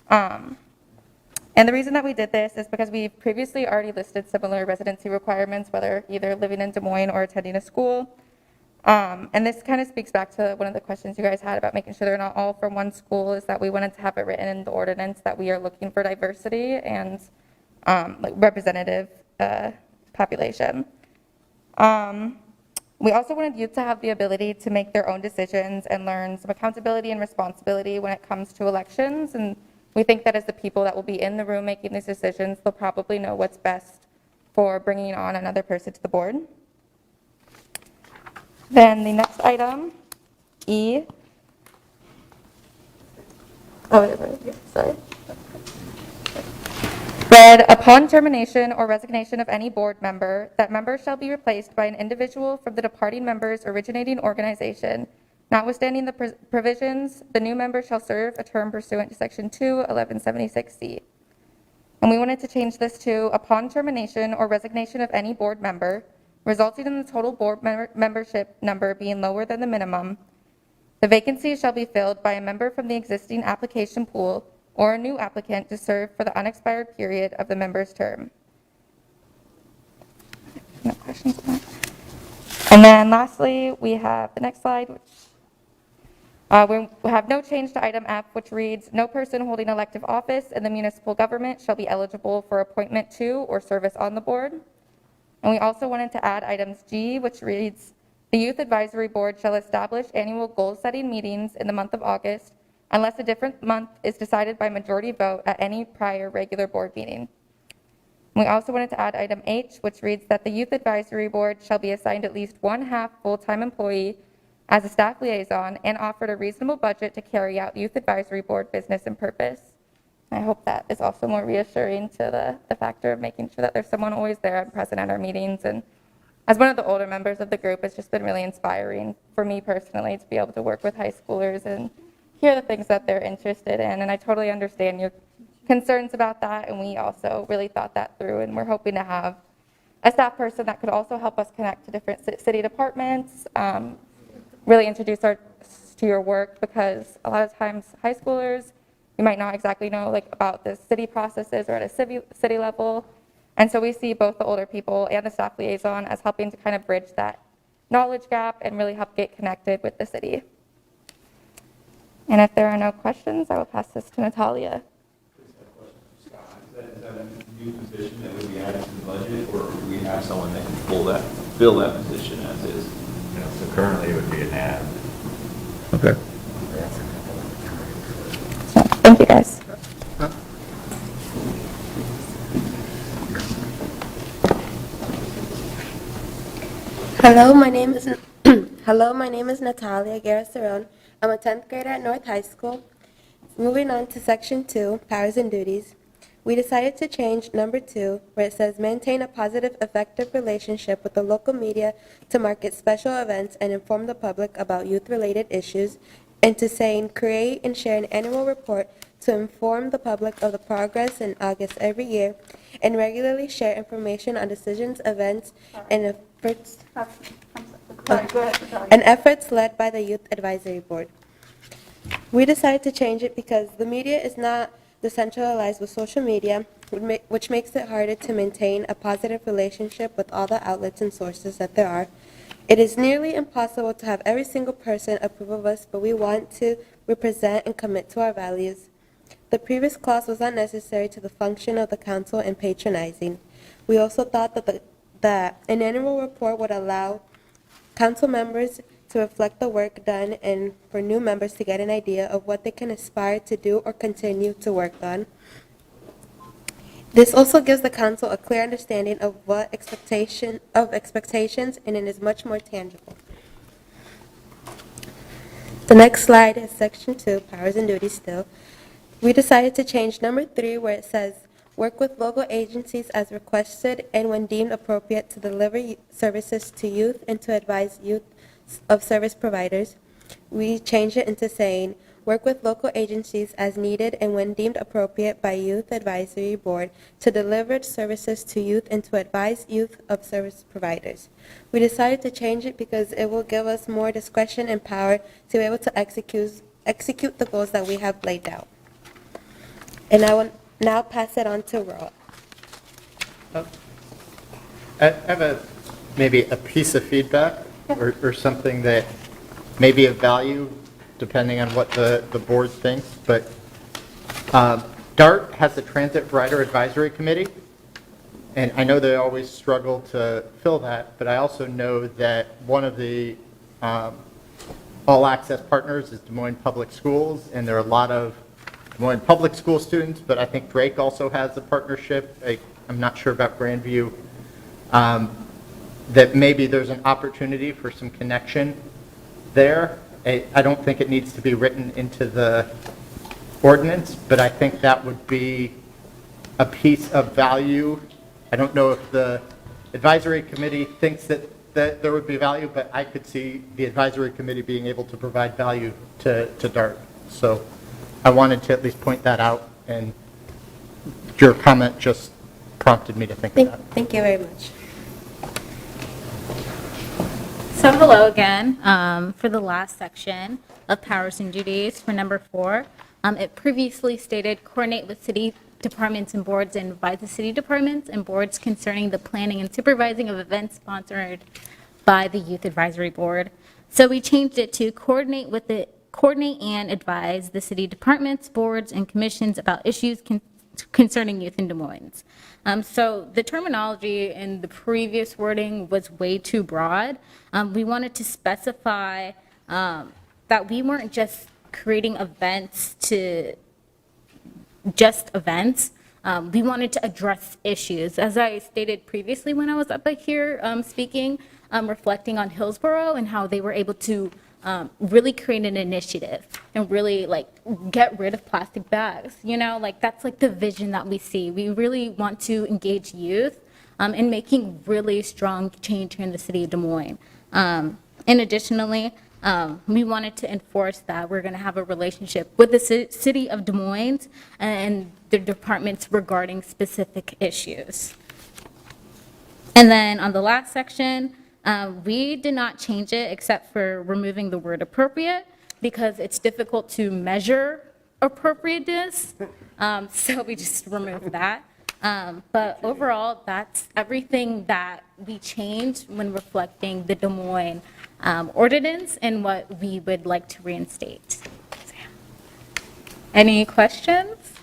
And the reason that we did this is because we previously already listed similar residency requirements, whether either living in Des Moines or attending a school. And this kind of speaks back to one of the questions you guys had about making sure they're not all from one school, is that we wanted to have it written in the ordinance that we are looking for diversity and like representative population. We also wanted youth to have the ability to make their own decisions and learn some accountability and responsibility when it comes to elections. And we think that as the people that will be in the room making these decisions, they'll probably know what's best for bringing on another person to the board. Then the next item, E. Sorry. Read, upon termination or resignation of any board member, that member shall be replaced by an individual from the departing member's originating organization. Notwithstanding the provisions, the new member shall serve a term pursuant to Section 21176C. And we wanted to change this to, upon termination or resignation of any board member, resulting in the total board membership number being lower than the minimum, the vacancy shall be filled by a member from the existing application pool or a new applicant to serve for the unexpired period of the member's term. No questions on that. And then lastly, we have the next slide, which we have no change to item F, which reads, no person holding elective office in the municipal government shall be eligible for appointment to or service on the board. And we also wanted to add items G, which reads, the Youth Advisory Board shall establish annual goal-setting meetings in the month of August unless a different month is decided by majority vote at any prior regular board meeting. We also wanted to add item H, which reads that the Youth Advisory Board shall be assigned at least 1/2 full-time employee as a staff liaison and offered a reasonable budget to carry out Youth Advisory Board business and purpose. I hope that is also more reassuring to the factor of making sure that there's someone always there and present at our meetings. And as one of the older members of the group, it's just been really inspiring for me personally to be able to work with high schoolers and hear the things that they're interested in. And I totally understand your concerns about that, and we also really thought that through, and we're hoping to have a staff person that could also help us connect to different city departments, really introduce us to your work, because a lot of times high schoolers, you might not exactly know like about the city processes or at a city level. And so we see both the older people and the staff liaison as helping to kind of bridge that knowledge gap and really help get connected with the city. And if there are no questions, I will pass this to Natalia. Is that a new position that would be added to the budget, or do we have someone that can fill that position as is? So currently it would be an ad. Okay. Thank you, guys. Hello, my name is Natalia Guerra-Cerrone. I'm a 10th grader at North High School. Moving on to Section 2, Powers and Duties. We decided to change number 2, where it says maintain a positive, effective relationship with the local media to market special events and inform the public about youth-related issues, into saying create and share an annual report to inform the public of the progress in August every year, and regularly share information on decisions, events, and efforts led by the Youth Advisory Board. We decided to change it because the media is not decentralized with social media, which makes it harder to maintain a positive relationship with all the outlets and sources that there are. It is nearly impossible to have every single person approve of us, but we want to represent and commit to our values. The previous clause was unnecessary to the function of the council and patronizing. We also thought that an annual report would allow council members to reflect the work done and for new members to get an idea of what they can aspire to do or continue to work on. This also gives the council a clear understanding of what expectations, and it is much more tangible. The next slide is section 2, powers and duties still. We decided to change number 3, where it says work with local agencies as requested and when deemed appropriate to deliver services to youth and to advise youth of service providers. We changed it into saying work with local agencies as needed and when deemed appropriate by Youth Advisory Board to deliver services to youth and to advise youth of service providers. We decided to change it because it will give us more discretion and power to be able to execute the goals that we have laid out. And I will now pass it on to Rob. I have maybe a piece of feedback or something that may be of value depending on what the board thinks, but DART has a Transit Rider Advisory Committee, and I know they always struggle to fill that, but I also know that one of the all-access partners is Des Moines Public Schools, and there are a lot of Des Moines Public School students, but I think Drake also has a partnership. I'm not sure about Grandview. That maybe there's an opportunity for some connection there. I don't think it needs to be written into the ordinance, but I think that would be a piece of value. I don't know if the advisory committee thinks that there would be value, but I could see the advisory committee being able to provide value to DART. So I wanted to at least point that out, and your comment just prompted me to think of that. Thank you very much. So hello again. For the last section of powers and duties for number 4, it previously stated coordinate with city departments and boards and advise the city departments and boards concerning the planning and supervising of events sponsored by the Youth Advisory Board. So we changed it to coordinate and advise the city departments, boards, and commissions about issues concerning youth in Des Moines. So the terminology in the previous wording was way too broad. We wanted to specify that we weren't just creating events to just events. We wanted to address issues. As I stated previously when I was up here speaking, reflecting on Hillsborough and how they were able to really create an initiative and really get rid of plastic bags. That's the vision that we see. We really want to engage youth in making really strong change here in the city of Des Moines. And additionally, we wanted to enforce that we're going to have a relationship with the city of Des Moines and the departments regarding specific issues. And then on the last section, we did not change it except for removing the word appropriate because it's difficult to measure appropriateness. So we just removed that. But overall, that's everything that we changed when reflecting the Des Moines ordinance and what we would like to reinstate. So, yeah. Any questions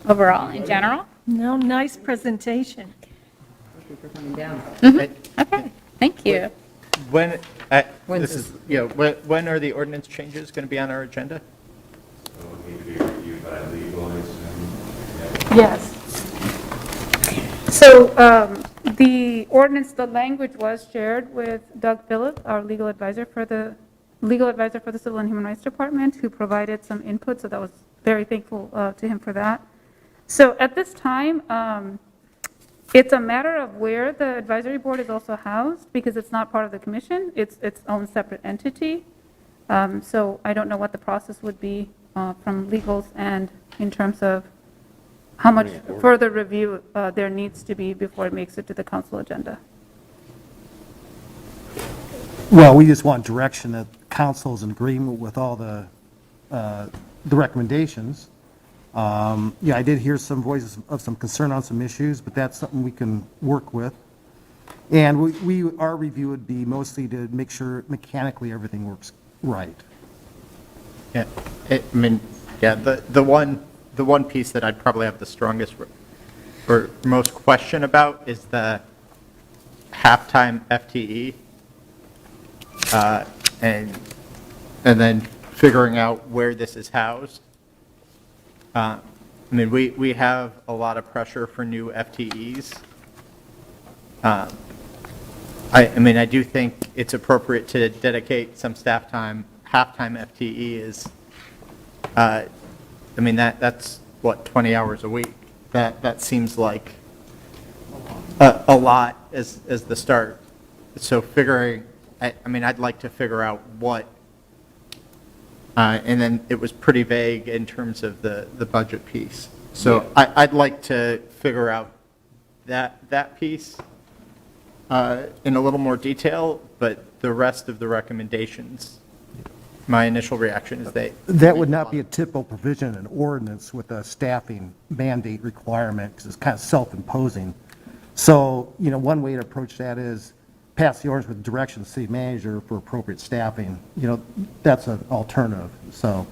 overall in general? No, nice presentation. Okay, thank you. When are the ordinance changes going to be on our agenda? Yes. So the ordinance, the language was shared with Doug Phillips, our legal advisor for the Civil and Human Rights Department, who provided some input. So that was very thankful to him for that. So at this time, it's a matter of where the advisory board is also housed, because it's not part of the commission, it's its own separate entity. So I don't know what the process would be from legals and in terms of how much further review there needs to be before it makes it to the council agenda. Well, we just want direction that council is in agreement with all the recommendations. Yeah, I did hear some voices of some concern on some issues, but that's something we can work with. And our review would be mostly to make sure mechanically everything works right. Yeah, I mean, yeah, the one piece that I'd probably have the strongest or most question about is the halftime FTE. And then figuring out where this is housed. I mean, we have a lot of pressure for new FTEs. I mean, I do think it's appropriate to dedicate some staff time. Halftime FTE is, I mean, that's what, 20 hours a week. That seems like a lot as the start. So figuring, I mean, I'd like to figure out what, and then it was pretty vague in terms of the budget piece. So I'd like to figure out that piece in a little more detail, but the rest of the recommendations, my initial reaction is That would not be a typical provision in ordinance with a staffing mandate requirement, because it's kind of self-imposing. So, you know, one way to approach that is pass the ordinance with direction to the city manager for appropriate staffing. You know, that's an alternative. So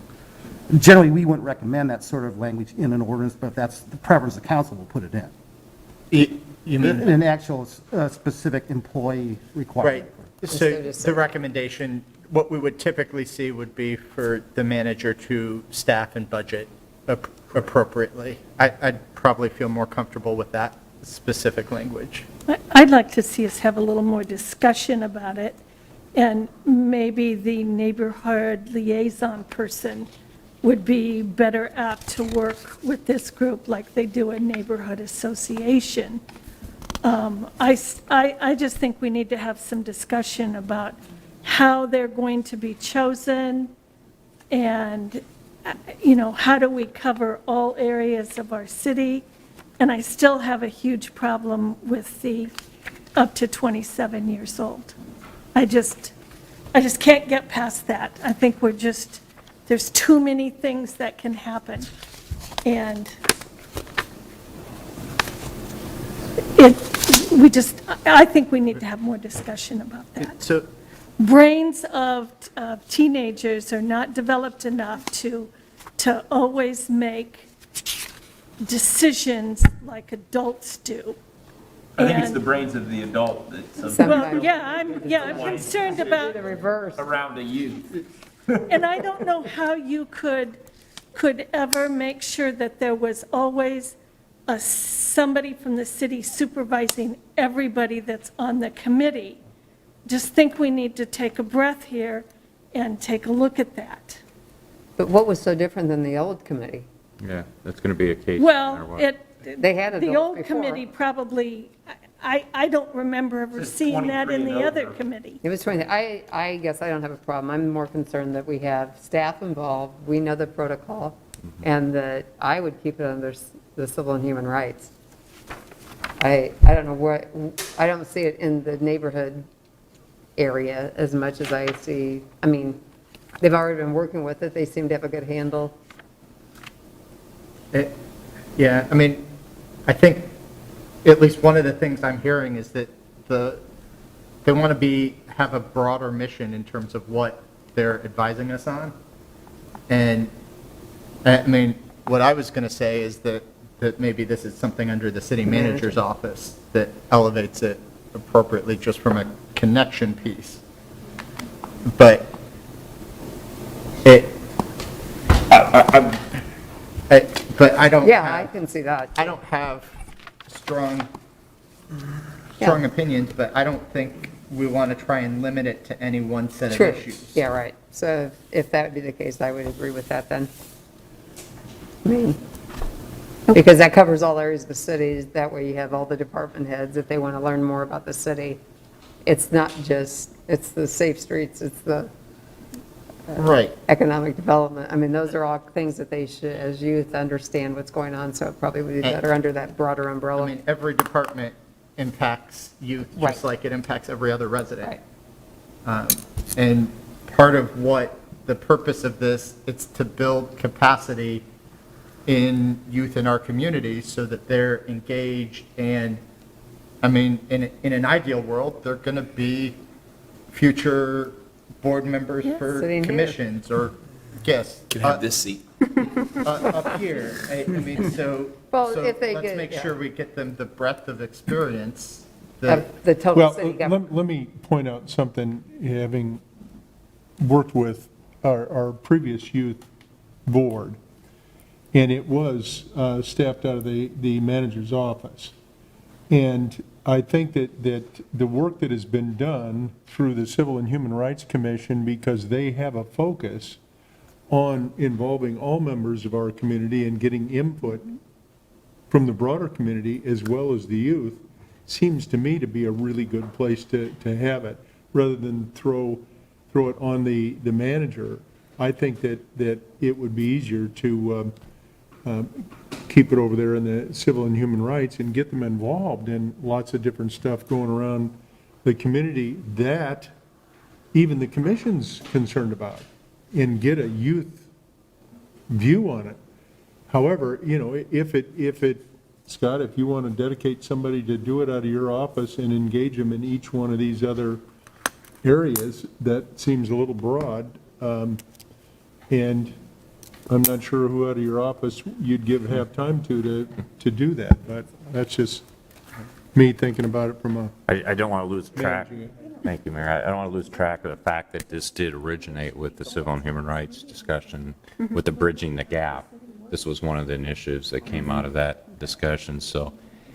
generally, we wouldn't recommend that sort of language in an ordinance, but if that's the preference of the council, we'll put it in. You mean? An actual specific employee requirement. Right. So the recommendation, what we would typically see would be for the manager to staff and budget appropriately. I'd probably feel more comfortable with that specific language. I'd like to see us have a little more discussion about it, and maybe the neighborhood liaison person would be better apt to work with this group like they do a neighborhood association. I just think we need to have some discussion about how they're going to be chosen, and, you know, how do we cover all areas of our city? And I still have a huge problem with the up to 27 years old. I just can't get past that. I think there's too many things that can happen. And I think we need to have more discussion about that. So Brains of teenagers are not developed enough to always make decisions like adults do. I think it's the brains of the adult that's Well, I'm concerned about The reverse. around a youth. And I don't know how you could ever make sure that there was always somebody from the city supervising everybody that's on the committee. Just think we need to take a breath here and take a look at that. But what was so different than the old committee? Yeah, that's going to be a case. no matter Well, what. They had the adults old before. committee probably, I don't remember ever Says seeing that in 23 the and other over. committee. It was 20, I guess I don't have a problem. I'm more concerned that we have staff involved, we know the protocol, and that I would keep it under the civil and human rights. I don't know I don't see it in the neighborhood area as much as I see, I mean, they've already been working with it, they seem to have a good handle. Yeah, I mean, I think at least one of the things I'm hearing is that they want to have a broader mission in terms of what they're advising us on. And I mean, what I was going to say is that maybe this is something under the city manager's office that elevates it appropriately just from a connection piece. But but I don't. Yeah, I can see that. I don't have strong opinions, but I don't think we want to try and limit it to any one set of True. issues. Yeah, right. So if that would be the case, I would agree with that then. I mean, Because that covers all areas of the city. That way you have all the department heads if they want to learn more about the city. It's not just, it's the safe streets, it's the Right. economic development. I mean, those are all things that they should, as youth, understand what's going on, so it probably would be better under that broader umbrella. I mean, every department impacts youth just like it impacts every other resident. And part of what the purpose of this, it's to build capacity in youth in our community so that they're engaged and, I mean, in an ideal world, they're going to be future board members for sitting here. commissions or guests. You can have this seat. Up here. I mean, so, Well, so if they let's get- make yeah. sure we get them the breadth of experience that Of the total Well, city government. let me point out something, having worked with our previous youth board, and it was staffed out of the manager's office. And I think that the work that has been done through the Civil and Human Rights Commission, because they have a focus on involving all members of our community and getting input from the broader community as well as the youth, seems to me to be a really good place to have it, rather than throw it on the manager. I think that it would be easier to keep it over there in the Civil and Human Rights and get them involved in lots of different stuff going around the community that even the commission's concerned about, and get a youth view on it. However, you know, if it, Scott, if you want to dedicate somebody to do it out of your office and engage them in each one of these other areas, that seems a little broad. And I'm not sure who out of your office you'd have time to do that, but that's just me thinking about it from a. I don't want to lose track. Managing it. Thank you, Mayor. I don't want to lose track of the fact that this did originate with the civil and human rights discussion, with the bridging the gap. This was one of the initiatives that came out of that discussion. So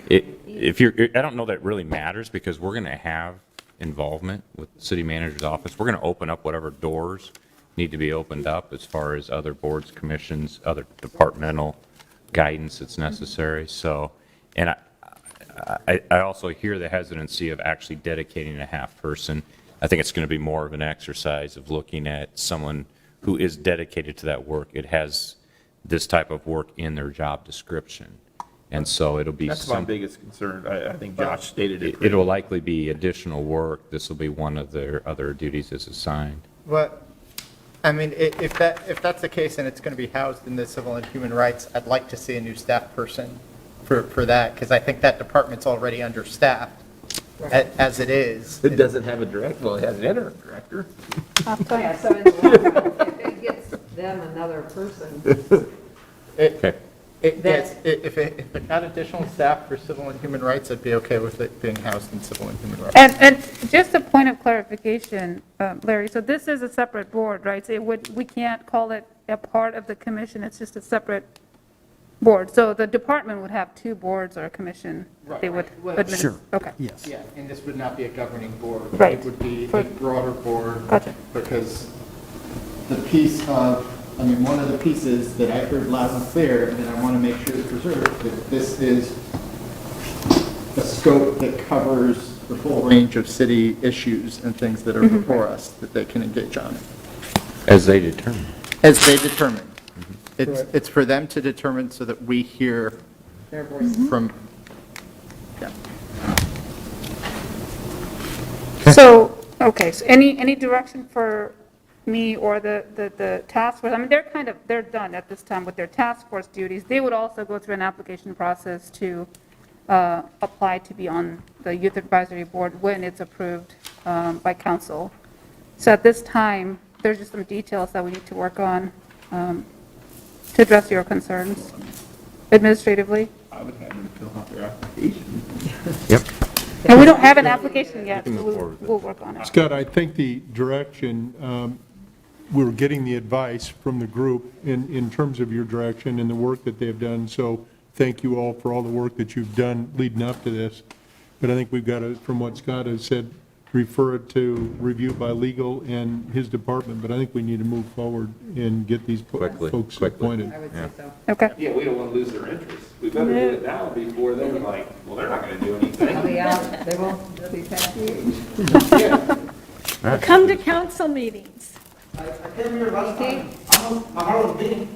I don't know that it really matters, because we're going to have involvement with the city manager's office. We're going to open up whatever doors need to be opened up as far as other boards, commissions, other departmental guidance that's necessary. So, and I also hear the hesitancy of actually dedicating a half person. I think it's going to be more of an exercise of looking at someone who is dedicated to that work. It has this type of work in their job description. And so it'll be. That's my biggest concern. I think Josh stated it. It will likely be additional work. This will be one of their other duties as assigned. Well, I mean, if that's the case and it's going to be housed in the Civil and Human Rights, I'd like to see a new staff person for that, because I think that department's already understaffed as it is. It doesn't have a director, well, it has an interim director. Yeah, so in the long run, if it gets them another person, Okay. If it got additional staff for Civil and Human Rights, I'd be okay with it being housed in Civil and Human Rights. And just a point of clarification, Larry, so this is a separate board, right? So we can't call it a part of the commission, it's just a separate board. So the department would have two boards or a commission they would administer. Sure. Okay. Yes. Yeah, and this would not be a governing board. Right. It would be For- a broader board. Gotcha. Because the piece of, I mean, one of the pieces that I heard loud and clear, and I want to make sure it's preserved, that this is a scope that covers the full range of city issues and things that are before us that they can engage on. As they determine. As they determine. It's for them to determine so that we hear their voices. from, yeah. So, okay, so any direction for me or the task force? I mean, they're done at this time with their task force duties. They would also go through an application process to apply to be on the Youth Advisory Board when it's approved by council. So at this time, there's just some details that we need to work on to address your concerns administratively. I would have them fill out their application. Yep. And we don't have an application yet, so You can move forward with it. we'll work on it. Scott, I think the direction, we're getting the advice from the group in terms of your direction and the work that they've done. So thank you all for all the work that you've done leading up to this. But I think we've got to, from what Scott has said, refer it to review by legal and his department. But I think we need to move forward and get these folks appointed. I would say so. Okay. Yeah, we don't want to lose their interest. We better do it now before they're like, well, they're not gonna do anything. They'll be out, they'll be past the age. Come to council meetings. I came here last time. I'm almost meeting.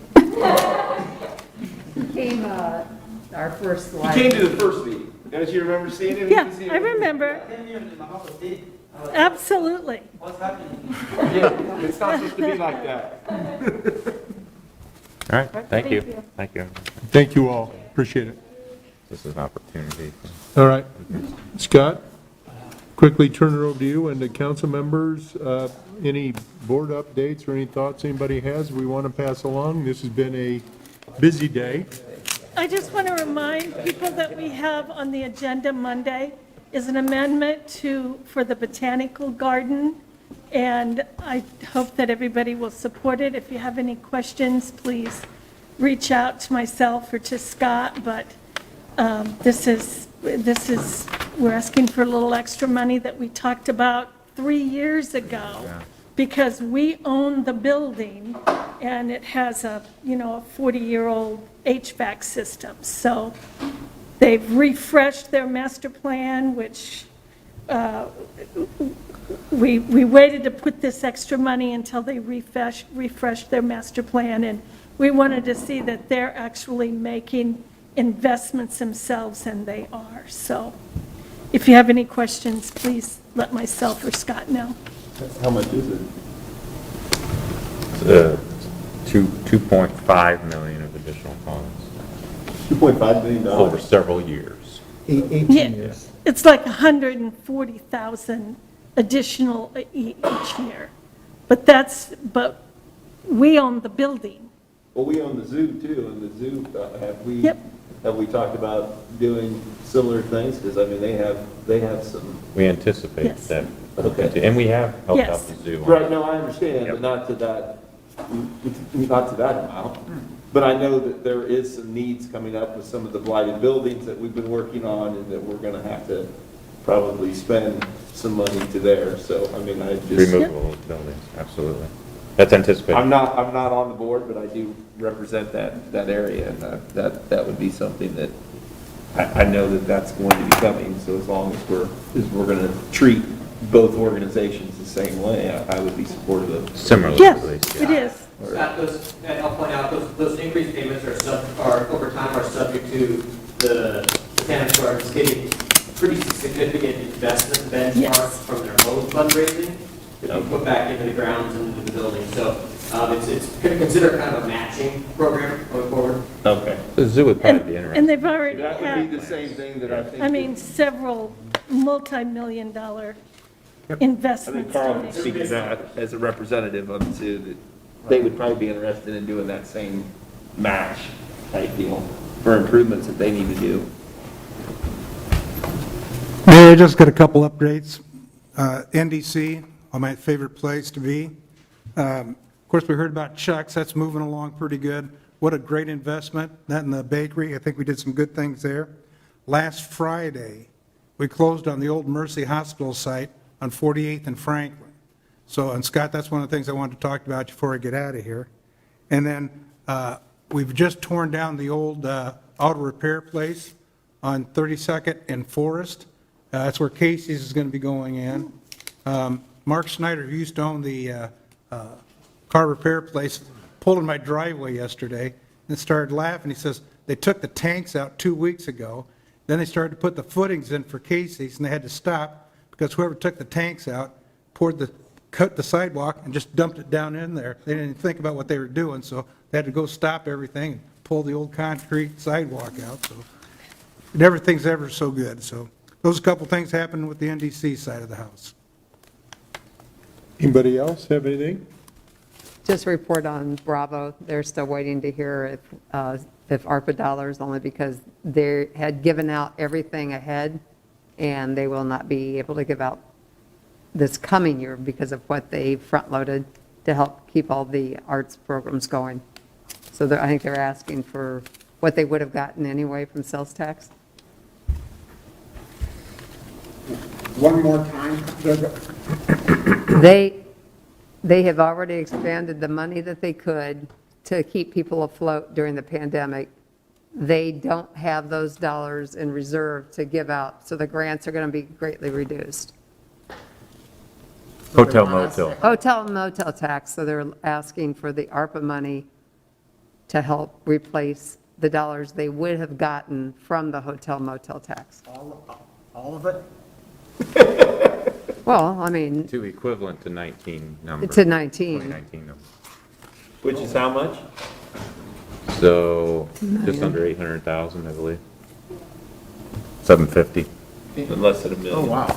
He came, our first You slide. came to the first meeting. Don't you remember seeing him? Yeah, I remember. Absolutely. Yeah, it's not supposed to be like that. All right, thank you. Thank you. Thank you all, appreciate it. This is an opportunity. All right, Scott, quickly turn it over to you and the council members. Any board updates or any thoughts anybody has we want to pass along? This has been a busy day. I just want to remind people that we have on the agenda Monday is an amendment for the botanical garden, and I hope that everybody will support it. If you have any questions, please reach out to myself or to Scott, but we're asking for a little extra money that we talked about 3 years ago, because we own the building, and it has a 40-year-old HVAC system. So they've refreshed their master plan, which we waited to put this extra money until they refreshed their master plan, and we wanted to see that they're actually making investments themselves, and they are. So if you have any questions, please let myself or Scott know. How much is it? 2.5 million of additional funds $2.5 million. over several years. 18 Yeah, years. it's like 140,000 additional each year. But we own the building. Well, we own the zoo too, and the zoo, Yep. have we talked about doing similar things? Because I mean, they have some. We anticipate Yes. that, Okay. and we have helped out Yes. the zoo. Right, no, I understand, Yep. but not to that amount. But I know that there is some needs coming up with some of the blighted buildings that we've been working on, and that we're gonna have to probably spend some money to there, so, I mean, I just. Removal of buildings, absolutely. That's anticipated. I'm not on the board, but I do represent that area, and that would be something that, I know that that's going to be coming, so as long as we're gonna treat both organizations the same way, I would be supportive of. Similarly, Yes, at least, it is. Scott, and I'll point out, those increased payments are over time are subject to the botanic gardens getting pretty significant investment benchmarks Yes. from their own fundraising that you put back into the grounds and into the building. So it's going to consider kind of a matching program going forward. Okay. The zoo would probably be interesting. And they've already That would had, be the same thing that I think. I mean, several multi-million-dollar I think investments. Carl can speak to that as a representative of the zoo, that they would probably be interested in doing that same match type deal for improvements that they need to do. Mayor, I just got a couple updates. NDC, my favorite place to be. Of course, we heard about Chuck's, that's moving along pretty good. What a great investment, that in the bakery, I think we did some good things there. Last Friday, we closed on the old Mercy Hospital site on 48th and Franklin. So, and Scott, that's one of the things I wanted to talk about before I get out of here. And then we've just torn down the old auto repair place on 32nd and Forest. That's where Casey's is going to be going in. Mark Snyder, who used to own the car repair place, pulled in my driveway yesterday and started laughing. He says, they took the tanks out 2 weeks ago. Then they started to put the footings in for Casey's, and they had to stop because whoever took the tanks out cut the sidewalk and just dumped it down in there. They didn't think about what they were doing, so they had to go stop everything and pull the old concrete sidewalk out. So everything's ever so good. So those couple things happened with the NDC side of the house. Anybody else have anything? Just report on Bravo. They're still waiting to hear if ARPA dollars, only because they had given out everything ahead, and they will not be able to give out this coming year because of what they front-loaded to help keep all the arts programs going. So I think they're asking for what they would have gotten anyway from sales tax. One more time. They have already expanded the money that they could to keep people afloat during the pandemic, they don't have those dollars in reserve to give out, so the grants are going to be greatly reduced. Hotel motel. Hotel and motel tax, so they're asking for the ARPA money to help replace the dollars they would have gotten from the hotel motel tax. All of it? Well, I mean, To equivalent to 19 number. to 19. 2019 number. Which is how much? So just under 800,000, I believe. 750. Less than $1 million. Oh, wow.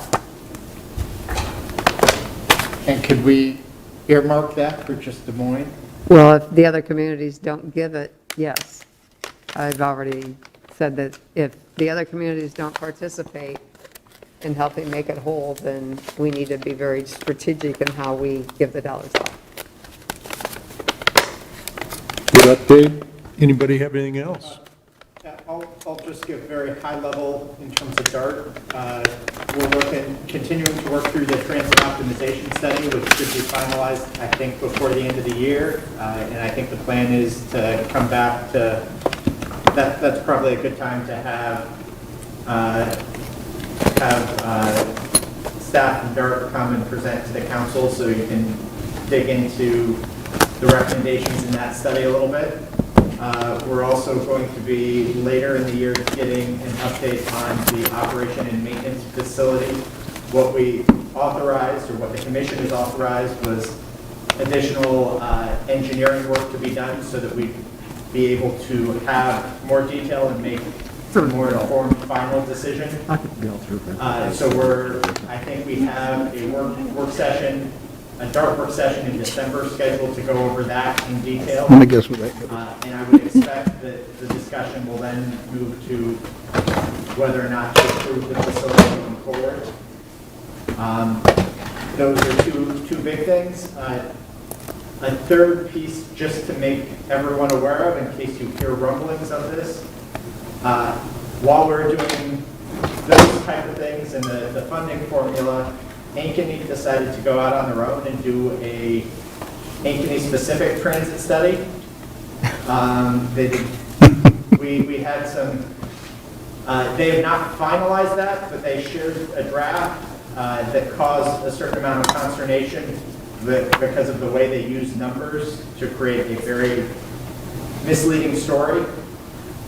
And could we earmark that for just Des Moines? Well, if the other communities don't give it, yes. I've already said that if the other communities don't participate in helping make it whole, then we need to be very strategic in how we give the dollars out. Good update. Anybody have anything else? I'll just give very high level in terms of DART. We're continuing to work through the transit optimization study, which should be finalized, I think, before the end of the year. And I think the plan is to come back to, that's probably a good time to have staff and DART come and present to the council so you can dig into the recommendations in that study a little bit. We're also going to be later in the year getting an update on the operation and maintenance facility. What we authorized, or what the commission has authorized, was additional engineering work to be done so that we'd be able to have more detail and make a more informed final decision. So I think we have a work session, a DART work session in December scheduled to go over that in detail. Let me guess what that could be. And I would expect that the discussion will then move to whether or not to approve the facility moving forward. Those are two big things. A third piece, just to make everyone aware of, in case you hear rumblings of this, while we're doing those type of things and the funding formula, Ankeny decided to go out on their own and do a Ankeny-specific transit study. We had some, they have not finalized that, but they shared a draft that caused a certain amount of consternation because of the way they use numbers to create a very misleading story.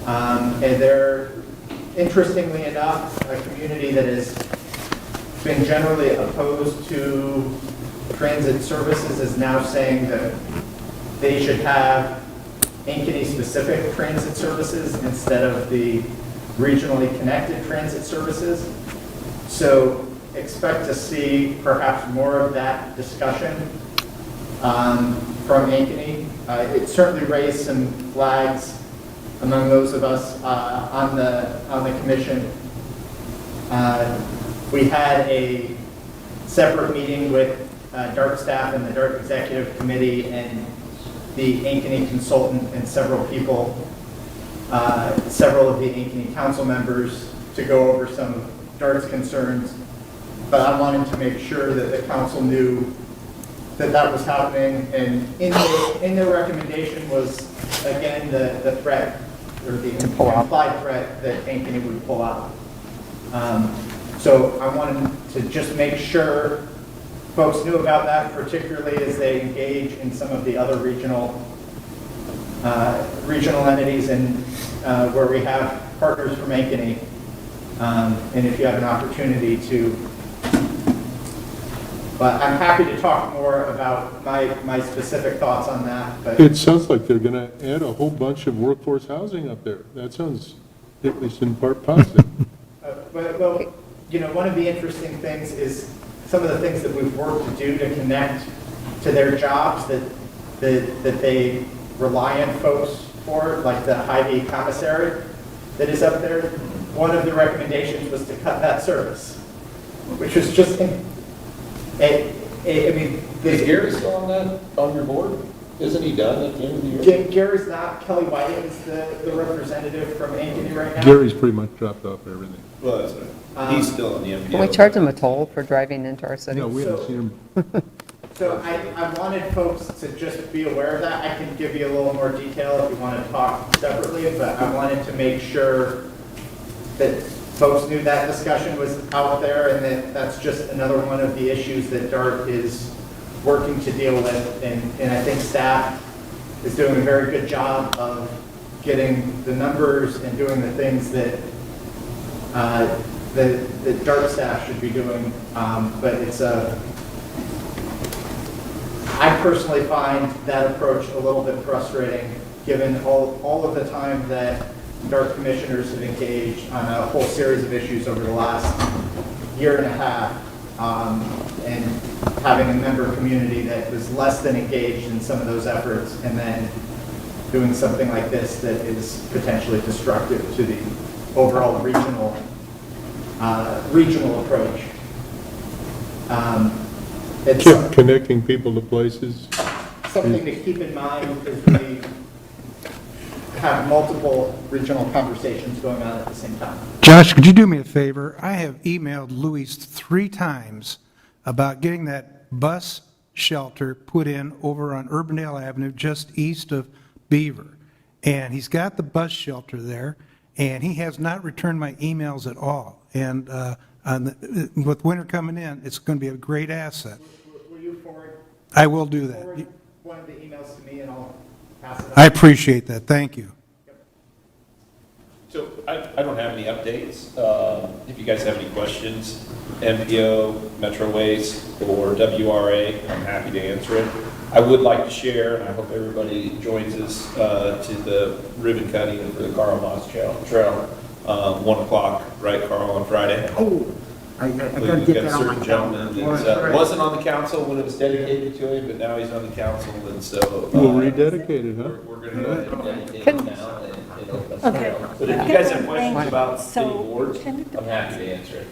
And they're, interestingly enough, a community that has been generally opposed to transit services is now saying that they should have Ankeny-specific transit services instead of the regionally connected transit services. So expect to see perhaps more of that discussion from Ankeny. It certainly raised some flags among those of us on the commission. We had a separate meeting with DART staff and the DART Executive Committee and the Ankeny consultant and several people, several of the Ankeny council members, to go over some of DART's concerns. But I wanted to make sure that the council knew that that was happening. And in their recommendation was, again, the threat, or the implied threat that Ankeny would pull out. So I wanted to just make sure folks knew about that, particularly as they engage in some of the other regional entities and where we have partners from Ankeny. And if you have an opportunity to, but I'm happy to talk more about my specific thoughts on that. But It sounds like they're going to add a whole bunch of workforce housing up there. That sounds, at least in part, positive. Well, you know, one of the interesting things is some of the things that we've worked to do to connect to their jobs that they rely on folks for, like the Hy-Vee commissary that is up there. One of the recommendations was to cut that service, which was just, I mean... Is Gary still on your board? Isn't he done at the end of the year? Gary's not. Kelly White is the representative from Ankeny right now. Gary's pretty much dropped off everything. Well, that's right. He's still on the MPO. Can we charge them a toll for driving into our city? No, we haven't seen him. So I wanted folks to just be aware of that. I can give you a little more detail if you want to talk separately, but I wanted to make sure that folks knew that discussion was out there and that that's just another one of the issues that DART is working to deal with. And I think staff is doing a very good job of getting the numbers and doing the things that the DART staff should be doing. But it's I personally find that approach a little bit frustrating, given all of the time that DART commissioners have engaged on a whole series of issues over the last year and a half, and having a member community that was less than engaged in some of those efforts, and then doing something like this that is potentially destructive to the overall regional approach. It's Connecting people to places. something to keep in mind as we have multiple regional conversations going on at the same time. Josh, could you do me a favor? I have emailed Luis 3 times about getting that bus shelter put in over on Urbandale Avenue, just east of Beaver. And he's got the bus shelter there, and he has not returned my emails at all. And with winter coming in, it's going to be a great asset. Will you forward I will do that. one of the emails to me and I'll pass it on? I appreciate that. Thank you. So I don't have any updates. If you guys have any questions, MPO, Metro Waste, or WRA, I'm happy to answer it. I would like to share, and I hope everybody joins us, to the ribbon cutting for the Carl Moss Trail, 1 o'clock, right, Carl, on Friday? Oh, I gotta get that on my calendar. That wasn't on the council when it was dedicated to him, but now he's on the council, and so. We'll rededicate it, huh? We're going to go ahead and dedicate it now and open up the trail. But if you guys have questions about city boards, I'm happy to answer it.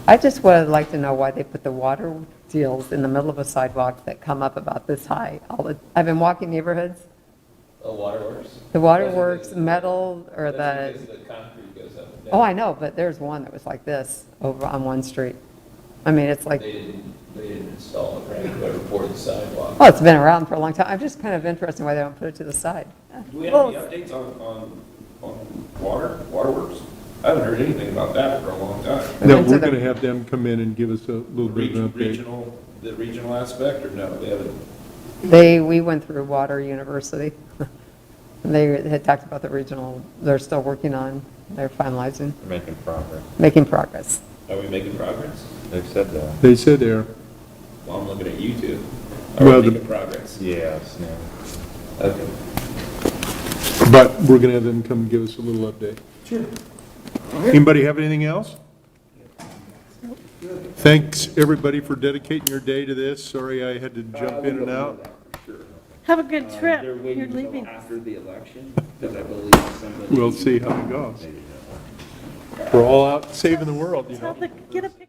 I just would like to know why they put the water deals in the middle of a sidewalk that come up about this high. I've been walking neighborhoods. Waterworks? The waterworks, metal, or That's the, because the concrete goes up and down. oh, I know, but there's one that was like this over on one street. I mean, it's like, They didn't install it, right? Whoever poured the sidewalk. oh, it's been around for a long time. I'm just kind of interested why they don't put it to the side. Do we have any updates on waterworks? I haven't heard anything about that for a long time. No, we're going to have them come in and give us a little bit of an update. The regional aspect, or no, they haven't? We went through Water University. They had talked about the regional, they're still working on, they're finalizing, They're making progress. making progress. Are we making progress? They've said that. They said they are. Well, I'm looking at you two. Are Well, we the- making progress? Yes, yeah. Okay. But we're going to have them come and give us a little update. Sure. Anybody have anything else? Thanks, everybody, for dedicating your day to this. Sorry I had to jump in and out. Have a good trip. They're You're waiting until leaving. after the election, because I believe somebody. We'll see how it goes. We're all out saving the world, you know. Get a picture.